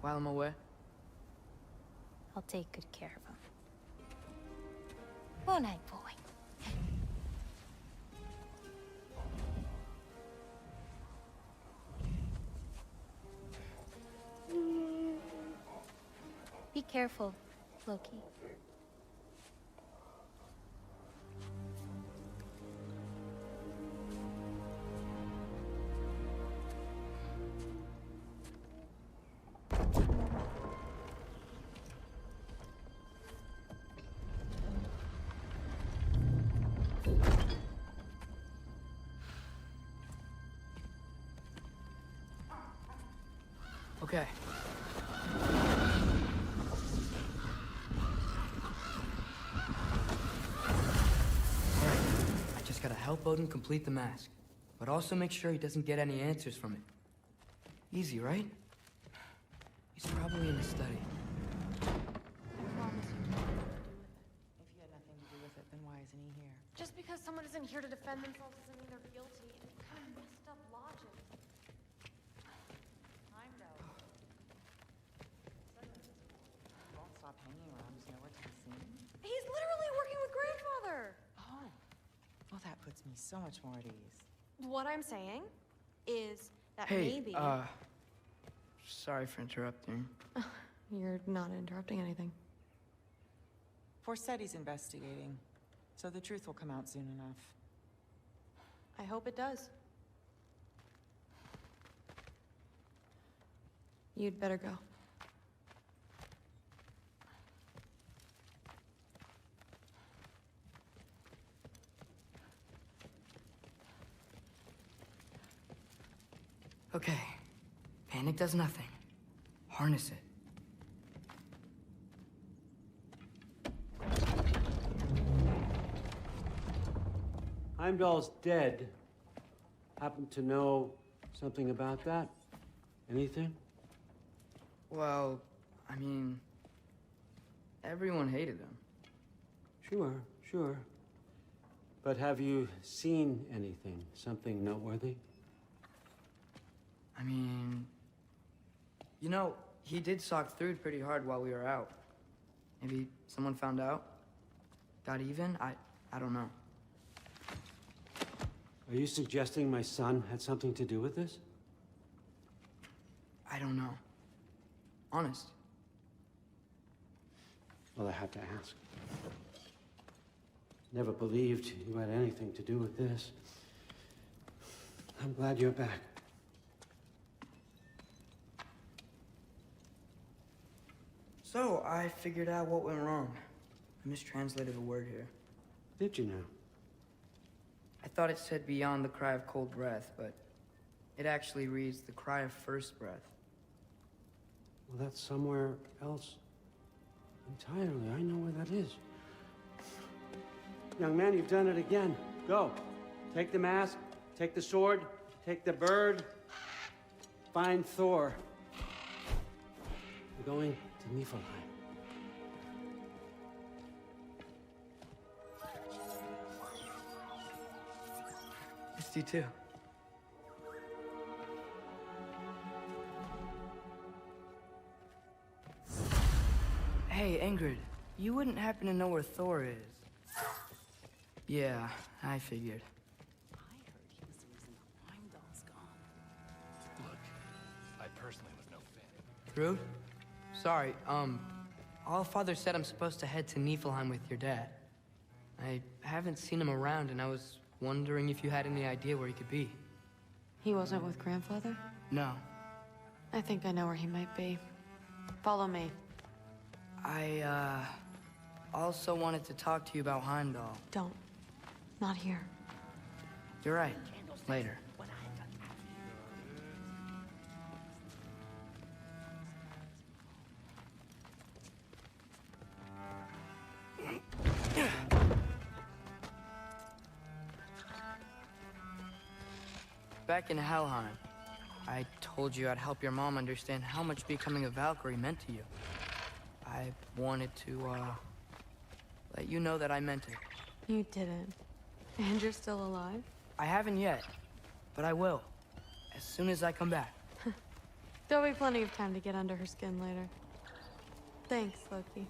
Speaker 3: while I'm away?
Speaker 12: I'll take good care of him. Won't I, boy? Be careful, Loki.
Speaker 3: Okay. I just gotta help Odin complete the mask, but also make sure he doesn't get any answers from it. Easy, right? He's probably in his study.
Speaker 7: If he had nothing to do with it, then why isn't he here?
Speaker 22: Just because someone isn't here to defend themselves doesn't mean they're guilty. It's kind of messed up logic.
Speaker 7: Heimdall. Won't stop hanging around. He's nowhere to be seen.
Speaker 22: He's literally working with grandfather.
Speaker 7: Oh. Well, that puts me so much more at ease.
Speaker 22: What I'm saying is that
Speaker 3: Hey,
Speaker 22: maybe...
Speaker 3: sorry for interrupting.
Speaker 22: You're not interrupting anything.
Speaker 7: Forseti's investigating, so the truth will come out soon enough.
Speaker 22: I hope it does. You'd better go.
Speaker 3: Okay. Panic does nothing. Harness it.
Speaker 23: Heimdall's dead. Happen to know something about that? Anything?
Speaker 3: Well, I mean, everyone hated him.
Speaker 23: Sure. But have you seen anything? Something noteworthy?
Speaker 3: I mean, you know, he did sock through it pretty hard while we were out. Maybe someone found out? Got even? I don't know.
Speaker 23: Are you suggesting my son had something to do with this?
Speaker 3: I don't know. Honest.
Speaker 23: Well, I have to ask. Never believed you had anything to do with this. I'm glad you're back.
Speaker 3: So, I figured out what went wrong. I mistranslated a word here.
Speaker 23: Did you now?
Speaker 3: I thought it said beyond the cry of cold breath, but it actually reads the cry of first breath.
Speaker 23: Well, that's somewhere else entirely. I know where that is. Young man, you've done it again. Go. Take the mask, take the sword, take the bird. Find Thor. We're going to Niflheim.
Speaker 3: Missed you too. Hey, Ingrid, you wouldn't happen to know where Thor is? Yeah, I figured.
Speaker 5: Look, I personally was no fan.
Speaker 3: Rude? Sorry, Allfather said I'm supposed to head to Niflheim with your dad. I haven't seen him around, and I was wondering if you had any idea where he could be.
Speaker 22: He wasn't with grandfather?
Speaker 3: No.
Speaker 22: I think I know where he might be. Follow me.
Speaker 3: I, also wanted to talk to you about Heimdall.
Speaker 22: Don't. Not here.
Speaker 3: You're right. Later. Back in Helheim, I told you I'd help your mom understand how much becoming a Valkyrie meant to you. I wanted to, let you know that I meant it.
Speaker 22: You didn't. And you're still alive?
Speaker 3: I haven't yet, but I will. As soon as I come back.
Speaker 22: There'll be plenty of time to get under her skin later. Thanks, Loki.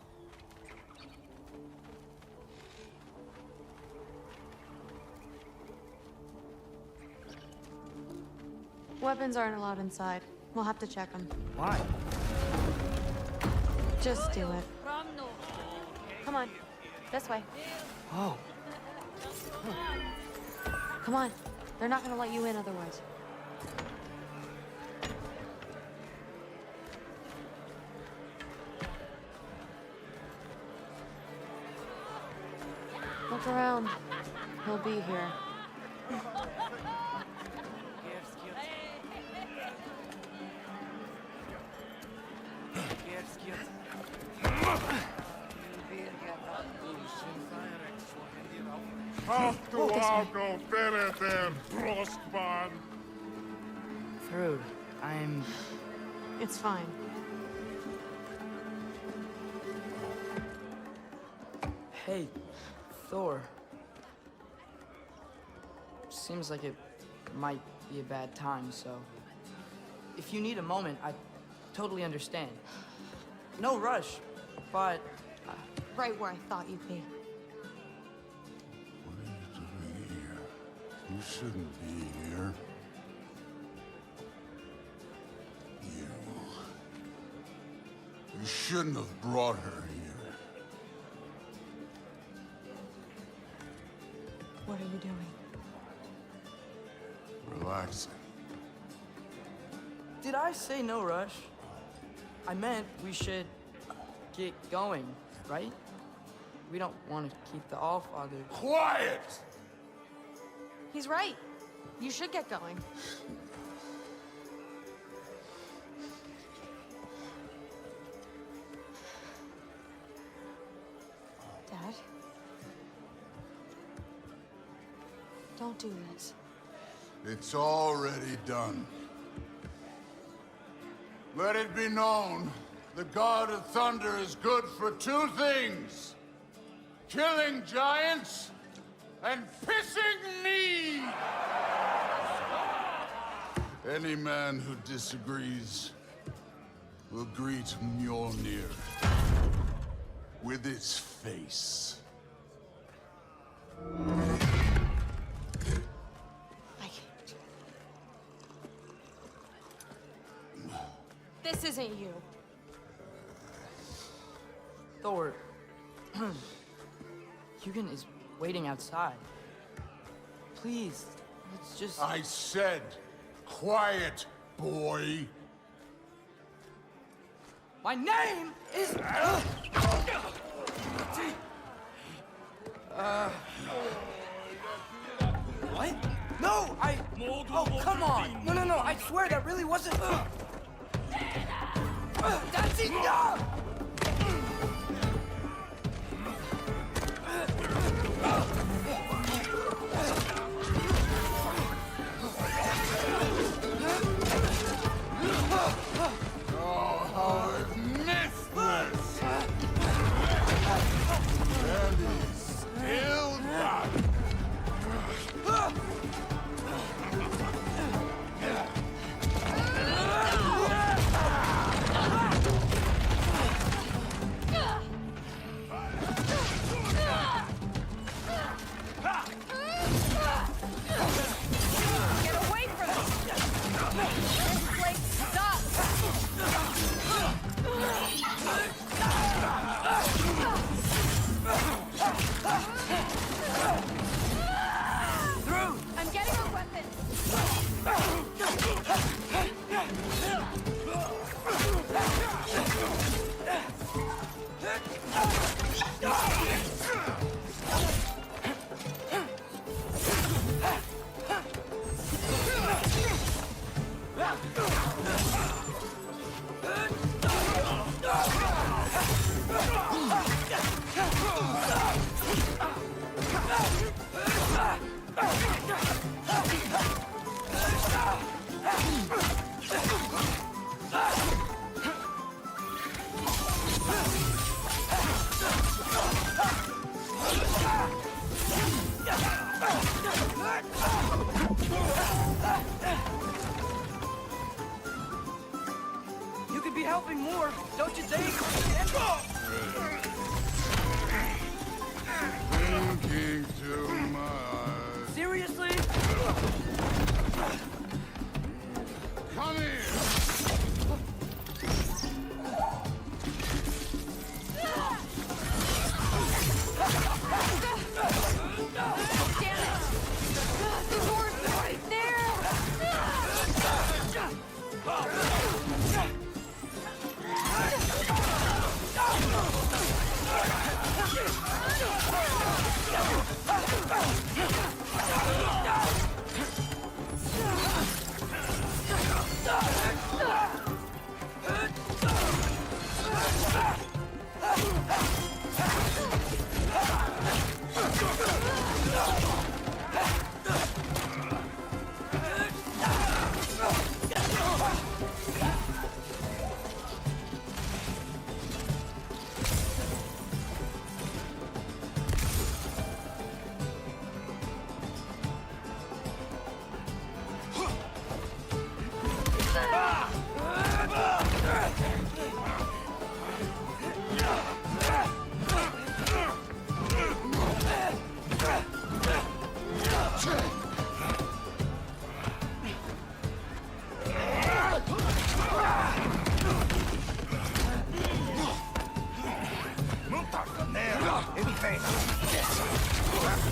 Speaker 22: Weapons aren't allowed inside. We'll have to check them.
Speaker 3: Why?
Speaker 22: Just do it. Come on. This way.
Speaker 3: Oh.
Speaker 22: Come on. They're not gonna let you in otherwise. Look around. He'll be here.
Speaker 3: Thrud, I'm...
Speaker 22: It's fine.
Speaker 3: Hey, Thor. Seems like it might be a bad time, so... If you need a moment, I totally understand. No rush, but...
Speaker 22: Right where I thought you'd be.
Speaker 13: What are you doing here? You shouldn't be here. You shouldn't have brought her here.
Speaker 22: What are you doing?
Speaker 13: Relaxing.
Speaker 3: Did I say no rush? I meant we should get going, right? We don't want to keep the Allfather...
Speaker 13: Quiet!
Speaker 22: He's right. You should get going. Dad? Don't do this.
Speaker 13: It's already done. Let it be known, the God of Thunder is good for two things. Killing giants and pissing me! Any man who disagrees will greet Mjolnir with its face.
Speaker 22: This isn't you.
Speaker 3: Thor... Hugin is waiting outside. Please, let's just...
Speaker 13: I said, quiet, boy.
Speaker 3: My name is... What? No, Oh, come on! No, I swear that really wasn't... That's enough!
Speaker 13: Oh, how I've missed this! And he's still got it.
Speaker 22: Get away from me! This place sucks!
Speaker 3: Through!
Speaker 22: I'm getting a weapon!
Speaker 3: You could be helping more, don't you think?
Speaker 13: Thinking too much.
Speaker 3: Seriously?
Speaker 13: Come here!
Speaker 22: Damn it! The door's right there!
Speaker 19: In vain.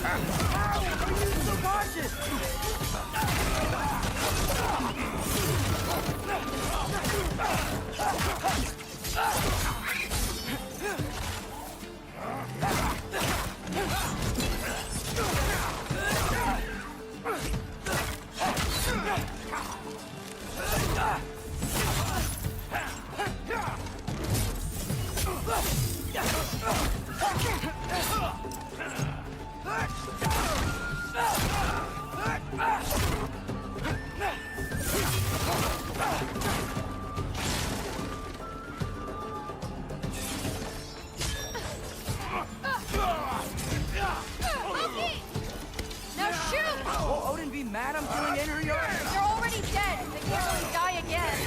Speaker 3: Ow! Are you so cautious?
Speaker 12: Now shoot!
Speaker 3: Will Odin be mad I'm killing Einherjar?
Speaker 12: They're already dead. They can't really die again.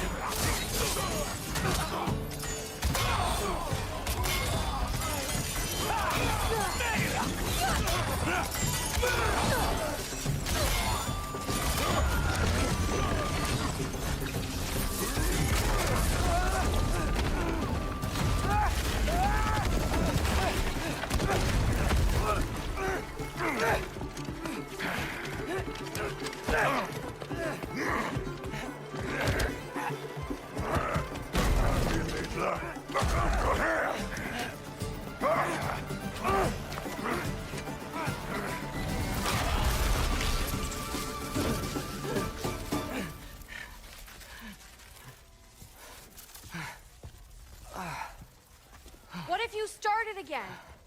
Speaker 12: What if you start it again?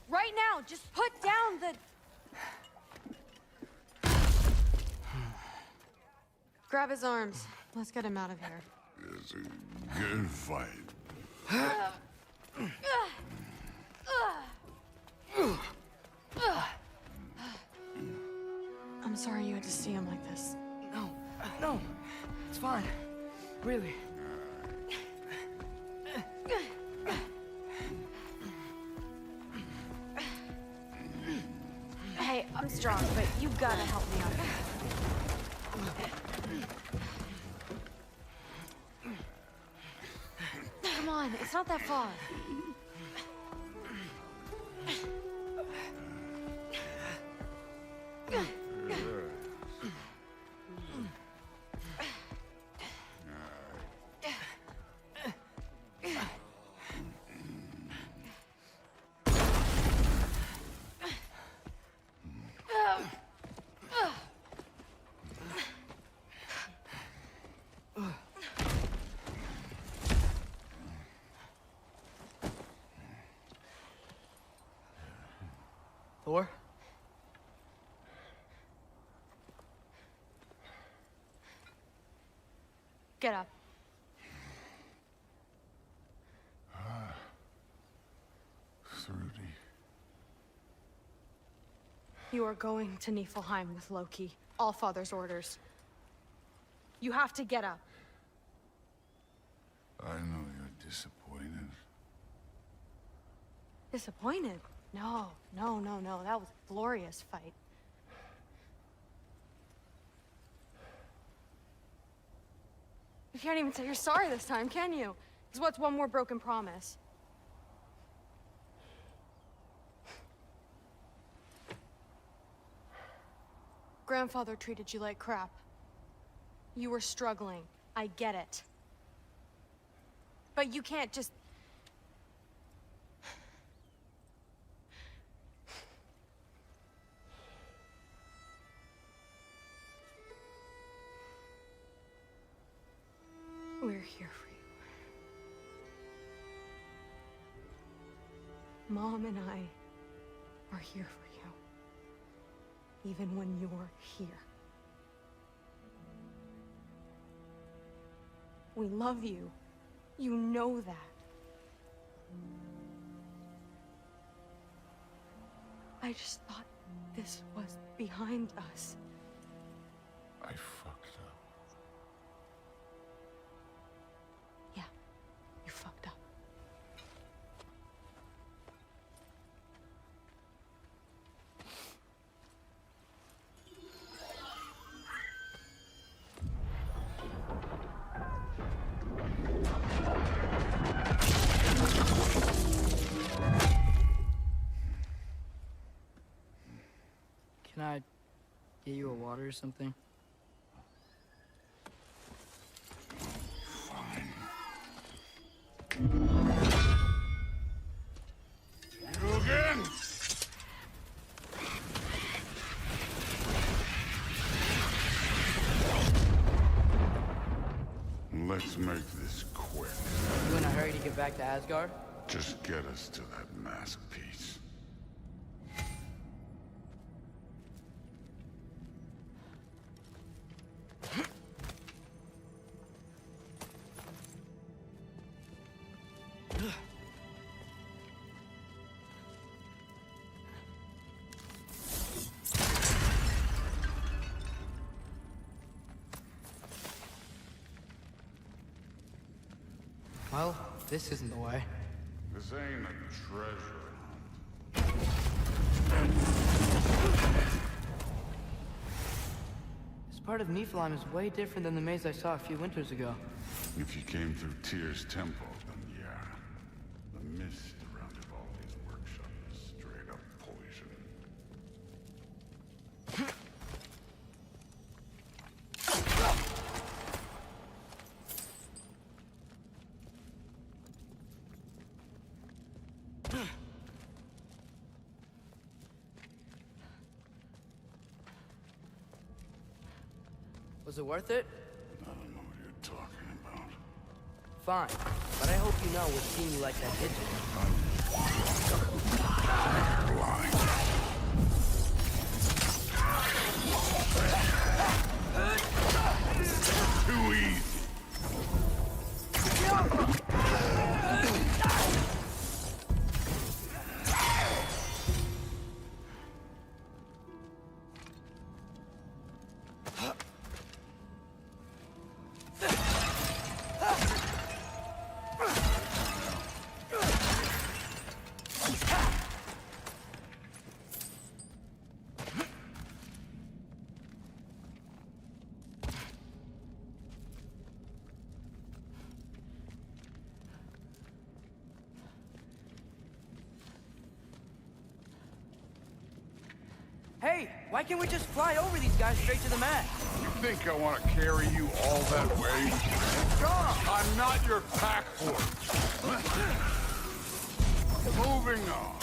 Speaker 12: Right now, just put down the...
Speaker 22: Grab his arms. Let's get him out of here.
Speaker 13: It's a good fight.
Speaker 22: I'm sorry you had to see him like this.
Speaker 3: No, it's fine. Really.
Speaker 12: Hey, I'm strong, but you gotta help me out. Come on, it's not that far.
Speaker 3: Thor?
Speaker 12: Get up.
Speaker 13: Thrudy.
Speaker 22: You are going to Niflheim with Loki. Allfather's orders. You have to get up.
Speaker 13: I know you're disappointed.
Speaker 22: Disappointed? No. That was a glorious fight. You can't even say you're sorry this time, can you? Because what's one more broken promise? Grandfather treated you like crap. You were struggling. I get it. But you can't just... We're here for you. Mom and I are here for you. Even when you're here. We love you. You know that. I just thought this was behind us.
Speaker 13: I fucked up.
Speaker 22: Yeah, you fucked up.
Speaker 3: Can I get you a water or something?
Speaker 13: You again? Let's make this quick.
Speaker 3: You in a hurry to get back to Asgard?
Speaker 13: Just get us to that mask piece.
Speaker 3: Well, this isn't the way.
Speaker 13: This ain't a treasure
Speaker 3: This part of Niflheim is way different than the maze I saw a few winters ago.
Speaker 13: If you came through Tyr's temple, then yeah. The mist around Ivaldi's workshop is straight up poison.
Speaker 3: Was it worth it?
Speaker 13: I don't know what you're talking about.
Speaker 3: Fine, but I hope you know what seemed you like that
Speaker 13: Too easy.
Speaker 3: Hey, why can't we just fly over these guys straight to the mat?
Speaker 13: You think I want to carry you all that way? I'm not your pack horse. Moving on.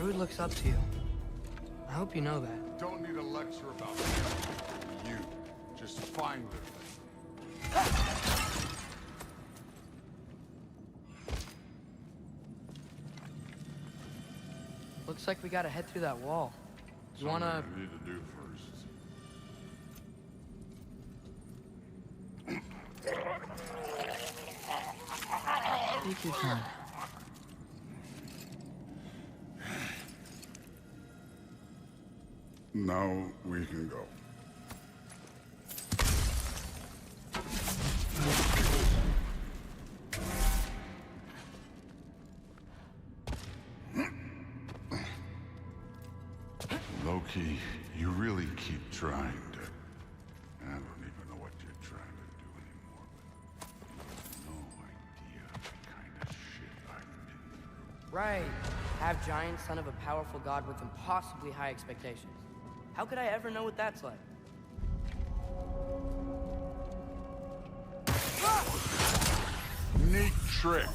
Speaker 3: Druid looks up to you. I hope you know that.
Speaker 13: Don't need a lecture about you. Just find the thing.
Speaker 3: Looks like we gotta head through that wall. You wanna...
Speaker 13: Something I need to do first.
Speaker 3: Take your time.
Speaker 13: Now we can go. Loki, you really keep trying to... I don't even know what you're trying to do anymore, but you have no idea the kind of shit I've been through.
Speaker 3: Right. Half giant, son of a powerful god with impossibly high expectations. How could I ever know what that's like?
Speaker 13: Neat trick.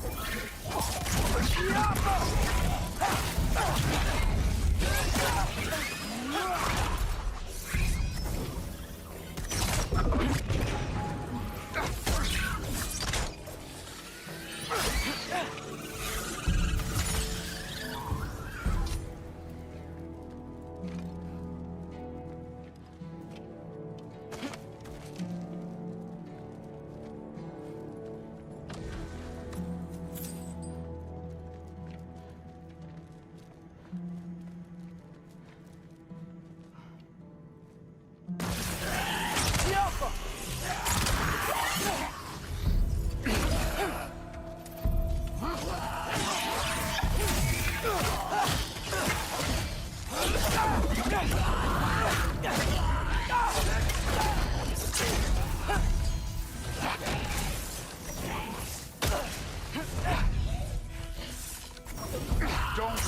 Speaker 13: Don't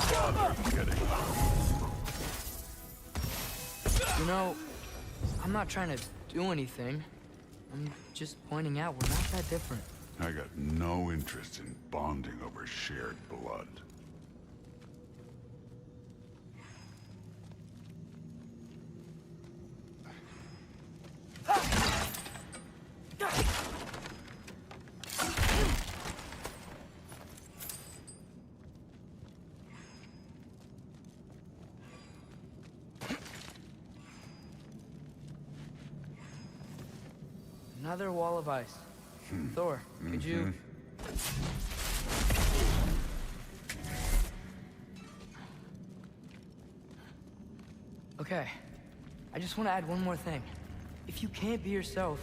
Speaker 13: bother getting
Speaker 3: You know, I'm not trying to do anything. I'm just pointing out we're not that different.
Speaker 13: I got no interest in bonding over shared blood.
Speaker 3: Another wall of ice. Thor, could you... Okay, I just want to add one more thing. If you can't be yourself,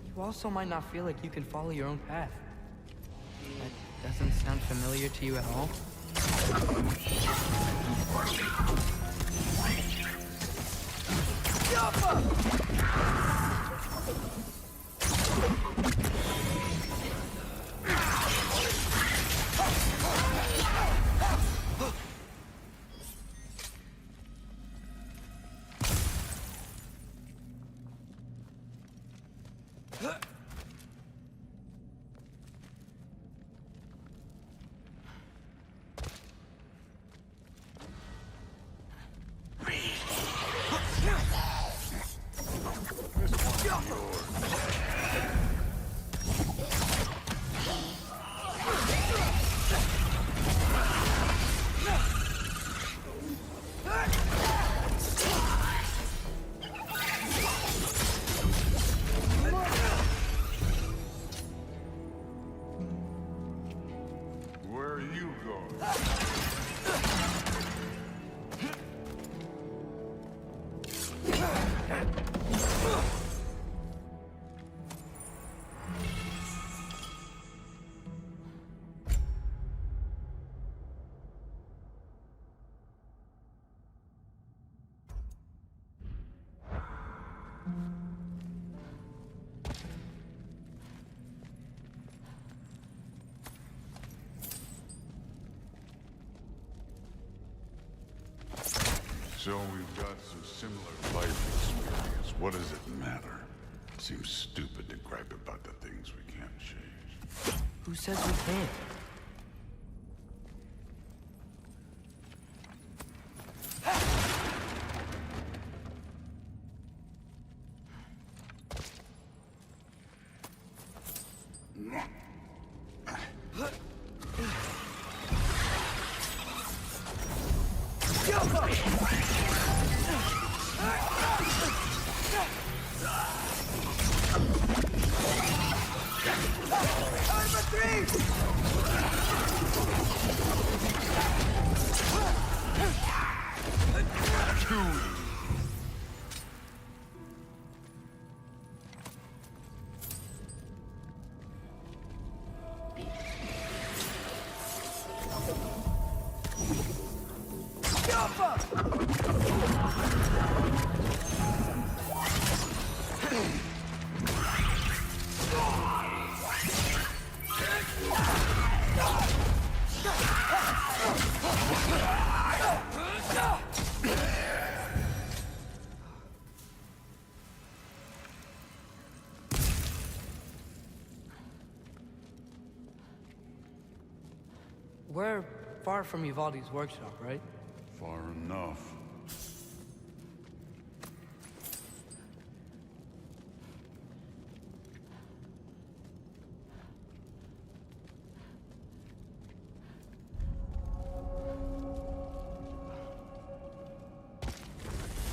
Speaker 3: you also might not feel like you can follow your own path. That doesn't sound familiar to you at all?
Speaker 13: Where are you going? So we've got some similar life experience. What does it matter? Seems stupid to gripe about the things we can't change.
Speaker 3: Who says we can't? We're far from Uvalde's workshop, right?
Speaker 13: Far enough.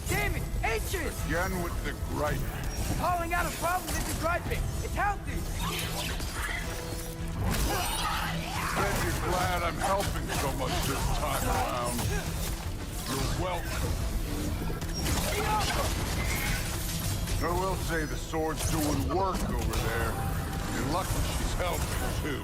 Speaker 19: Damn it! Ancient!
Speaker 13: Again with the gripe.
Speaker 19: Calling out a problem isn't griping. It's healthy.
Speaker 13: Bet you're glad I'm helping so much this time around. You're welcome. I will say the sword's doing work over there. You're lucky she's helping, too.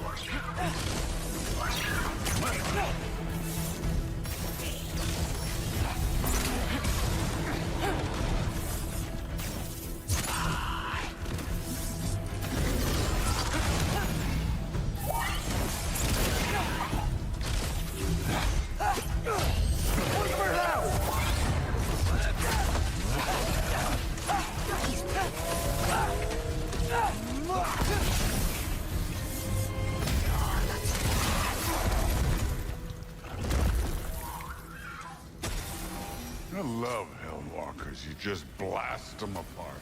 Speaker 13: I love Hellwalkers. You just blast them apart.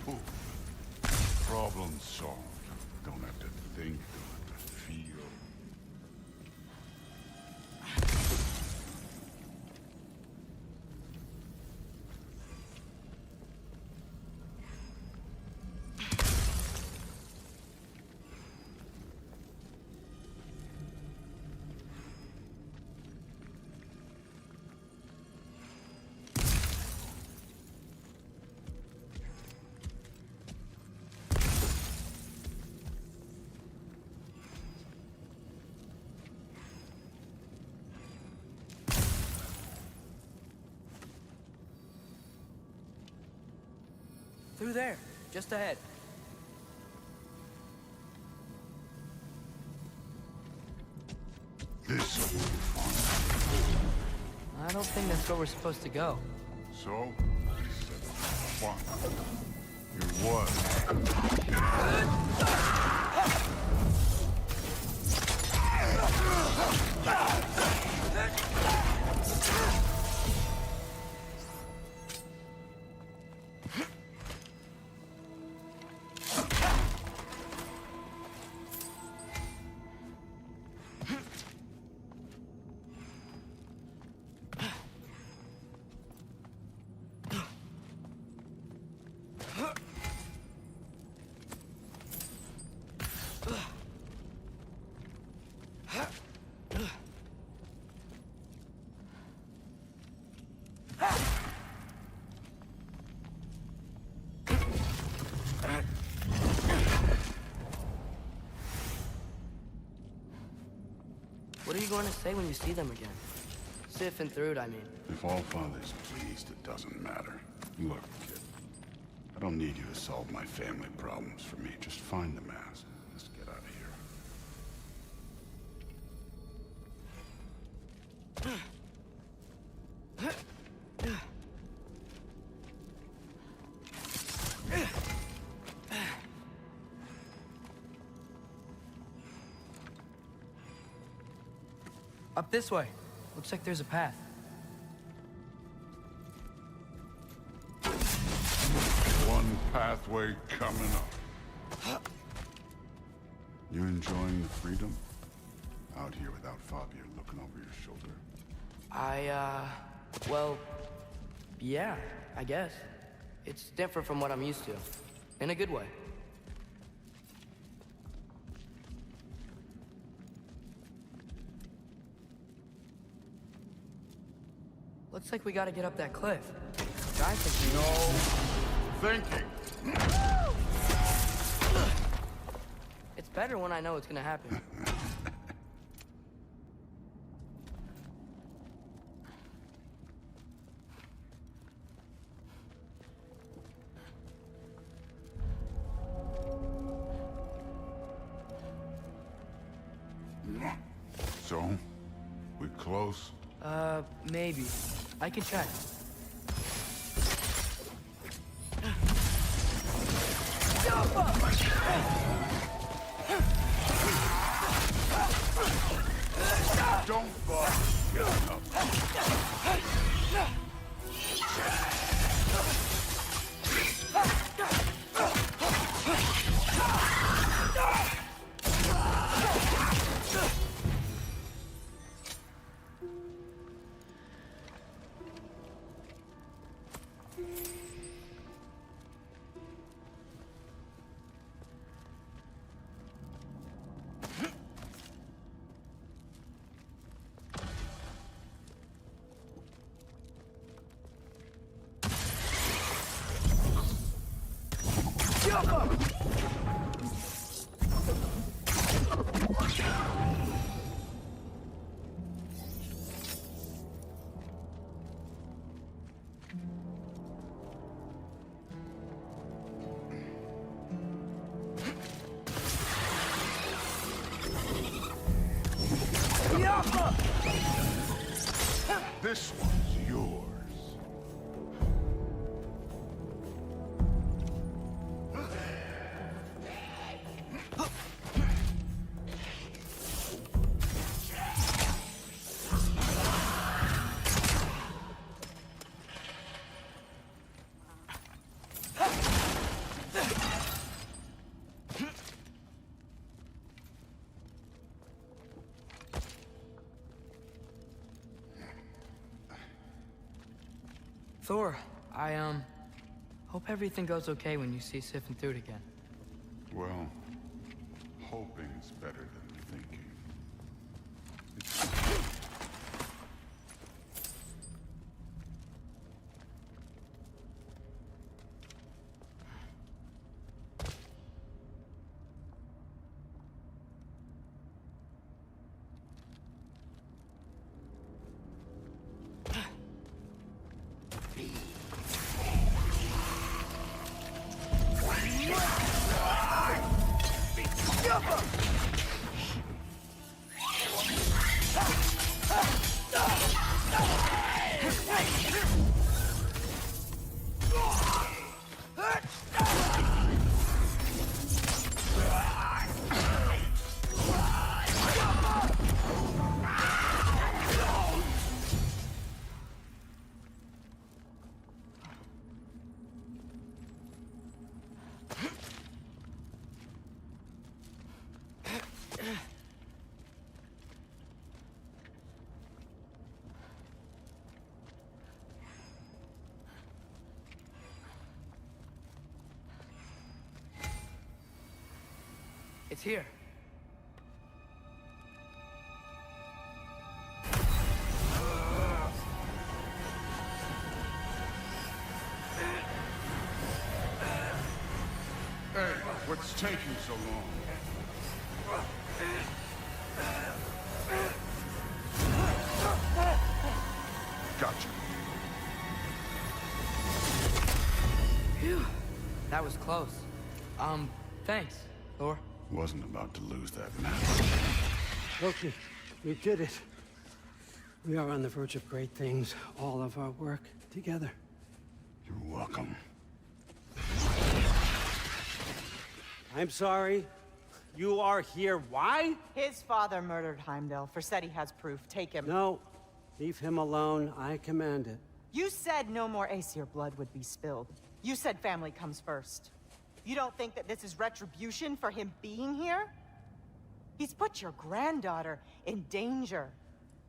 Speaker 13: Poof. Problem solved. Don't have to think, don't have to feel.
Speaker 3: Through there, just ahead.
Speaker 13: This will be fun.
Speaker 3: I don't think that's where we're supposed to go.
Speaker 13: So, I said fun. It was.
Speaker 3: What are you going to say when you see them again? Sif and Thrud, I mean.
Speaker 13: If all father's pleased, it doesn't matter. Look, kid. I don't need you to solve my family problems for me. Just find the mask. Let's get out of here.
Speaker 3: Up this way. Looks like there's a path.
Speaker 13: One pathway coming up. You enjoying the freedom? Out here without Fabio looking over your shoulder?
Speaker 3: Well, yeah, I guess. It's different from what I'm used to. In a good way. Looks like we gotta get up that cliff. Guy thinking.
Speaker 13: No thinking.
Speaker 3: It's better when I know it's gonna happen.
Speaker 13: So, we close?
Speaker 3: Maybe. I can check.
Speaker 13: Don't bother. Get up. This one's yours.
Speaker 3: Thor, I, hope everything goes okay when you see Sif and Thrud again.
Speaker 13: Well, hoping's better than thinking.
Speaker 3: It's here.
Speaker 13: Hey, what's taking so long? Gotcha.
Speaker 3: Phew. That was close. Thanks, Thor.
Speaker 13: Wasn't about to lose that match.
Speaker 23: Loki, we did it. We are on the verge of great things. All of our work together.
Speaker 13: You're welcome.
Speaker 23: I'm sorry. You are here. Why?
Speaker 7: His father murdered Heimdall. Forseti has proof. Take him.
Speaker 23: No. Leave him alone. I command it.
Speaker 7: You said no more Aesir blood would be spilled. You said family comes first. You don't think that this is retribution for him being here? He's put your granddaughter in danger.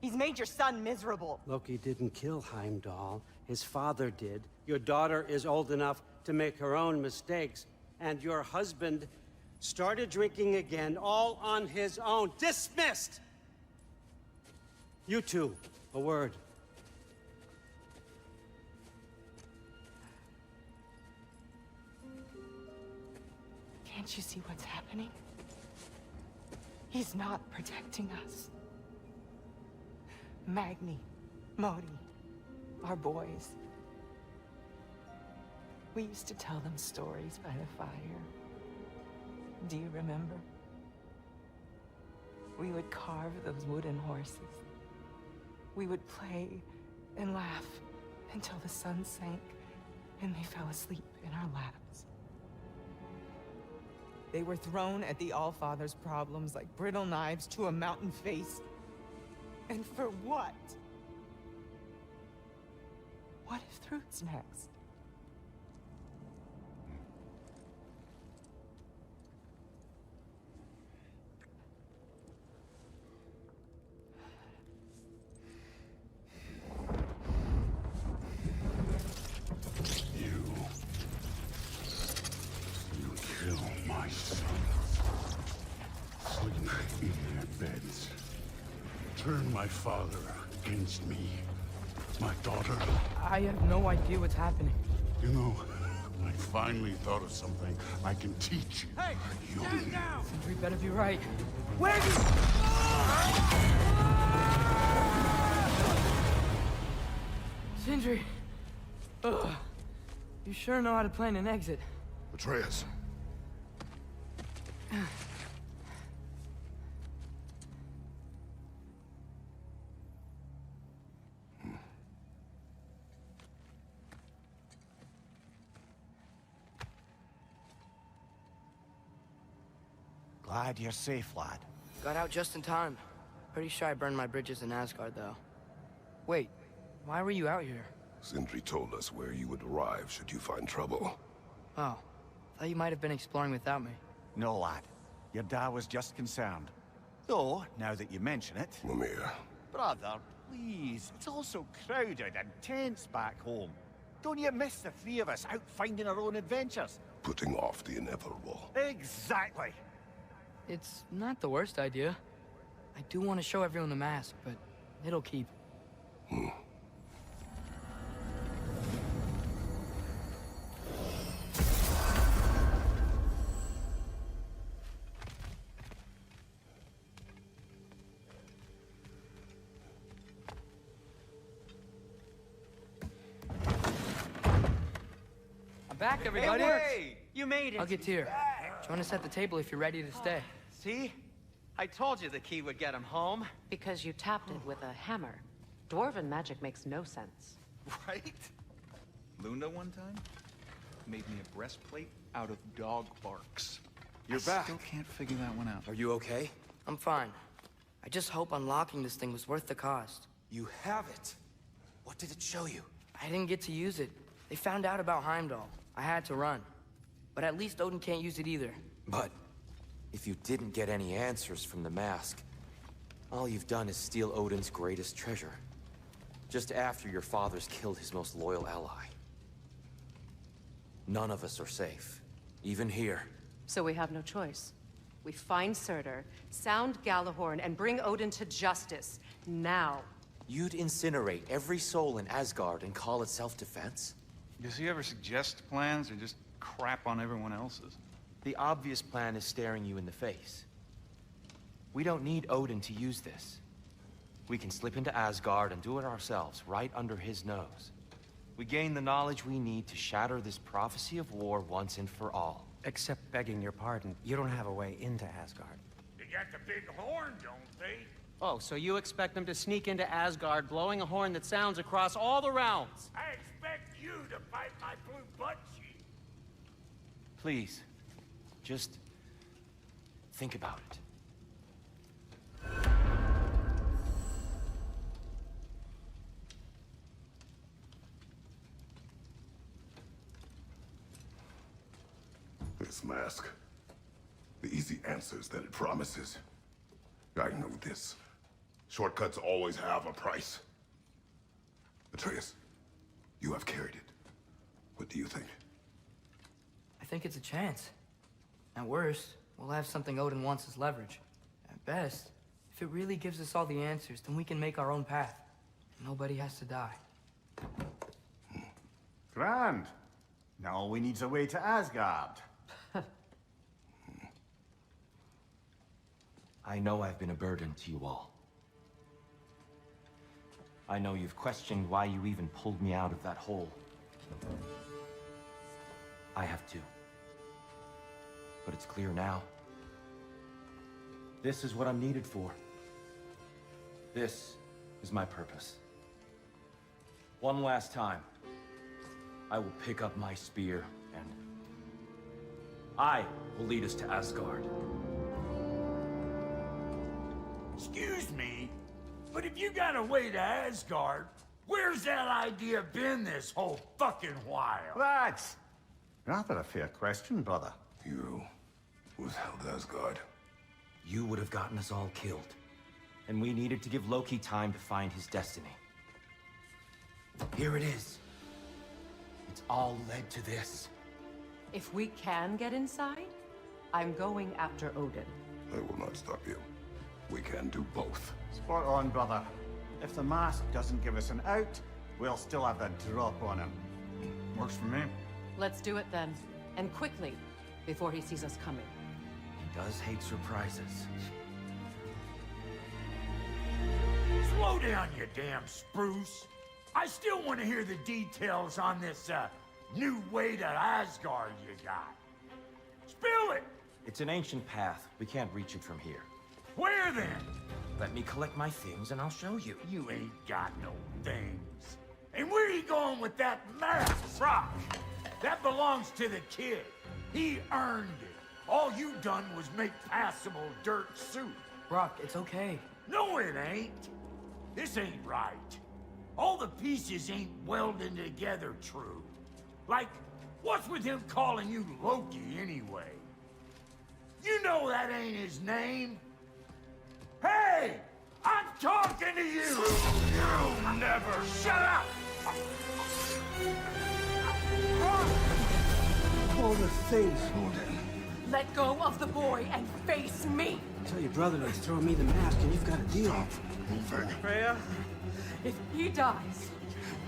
Speaker 7: He's made your son miserable.
Speaker 23: Loki didn't kill Heimdall. His father did. Your daughter is old enough to make her own mistakes. And your husband started drinking again, all on his own. Dismissed! You two, a word.
Speaker 7: Can't you see what's happening? He's not protecting us. Magni, Modi, our boys. We used to tell them stories by the fire. Do you remember? We would carve those wooden horses. We would play and laugh until the sun sank and they fell asleep in our laps. They were thrown at the Allfather's problems like brittle knives to a mountain face. And for what? What if Thrud's next?
Speaker 13: You kill my sons. Sleep in their beds. Turn my father against me. My daughter.
Speaker 3: I have no idea what's happening.
Speaker 13: You know, I finally thought of something I can teach you.
Speaker 3: Hey!
Speaker 13: You.
Speaker 3: Stand down! Sindri better be right.
Speaker 19: Where do
Speaker 3: Sindri! Ugh. You sure know how to plan an exit.
Speaker 1: Atreus.
Speaker 4: Glad you're safe, lad.
Speaker 3: Got out just in time. Pretty sure I burned my bridges in Asgard, though. Wait, why were you out here?
Speaker 1: Sindri told us where you would arrive should you find trouble.
Speaker 3: Oh, thought you might have been exploring without me.
Speaker 4: No, lad. Your dad was just concerned. Though, now that you mention it...
Speaker 1: Mimir.
Speaker 4: Brother, please. It's all so crowded and tense back home. Don't you miss the three of us out finding our own adventures?
Speaker 1: Putting off the inevitable.
Speaker 4: Exactly.
Speaker 3: It's not the worst idea. I do want to show everyone the mask, but it'll keep. I'm back, everybody.
Speaker 6: Hey, you made it.
Speaker 3: I'll get to you. Join us at the table if you're ready to stay.
Speaker 6: See? I told you the key would get him home.
Speaker 8: Because you tapped it with a hammer. Dwarven magic makes no sense.
Speaker 10: Right? Luna one time made me a breastplate out of dog barks.
Speaker 11: You're
Speaker 10: I
Speaker 11: back.
Speaker 10: Still can't figure that one out.
Speaker 11: Are you okay?
Speaker 3: I'm fine. I just hope unlocking this thing was worth the cost.
Speaker 11: You have it. What did it show you?
Speaker 3: I didn't get to use it. They found out about Heimdall. I had to run. But at least Odin can't use it either.
Speaker 9: But if you didn't get any answers from the mask, all you've done is steal Odin's greatest treasure. Just after your father's killed his most loyal ally. None of us are safe. Even here.
Speaker 8: So we have no choice. We find Surtur, sound Galahorn, and bring Odin to justice. Now.
Speaker 9: You'd incinerate every soul in Asgard and call it self-defense?
Speaker 10: Does he ever suggest plans or just crap on everyone else's?
Speaker 9: The obvious plan is staring you in the face. We don't need Odin to use this. We can slip into Asgard and do it ourselves, right under his nose. We gain the knowledge we need to shatter this prophecy of war once and for all.
Speaker 23: Except begging your pardon, you don't have a way into Asgard.
Speaker 15: They got the big horn, don't they?
Speaker 23: Oh, so you expect them to sneak into Asgard blowing a horn that sounds across all the realms?
Speaker 15: I expect you to bite my blue butt cheek.
Speaker 9: Please, just think about it.
Speaker 1: This mask. The easy answers that it promises. I know this. Shortcuts always have a price. Atreus, you have carried it. What do you think?
Speaker 3: I think it's a chance. At worst, we'll have something Odin wants as leverage. At best, if it really gives us all the answers, then we can make our own path. And nobody has to die.
Speaker 4: Grand. Now all we need's a way to Asgard.
Speaker 9: I know I've been a burden to you all. I know you've questioned why you even pulled me out of that hole. I have too. But it's clear now. This is what I'm needed for. This is my purpose. One last time, I will pick up my spear and I will lead us to Asgard.
Speaker 15: Excuse me, but if you got a way to Asgard, where's that idea been this whole fucking while?
Speaker 4: That's rather a fair question, brother.
Speaker 1: You withheld Asgard.
Speaker 9: You would have gotten us all killed. And we needed to give Loki time to find his destiny. Here it is. It's all led to this.
Speaker 8: If we can get inside, I'm going after Odin.
Speaker 1: I will not stop you. We can do both.
Speaker 4: Spot on, brother. If the mask doesn't give us an out, we'll still have the drop on him.
Speaker 10: Works for me.
Speaker 8: Let's do it then. And quickly, before he sees us coming.
Speaker 9: He does hate surprises.
Speaker 15: Slow down, you damn spruce. I still want to hear the details on this, new way to Asgard you got. Spill it!
Speaker 9: It's an ancient path. We can't reach it from here.
Speaker 15: Where then?
Speaker 9: Let me collect my things and I'll show you.
Speaker 15: You ain't got no things. And where you going with that mask, Brock? That belongs to the kid. He earned it. All you done was make passable dirt soup.
Speaker 3: Brock, it's okay.
Speaker 15: No, it ain't. This ain't right. All the pieces ain't welding together true. Like, what's with him calling you Loki anyway? You know that ain't his name. Hey! I'm talking to you! You never shut up!
Speaker 23: all the things.
Speaker 7: Let go of the boy and face me!
Speaker 23: Tell your brother to throw me the mask and you've got a deal.
Speaker 7: Freya, if he dies...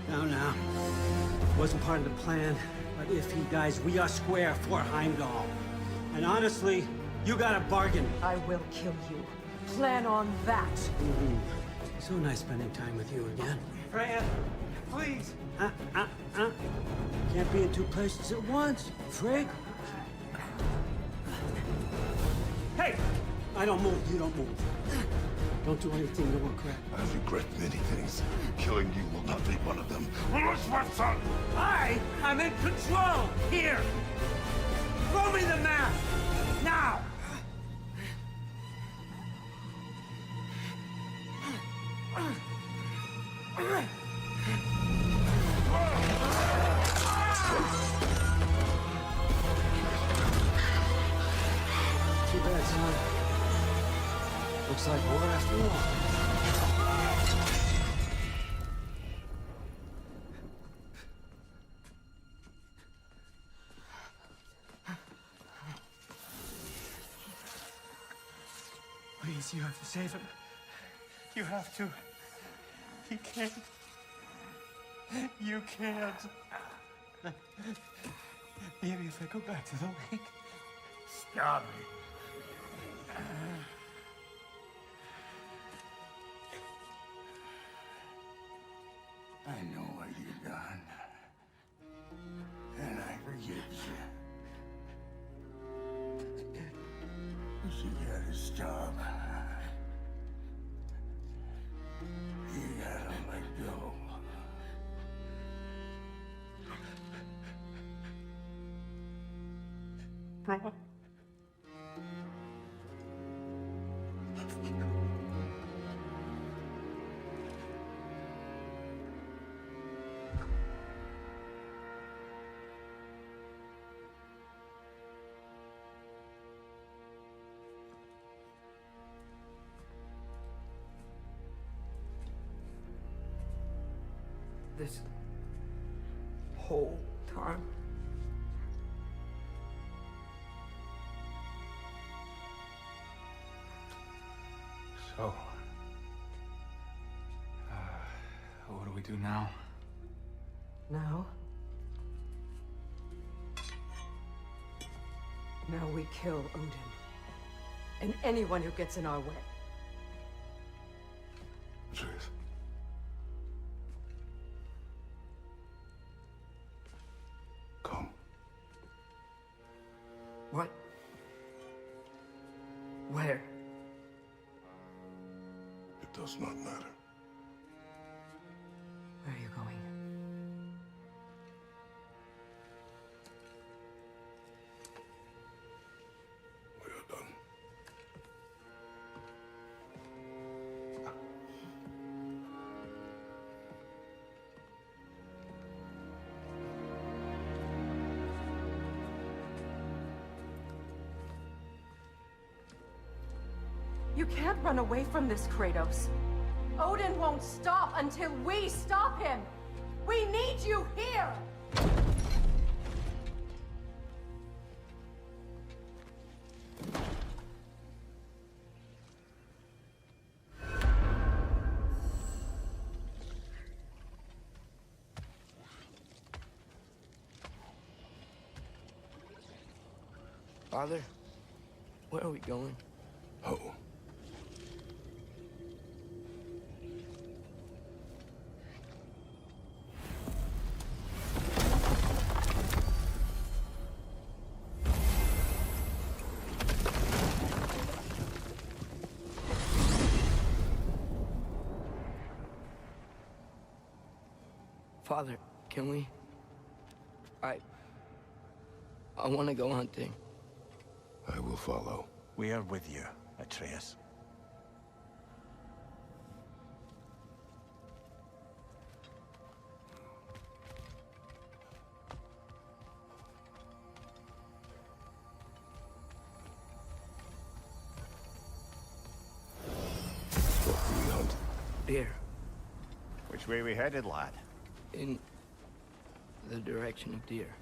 Speaker 23: Now. Wasn't part of the plan, but if he dies, we are square for Heimdall. And honestly, you got a bargain.
Speaker 7: I will kill you. Plan on that.
Speaker 23: So nice spending time with you again.
Speaker 19: Freya, please.
Speaker 23: Can't be in two places at once, Frigg.
Speaker 19: Hey!
Speaker 23: I don't move, you don't move. Don't do anything to regret.
Speaker 1: I regret many things. Killing you will not be one of them. Unless my son!
Speaker 19: I am in control! Here! Throw me the mask! Now!
Speaker 23: Too bad, son. Looks like war after all.
Speaker 19: Please, you have to save him. You have to. He can't. You can't. Maybe if I go back to the lake. Stop it.
Speaker 15: I know what you've done. And I forgive you. But you gotta stop. You gotta let go.
Speaker 19: Bro.
Speaker 3: This whole time?
Speaker 10: So, what do we do now?
Speaker 7: Now we kill Odin. And anyone who gets in our way.
Speaker 1: Atreus. Come.
Speaker 3: What? Where?
Speaker 1: It does not matter.
Speaker 7: Where are you going?
Speaker 1: We are done.
Speaker 7: You can't run away from this, Kratos. Odin won't stop until we stop him! We need you here!
Speaker 3: Father, where are we going?
Speaker 1: Home.
Speaker 3: Father, can we? I want to go hunting.
Speaker 1: I will follow.
Speaker 4: We are with you, Atreus.
Speaker 1: What do we hunt?
Speaker 3: Deer.
Speaker 4: Which way we headed, lad?
Speaker 3: In the direction of deer.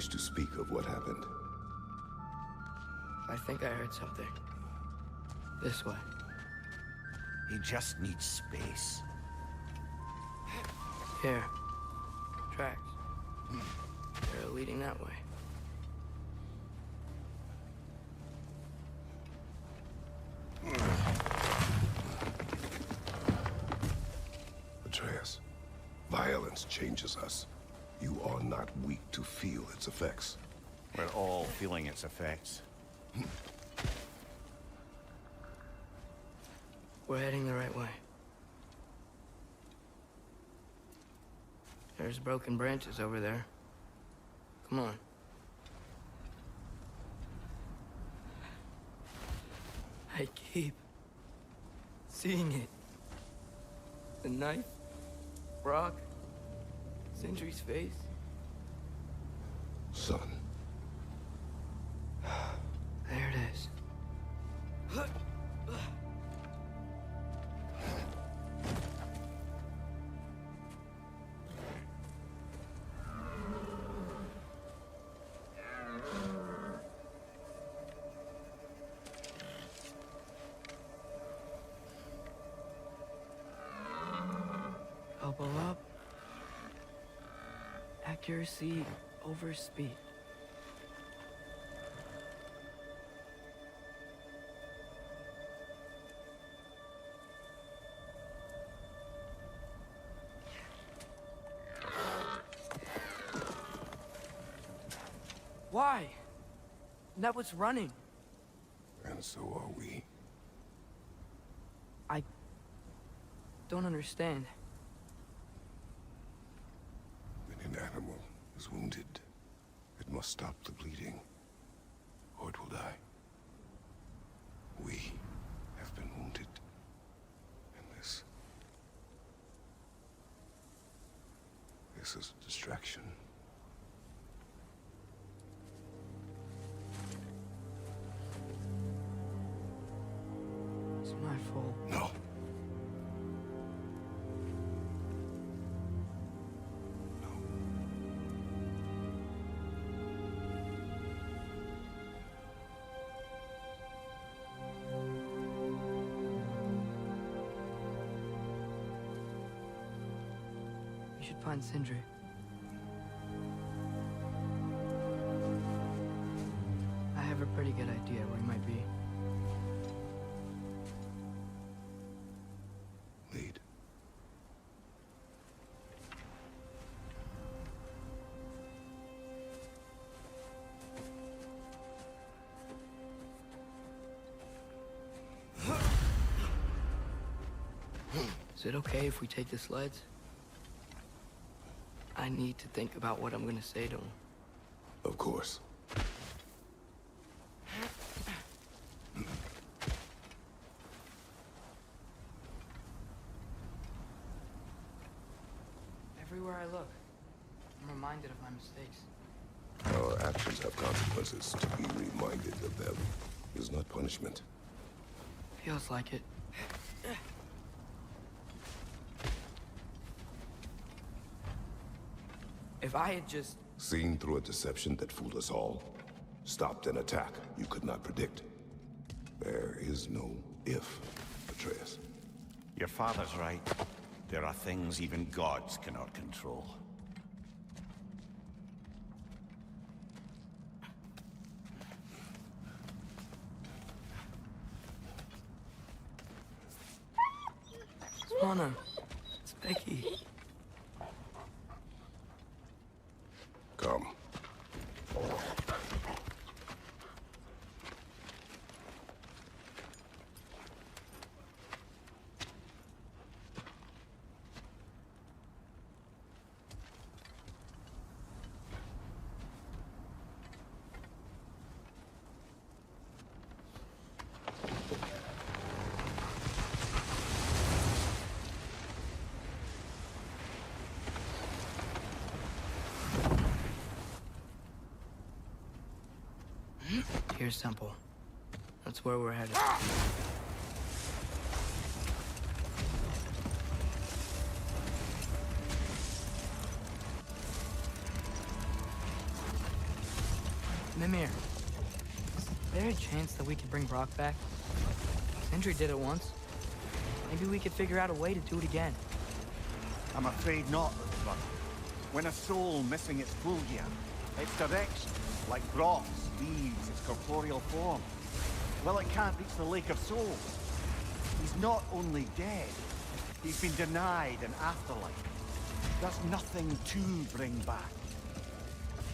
Speaker 1: wish to speak of what happened?
Speaker 3: I think I heard something. This way.
Speaker 4: He just needs space.
Speaker 3: Here. Tracks. They're leading that way.
Speaker 1: Atreus, violence changes us. You are not weak to feel its effects.
Speaker 4: We're all feeling its effects.
Speaker 3: We're heading the right way. There's broken branches over there. Come on. I keep seeing it. The knife, Brock, Sindri's face.
Speaker 1: Son.
Speaker 3: There it is. Elbow up. Accuracy over speed. Why? That was running.
Speaker 1: And so are we.
Speaker 3: I don't understand.
Speaker 1: When an animal is wounded, it must stop the bleeding, or it will die. We have been wounded. And this is a distraction.
Speaker 3: It's my fault.
Speaker 1: No.
Speaker 3: We should find Sindri. I have a pretty good idea where he might be.
Speaker 1: Lead.
Speaker 3: Is it okay if we take the sleds? I need to think about what I'm gonna say to him.
Speaker 1: Of course.
Speaker 3: Everywhere I look, I'm reminded of my mistakes.
Speaker 1: Our actions have consequences. To be reminded of them is not punishment.
Speaker 3: Feels like it. If I had just...
Speaker 1: Seen through a deception that fooled us all. Stopped an attack you could not predict. There is no if, Atreus.
Speaker 4: Your father's right. There are things even gods cannot control.
Speaker 3: Swana, it's Becky.
Speaker 1: Come.
Speaker 3: Here's Temple. That's where we're headed. Mimir, is there a chance that we could bring Brock back? Sindri did it once. Maybe we could figure out a way to do it again.
Speaker 4: I'm afraid not, brother. When a soul missing its fulgia, its direction, like Broth's, leaves its corporeal form, well, it can't reach the Lake of Souls. He's not only dead, he's been denied an afterlife. There's nothing to bring back.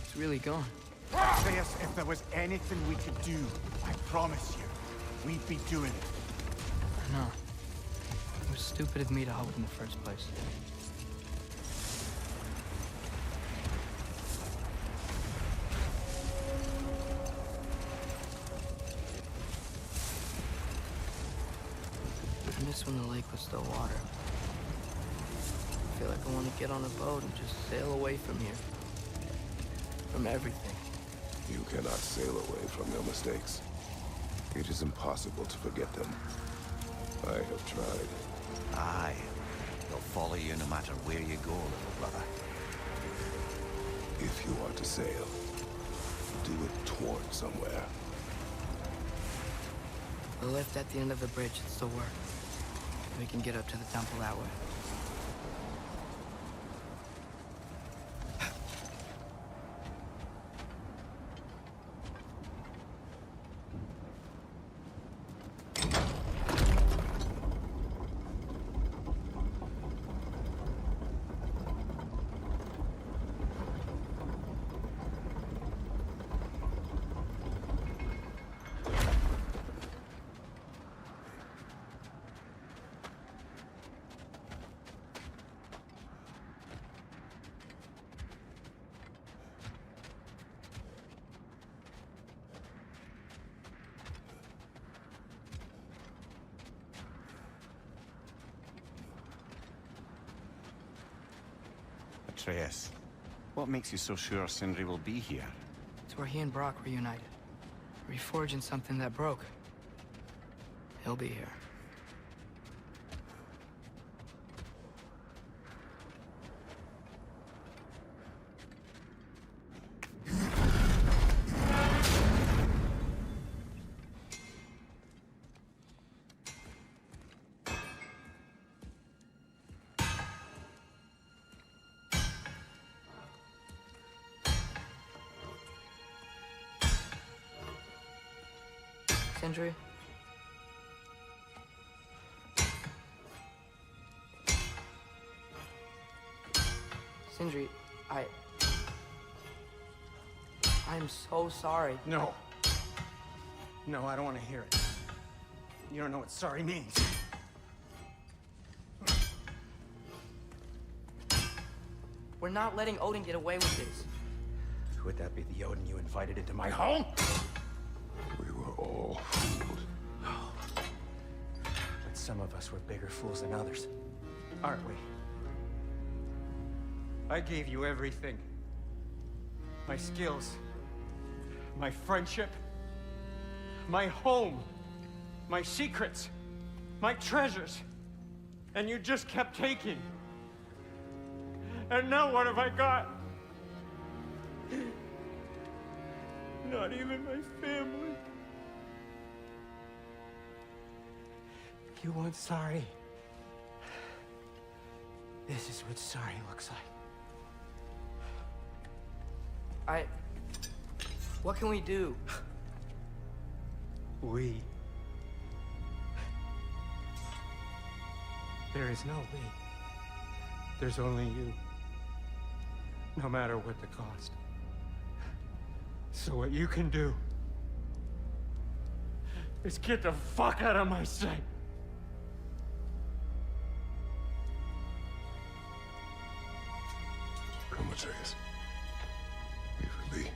Speaker 3: It's really gone.
Speaker 4: Atreus, if there was anything we could do, I promise you, we'd be doing it.
Speaker 3: I know. It was stupid of me to hope in the first place. I miss when the lake was still water. I feel like I want to get on a boat and just sail away from here. From everything.
Speaker 1: You cannot sail away from your mistakes. It is impossible to forget them. I have tried.
Speaker 11: Aye. They'll follow you no matter where you go, little brother.
Speaker 1: If you are to sail, do it toward somewhere.
Speaker 3: The lift at the end of the bridge should still work. We can get up to the temple that way.
Speaker 4: Atreus, what makes you so sure Sindri will be here?
Speaker 3: It's where he and Brock reunited. Reforging something that broke. He'll be here. Sindri? Sindri, I'm so sorry.
Speaker 23: No. No, I don't want to hear it. You don't know what sorry means.
Speaker 3: We're not letting Odin get away with this.
Speaker 23: Would that be the Odin you invited into my home?
Speaker 1: We were all fooled.
Speaker 23: But some of us were bigger fools than others, aren't we? I gave you everything. My skills, my friendship, my home, my secrets, my treasures. And you just kept taking. And now what have I got? Not even my family. You want sorry? This is what sorry looks like.
Speaker 3: What can we do?
Speaker 23: We. There is no we. There's only you. No matter what the cost. So what you can do is get the fuck out of my sight.
Speaker 1: Come, Atreus. Leave it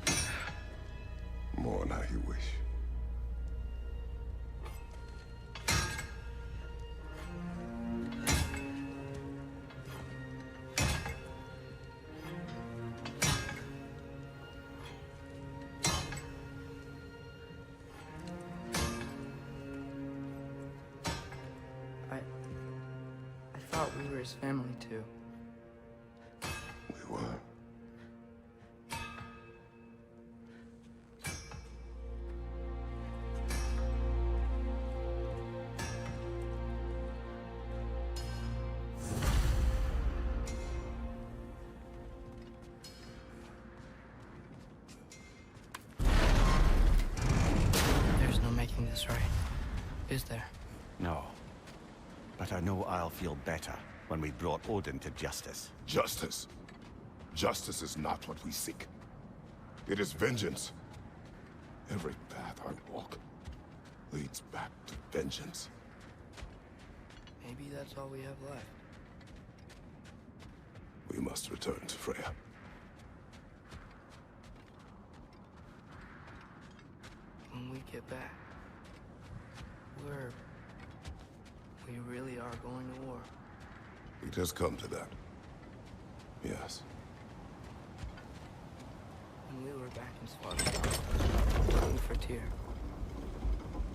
Speaker 1: be. Mourn how you wish.
Speaker 3: I thought we were his family too.
Speaker 1: We were.
Speaker 3: is there?
Speaker 4: No. But I know I'll feel better when we brought Odin to justice.
Speaker 1: Justice? Justice is not what we seek. It is vengeance. Every path I walk leads back to vengeance.
Speaker 3: Maybe that's all we have left.
Speaker 1: We must return to Freya.
Speaker 3: When we get back, we really are going to war.
Speaker 1: It has come to that. Yes.
Speaker 3: When we were back in Sparta, looking for Tyr.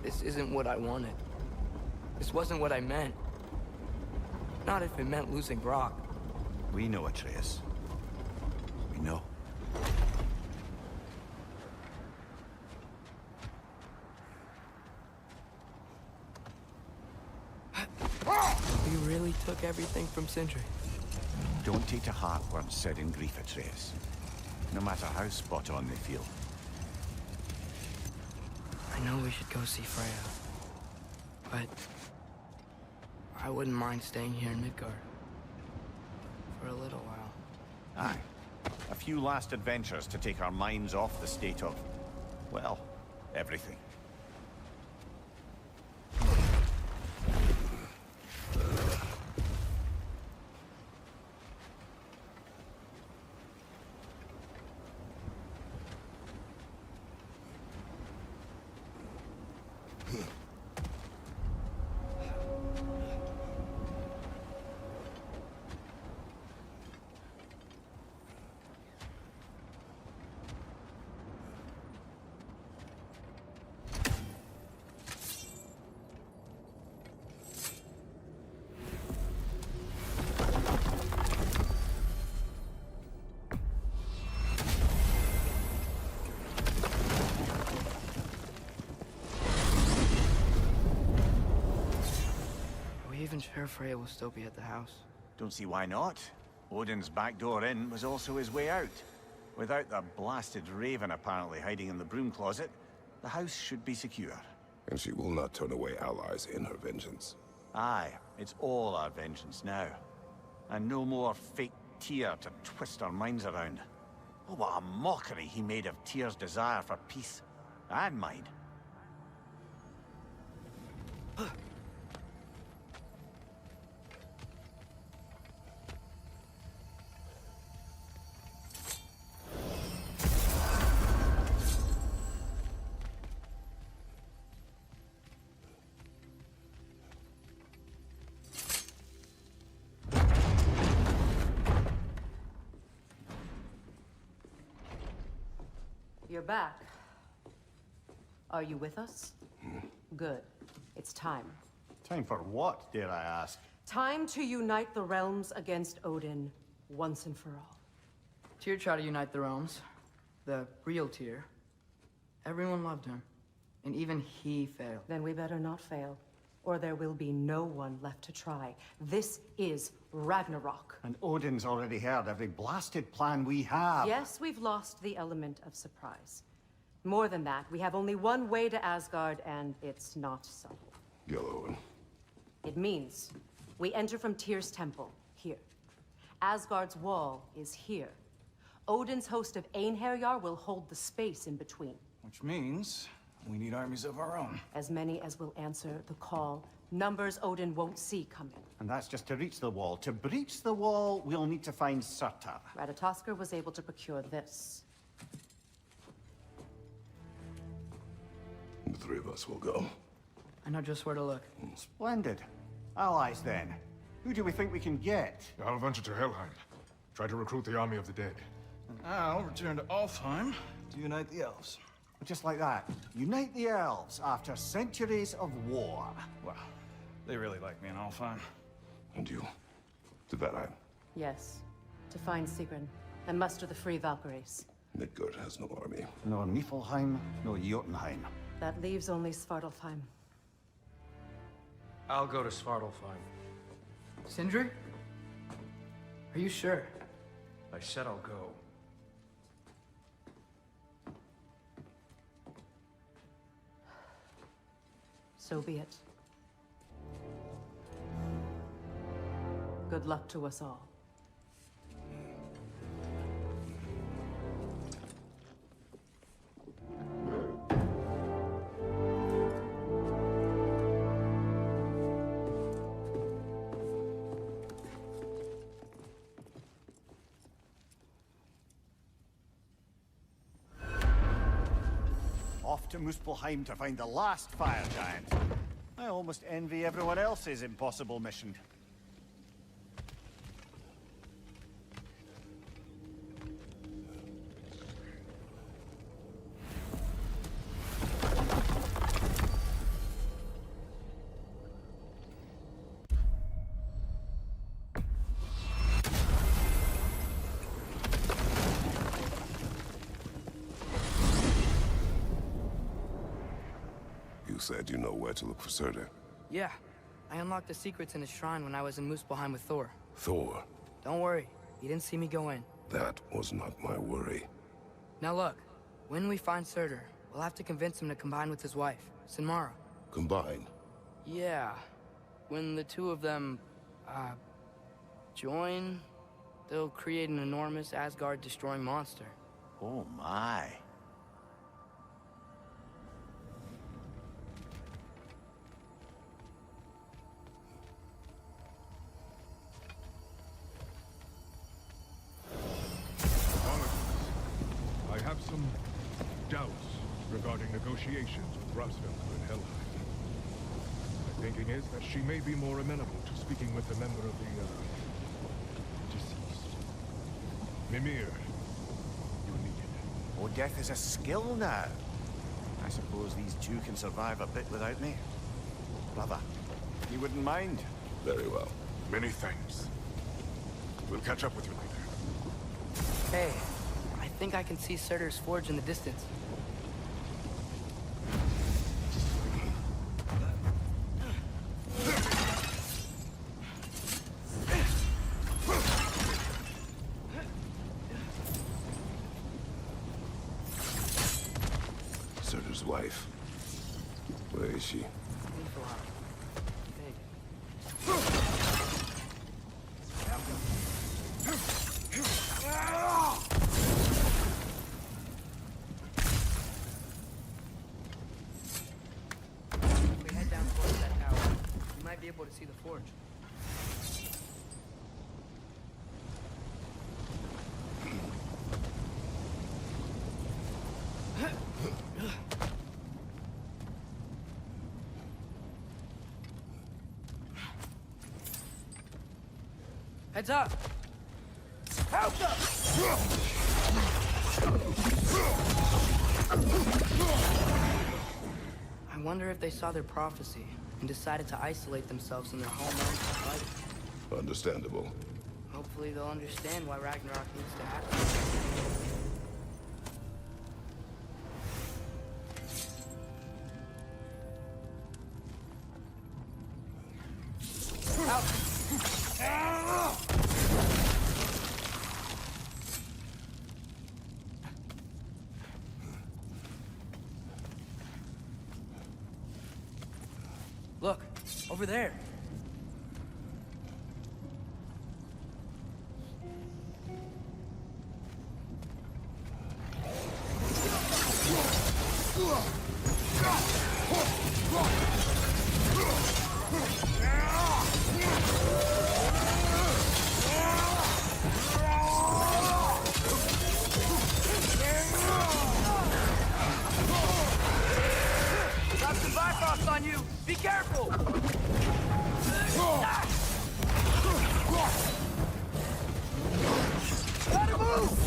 Speaker 3: This isn't what I wanted. This wasn't what I meant. Not if it meant losing Brock.
Speaker 4: We know, Atreus. We know.
Speaker 3: We really took everything from Sindri.
Speaker 4: Don't take to heart words said in grief, Atreus. No matter how spot on they feel.
Speaker 3: I know we should go see Freya. But I wouldn't mind staying here in Midgard. For a little while.
Speaker 4: Aye. A few last adventures to take our minds off the state of, well, everything.
Speaker 3: Even sure Freya will still be at the house?
Speaker 4: Don't see why not. Odin's back door in was also his way out. Without the blasted raven apparently hiding in the broom closet, the house should be secure.
Speaker 1: And she will not turn away allies in her vengeance.
Speaker 4: Aye, it's all our vengeance now. And no more fake Tyr to twist our minds around. Oh, what a mockery he made of Tyr's desire for peace. And mine.
Speaker 14: You're back. Are you with us? Good. It's time.
Speaker 4: Time for what, dare I ask?
Speaker 14: Time to unite the realms against Odin, once and for all.
Speaker 3: Tyr tried to unite the realms. The real Tyr. Everyone loved him. And even he failed.
Speaker 14: Then we better not fail, or there will be no one left to try. This is Ragnarok.
Speaker 4: And Odin's already heard every blasted plan we have.
Speaker 14: Yes, we've lost the element of surprise. More than that, we have only one way to Asgard, and it's not subtle.
Speaker 1: Yellow.
Speaker 14: It means we enter from Tyr's temple, here. Asgard's wall is here. Odin's host of Einherjar will hold the space in between.
Speaker 10: Which means we need armies of our own.
Speaker 14: As many as will answer the call. Numbers Odin won't see coming.
Speaker 4: And that's just to reach the wall. To breach the wall, we'll need to find Surtur.
Speaker 14: Ratatoskr was able to procure this.
Speaker 1: The three of us will go.
Speaker 3: I know just where to look.
Speaker 4: Splendid. Allies, then. Who do we think we can get?
Speaker 5: I'll venture to Helheim. Try to recruit the army of the dead.
Speaker 10: And I'll return to Alfheim to unite the elves.
Speaker 4: Just like that. Unite the elves after centuries of war.
Speaker 10: Well, they really like me in Alfheim.
Speaker 1: And you? To Valheim?
Speaker 14: Yes. To find Sigrun and muster the free Valkyries.
Speaker 1: Midgard has no army.
Speaker 4: Nor Niflheim, nor Jotunheim.
Speaker 14: That leaves only Svartalfheim.
Speaker 9: I'll go to Svartalfheim.
Speaker 3: Sindri? Are you sure?
Speaker 9: I said I'll go.
Speaker 14: So be it. Good luck to us all.
Speaker 4: Off to Muspelheim to find the last fire giant. I almost envy everyone else's impossible mission.
Speaker 1: You said you know where to look for Surtur.
Speaker 3: Yeah. I unlocked the secrets in his shrine when I was in Muspelheim with Thor.
Speaker 1: Thor?
Speaker 3: Don't worry. He didn't see me go in.
Speaker 1: That was not my worry.
Speaker 3: Now look. When we find Surtur, we'll have to convince him to combine with his wife, Sinmara.
Speaker 1: Combine?
Speaker 3: Yeah. When the two of them, join, they'll create an enormous Asgard-destroying monster.
Speaker 4: Oh my.
Speaker 5: I have some doubts regarding negotiations with Rasvelka in Helheim. My thinking is that she may be more amenable to speaking with a member of the, deceased. Mimir, you need it.
Speaker 4: Oh, death is a skill now. I suppose these two can survive a bit without me. Brother, you wouldn't mind?
Speaker 1: Very well.
Speaker 5: Many thanks. We'll catch up with you later.
Speaker 3: Hey, I think I can see Surtur's forge in the distance.
Speaker 1: Surtur's wife. Where is she?
Speaker 3: If we head down towards that tower, we might be able to see the forge. Heads up! Help us! I wonder if they saw their prophecy and decided to isolate themselves in their homeland to fight.
Speaker 1: Understandable.
Speaker 3: Hopefully they'll understand why Ragnarok needs to happen. Look, over there. Got some Bifrost on you! Be careful! Gotta move!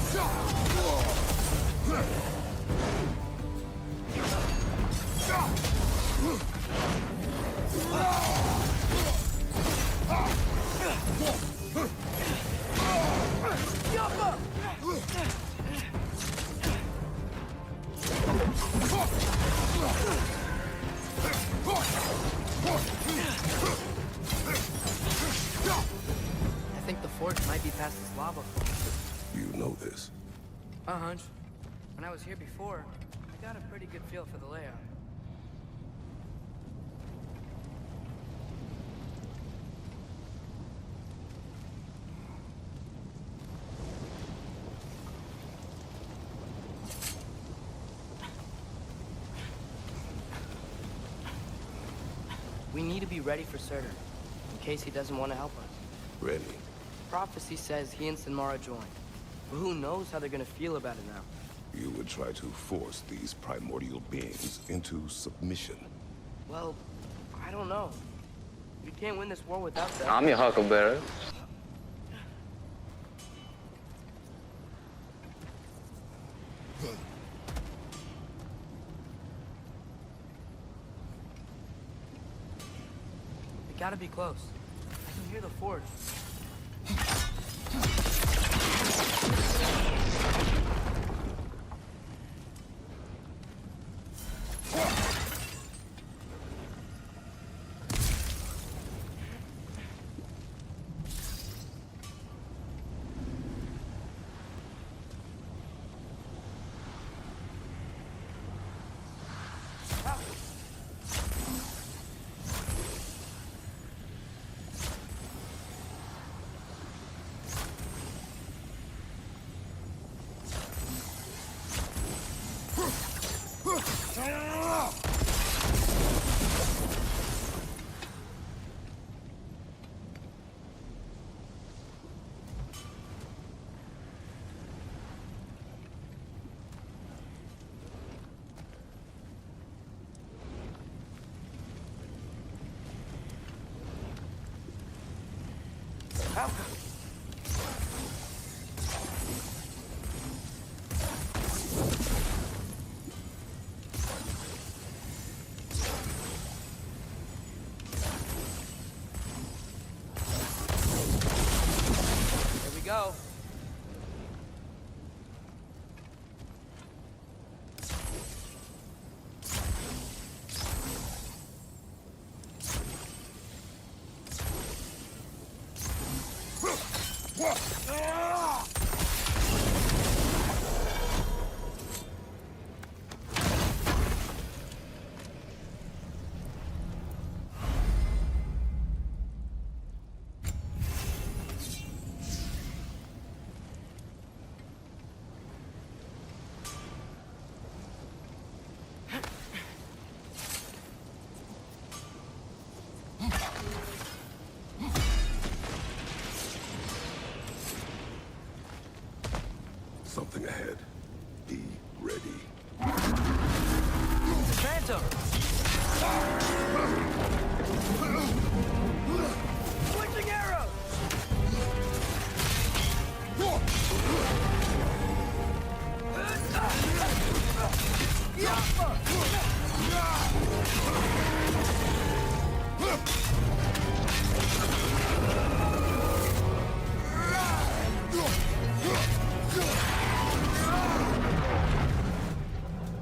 Speaker 3: I think the forge might be past this lava flow.
Speaker 1: You know this.
Speaker 3: A hunch. When I was here before, I got a pretty good feel for the layout. to be ready for Surtur, in case he doesn't want to help us.
Speaker 1: Ready.
Speaker 3: Prophecy says he and Sinmara join. But who knows how they're gonna feel about it now?
Speaker 1: You would try to force these primordial beings into submission.
Speaker 3: Well, I don't know. We can't win this war without them.
Speaker 2: I'm your Huckleberry.
Speaker 3: We gotta be close. I can hear the forge. Here we go.
Speaker 1: Something ahead. Be ready.
Speaker 3: Phantom! Switching arrows!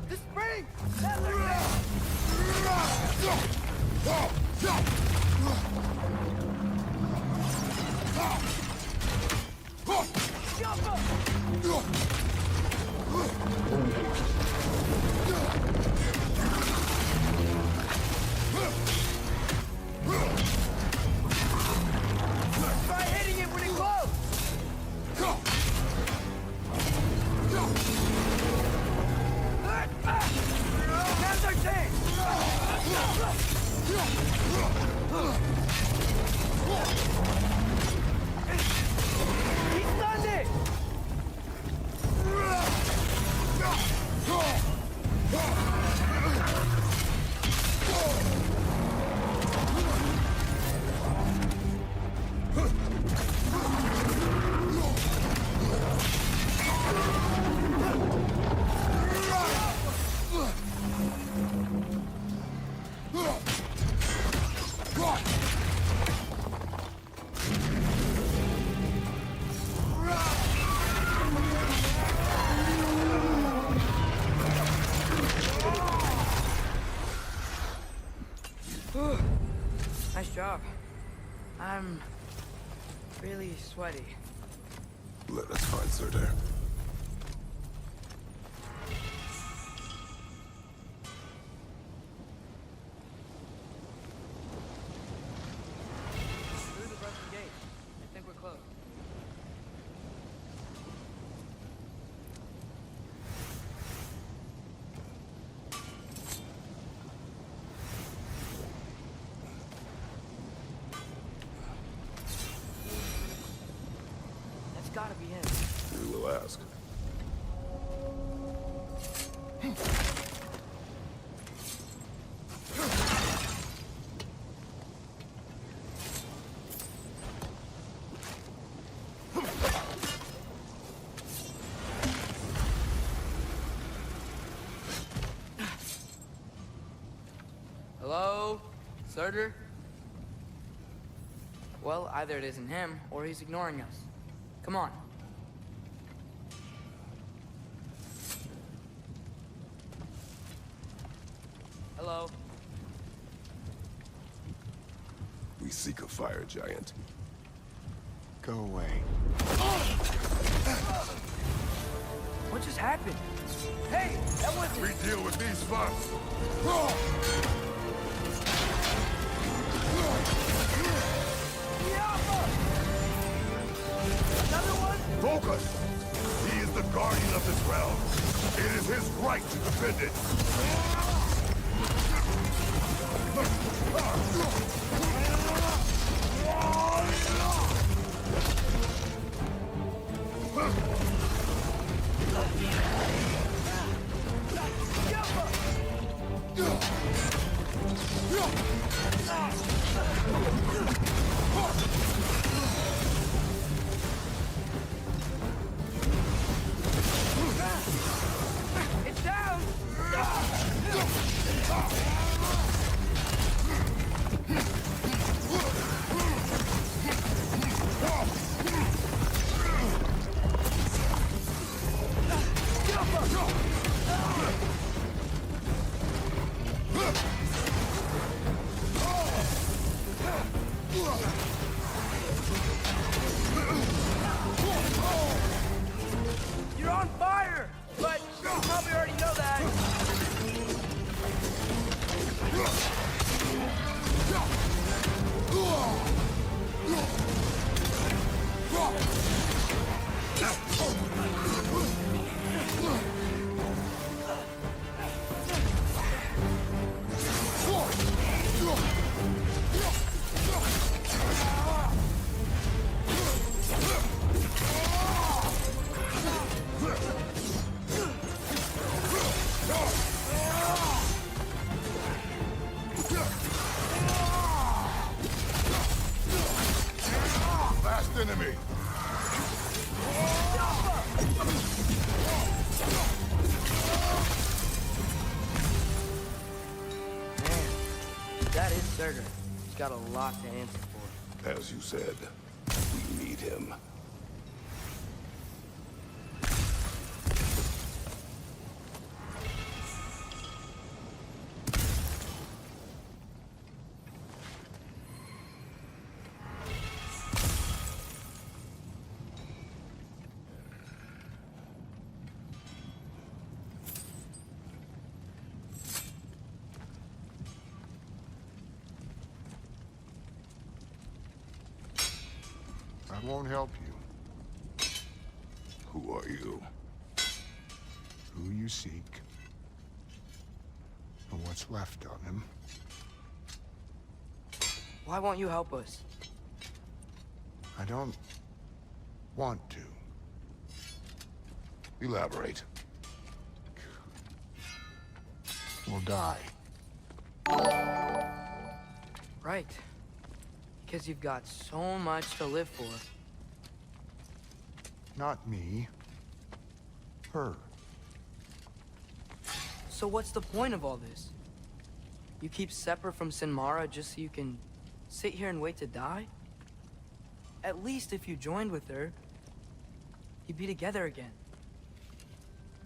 Speaker 3: The spring! Try hitting it when it glows! Now's our chance! He stunned it! Nice job. I'm really sweaty.
Speaker 1: Let us find Surtur.
Speaker 3: Through the rusty gate. I think we're close. gotta be him.
Speaker 1: We will ask.
Speaker 3: Hello? Surtur? Well, either it isn't him, or he's ignoring us. Come on. Hello?
Speaker 1: We seek a fire giant.
Speaker 4: Go away.
Speaker 3: What just happened? Hey, that wasn't...
Speaker 1: We deal with these first.
Speaker 3: Another one?
Speaker 1: Focus! He is the guardian of this realm. It is his right to defend it.
Speaker 3: It's down! You're on fire! But you probably already know that.
Speaker 1: Last enemy.
Speaker 3: Man, that is Surtur. He's got a lot to answer for.
Speaker 1: As you said, we need him.
Speaker 2: I won't help you.
Speaker 1: Who are you?
Speaker 2: Who you seek, and what's left of him.
Speaker 3: Why won't you help us?
Speaker 2: I don't want to.
Speaker 1: Elaborate.
Speaker 2: We'll die.
Speaker 3: Right. Because you've got so much to live for.
Speaker 2: Not me. Her.
Speaker 3: So what's the point of all this? You keep separate from Sinmara just so you can sit here and wait to die? At least if you joined with her, you'd be together again.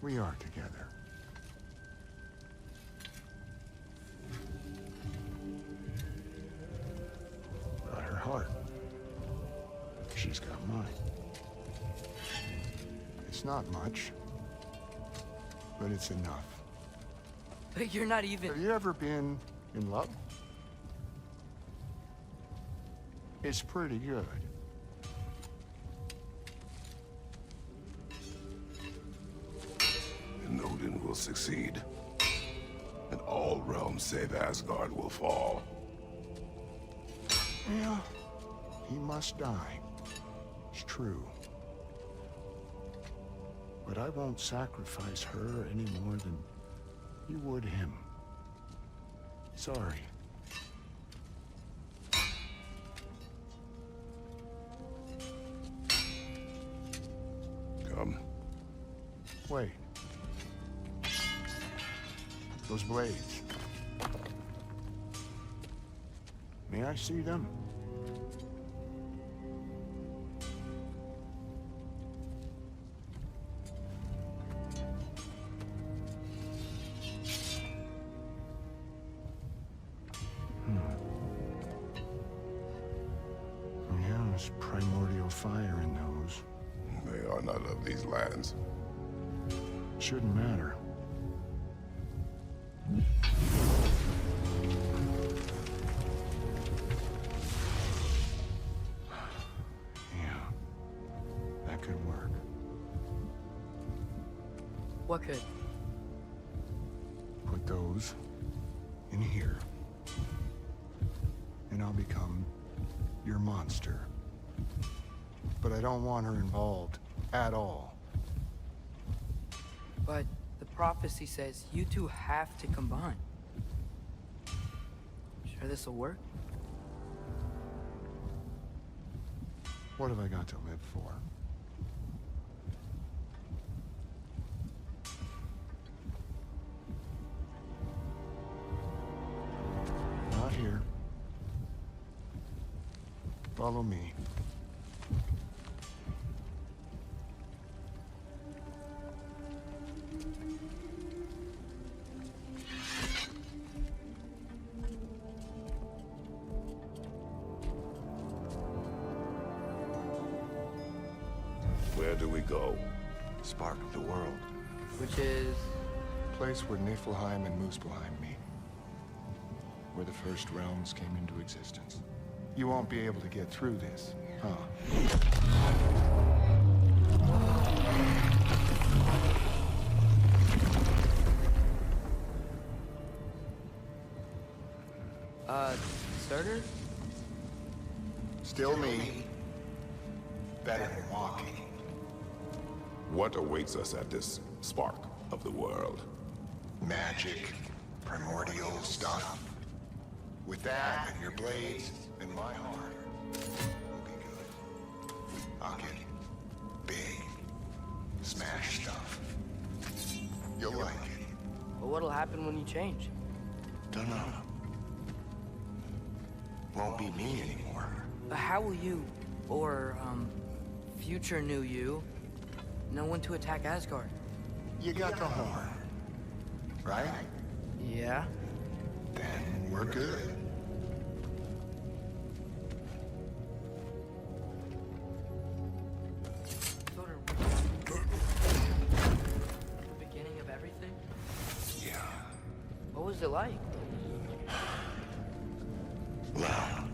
Speaker 2: We are together. Got her heart. She's got mine. It's not much, but it's enough.
Speaker 3: But you're not even...
Speaker 2: Have you ever been in love? It's pretty good.
Speaker 1: And Odin will succeed. And all realms save Asgard will fall.
Speaker 2: Yeah, he must die. It's true. But I won't sacrifice her any more than you would him. Sorry.
Speaker 1: Come.
Speaker 2: Wait. Those blades. May I see them? Yeah, there's primordial fire in those.
Speaker 1: They are not of these lands.
Speaker 2: Shouldn't matter. Yeah, that could work.
Speaker 3: What could?
Speaker 2: Put those in here. And I'll become your monster. But I don't want her involved at all.
Speaker 3: But the prophecy says you two have to combine. Sure this'll work?
Speaker 2: What have I got to live for? Not here. Follow me.
Speaker 1: Where do we go?
Speaker 2: Spark of the world.
Speaker 3: Which is...
Speaker 2: Place where Niflheim and Muspelheim meet. Where the first realms came into existence. You won't be able to get through this, huh?
Speaker 3: Surtur?
Speaker 2: Still me. Better than walking.
Speaker 1: What awaits us at this spark of the world?
Speaker 2: Magic, primordial stuff. With that and your blades and my heart, we'll be good. I'll get big, smash stuff. You'll like it.
Speaker 3: But what'll happen when you change?
Speaker 2: Dunno. Won't be me anymore.
Speaker 3: How will you, or, future new you, know when to attack Asgard?
Speaker 2: You got the horn, right?
Speaker 3: Yeah.
Speaker 2: Then we're good.
Speaker 3: The beginning of everything?
Speaker 2: Yeah.
Speaker 3: What was it like?
Speaker 2: Loud.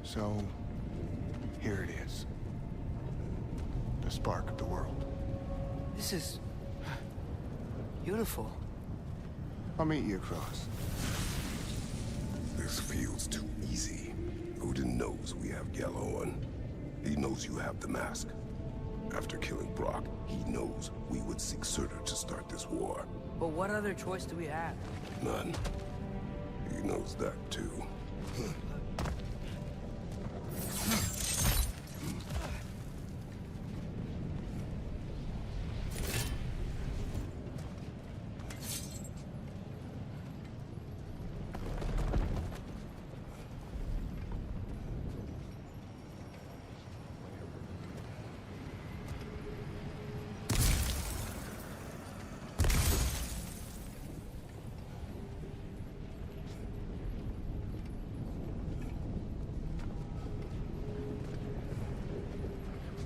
Speaker 2: So, here it is. The spark of the world.
Speaker 3: This is... beautiful.
Speaker 2: I'll meet you across.
Speaker 1: This feels too easy. Odin knows we have Gjallarhorn. He knows you have the mask. After killing Brock, he knows we would seek Surtur to start this war.
Speaker 3: But what other choice do we have?
Speaker 1: None. He knows that too.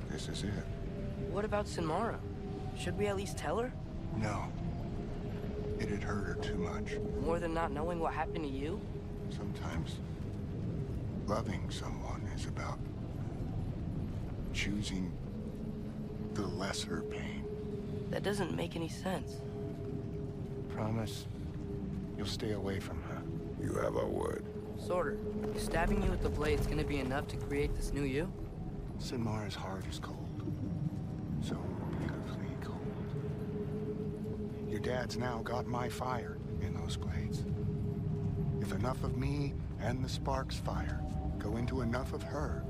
Speaker 2: This is it.
Speaker 3: What about Sinmara? Should we at least tell her?
Speaker 2: No. It'd hurt her too much.
Speaker 3: More than not knowing what happened to you?
Speaker 2: Sometimes loving someone is about choosing the lesser pain.
Speaker 3: That doesn't make any sense.
Speaker 2: Promise you'll stay away from her.
Speaker 1: You have our word.
Speaker 3: Surtur, is stabbing you with the blade's gonna be enough to create this new you?
Speaker 2: Sinmar's heart is cold. So beautifully cold. Your dad's now got my fire in those blades. If enough of me and the spark's fire go into enough of her,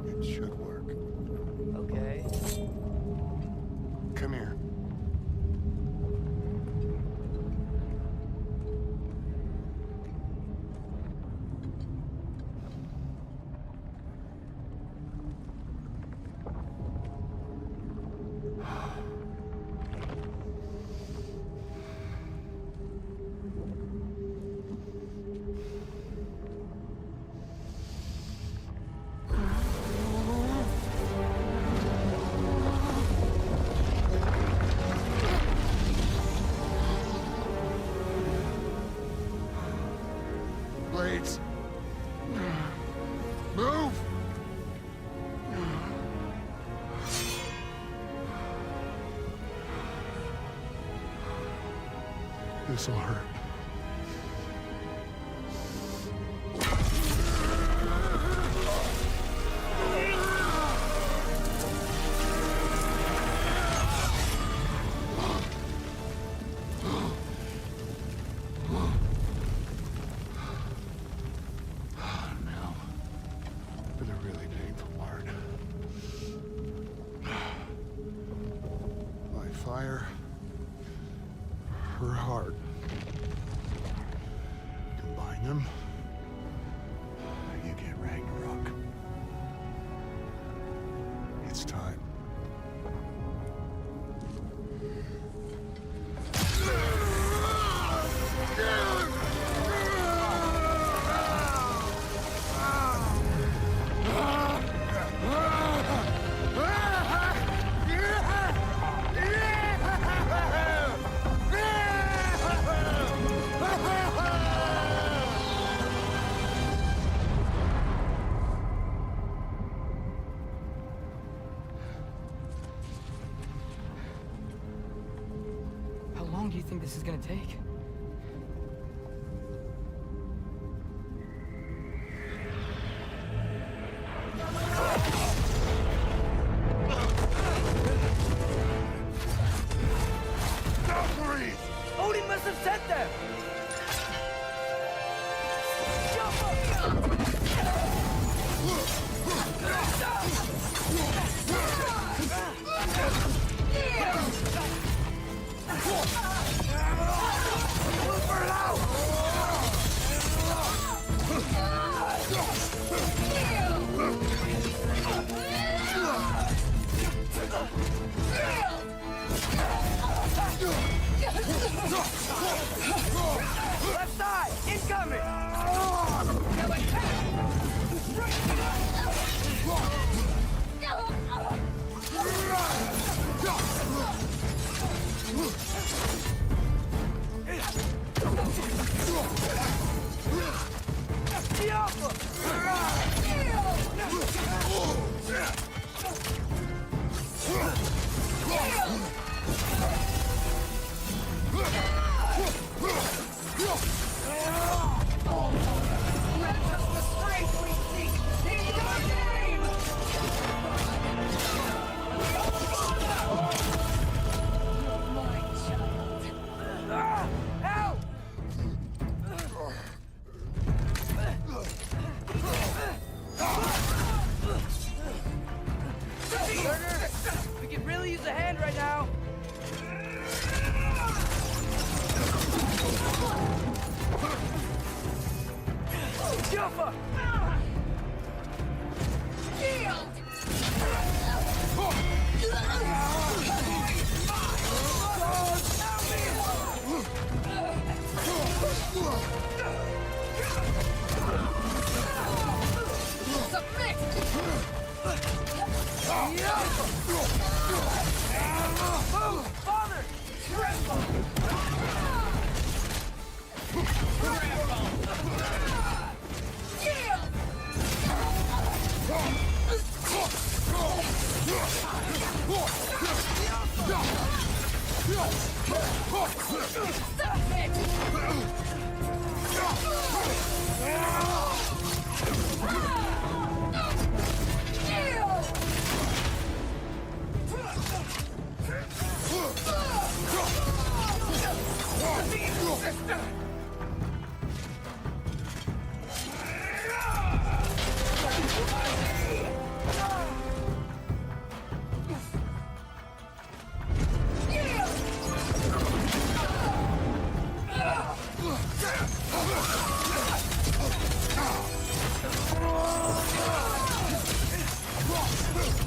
Speaker 2: it should work.
Speaker 3: Okay.
Speaker 2: Come here. Blades. Move! This'll hurt. Now, for the really painful part. My fire, her heart. Combine them, you get Ragnarok. It's time.
Speaker 3: How long do you think this is gonna take? Odin must have sent them! Left side! Incoming! We could really use a hand right now. Jumper!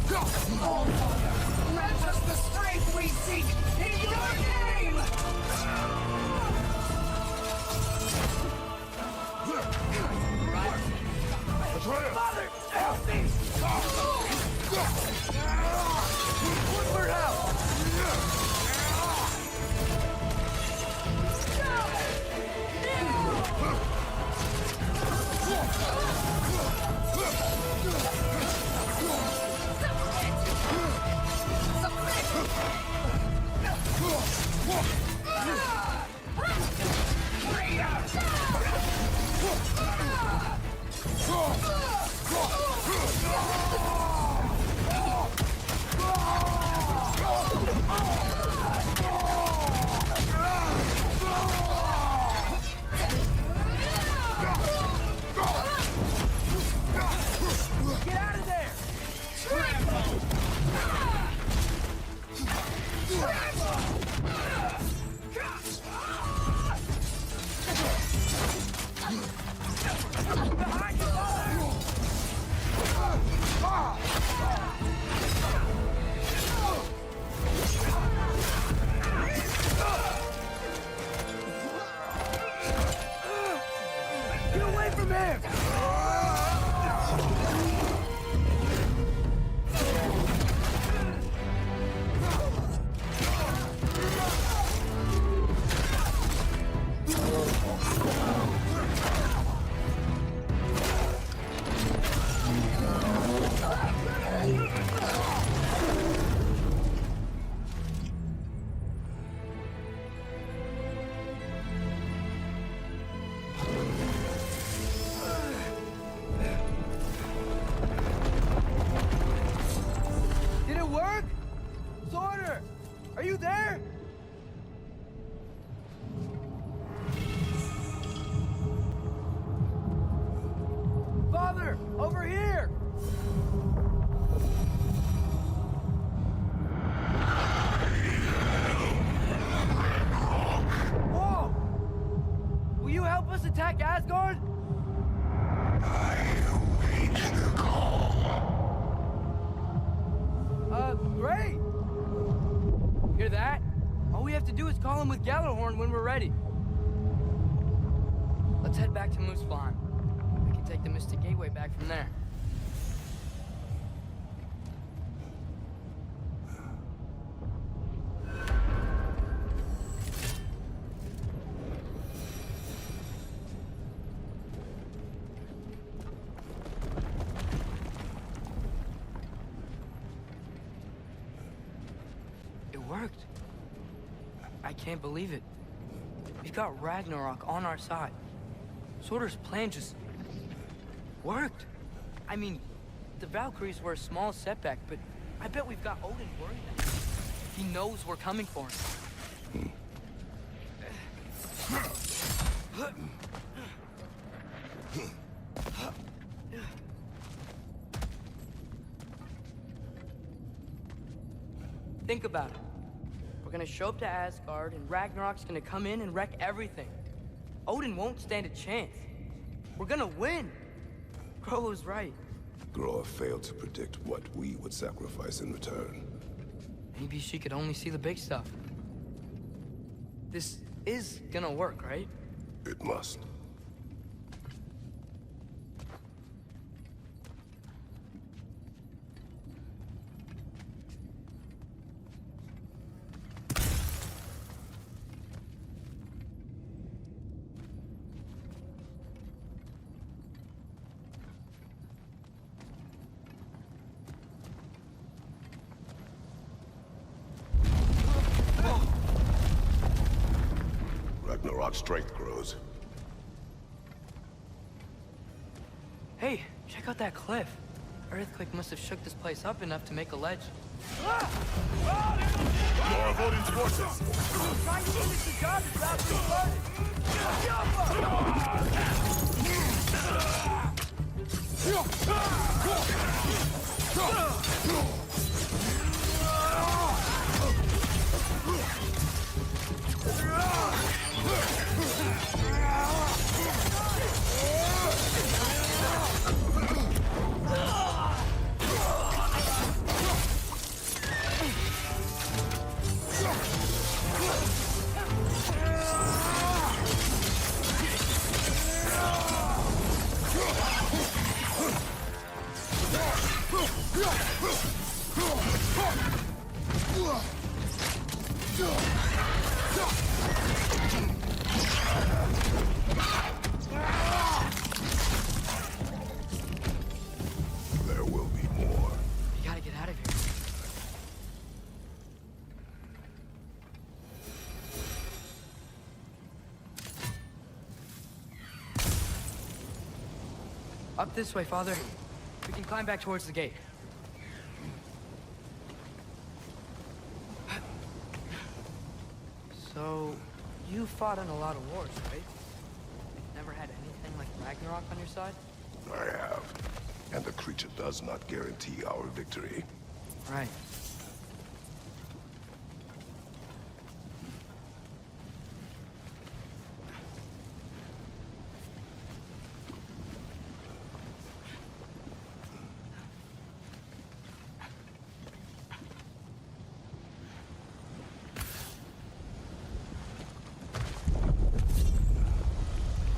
Speaker 19: Allfather, grant us the strength we seek in your name! Father, help me! Woodward out! Get out of there! Behind you, get away from him! Did it work? Sorter! Are you there? Father! Over here! Whoa! Will you help us attack Asgard? Great! Hear that? All we have to do is call him with Gjallarhorn when we're ready. Let's head back to Muspelheim. We can take the Mystic Gateway back from there. It worked. I can't believe it. We've got Ragnarok on our side. Sorter's plan just worked. I mean, the Valkyries were a small setback, but I bet we've got Odin worried now. He knows we're coming for him. Think about it. We're gonna show up to Asgard, and Ragnarok's gonna come in and wreck everything. Odin won't stand a chance. We're gonna win. Groa was right.
Speaker 1: Groa failed to predict what we would sacrifice in return.
Speaker 3: Maybe she could only see the big stuff. This is gonna work, right?
Speaker 1: It must. Ragnarok's strength grows.
Speaker 3: Hey, check out that cliff. Earthquake must have shook this place up enough to make a ledge.
Speaker 5: More of Odin's forces!
Speaker 19: Trying to finish the job is about to
Speaker 1: There will be more.
Speaker 19: We gotta get out of here. Up this way, Father. We can climb back towards the gate. So, you fought in a lot of wars, right? Never had anything like Ragnarok on your side?
Speaker 1: I have. And the creature does not guarantee our victory.
Speaker 19: Right.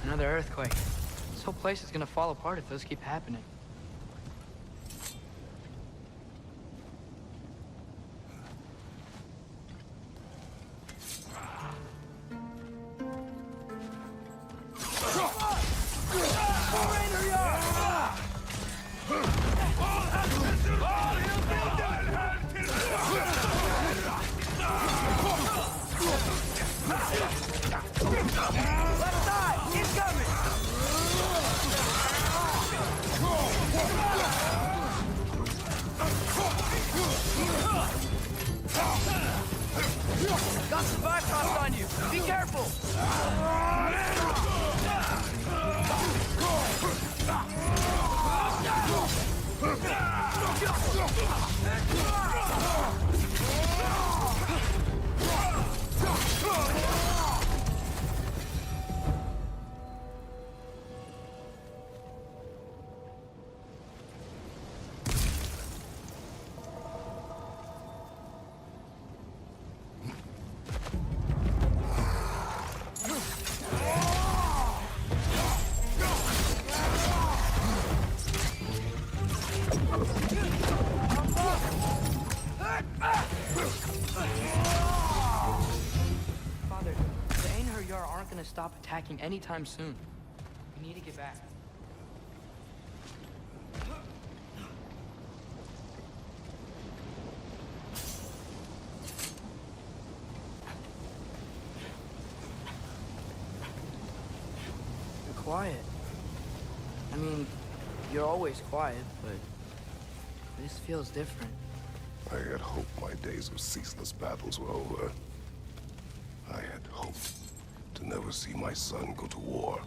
Speaker 19: Another earthquake. This whole place is gonna fall apart if those keep happening.
Speaker 15: Left side! Incoming!
Speaker 19: Got some Bifrost on you! Be careful! Father, the Einherjar aren't gonna stop attacking anytime soon. We need to get back. You're quiet. I mean, you're always quiet, but this feels different.
Speaker 1: I had hoped my days of ceaseless battles were over. I had hoped to never see my son go to war.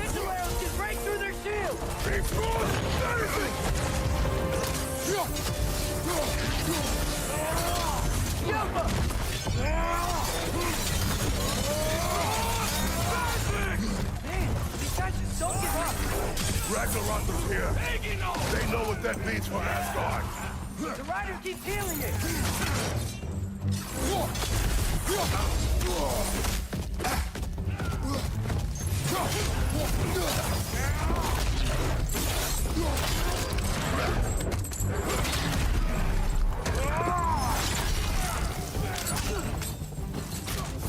Speaker 15: Sigil arrows get right through their shield! Yelpa! Man, these guys just don't give up!
Speaker 1: Ragnarok is here! They know what that means for Asgard!
Speaker 15: The rider keeps healing it!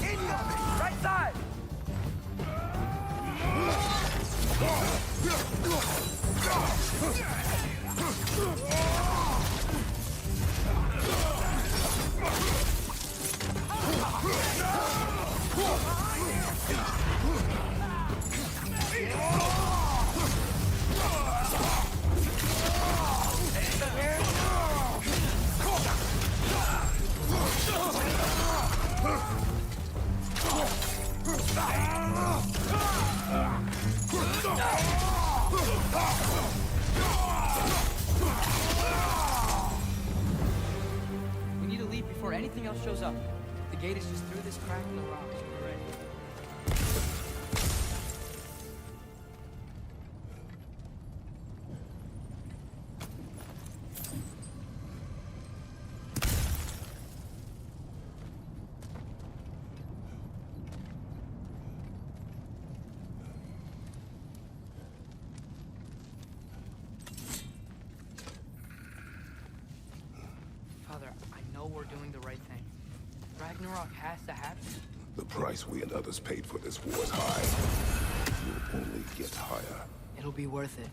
Speaker 15: Incoming! Right side!
Speaker 19: We need to leave before anything else shows up. The gate is just through this crack in the rocks. We're ready.
Speaker 3: we're doing the right thing. Ragnarok has to happen.
Speaker 1: The price we and others paid for this war is high. It will only get higher.
Speaker 3: It'll be worth it.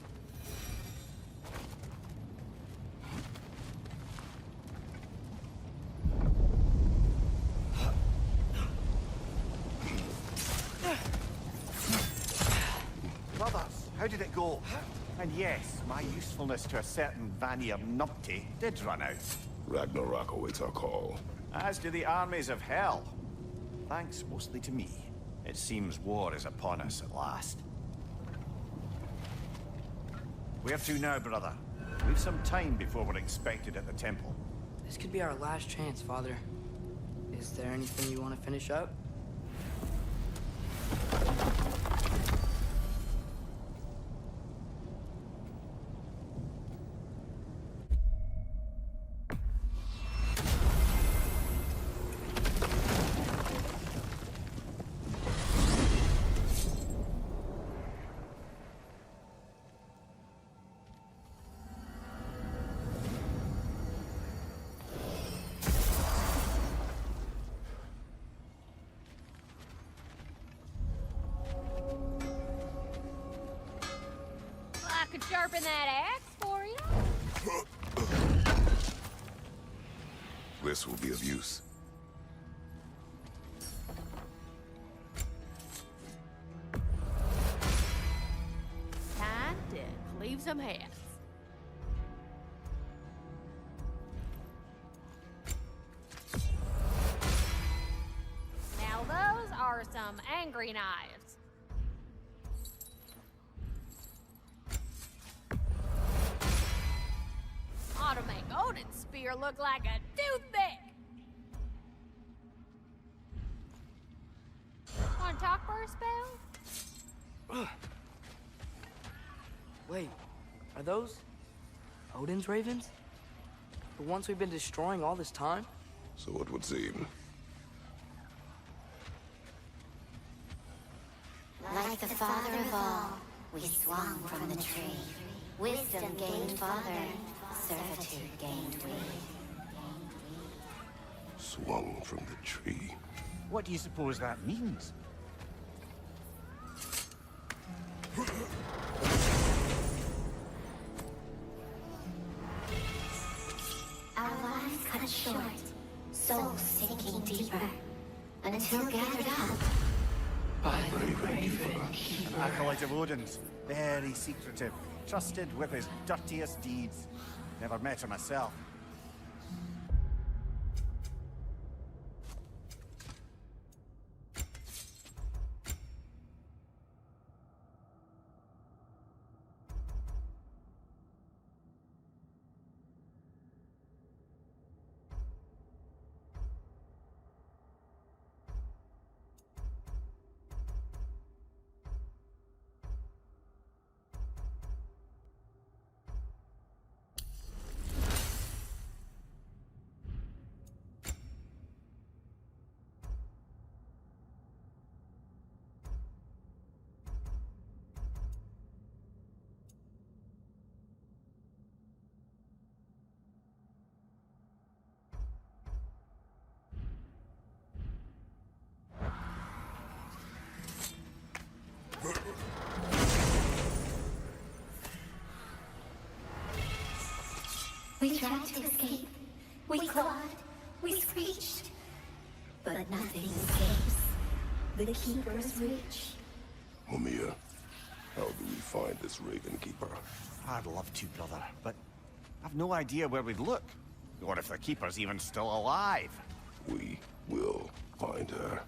Speaker 4: Brothers, how did it go? And yes, my usefulness to a certain Vanir numpty did run out.
Speaker 1: Ragnarok awaits our call.
Speaker 4: As do the armies of hell. Thanks mostly to me. It seems war is upon us at last. Where to now, brother? We've some time before we're expected at the temple.
Speaker 3: This could be our last chance, Father. Is there anything you want to finish up?
Speaker 12: I could sharpen that axe for you.
Speaker 1: This will be of use.
Speaker 12: Time to cleave some heads. Now those are some angry knives. Ought to make Odin's spear look like a toothpick. Want to talk for a spell?
Speaker 3: Wait, are those Odin's ravens? The ones we've been destroying all this time?
Speaker 1: So it would seem.
Speaker 16: Like the father of all, we swung from the tree. Wisdom gained father, servitude gained we.
Speaker 1: Swung from the tree.
Speaker 4: What do you suppose that means?
Speaker 16: Our lives cut short, souls sinking deeper, until gathered up by the Raven Keeper.
Speaker 4: Acolyte of Odin's, very secretive, trusted with his dirtiest deeds. Never met her myself.
Speaker 16: We tried to escape. We clawed. We screeched. But nothing escapes the Keeper's reach.
Speaker 1: Mimir, how do we find this Raven Keeper?
Speaker 4: I'd love to, brother, but I've no idea where we'd look. Or if the Keeper's even still alive.
Speaker 1: We will find her.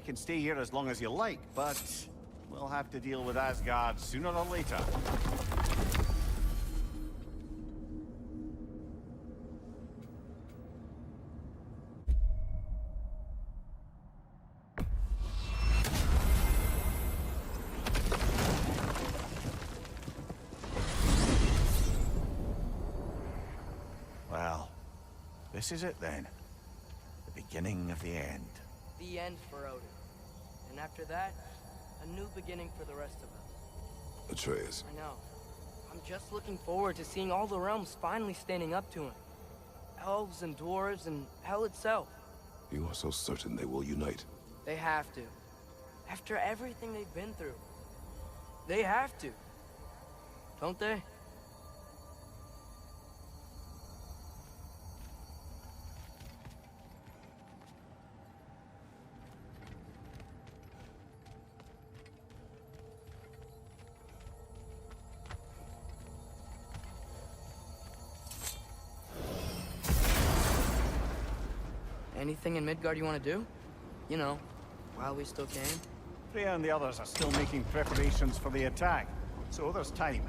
Speaker 4: can stay here as long as you like, but we'll have to deal with Asgard sooner or later. Well, this is it then. The beginning of the end.
Speaker 3: The end for Odin. And after that, a new beginning for the rest of us.
Speaker 1: Atreus,
Speaker 3: I know. I'm just looking forward to seeing all the realms finally standing up to him. Elves and dwarves and hell itself.
Speaker 1: you are so certain they will unite.
Speaker 3: They have to. After everything they've been through. They have to. Don't they? Anything in Midgard you want to do? You know, while we still can.
Speaker 4: Freya and the others are still making preparations for the attack, so there's time.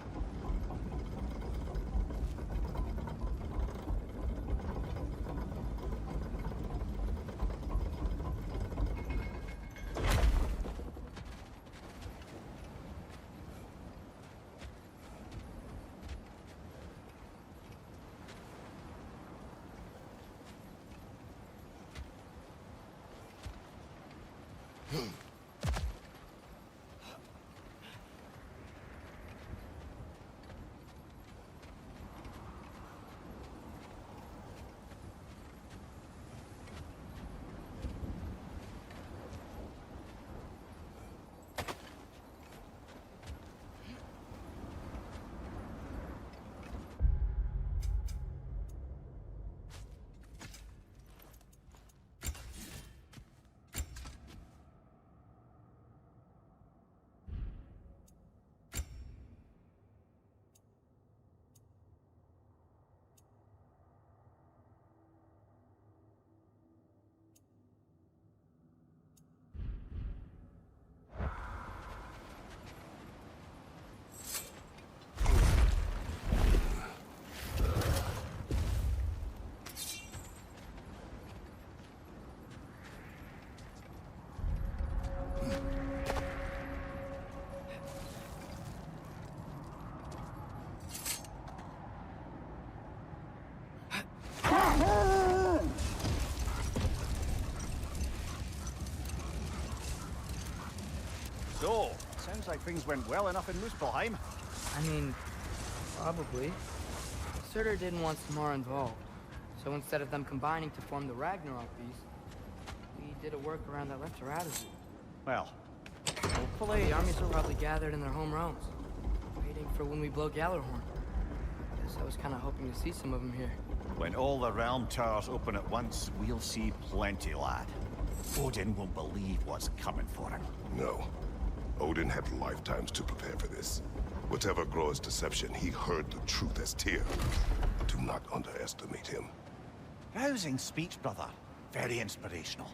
Speaker 4: So, sounds like things went well enough in Muspelheim.
Speaker 3: I mean, probably. Surtur didn't want Samara involved. So instead of them combining to form the Ragnarok beast, we did a workaround that left her out of it.
Speaker 4: Well, hopefully...
Speaker 3: The armies were probably gathered in their home realms, waiting for when we blow Gjallarhorn. Guess I was kind of hoping to see some of them here.
Speaker 4: When all the realm towers open at once, we'll see plenty, lad. Odin won't believe what's coming for him.
Speaker 1: No. Odin had lifetimes to prepare for this. Whatever Groa's deception, he heard the truth as Tyr. Do not underestimate him.
Speaker 4: Rousing speech, brother. Very inspirational.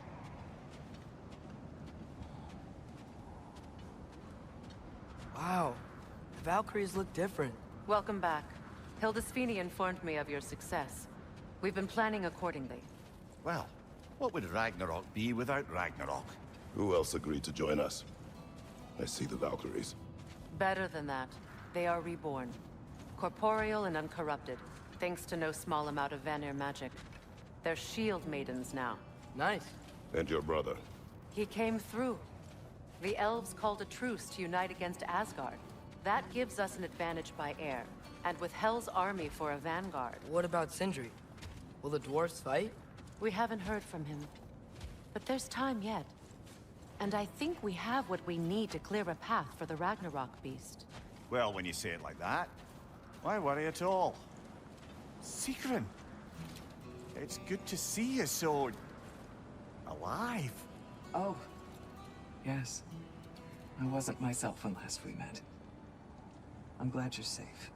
Speaker 3: Wow. The Valkyries look different.
Speaker 14: Welcome back. Hildisvini informed me of your success. We've been planning accordingly.
Speaker 4: Well, what would Ragnarok be without Ragnarok?
Speaker 1: Who else agreed to join us? I see the Valkyries.
Speaker 14: Better than that. They are reborn. Corporeal and uncorrupted, thanks to no small amount of Vanir magic. They're shield maidens now.
Speaker 3: Nice.
Speaker 1: And your brother?
Speaker 14: He came through. The elves called a truce to unite against Asgard. That gives us an advantage by air, and with Hell's army for a vanguard.
Speaker 3: What about Sindri? Will the dwarves fight?
Speaker 14: We haven't heard from him. But there's time yet. And I think we have what we need to clear a path for the Ragnarok beast.
Speaker 4: Well, when you say it like that, why worry at all? Sigrun! It's good to see you so... alive.
Speaker 17: Oh. Yes. I wasn't myself when last we met. I'm glad you're safe.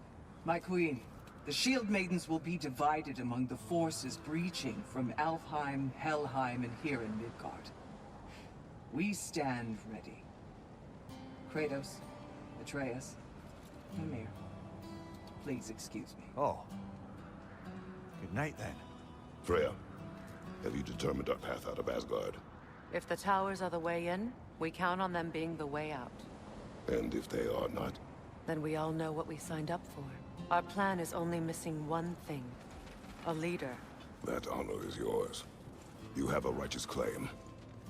Speaker 17: My queen, the Shield Maidens will be divided among the forces breaching from Alfheim, Helheim, and here in Midgard. We stand ready. Kratos, Atreus, Mimir, please excuse me.
Speaker 4: Oh. Good night, then.
Speaker 1: Freya, have you determined our path out of Asgard?
Speaker 14: If the towers are the way in, we count on them being the way out.
Speaker 1: And if they are not?
Speaker 14: Then we all know what we signed up for. Our plan is only missing one thing. A leader.
Speaker 1: That honor is yours. You have a righteous claim,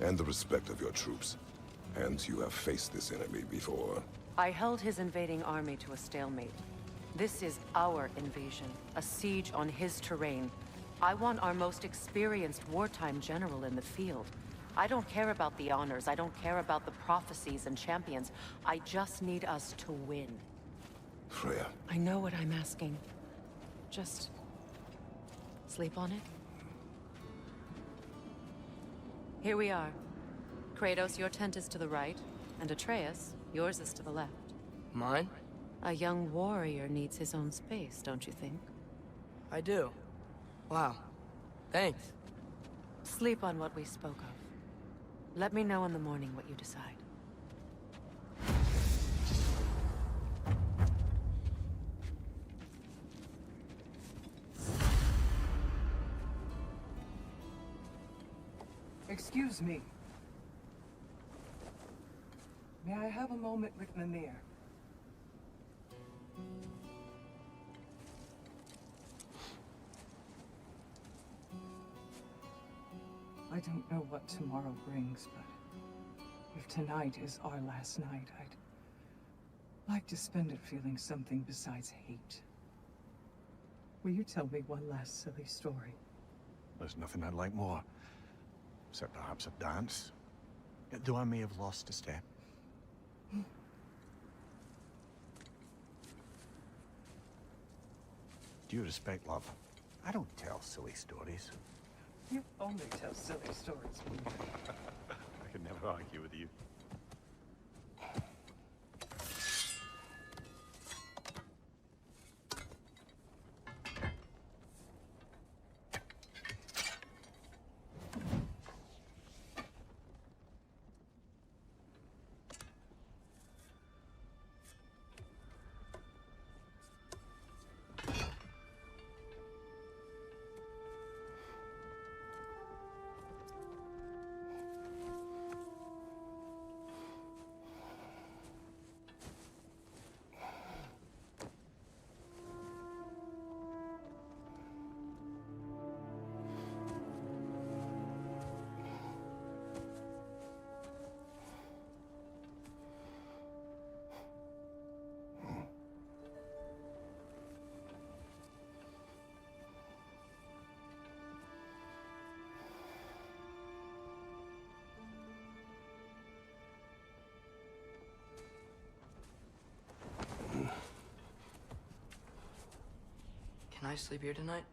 Speaker 1: and the respect of your troops. And you have faced this enemy before.
Speaker 14: I held his invading army to a stalemate. This is our invasion, a siege on his terrain. I want our most experienced wartime general in the field. I don't care about the honors, I don't care about the prophecies and champions. I just need us to win.
Speaker 1: Freya.
Speaker 14: I know what I'm asking. Just... sleep on it? Here we are. Kratos, your tent is to the right, and Atreus, yours is to the left.
Speaker 3: Mine?
Speaker 14: A young warrior needs his own space, don't you think?
Speaker 3: I do. Wow. Thanks.
Speaker 14: Sleep on what we spoke of. Let me know in the morning what you decide.
Speaker 17: Excuse me. May I have a moment with Mimir? I don't know what tomorrow brings, but if tonight is our last night, I'd like to spend it feeling something besides hate. Will you tell me one last silly story?
Speaker 4: There's nothing I'd like more. Except perhaps a dance. Though I may have lost a step. Due respect, love. I don't tell silly stories.
Speaker 17: You only tell silly stories.
Speaker 4: I can never argue with you.
Speaker 3: Can I sleep here tonight?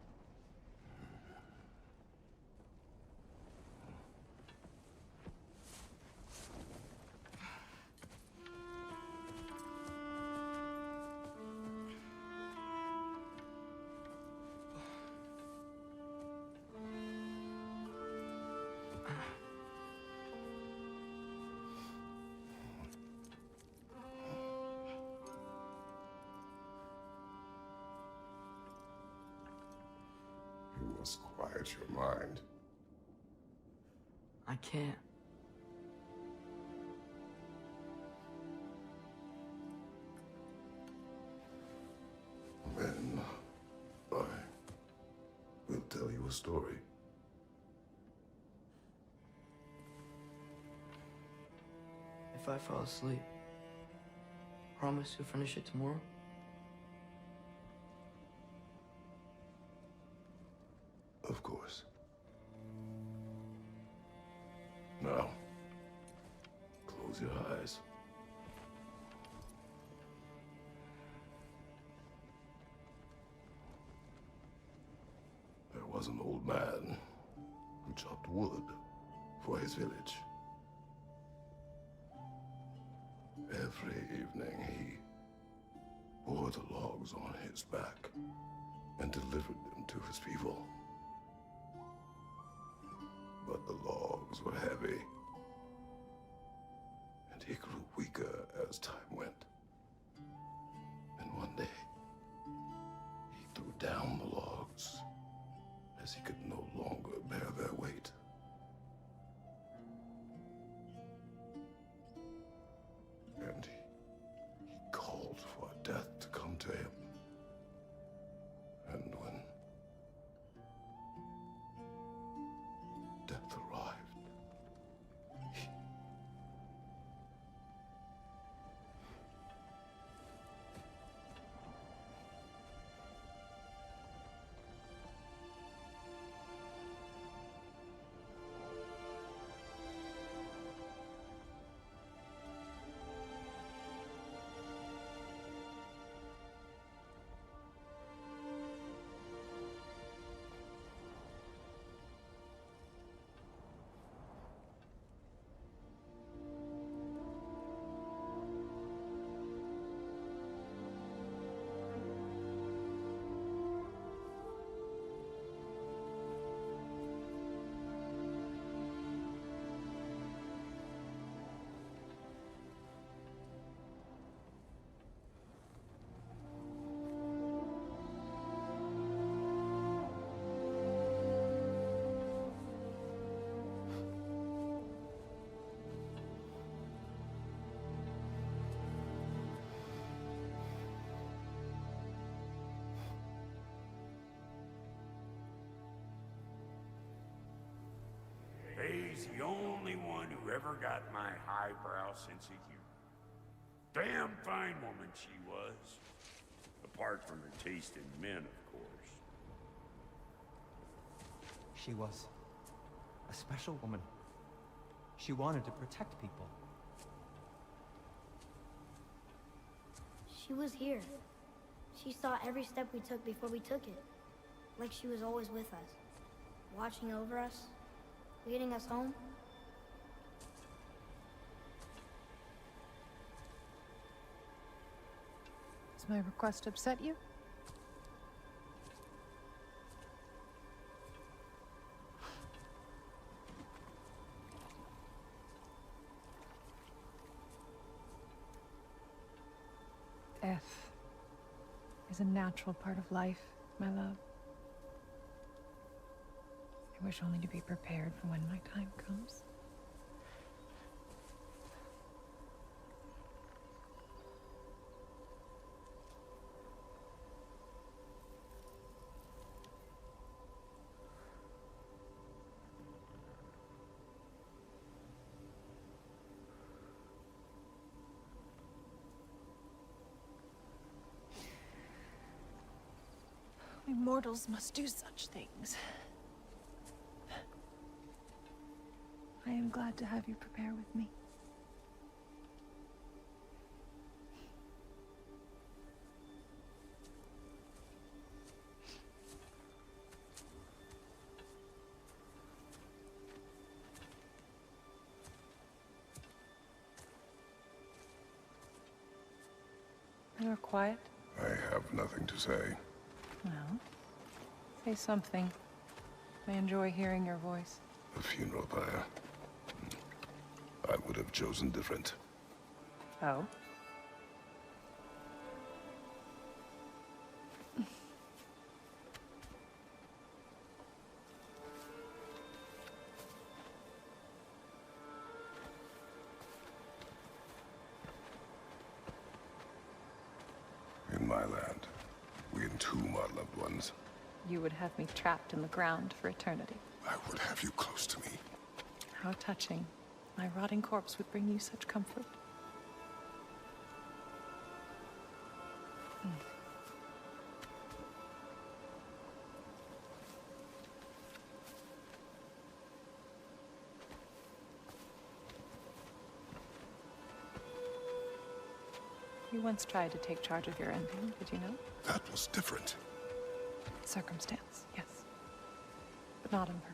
Speaker 1: You must quiet your mind.
Speaker 3: I can't.
Speaker 1: Then I will tell you a story.
Speaker 3: If I fall asleep, promise to finish it tomorrow?
Speaker 1: Of course. Now, close your eyes. There was an old man who chopped wood for his village. Every evening he bore the logs on his back and delivered them to his people. But the logs were heavy, weaker as time went. And one day, he threw down the logs as he could no longer bear their weight. And he called for death to come to him. And when death arrived,
Speaker 15: He's the only one who ever got my highbrow sense of humor. Damn fine woman she was. Apart from her taste in men, of course.
Speaker 6: She was a special woman. She wanted to protect people.
Speaker 18: She was here. She saw every step we took before we took it. Like she was always with us. Watching over us. Leading us home.
Speaker 20: Does my request upset you? Death is a natural part of life, my love. I wish only to be prepared for when my time comes. We mortals must do such things. I am glad to have you prepare with me. You're quiet?
Speaker 1: I have nothing to say.
Speaker 20: Well, say something. I enjoy hearing your voice.
Speaker 1: A funeral pyre. I would have chosen different.
Speaker 20: Oh?
Speaker 1: In my land, we entomb our loved ones.
Speaker 20: You would have me trapped in the ground for eternity.
Speaker 1: I would have you close to me.
Speaker 20: How touching. My rotting corpse would bring you such comfort. You once tried to take charge of your ending, did you know?
Speaker 1: That was different.
Speaker 20: Circumstance, yes. But not on purpose.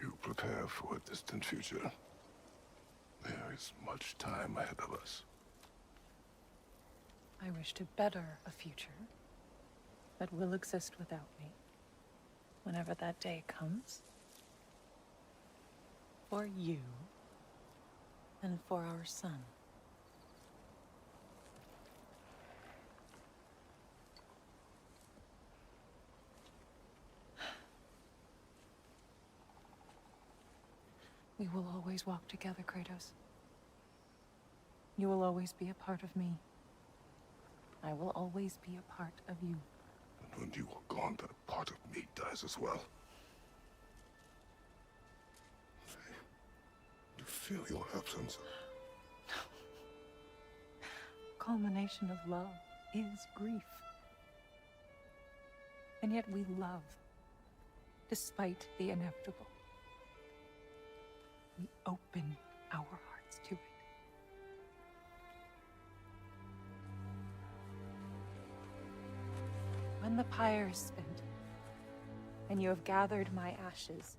Speaker 1: You prepare for a distant future. There is much time ahead of us.
Speaker 20: I wish to better a future that will exist without me, whenever that day comes. For you, and for our son. We will always walk together, Kratos. You will always be a part of me. I will always be a part of you.
Speaker 1: And when you are gone, that part of me dies as well. I feel your absence.
Speaker 20: Culmination of love is grief. And yet we love, despite the inevitable. We open our hearts to it. When the pyre is spent, and you have gathered my ashes,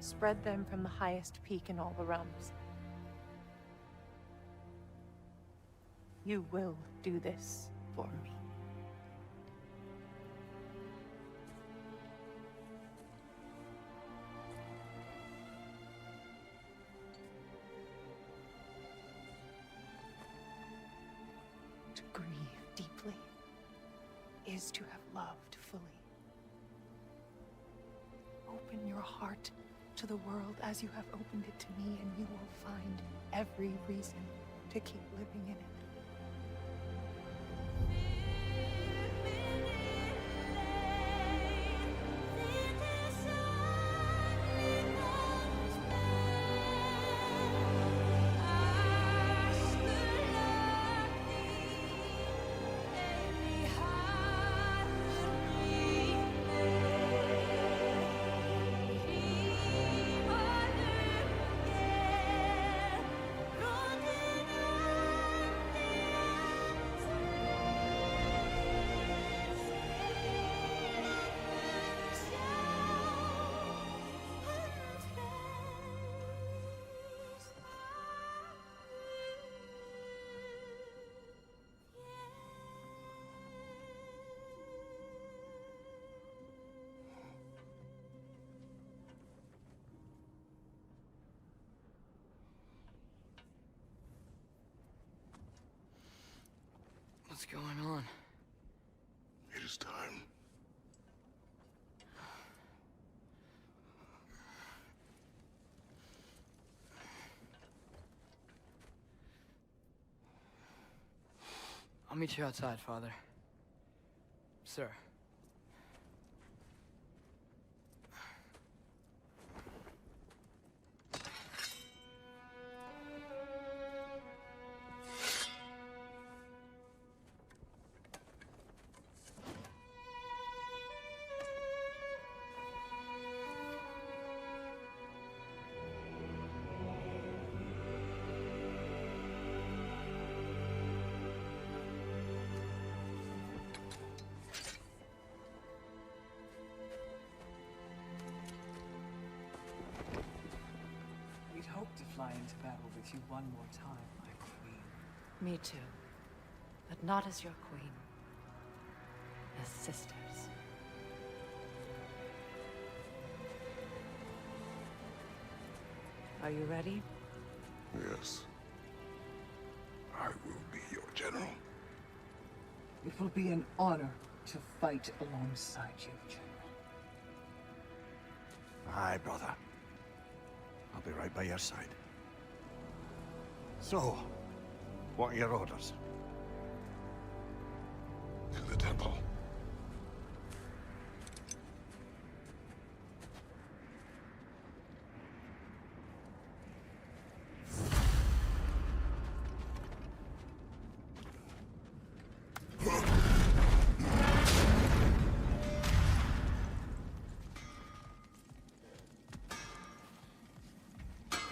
Speaker 20: spread them from the highest peak in all the realms. You will do this for me. To grieve deeply is to have loved fully. Open your heart to the world as you have opened it to me, and you will find every reason to keep living in it.
Speaker 3: What's going on?
Speaker 1: It is time.
Speaker 3: I'll meet you outside, Father. Sir.
Speaker 17: We'd hoped to fly into battle with you one more time, my queen.
Speaker 14: Me too. But not as your queen. As sisters. Are you ready?
Speaker 1: Yes. I will be your general.
Speaker 17: It will be an honor to fight alongside you, General.
Speaker 4: Aye, brother. I'll be right by your side. So, what are your orders?
Speaker 1: To the temple.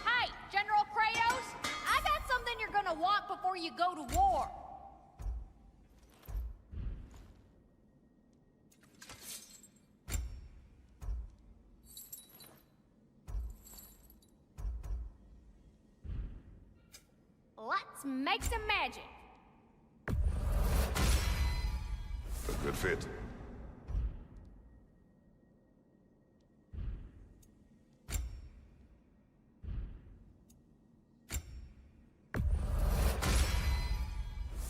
Speaker 12: Hey, General Kratos! I got something you're gonna want before you go to war. Let's make some magic.
Speaker 1: A good fit.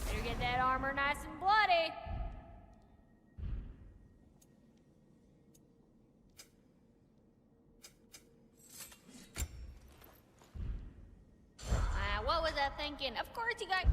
Speaker 12: Better get that armor nice and bloody. What was I thinking? Of course you got...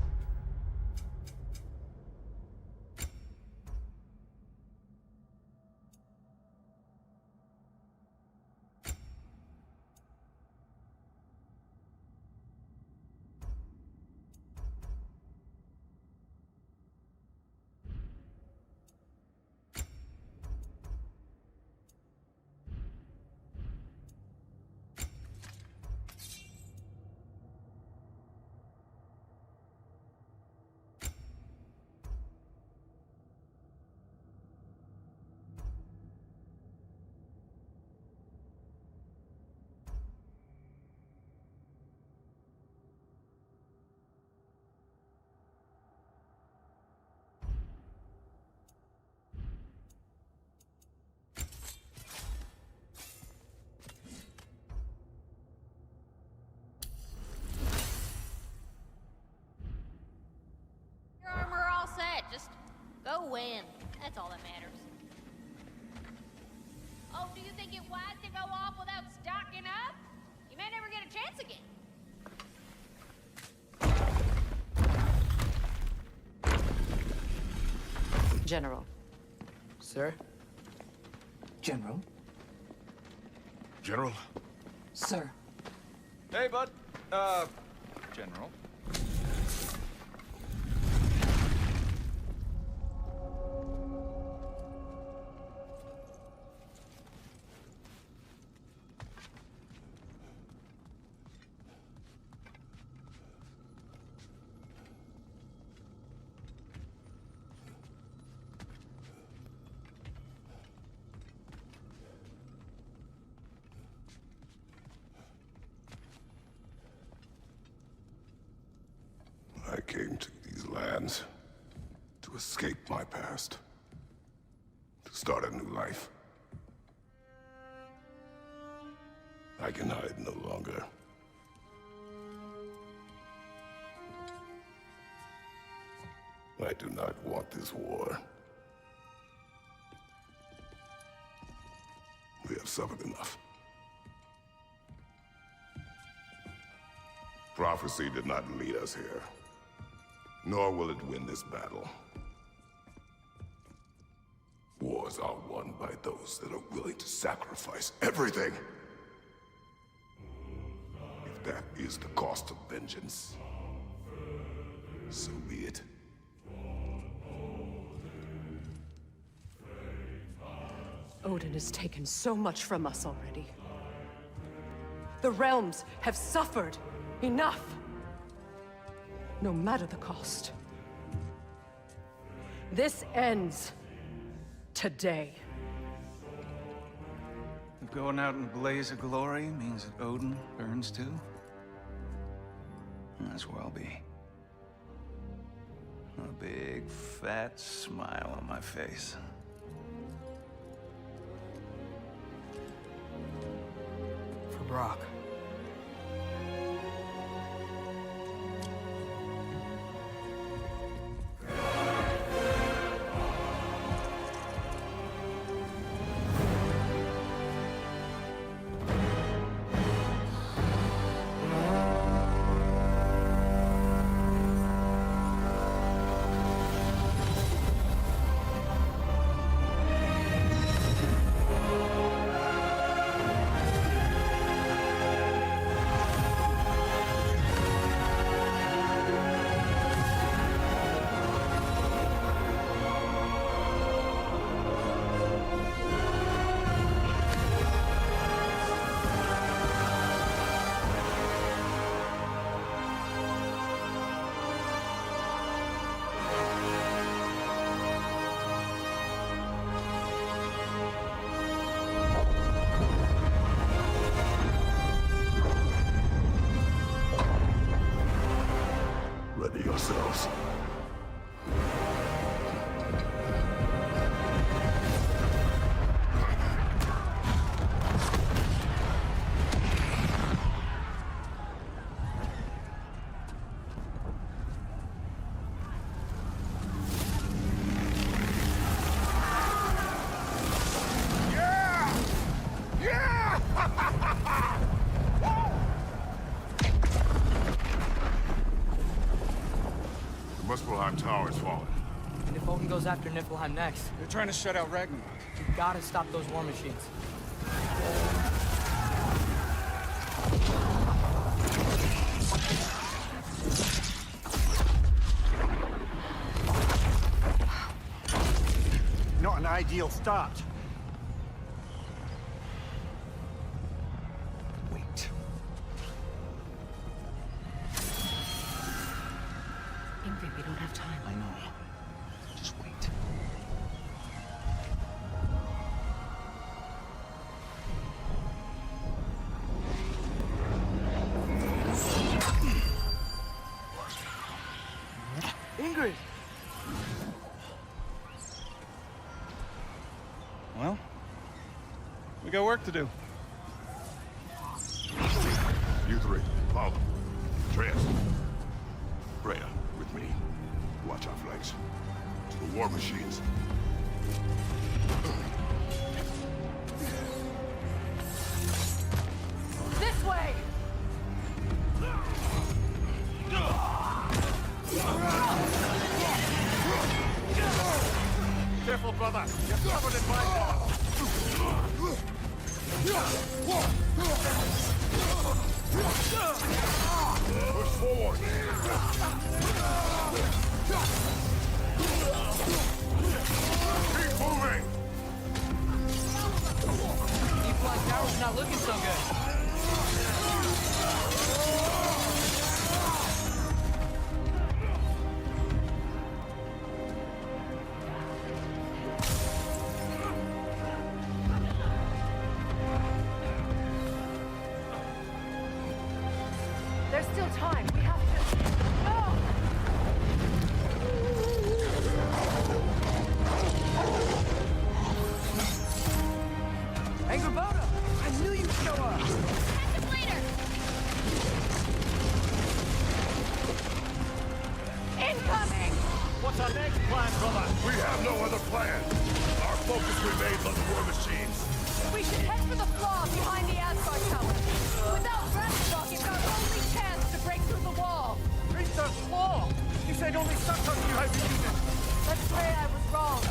Speaker 12: Just go win. That's all that matters. Oh, do you think it wise to go off without stocking up? You may never get a chance again.
Speaker 14: General.
Speaker 3: Sir?
Speaker 17: General?
Speaker 5: General?
Speaker 17: Sir.
Speaker 10: Hey, bud. General.
Speaker 1: I came to these lands to escape my past, to start a new life. I can hide no longer. I do not want this war. We have suffered enough. Prophecy did not lead us here, nor will it win this battle. Wars are won by those that are willing to sacrifice everything. If that is the cost of vengeance, so be it.
Speaker 13: Odin has taken so much from us already. The realms have suffered enough. No matter the cost. This ends today.
Speaker 10: If going out in a blaze of glory means that Odin burns too, that's where I'll be. A big, fat smile on my face.
Speaker 3: For Brock. Odin goes after Niflheim next.
Speaker 4: They're trying to shut out Ragnarok.
Speaker 3: We gotta stop those war machines.
Speaker 4: Not an ideal start. Wait.
Speaker 14: Ingrid, we don't have time.
Speaker 4: I know. Just wait.
Speaker 3: Ingrid!
Speaker 10: Well, we got work to do.
Speaker 1: You three, follow. Atreus. Freya, with me. Watch our flanks. To the war machines.
Speaker 13: This way!
Speaker 4: Careful, brother. You're covered in fire.
Speaker 1: Push forward. Keep moving.
Speaker 3: Deep Black Tower's not looking so good.
Speaker 13: There's still time. We have to... No!
Speaker 3: Angrboda! I knew you'd show up!
Speaker 12: Catch us later!
Speaker 13: Incoming!
Speaker 4: What's our next plan, brother?
Speaker 1: We have no other plan. Our focus remains on the war machines.
Speaker 13: We should head for the flaw behind the Asgard Tower. Without Ragnarok, it's our only chance to break through the wall.
Speaker 4: Research law! You said only Suttons knew how to use it.
Speaker 13: Let's pray I was wrong.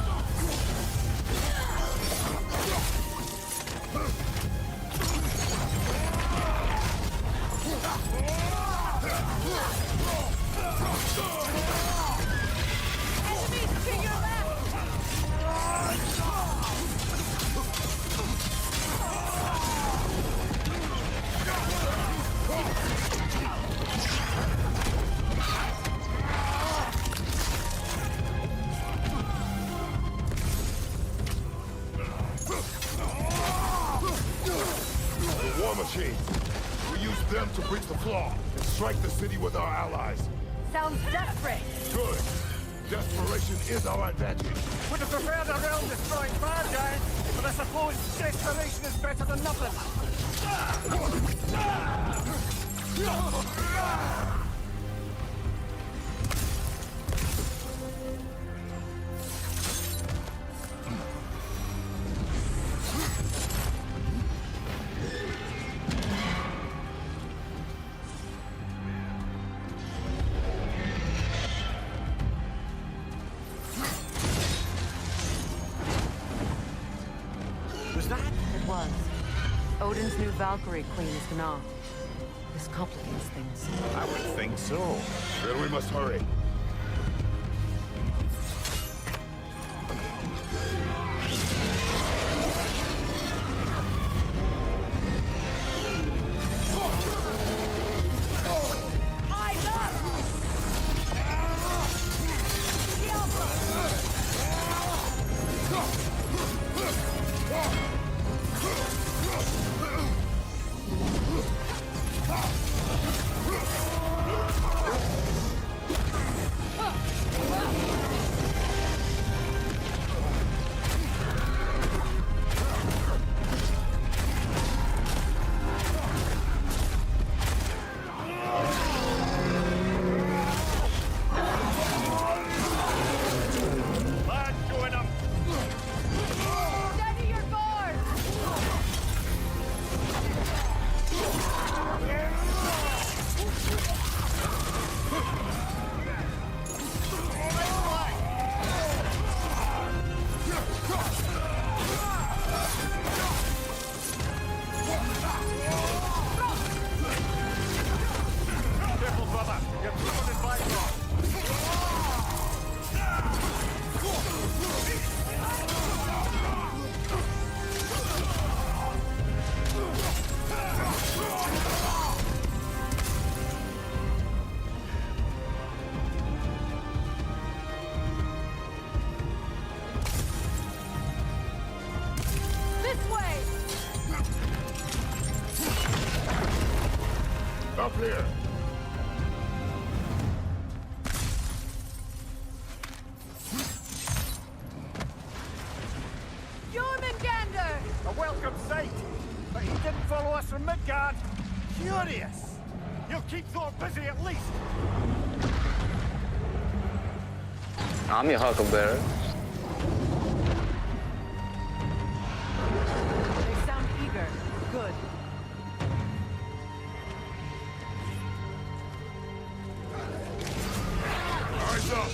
Speaker 13: Enemies to your left!
Speaker 1: The war machines. We use them to breach the flaw and strike the city with our allies.
Speaker 13: Sounds desperate.
Speaker 1: Good. Desperation is our advantage.
Speaker 4: Would have preferred a realm destroying bad guys, but I suppose desperation is better than nothing. Was that?
Speaker 14: It was. Odin's new Valkyrie queen is Gná. This complicates things.
Speaker 1: I would think so. Then we must hurry. Up here!
Speaker 7: Jormungandr!
Speaker 4: A welcome sight, but he didn't follow us from Midgard. Curious. He'll keep Thor busy at least.
Speaker 8: I'm your huckleberry.
Speaker 7: They sound eager. Good.
Speaker 1: Eyes up!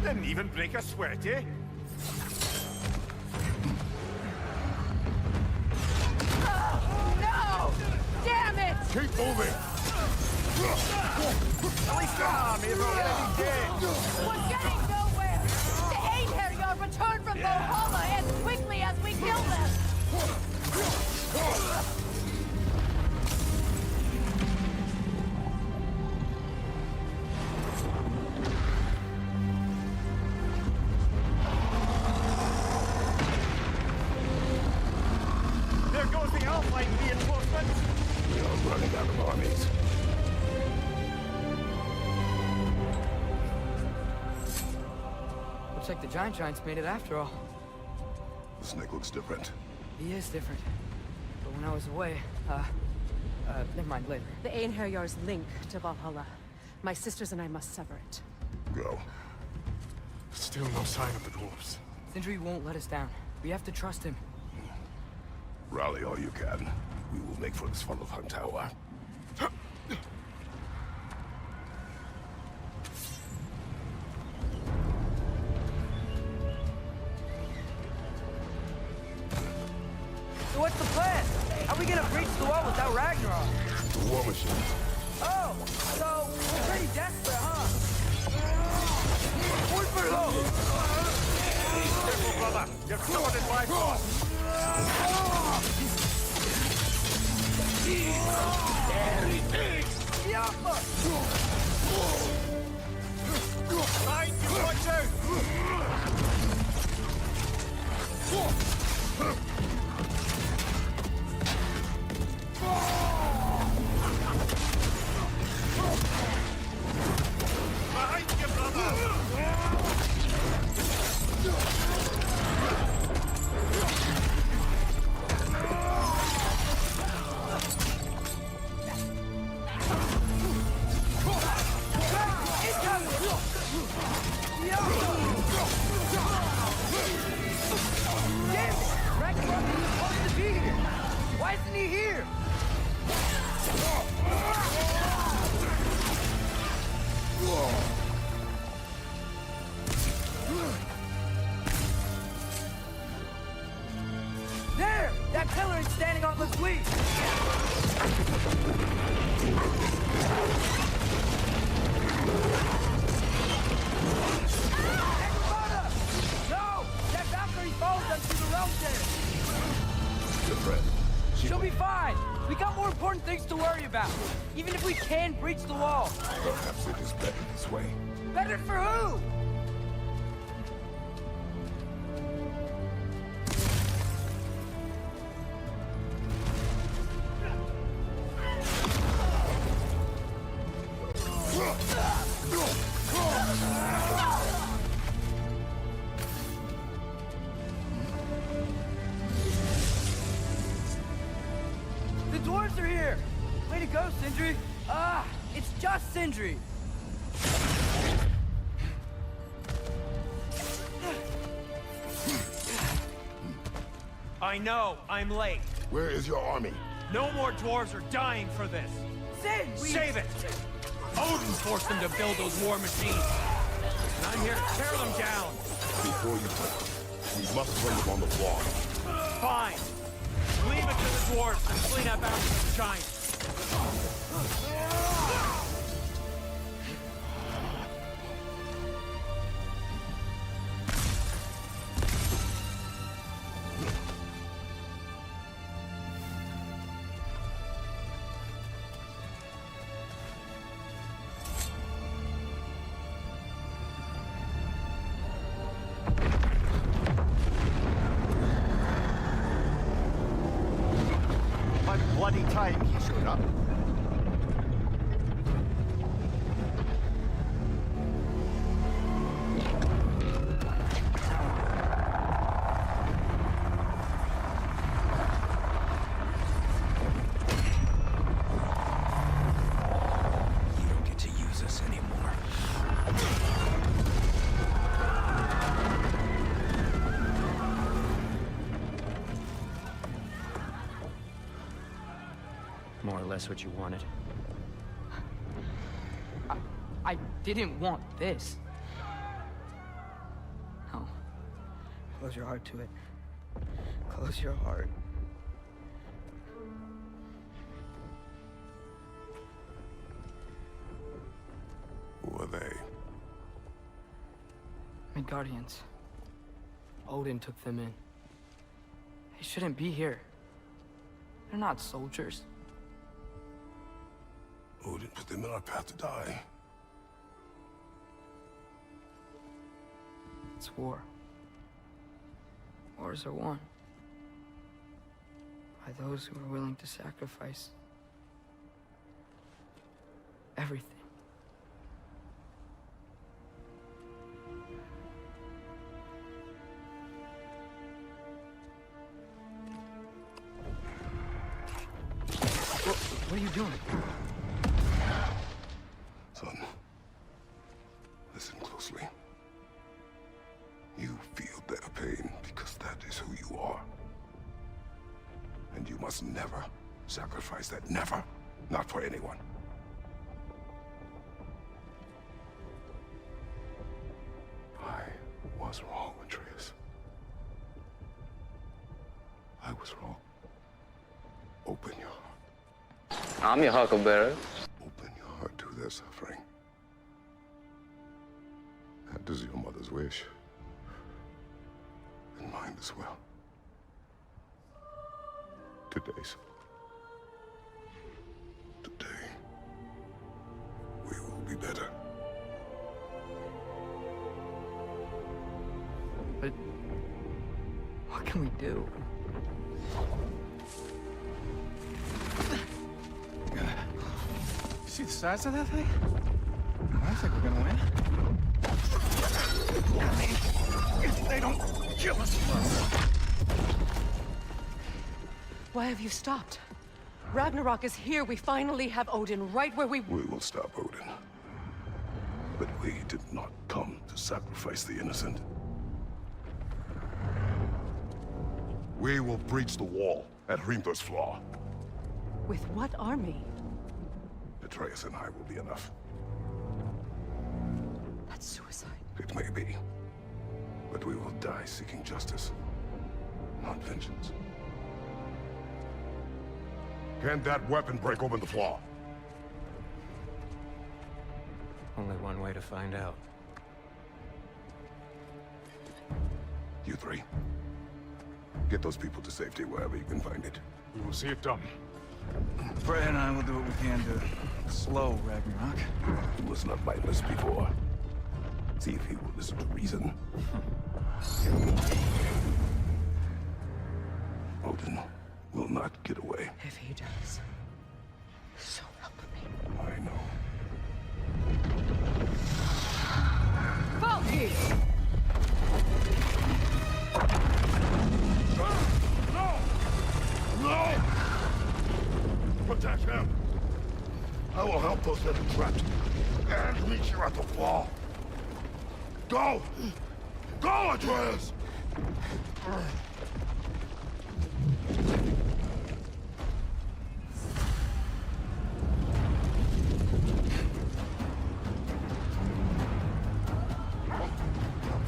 Speaker 4: Didn't even break a sweat, eh?
Speaker 7: No! Damn it!
Speaker 1: Keep moving!
Speaker 4: At least our army is already dead.
Speaker 7: We're getting nowhere! The Einherjar return from Valhalla as quickly as we kill them!
Speaker 4: There goes the Alpine reinforcements.
Speaker 1: We are running out of armies.
Speaker 3: Looks like the Giants made it after all.
Speaker 1: The snake looks different.
Speaker 3: He is different. But when I was away, never mind, later.
Speaker 20: The Einherjar's link to Valhalla. My sisters and I must sever it.
Speaker 1: Go.
Speaker 5: Still no sign of the dwarves.
Speaker 3: Sindri won't let us down. We have to trust him.
Speaker 1: Rally all you can. We will make for this Svartalfheim tower.
Speaker 3: So what's the plan? How are we gonna breach the wall without Ragnarok?
Speaker 1: The war machine.
Speaker 3: Oh, so we're pretty desperate, huh? One for low!
Speaker 4: Careful, brother. You're covered in life lost. Right, you watch Behind you, brother!
Speaker 3: Damn it! Ragnarok is supposed to be here! Why isn't he here? There! That pillar is standing on the fleet! No! That Valkyrie followed us through the realm there!
Speaker 1: Good friend.
Speaker 3: She'll be fine! We got more important things to worry about! Even if we can breach the wall!
Speaker 1: Perhaps it is better this way.
Speaker 3: Better for who? The dwarves are here! Way to go, Sindri! Ah, it's just Sindri!
Speaker 6: I know, I'm late.
Speaker 1: Where is your army?
Speaker 6: No more dwarves are dying for this.
Speaker 3: Sin!
Speaker 6: Save it! Odin forced them to build those war machines. And I'm here to tear them down.
Speaker 1: Before you talk, we must bring them on the wall.
Speaker 6: Fine. Leave it to the dwarves and clean up after the giants.
Speaker 4: bloody time he showed up.
Speaker 6: More or less what you wanted.
Speaker 3: I didn't want this. No. Close your heart to it. Close your heart.
Speaker 1: Who are they?
Speaker 3: Midgardians. Odin took them in. They shouldn't be here. They're not soldiers.
Speaker 1: Odin put them in our path to die.
Speaker 3: It's war. Wars are won by those who are willing to sacrifice everything. What are you doing?
Speaker 1: Son, listen closely. You feel their pain because that is who you are. And you must never sacrifice that. Never. Not for anyone. I was wrong, Atreus. I was wrong. Open your heart.
Speaker 8: I'm your huckleberry.
Speaker 1: Open your heart to their suffering. That is your mother's wish. And mine as well. Today's. Today, we will be better.
Speaker 3: But what can we do?
Speaker 10: See the size of that thing? I think we're gonna win. I mean, if they don't kill us first.
Speaker 13: Why have you stopped? Ragnarok is here. We finally have Odin right where we...
Speaker 1: We will stop Odin. But we did not come to sacrifice the innocent. We will breach the wall at Hrimthor's Flaw.
Speaker 13: With what army?
Speaker 1: Atreus and I will be enough.
Speaker 13: That's suicide.
Speaker 1: It may be. But we will die seeking justice, not vengeance. Can that weapon break open the flaw?
Speaker 6: Only one way to find out.
Speaker 1: You three. Get those people to safety wherever you can find it.
Speaker 5: We will see it done.
Speaker 10: Freya and I will do what we can to slow Ragnarok.
Speaker 1: He was not mindless before. See if he will listen to reason. Odin will not get away.
Speaker 13: If he does, so help me.
Speaker 1: I know.
Speaker 13: Valky!
Speaker 1: No! Protect him! I will help those that are trapped. And meet you at the wall. Go! Go, Atreus!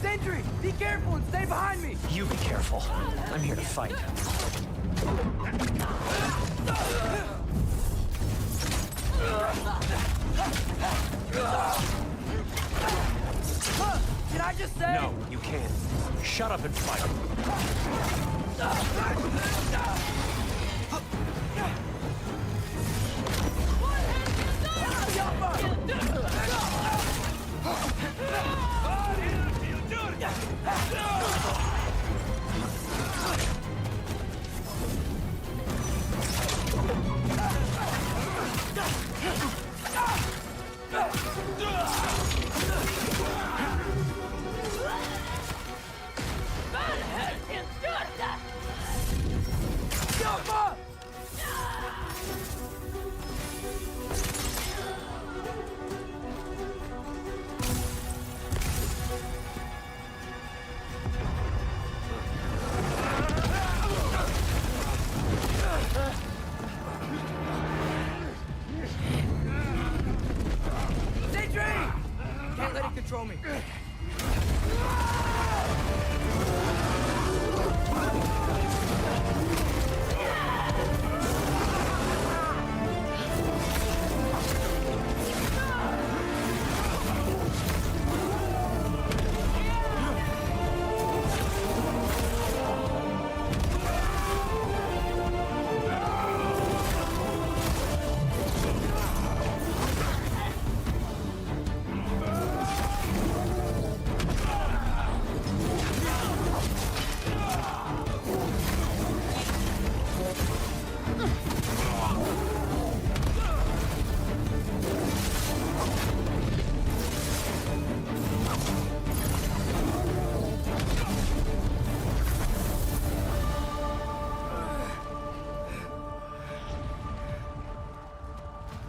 Speaker 3: Sentry! Be careful and stay behind me!
Speaker 6: You be careful. I'm here to fight.
Speaker 3: Did I just say?
Speaker 6: No, you can't. Shut up and fight.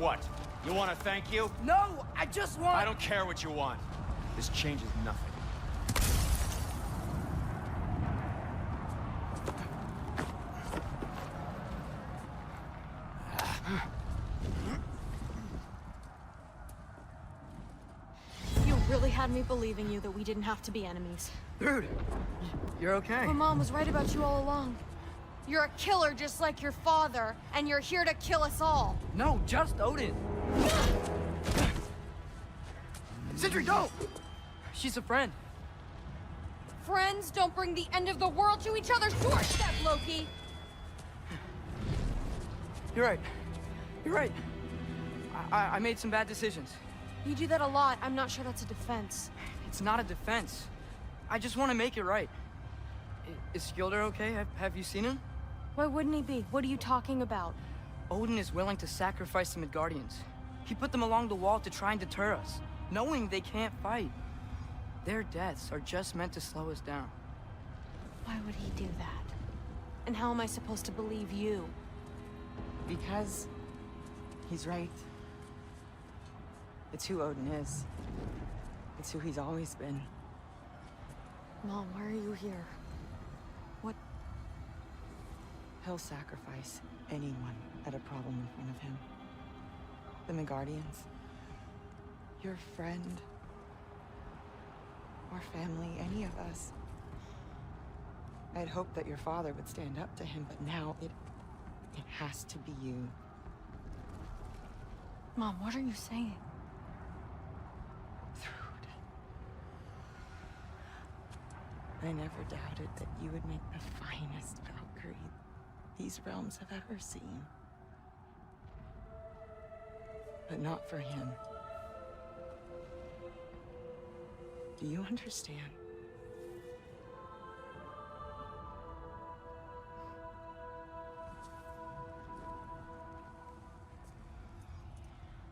Speaker 9: What? You want to thank you?
Speaker 19: No, I just want...
Speaker 9: I don't care what you want. This changes nothing.
Speaker 11: You really had me believing you that we didn't have to be enemies.
Speaker 19: Dude, you're okay.
Speaker 11: My mom was right about you all along. You're a killer just like your father, and you're here to kill us all.
Speaker 19: No, just Odin. Sindri, go! She's a friend.
Speaker 11: Friends don't bring the end of the world to each other's doorstep, Loki!
Speaker 19: You're right. You're right. I made some bad decisions.
Speaker 11: You do that a lot. I'm not sure that's a defense.
Speaker 19: It's not a defense. I just want to make it right. Is Skilder okay? Have you seen him?
Speaker 11: Why wouldn't he be? What are you talking about?
Speaker 19: Odin is willing to sacrifice the Midgardians. He put them along the wall to try and deter us, knowing they can't fight. Their deaths are just meant to slow us down.
Speaker 11: Why would he do that? And how am I supposed to believe you?
Speaker 7: Because he's right. It's who Odin is. It's who he's always been.
Speaker 11: Mom, why are you here? What?
Speaker 7: He'll sacrifice anyone at a problem in front of him. The Midgardians. Your friend. Or family, any of us. I'd hoped that your father would stand up to him, but now it has to be you.
Speaker 11: Mom, what are you saying?
Speaker 7: I never doubted that you would make the finest Valkyrie these realms have ever seen. But not for him. Do you understand?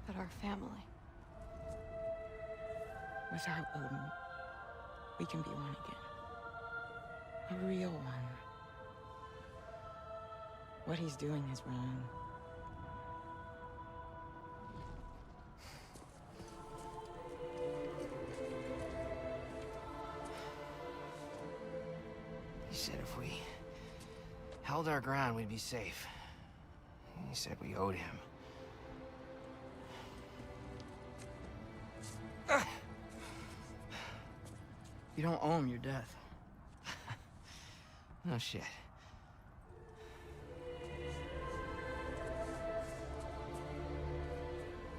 Speaker 11: That our family.
Speaker 7: Without Odin, we can be one again. A real one. What he's doing is wrong.
Speaker 21: He said if we held our ground, we'd be safe. He said we owed him.
Speaker 19: You don't owe him your death.
Speaker 21: No shit.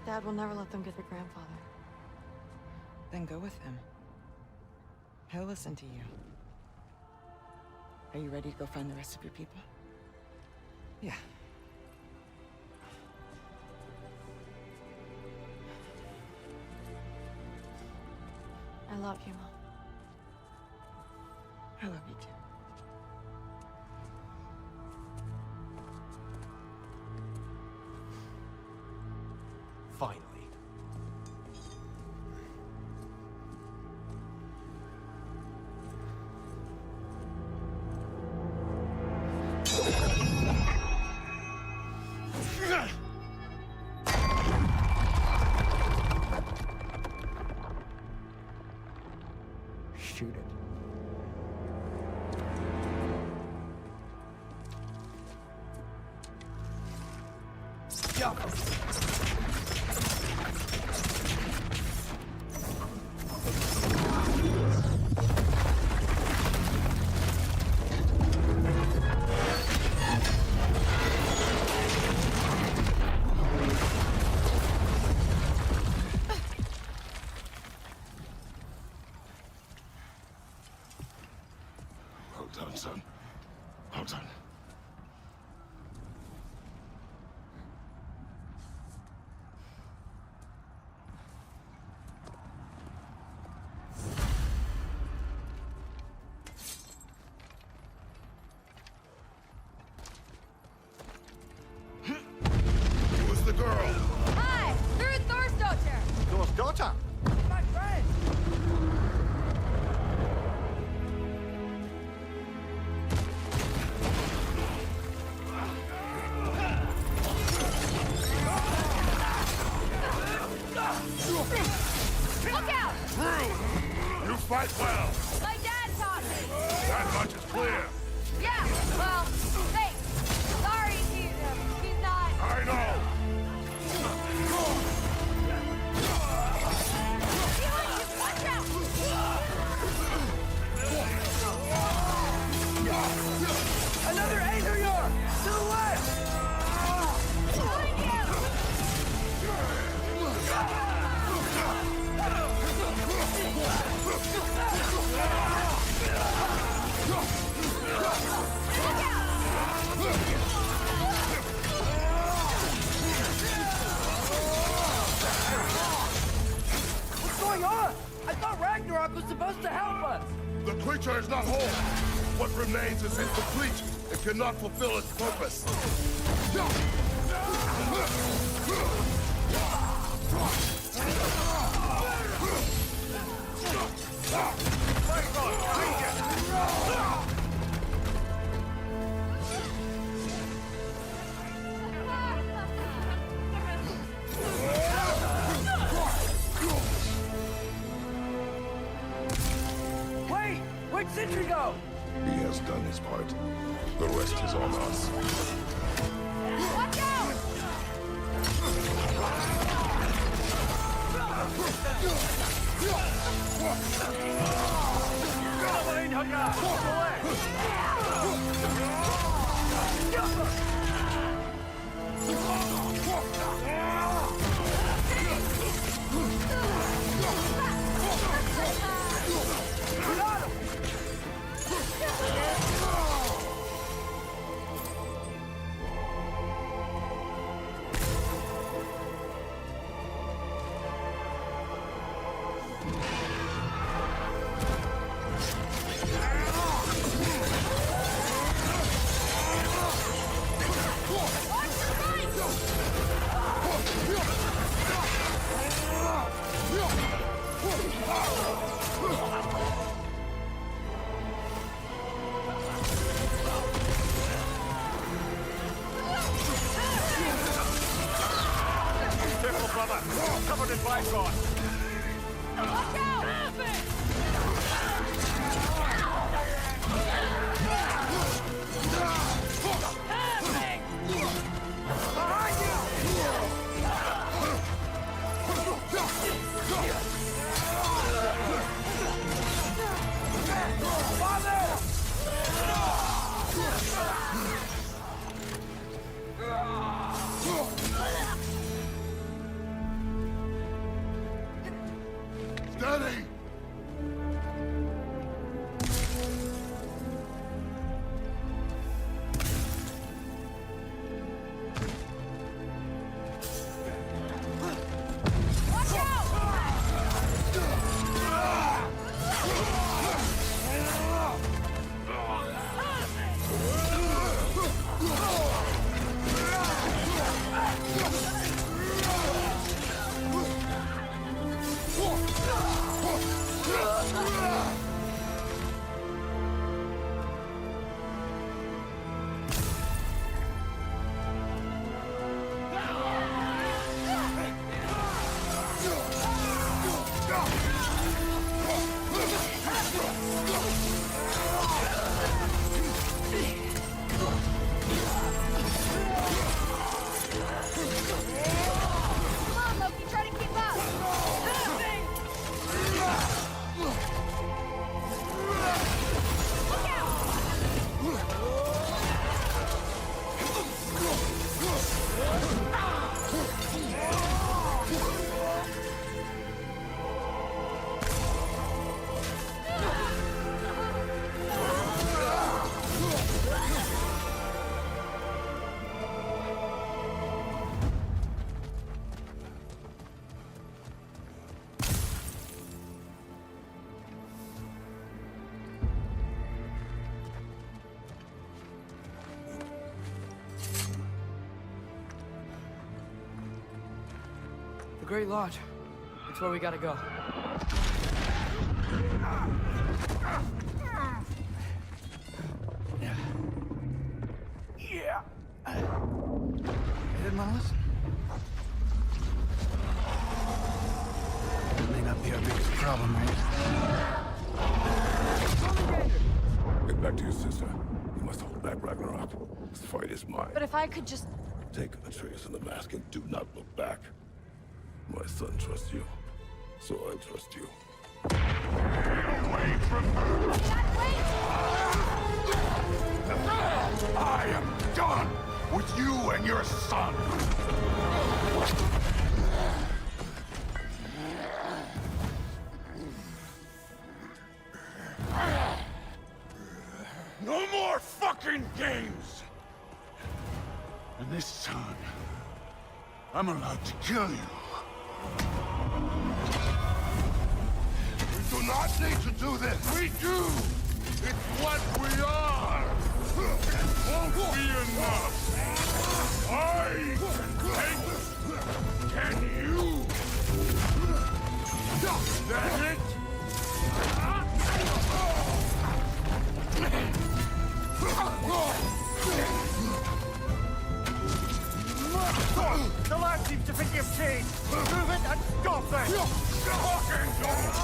Speaker 11: Dad will never let them get their grandfather.
Speaker 7: Then go with him. He'll listen to you. Are you ready to go find the rest of your people?
Speaker 21: Yeah.
Speaker 11: I love you, Mom.
Speaker 7: I love you too.
Speaker 9: Finally.
Speaker 2: Shoot it.
Speaker 1: Well done, son. Well done. creature is not whole. What remains is incomplete and cannot fulfill its purpose.
Speaker 3: Wait! Where'd Sentry go?
Speaker 1: He has done his part. The rest is on us.
Speaker 11: Watch out!
Speaker 4: Careful, brother. Covered in Bifrost.
Speaker 11: Watch out!
Speaker 1: Steady!
Speaker 11: Come on, Loki, try to keep up! Look out!
Speaker 3: The Great Lodge. It's where we gotta go.
Speaker 10: Yeah. You didn't want to listen? It may not be our biggest problem, right?
Speaker 1: Get back to your sister. You must hold back Ragnarok. This fight is mine.
Speaker 11: But if I could just...
Speaker 1: Take Atreus and the mask and do not look back. My son trusts you, so I trust you.
Speaker 15: Away from her! I am done with you and your son! No more fucking games! And this time, I'm allowed to kill you.
Speaker 1: We do not need to do this! We do!
Speaker 15: It's what we are! It won't be enough! I can take it! Can you? Is that it?
Speaker 4: The lad seems to think you've changed. Move it and stop it!
Speaker 15: Fucking don't!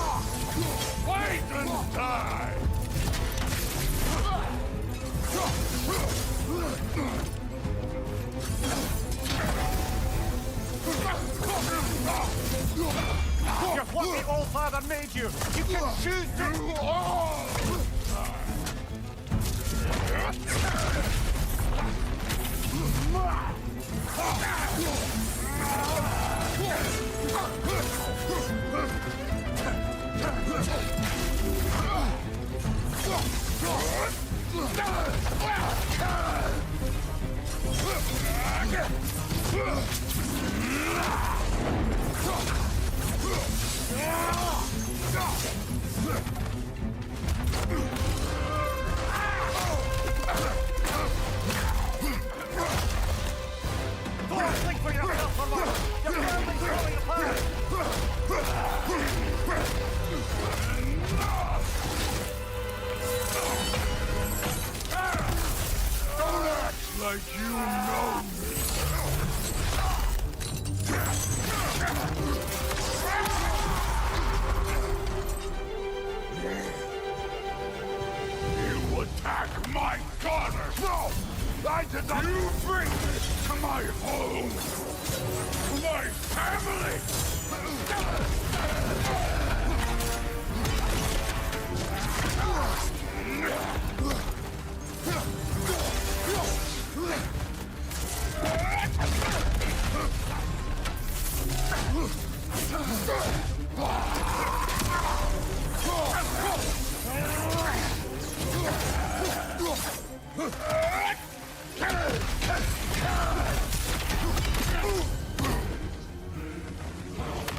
Speaker 15: Wait and die!
Speaker 4: You're what the old father made you! You can choose to... Think for yourself, Lamar! Your family's falling apart!
Speaker 15: Don't act like you know me! You attack my daughter! No! I did not... You bring this to my home! To my family!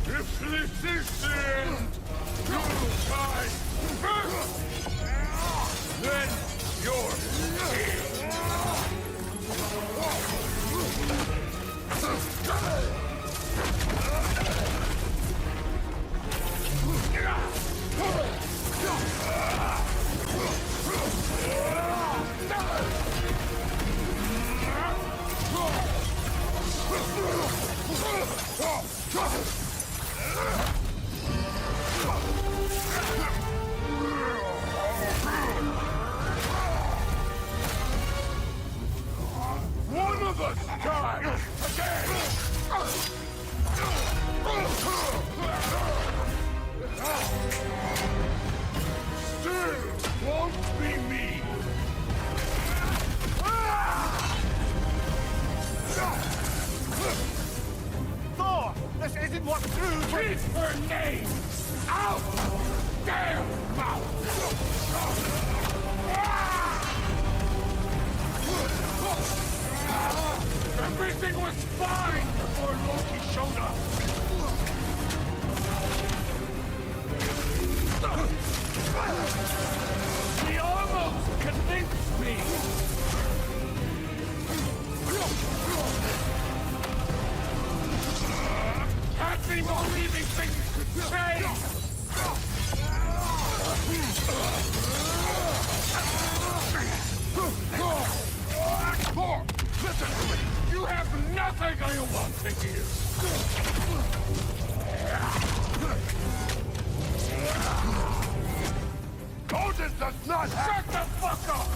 Speaker 15: If this is the end, you'll die first! Then you're here! One of us dies again! Still won't be me!
Speaker 4: Thor! This isn't what true...
Speaker 15: Keep her name out! Damn mouth! Everything was fine before Loki showed up! He almost convinced me! Had me believing things could change! Thor, listen to me! You have nothing I want to hear! Odin does not have... Shut the fuck up!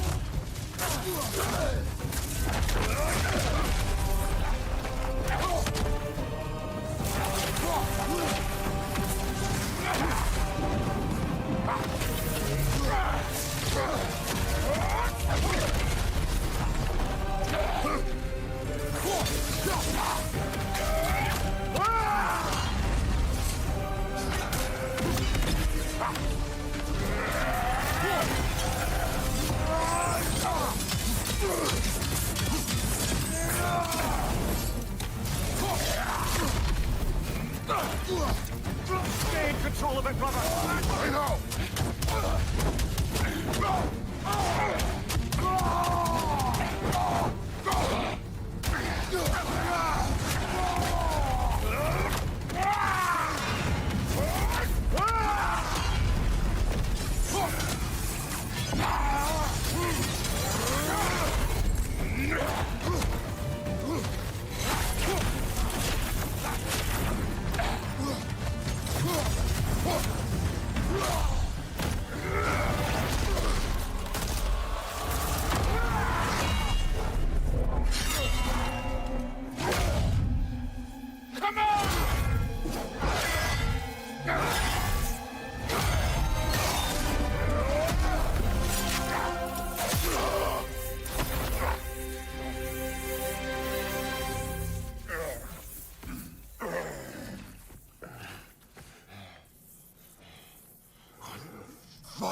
Speaker 4: Stay in control of it, brother!
Speaker 15: I know!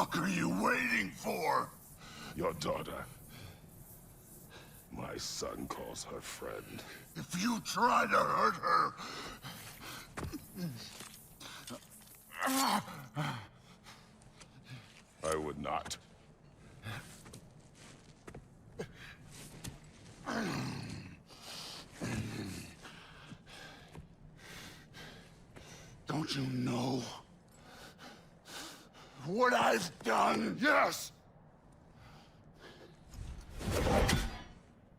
Speaker 15: fuck are you waiting for?
Speaker 1: Your daughter. My son calls her friend.
Speaker 15: If you try to hurt her...
Speaker 1: I would not.
Speaker 15: Don't you know what I've done?
Speaker 1: Yes!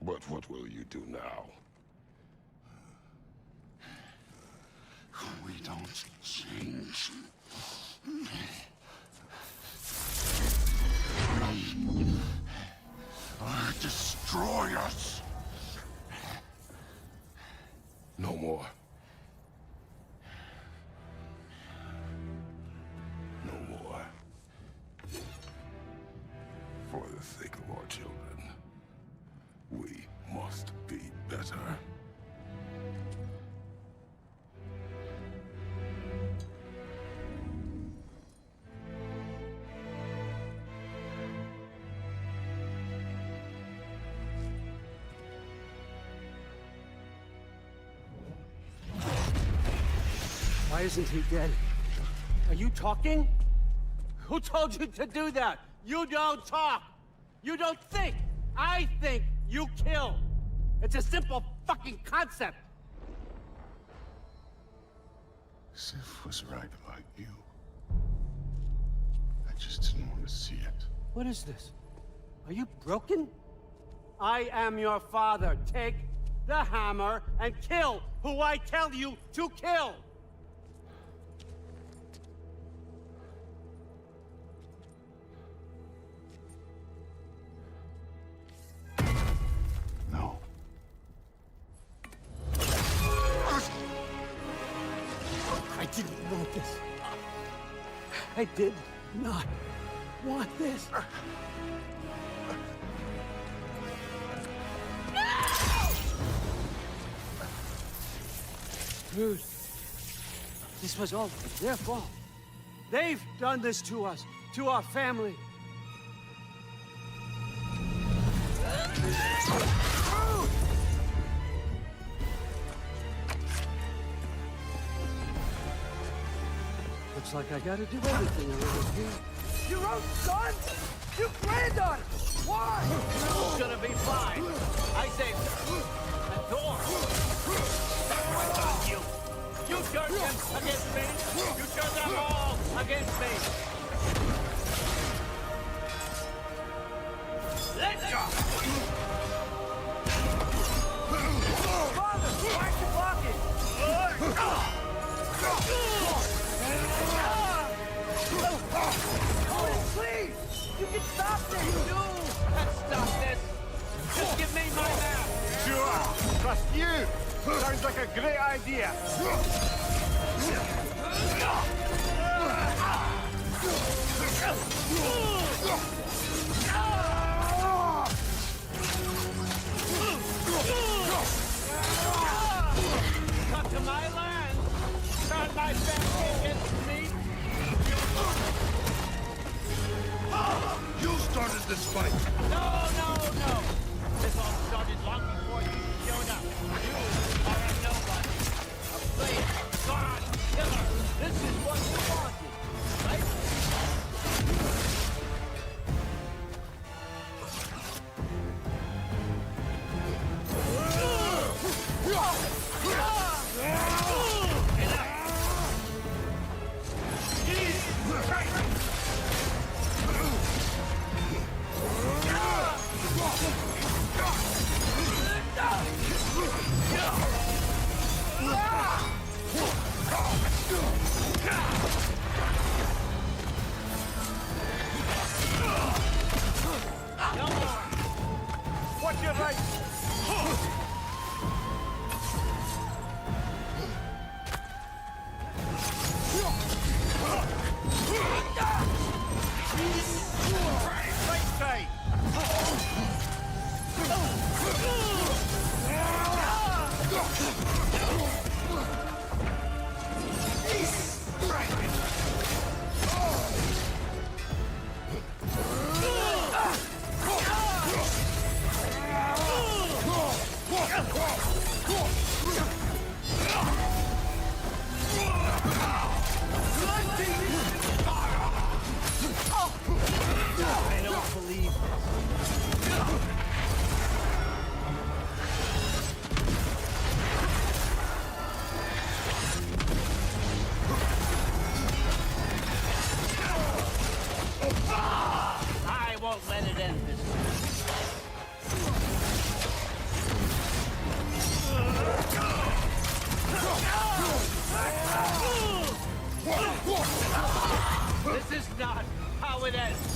Speaker 1: But what will you do now?
Speaker 15: We don't change. Or destroy us.
Speaker 1: No more. No more. For the sake of our children, we must be better.
Speaker 16: Why isn't he dead? Are you talking? Who told you to do that? You don't talk! You don't think! I think, you kill! It's a simple fucking concept!
Speaker 15: Sif was right about you. I just didn't want to see it.
Speaker 16: What is this? Are you broken? I am your father. Take the hammer and kill who I tell you to kill!
Speaker 15: No.
Speaker 16: I didn't want this. I did not want this. Dude, this was all their fault. They've done this to us, to our family. Looks like I gotta do everything around here.
Speaker 22: Your own son? Your granddaughter? Why?
Speaker 16: It's gonna be fine. I saved her. And Thor. What's on you? You turned them against me. You turned them all against me. Let go!
Speaker 22: Father, why are you blocking? Owen, please! You can stop this!
Speaker 16: You can stop this! Just give me my map!
Speaker 4: Sure! Trust you! Sounds like a great idea!
Speaker 16: Come to my land! Turn my family against me!
Speaker 15: You started this fight!
Speaker 16: No! This all started long before you showed up. You are a nobody. A player, god, killer. This is what you wanted, right?
Speaker 4: Watch your right! Right side!
Speaker 16: confidence!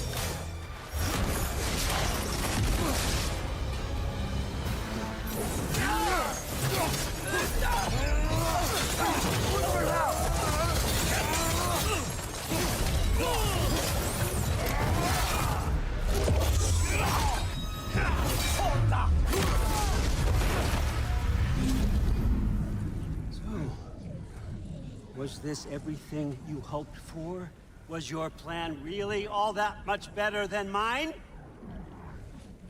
Speaker 17: Was this everything you hoped for? Was your plan really all that much better than mine?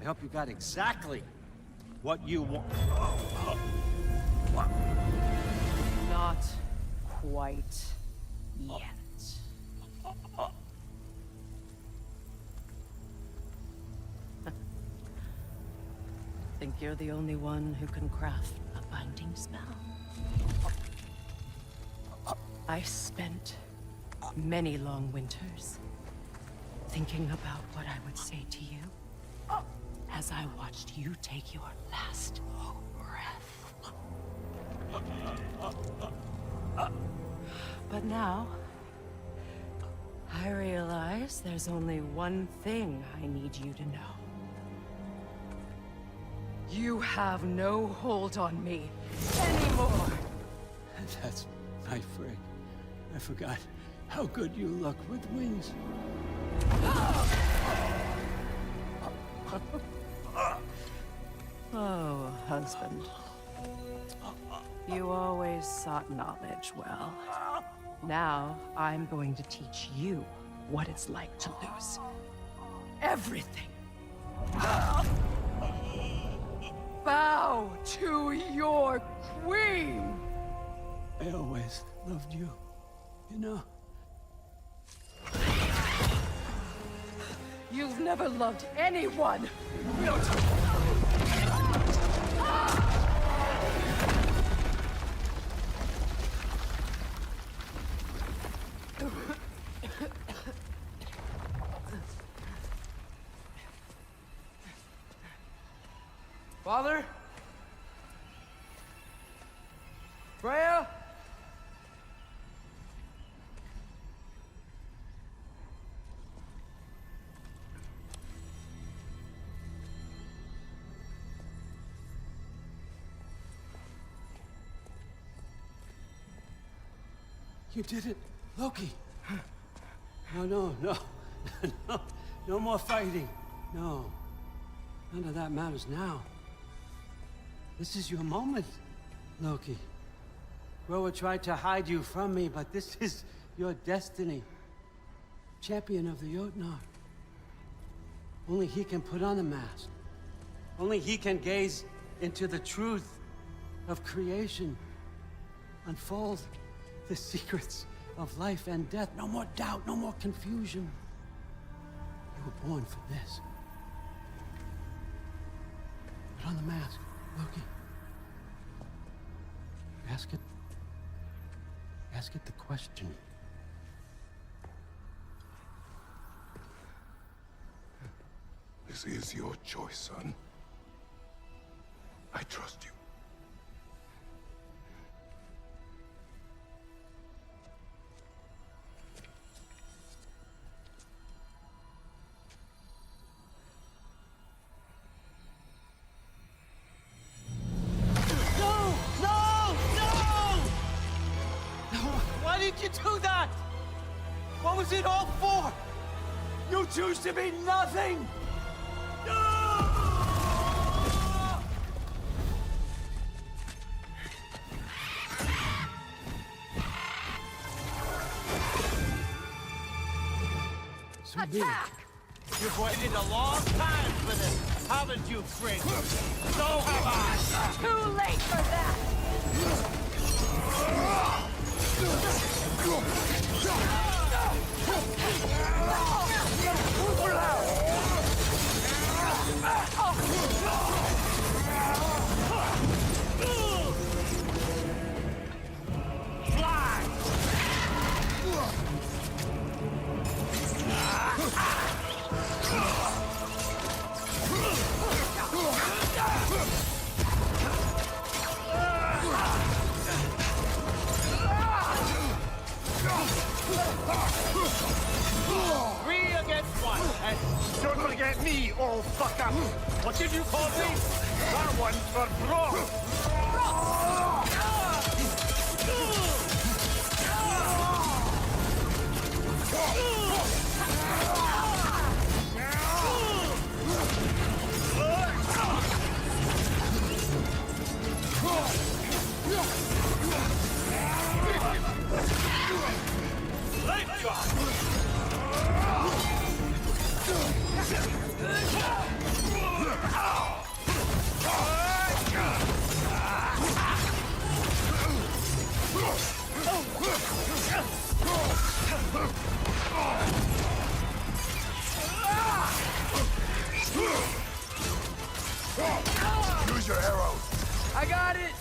Speaker 17: I hope you got exactly what you want.
Speaker 14: Not quite yet. Think you're the only one who can craft a binding spell? I spent many long winters thinking about what I would say to you as I watched you take your last breath. But now, I realize there's only one thing I need you to know. You have no hold on me anymore.
Speaker 17: That's my friend. I forgot how good you look with wings.
Speaker 14: Oh, husband. You always sought knowledge well. Now, I'm going to teach you what it's like to lose everything. Bow to your queen!
Speaker 17: I always loved you, you know?
Speaker 14: You've never loved anyone!
Speaker 19: Father? Freya?
Speaker 17: You did it, Loki. No. No more fighting. No. None of that matters now. This is your moment, Loki. Groa tried to hide you from me, but this is your destiny. Champion of the Jotnar. Only he can put on the mask. Only he can gaze into the truth of creation. Unfold the secrets of life and death. No more doubt, no more confusion. You were born for this. Put on the mask, Loki. Ask it the question.
Speaker 1: This is your choice, son. I trust you.
Speaker 16: Why did you do that? What was it all for? You choose to be nothing!
Speaker 17: Attack!
Speaker 16: You've waited a long time for this, haven't you, Frigg? So have I!
Speaker 11: Too late for that!
Speaker 16: Three against
Speaker 4: one. And don't forget me, old fucker. What did you call me? That one's for Brock.
Speaker 1: Use your arrows.
Speaker 22: I got it!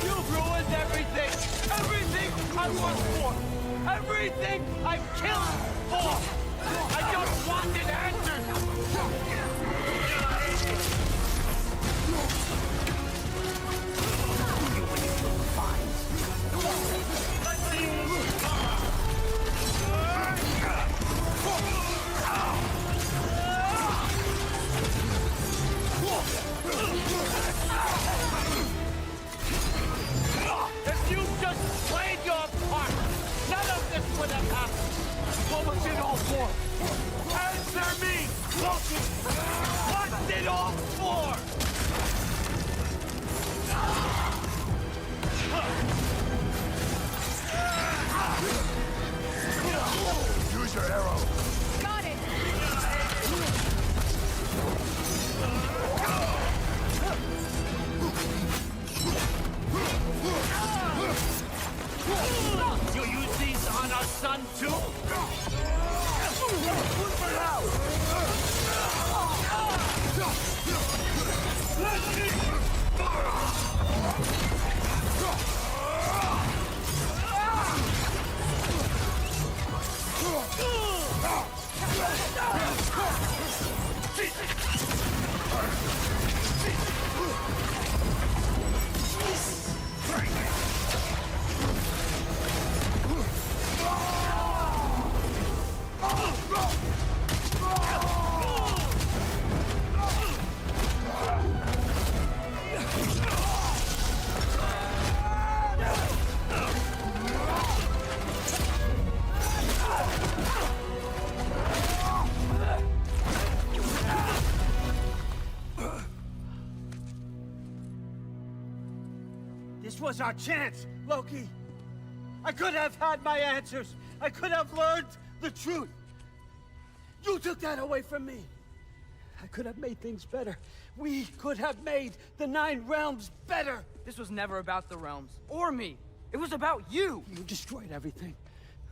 Speaker 22: You've ruined everything! Everything I worked for! Everything I've killed for! I just wanted answers! If you just played your part, none of this would have happened. What was it all for? Answer me, Loki! What's it all for?
Speaker 1: Use your arrow.
Speaker 11: Got it!
Speaker 22: You use these on our son too?
Speaker 16: This was our chance, Loki. I could have had my answers. I could have learned the truth. You took that away from me. I could have made things better. We could have made the Nine Realms better.
Speaker 3: This was never about the realms, or me. It was about you!
Speaker 16: You destroyed everything.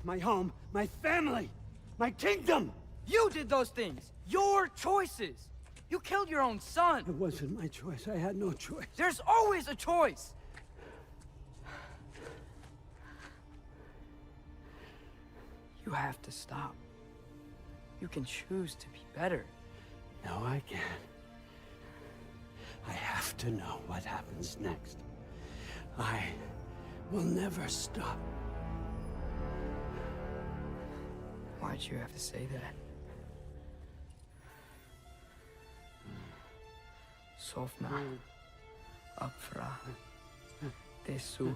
Speaker 16: My home, my family, my kingdom!
Speaker 3: You did those things! Your choices! You killed your own son!
Speaker 16: It wasn't my choice. I had no choice.
Speaker 3: There's always a choice! You have to stop. You can choose to be better.
Speaker 16: No, I can't. I have to know what happens next. I will never stop.
Speaker 3: Why'd you have to say that? Sofna. Apfra. Desu.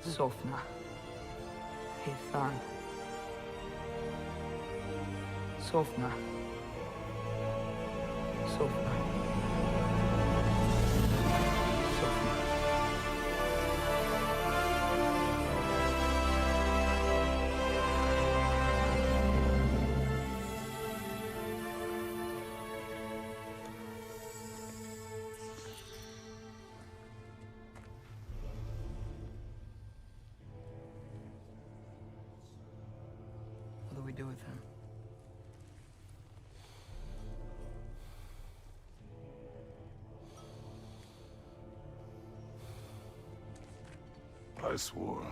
Speaker 3: Sofna. Hithan. Sofna. Sofna. we do with him?
Speaker 1: I swore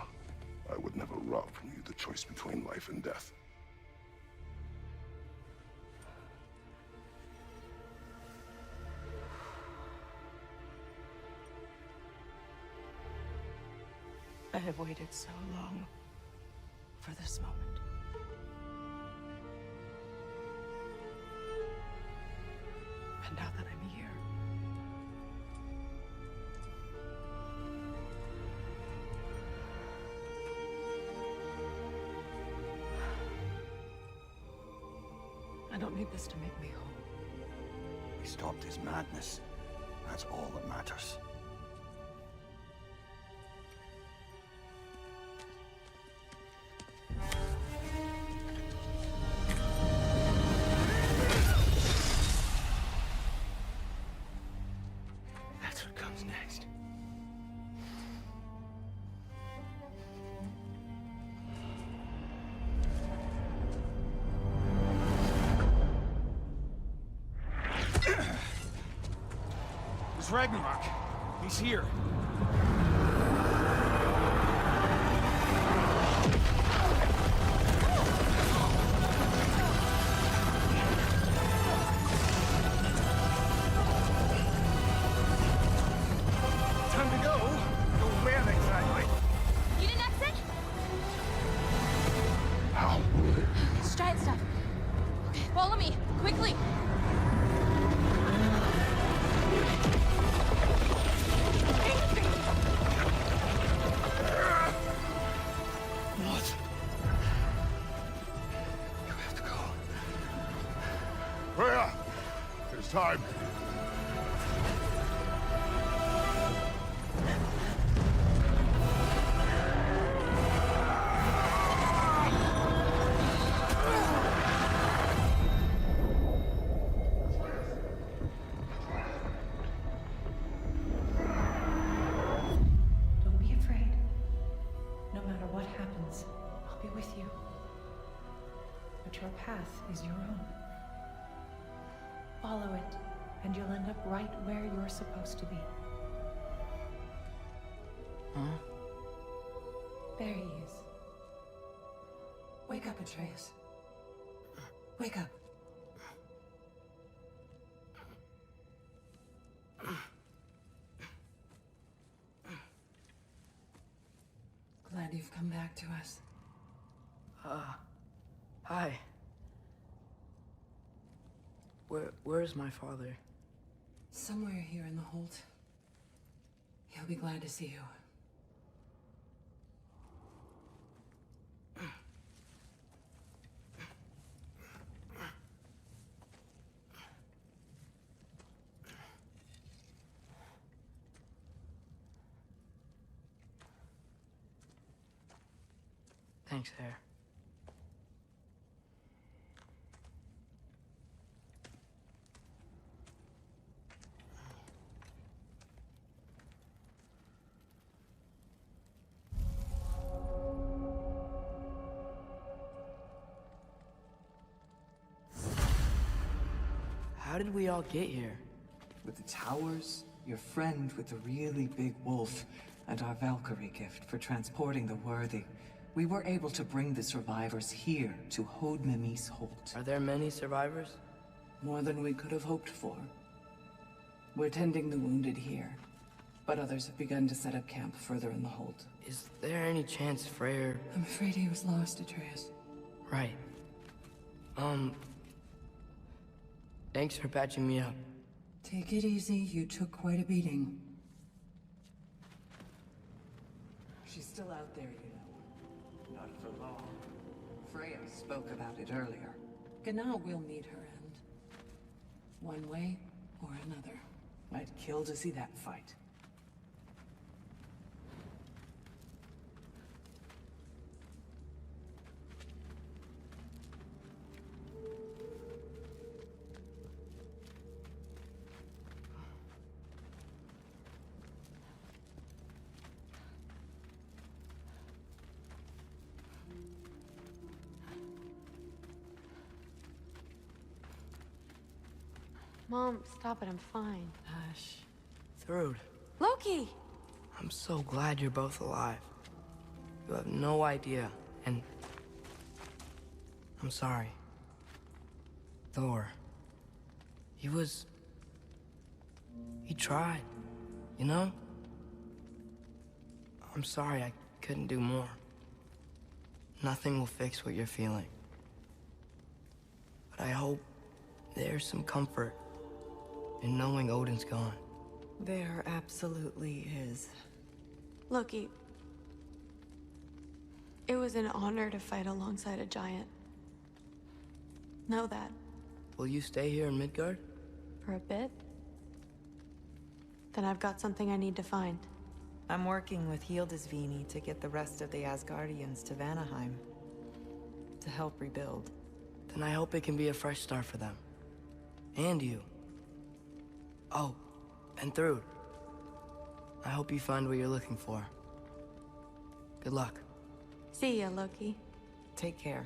Speaker 1: I would never rob from you the choice between life and death.
Speaker 20: I have waited so long for this moment. And now that I'm here, I don't need this to make me whole.
Speaker 2: We stopped his madness. That's all that matters.
Speaker 9: That's what comes next.
Speaker 4: It's Ragnarok. He's here.
Speaker 22: Time to go. Go where exactly?
Speaker 11: Need an exit?
Speaker 1: How?
Speaker 11: It's giant stuff. Okay, follow me, quickly.
Speaker 2: What? You have to go.
Speaker 1: Freya! It's time.
Speaker 20: don't be afraid. No matter what happens, I'll be with you. But your path is your own. Follow it, and you'll end up right where you're supposed to be.
Speaker 3: Huh?
Speaker 20: There he is. Wake up, Atreus. Wake up. Glad you've come back to us.
Speaker 3: Hi. Where's my father?
Speaker 20: Somewhere here in the Holt. He'll be glad to see you.
Speaker 3: Thanks, Hare. How did we all get here?
Speaker 12: With the towers, your friend with the really big wolf, and our Valkyrie gift for transporting the worthy, we were able to bring the survivors here to Hod Mimis Holt.
Speaker 3: Are there many survivors?
Speaker 12: More than we could have hoped for. We're tending the wounded here, but others have begun to set up camp further in the Holt.
Speaker 3: Is there any chance Freyr...
Speaker 12: I'm afraid he was lost, Atreus.
Speaker 3: Right. Thanks for patching me up.
Speaker 12: Take it easy, you took quite a beating. She's still out there, you know. Not for long. Freya spoke about it earlier. Gná will meet her end. One way or another. I'd kill to see that fight.
Speaker 11: Mom, stop it. I'm fine.
Speaker 3: Hush. Thrud,
Speaker 11: Loki!
Speaker 3: I'm so glad you're both alive. You have no idea, and... I'm sorry. Thor. He tried, you know? I'm sorry I couldn't do more. Nothing will fix what you're feeling. But I hope there's some comfort in knowing Odin's gone.
Speaker 20: There absolutely is.
Speaker 11: Loki, it was an honor to fight alongside a giant. Know that.
Speaker 3: Will you stay here in Midgard?
Speaker 11: For a bit? Then I've got something I need to find.
Speaker 20: I'm working with Hildisvini to get the rest of the Asgardians to Vanaheim. To help rebuild.
Speaker 3: Then I hope it can be a fresh start for them. And you. Oh, and Thrud. I hope you find what you're looking for. Good luck.
Speaker 11: See ya, Loki.
Speaker 20: Take care.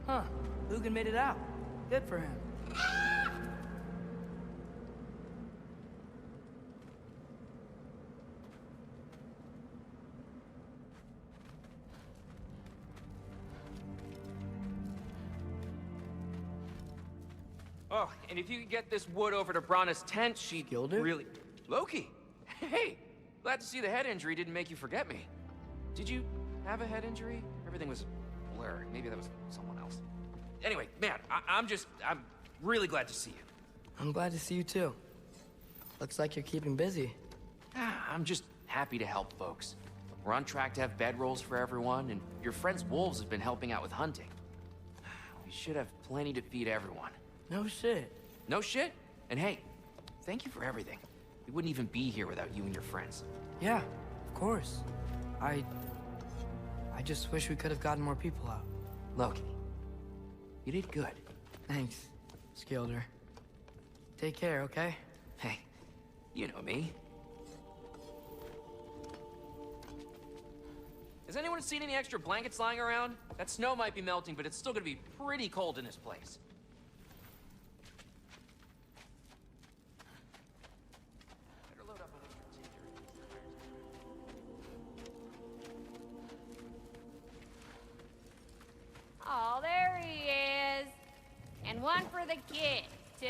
Speaker 3: Huh. Lugan made it out. Good for him.
Speaker 9: Oh, and if you could get this wood over to Brana's tent, she'd really... Loki! Hey! Glad to see the head injury didn't make you forget me. Did you have a head injury? Everything was blurred. Maybe that was someone else. Anyway, man, I'm really glad to see you.
Speaker 3: I'm glad to see you too. Looks like you're keeping busy.
Speaker 9: I'm just happy to help folks. We're on track to have bedrolls for everyone, and your friend's wolves have been helping out with hunting. We should have plenty to feed everyone.
Speaker 3: No shit.
Speaker 9: No shit? And hey, thank you for everything. We wouldn't even be here without you and your friends.
Speaker 3: Yeah, of course. I just wish we could have gotten more people out.
Speaker 9: Loki, you did good.
Speaker 3: Thanks, Skilder. Take care, okay?
Speaker 9: Hey, you know me. Has anyone seen any extra blankets lying around? That snow might be melting, but it's still gonna be pretty cold in this place. Better load up on extra tinder.
Speaker 8: Oh, there he is. And one for the kid, too.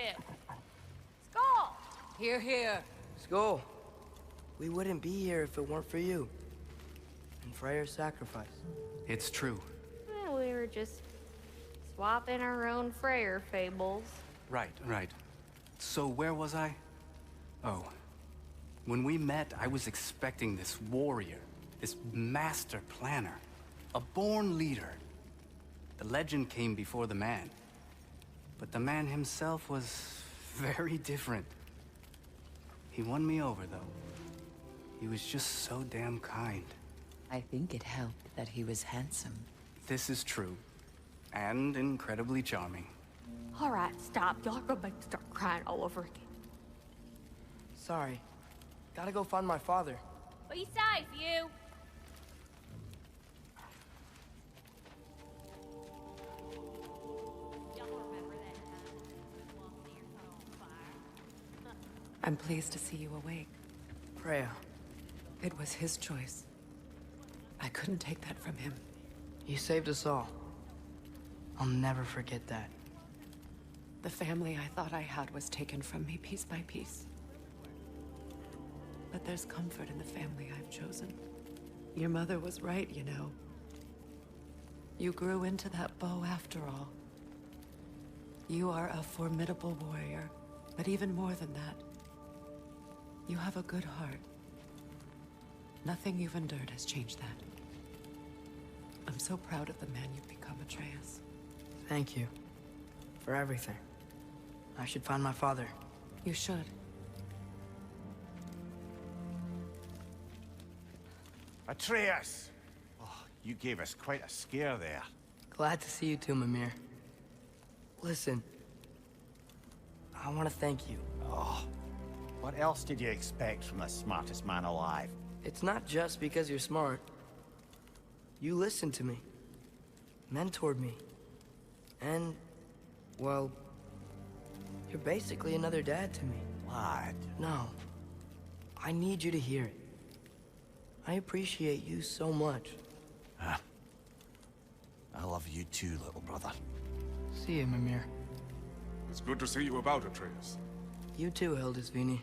Speaker 8: Skull!
Speaker 3: Here, here. Skull. We wouldn't be here if it weren't for you. And Freyr's sacrifice.
Speaker 18: It's true.
Speaker 8: Well, we were just swapping our own Freyr fables.
Speaker 18: Right. So where was I? Oh. When we met, I was expecting this warrior, this master planner, a born leader. The legend came before the man. But the man himself was very different. He won me over, though. He was just so damn kind.
Speaker 20: I think it helped that he was handsome.
Speaker 18: This is true. And incredibly charming.
Speaker 8: All right, stop. Y'all are gonna make me start crying all over again.
Speaker 3: Sorry. Gotta go find my father.
Speaker 8: Be safe, you.
Speaker 20: I'm pleased to see you awake.
Speaker 3: Freya.
Speaker 20: It was his choice. I couldn't take that from him.
Speaker 3: You saved us all. I'll never forget that.
Speaker 20: The family I thought I had was taken from me piece by piece. But there's comfort in the family I've chosen. Your mother was right, you know. You grew into that bow after all. You are a formidable warrior, but even more than that, you have a good heart. Nothing you've endured has changed that. I'm so proud of the man you've become, Atreus.
Speaker 3: Thank you. For everything. I should find my father.
Speaker 20: You should.
Speaker 4: Atreus! Oh, you gave us quite a scare there.
Speaker 3: Glad to see you too, Mimir. Listen, I want to thank you.
Speaker 4: Oh, what else did you expect from the smartest man alive?
Speaker 3: It's not just because you're smart. You listened to me, mentored me, and, well, you're basically another dad to me.
Speaker 4: Lad.
Speaker 3: No, I need you to hear it. I appreciate you so much.
Speaker 4: Huh? I love you too, little brother.
Speaker 3: See you, Mimir.
Speaker 5: It's good to see you about, Atreus.
Speaker 3: You too, Hildisvini.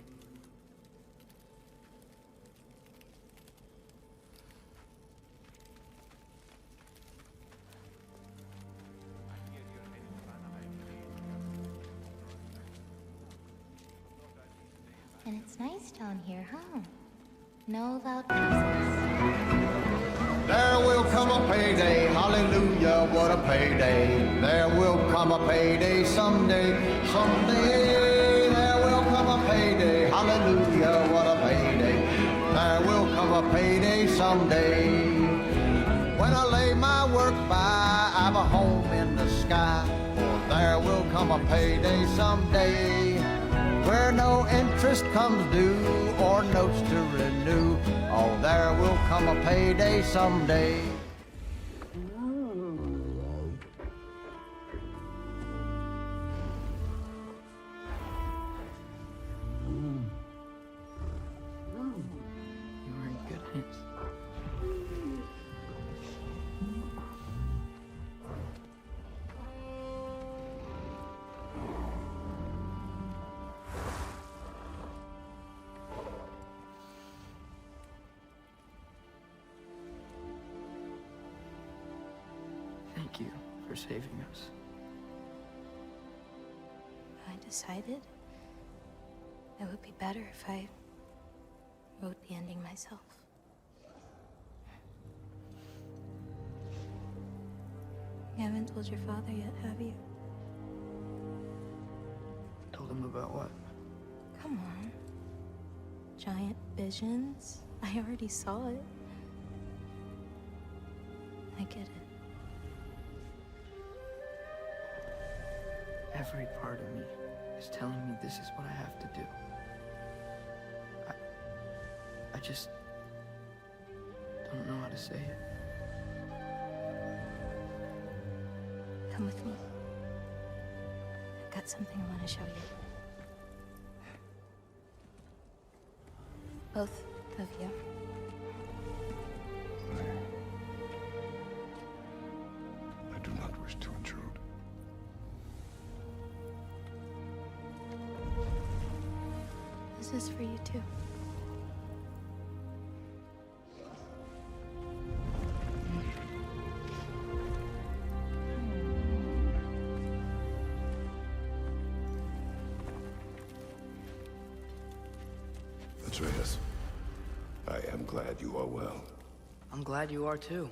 Speaker 13: And it's nice down here, huh? No loud noises.
Speaker 23: There will come a payday, hallelujah, what a payday. There will come a payday someday, someday. There will come a payday, hallelujah, what a payday. There will come a payday someday. When I lay my work by, I've a home in the sky. For there will come a payday someday, where no interest comes due or notes to renew. Oh, there will come a payday someday.
Speaker 3: You are in good hands. Thank you for saving us.
Speaker 13: I decided it would be better if I wrote the ending myself. You haven't told your father yet, have you?
Speaker 3: Told him about what?
Speaker 13: Come on. Giant visions? I already saw it. I get it.
Speaker 3: Every part of me is telling me this is what I have to do. I just don't know how to say it.
Speaker 13: Come with me. I've got something I want to show you. Both of you.
Speaker 1: I do not wish to intrude.
Speaker 13: This is for you too.
Speaker 1: Atreus, I am glad you are well.
Speaker 3: I'm glad you are too.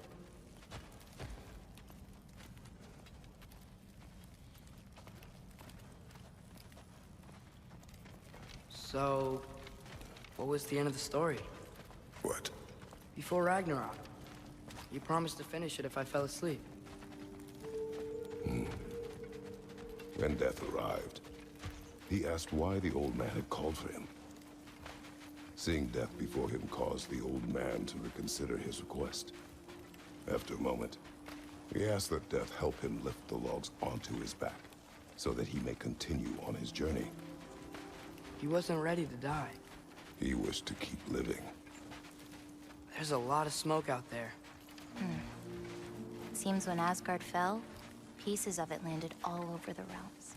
Speaker 3: So, what was the end of the story?
Speaker 1: What?
Speaker 3: Before Ragnarok, you promised to finish it if I fell asleep.
Speaker 1: When death arrived, he asked why the old man had called for him. Seeing death before him caused the old man to reconsider his request. After a moment, he asked that death help him lift the logs onto his back, so that he may continue on his journey.
Speaker 3: He wasn't ready to die.
Speaker 1: He wished to keep living.
Speaker 3: There's a lot of smoke out there.
Speaker 13: It seems when Asgard fell, pieces of it landed all over the realms.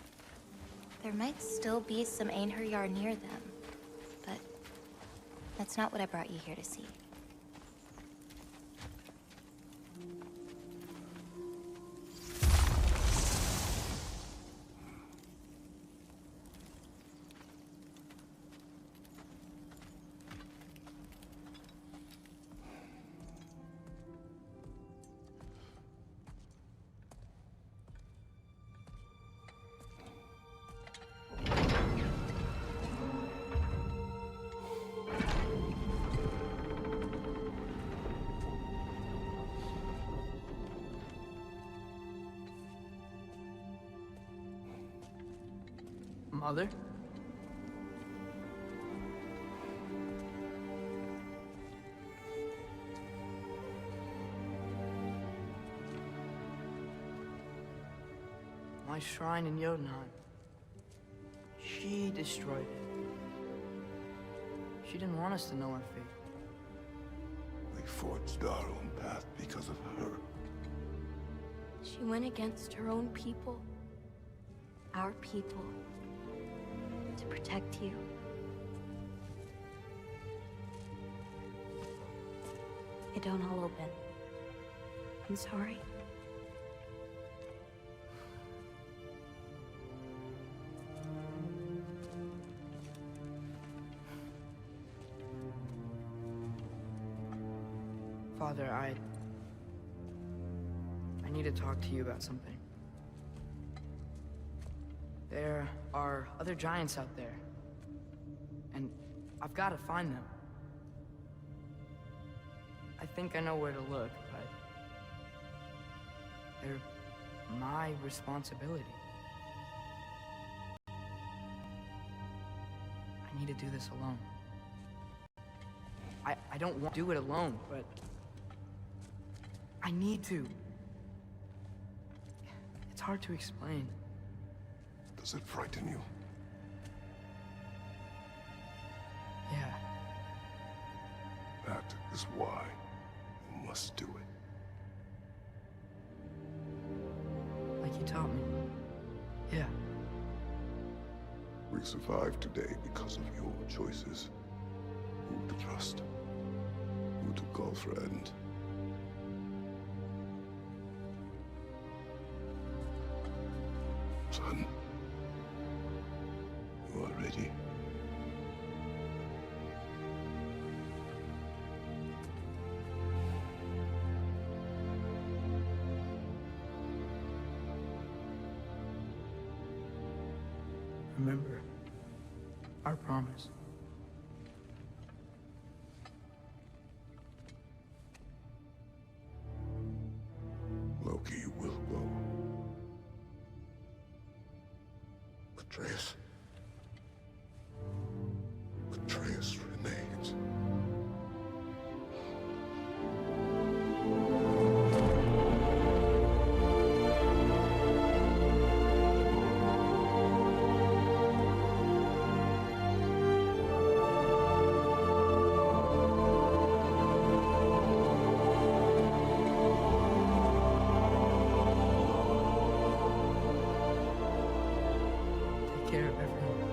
Speaker 13: There might still be some Einherjar near them, but that's not what I brought you here to see.
Speaker 3: Mother? My shrine in Jotunheim. She destroyed it. She didn't want us to know our fate.
Speaker 1: We forged our own path because of her.
Speaker 11: She went against her own people. Our people. To protect you. It don't all open. I'm sorry.
Speaker 3: Father, I need to talk to you about something. There are other giants out there, and I've got to find them. I think I know where to look, but they're my responsibility. I need to do this alone. I don't want to do it alone, but I need to. It's hard to explain.
Speaker 1: Does it frighten you?
Speaker 3: Yeah.
Speaker 1: That is why you must do it.
Speaker 3: Like you taught me. Yeah.
Speaker 1: We survived today because of your choices. Who to trust, who to call friend. Son, you are ready.
Speaker 3: Remember our promise.
Speaker 1: Loki will go. Atreus. Atreus remains.
Speaker 3: Take care of everyone.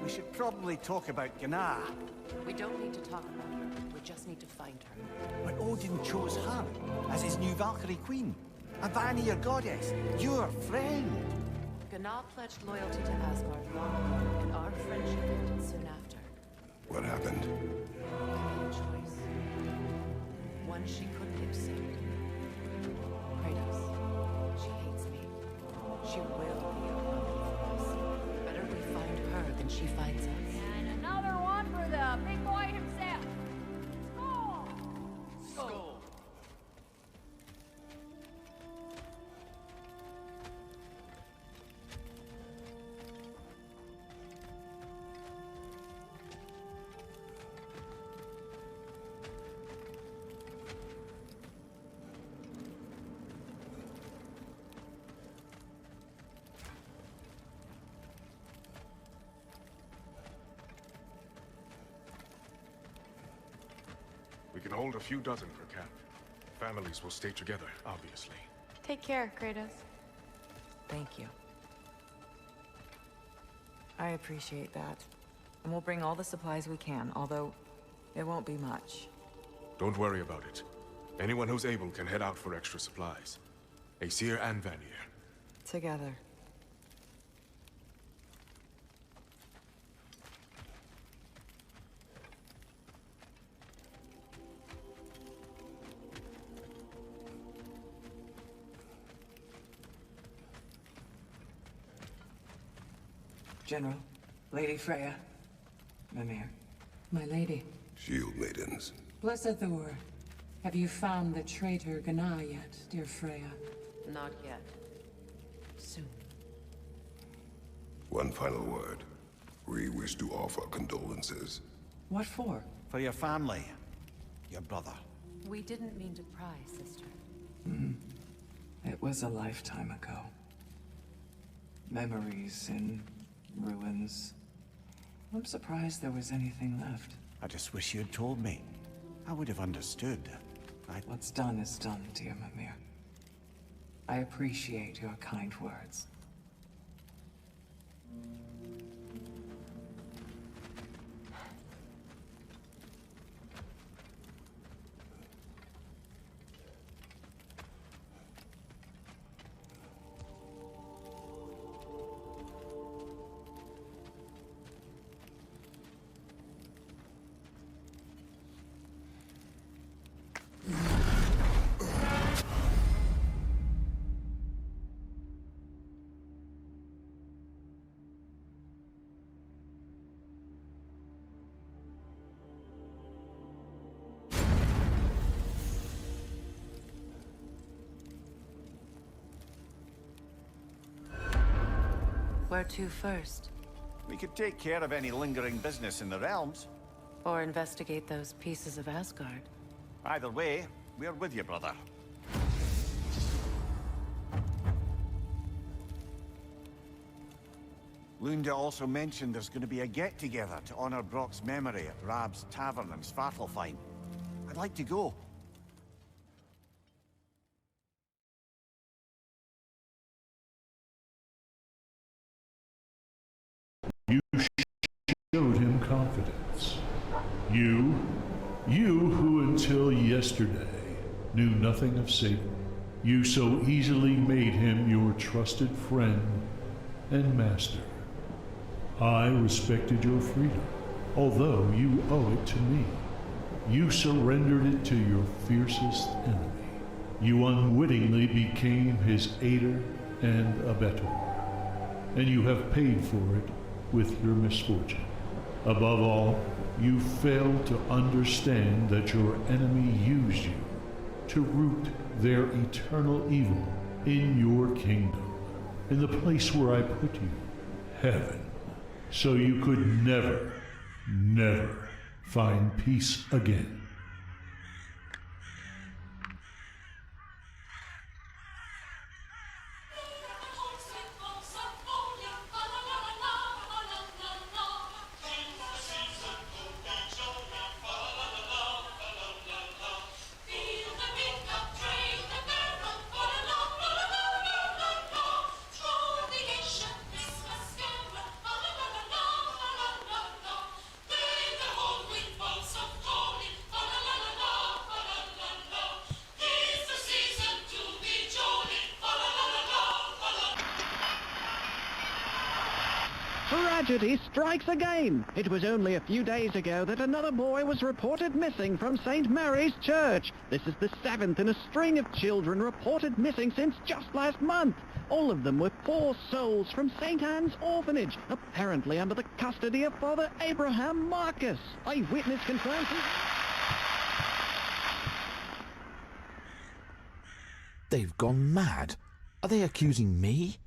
Speaker 4: we should probably talk about Gná.
Speaker 14: We don't need to talk about her. We just need to find her.
Speaker 4: But Odin chose her as his new Valkyrie queen. A Vanir goddess, your friend.
Speaker 14: Gná pledged loyalty to Asgard long ago, and our friendship ended soon after.
Speaker 1: What happened?
Speaker 14: A choice. One she couldn't accept. Kratos. She hates me. She will be a problem for us. Better we find her than she finds us.
Speaker 8: And another one for the big boy himself. Skull!
Speaker 14: Skull!
Speaker 5: We can hold a few dozen per camp. Families will stay together, obviously.
Speaker 11: Take care, Kratos.
Speaker 6: Thank you. I appreciate that. And we'll bring all the supplies we can, although it won't be much.
Speaker 5: Don't worry about it. Anyone who's able can head out for extra supplies. Aesir and Vanir.
Speaker 6: Together.
Speaker 12: General, Lady Freya, Mimir. My lady.
Speaker 1: Shield maidens.
Speaker 12: Blessed Thor. Have you found the traitor Gná yet, dear Freya?
Speaker 14: Not yet. Soon.
Speaker 1: One final word. We wish to offer condolences.
Speaker 12: What for?
Speaker 4: For your family. Your brother.
Speaker 14: We didn't mean to pry, sister.
Speaker 12: It was a lifetime ago. Memories in ruins. I'm surprised there was anything left.
Speaker 4: I just wish you had told me. I would have understood.
Speaker 12: What's done is done, dear Mimir. I appreciate your kind words.
Speaker 14: Where to first?
Speaker 4: We could take care of any lingering business in the realms.
Speaker 14: Or investigate those pieces of Asgard.
Speaker 4: Either way, we're with you, brother. Lunda also mentioned there's going to be a get-together to honor Brock's memory at Rab's Tavern in Svartalfheim. I'd like to go.
Speaker 7: You showed him confidence. You who until yesterday knew nothing of Satan. You so easily made him your trusted friend and master. I respected your freedom, although you owe it to me. You surrendered it to your fiercest enemy. You unwittingly became his aider and abettor, and you have paid for it with your misfortune. Above all, you failed to understand that your enemy used you to root their eternal evil in your kingdom, in the place where I put you, heaven, so you could never, never find peace again.
Speaker 10: tragedy strikes again. It was only a few days ago that another boy was reported missing from St. Mary's Church. This is the 7th in a string of children reported missing since just last month. All of them were poor souls from St. Anne's Orphanage, apparently under the custody of Father Abraham Marcus. Eyewitness confirms
Speaker 15: They've gone mad. Are they accusing me?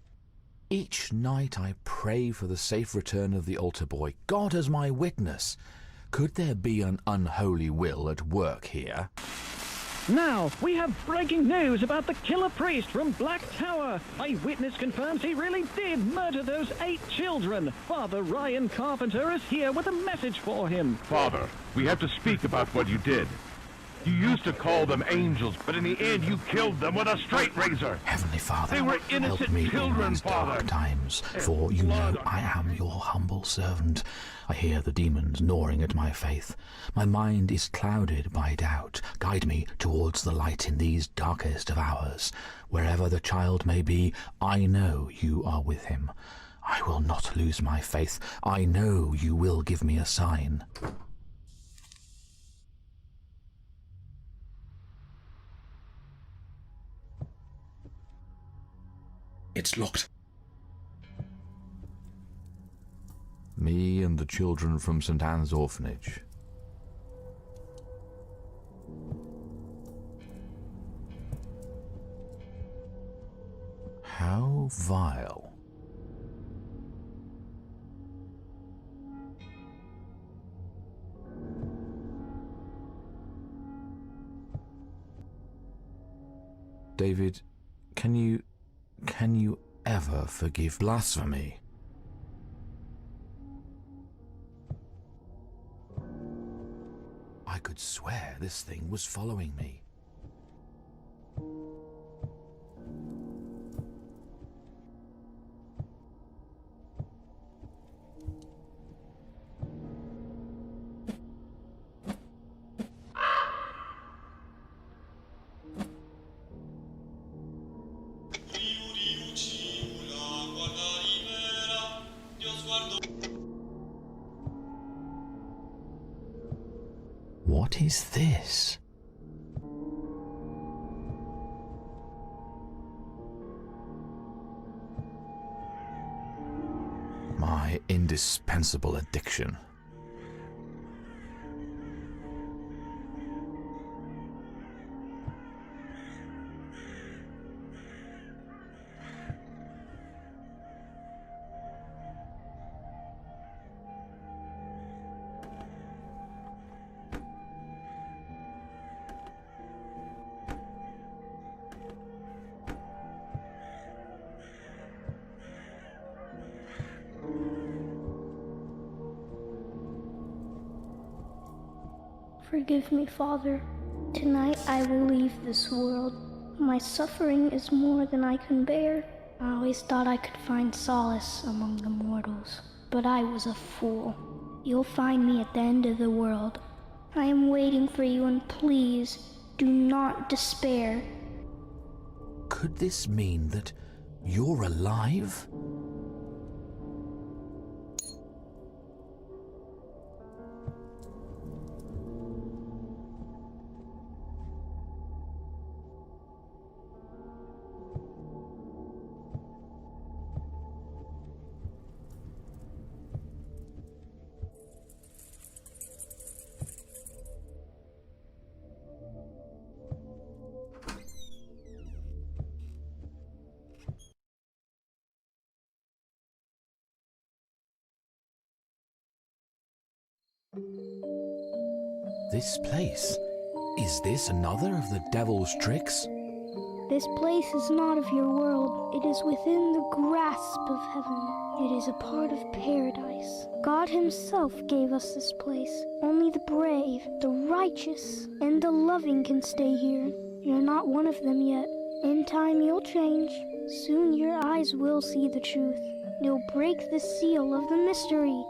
Speaker 15: Each night I pray for the safe return of the altar boy, God as my witness. Could there be an unholy will at work here?
Speaker 10: Now, we have breaking news about the killer priest from Black Tower. Eyewitness confirms he really did murder those 8 children. Father Ryan Carpenter is here with a message for him.
Speaker 21: Father, we have to speak about what you did. You used to call them angels, but in the end you killed them with a straight razor.
Speaker 15: Heavenly Father,
Speaker 21: they were
Speaker 15: help
Speaker 21: innocent
Speaker 15: me
Speaker 21: children,
Speaker 15: in these
Speaker 21: Father.
Speaker 15: dark times, for you know I am your humble servant. I hear the demons gnawing at my faith. My mind is clouded by doubt. Guide me towards the light in these darkest of hours. Wherever the child may be, I know you are with him. I will not lose my faith. I know you will give me a sign.
Speaker 24: It's locked.
Speaker 15: Me and the children from St. Anne's Orphanage. How vile. David, can you ever forgive blasphemy? I could swear this thing was following me. What is this? My indispensable addiction.
Speaker 25: Forgive me, Father. Tonight I will leave this world. My suffering is more than I can bear. I always thought I could find solace among the mortals, but I was a fool. You'll find me at the end of the world. I am waiting for you, and please, do not despair.
Speaker 15: Could this mean that you're alive? This place, is this another of the devil's tricks?
Speaker 25: This place is not of your world. It is within the grasp of heaven. It is a part of paradise. God himself gave us this place. Only the brave, the righteous, and the loving can stay here. You're not one of them yet. In time you'll change. Soon your eyes will see the truth. You'll break the seal of the mystery.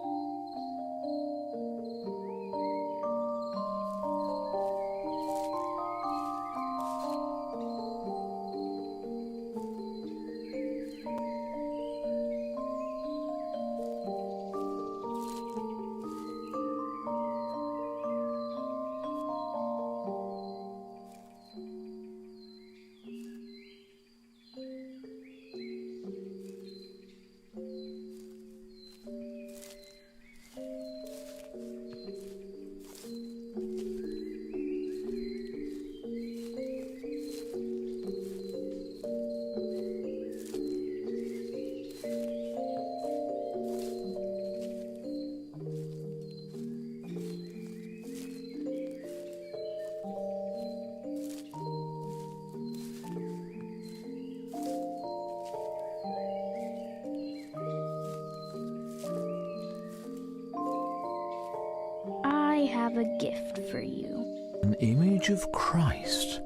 Speaker 25: have a gift for you.
Speaker 15: An image of Christ?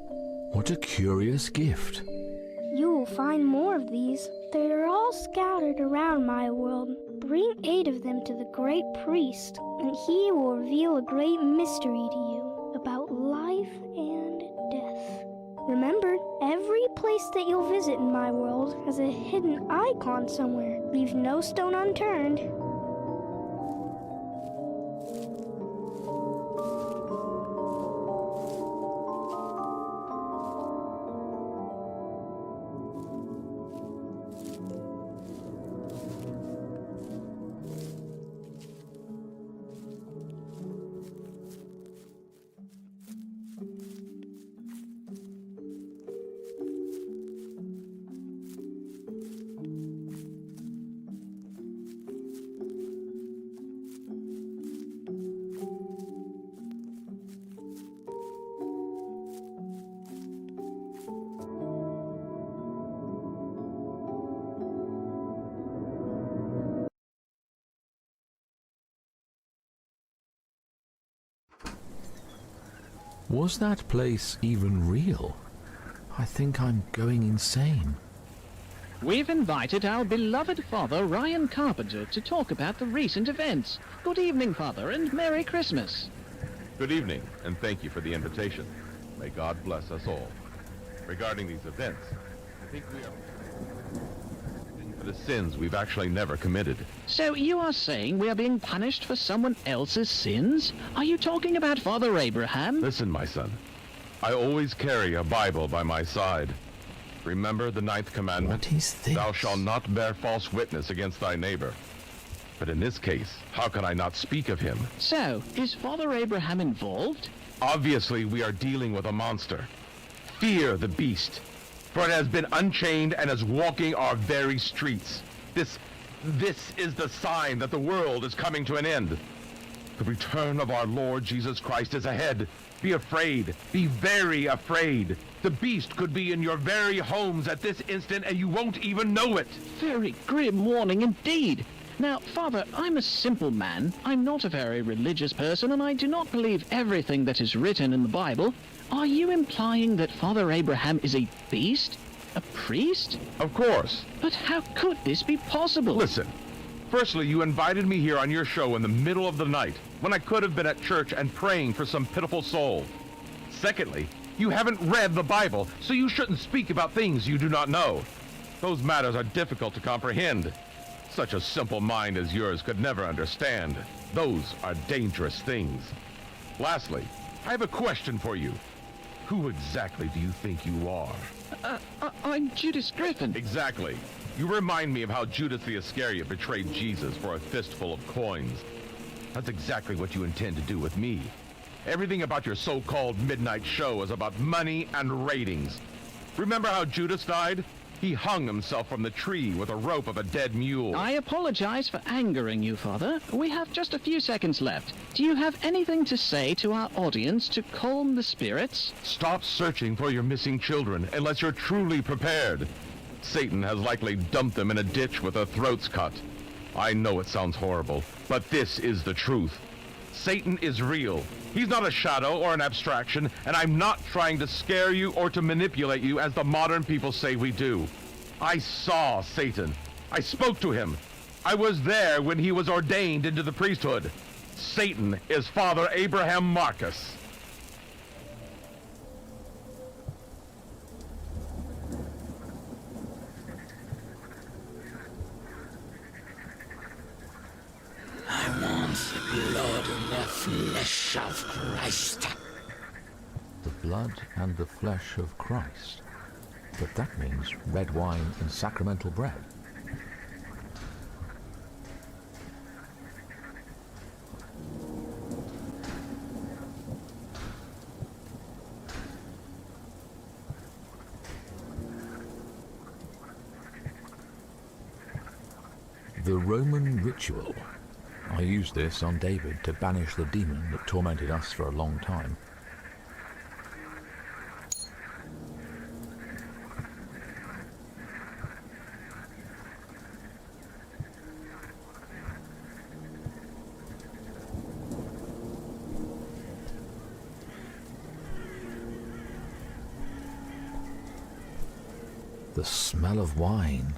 Speaker 15: What a curious gift.
Speaker 25: You will find more of these. They are all scattered around my world. Bring 8 of them to the great priest, and he will reveal a great mystery to you about life and death. Remember, every place that you'll visit in my world has a hidden icon somewhere. Leave no stone unturned.
Speaker 15: Was that place even real? I think I'm going insane.
Speaker 10: We've invited our beloved father, Ryan Carpenter, to talk about the recent events. Good evening, Father, and Merry Christmas.
Speaker 21: Good evening, and thank you for the invitation. May God bless us all. Regarding these events, I think we are for the sins we've actually never committed.
Speaker 10: So you are saying we are being punished for someone else's sins? Are you talking about Father Abraham?
Speaker 21: Listen, my son. I always carry a Bible by my side. Remember the 9th commandment?
Speaker 15: What is this?
Speaker 21: Thou shalt not bear false witness against thy neighbor. But in this case, how can I not speak of him?
Speaker 10: So, is Father Abraham involved?
Speaker 21: Obviously, we are dealing with a monster. Fear the beast, for it has been unchained and is walking our very streets. This is the sign that the world is coming to an end. The return of our Lord Jesus Christ is ahead. Be afraid. Be very afraid. The beast could be in your very homes at this instant and you won't even know it.
Speaker 10: Very grim warning indeed. Now, Father, I'm a simple man. I'm not a very religious person, and I do not believe everything that is written in the Bible. Are you implying that Father Abraham is a beast? A priest?
Speaker 21: Of course.
Speaker 10: But how could this be possible?
Speaker 21: Listen. Firstly, you invited me here on your show in the middle of the night, when I could have been at church and praying for some pitiful soul. Secondly, you haven't read the Bible, so you shouldn't speak about things you do not know. Those matters are difficult to comprehend. Such a simple mind as yours could never understand. Those are dangerous things. Lastly, I have a question for you. Who exactly do you think you are?
Speaker 10: I'm Judas Griffin.
Speaker 21: Exactly. You remind me of how Judas the Iscariot betrayed Jesus for a fistful of coins. That's exactly what you intend to do with me. Everything about your so-called midnight show is about money and ratings. Remember how Judas died? He hung himself from the tree with a rope of a dead mule.
Speaker 10: I apologize for angering you, Father. We have just a few seconds left. Do you have anything to say to our audience to calm the spirits?
Speaker 21: Stop searching for your missing children unless you're truly prepared. Satan has likely dumped them in a ditch with their throats cut. I know it sounds horrible, but this is the truth. Satan is real. He's not a shadow or an abstraction, and I'm not trying to scare you or to manipulate you as the modern people say we do. I saw Satan. I spoke to him. I was there when he was ordained into the priesthood. Satan is Father Abraham Marcus.
Speaker 16: I want the blood and the flesh of Christ.
Speaker 15: The blood and the flesh of Christ. But that means red wine and sacramental bread. The Roman ritual. I used this on David to banish the demon that tormented us for a long time. The smell of wine.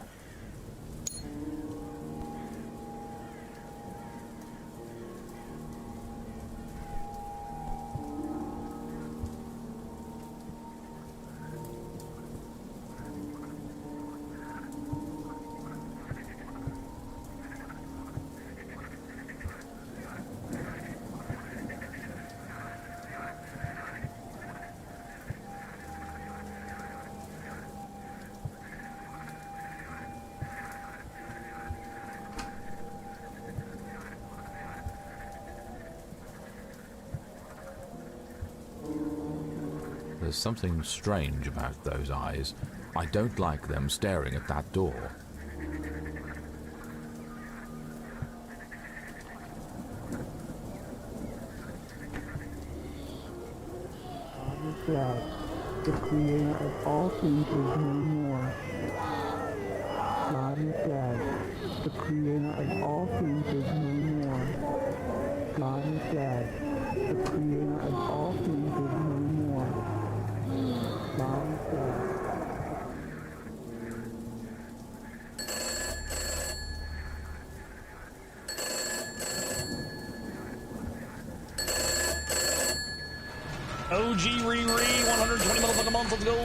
Speaker 15: There's something strange about those eyes. I don't like them staring at that door.
Speaker 2: God, the creator of all things is no more. God is dead. The creator of all things is no more. God is dead. The creator of all things is no more. God is dead.
Speaker 17: OG Riri, 120 motherfucking months, let's go!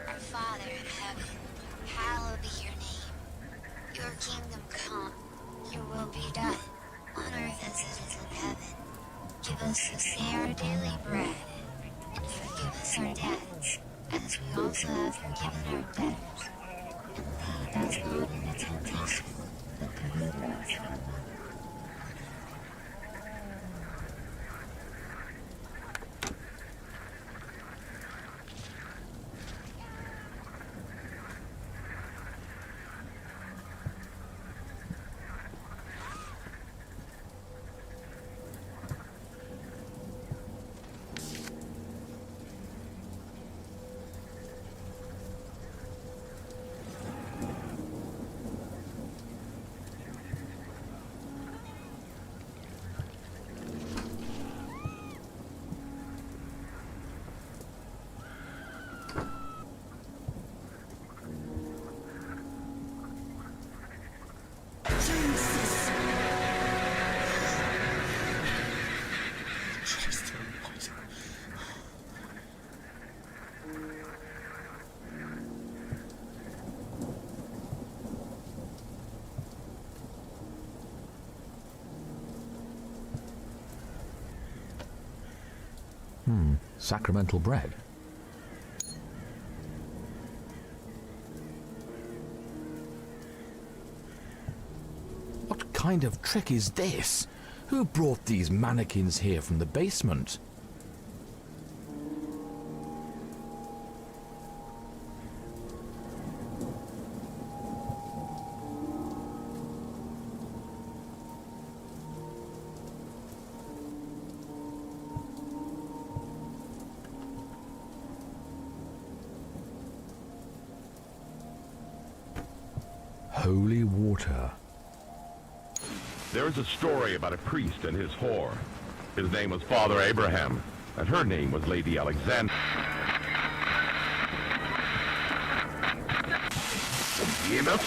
Speaker 13: Our Father in heaven, hallowed be your name. Your kingdom come, your will be done, on earth as it is in heaven. Give us this day our daily bread, and forgive us our debts, as we also have forgiven our debtors. And lead us not into temptation, but deliver us from evil.
Speaker 15: Sacramental bread. What kind of trick is this? Who brought these mannequins here from the basement? Holy water.
Speaker 21: There is a story about a priest and his whore. His name was Father Abraham, and her name was Lady Alexandra. In a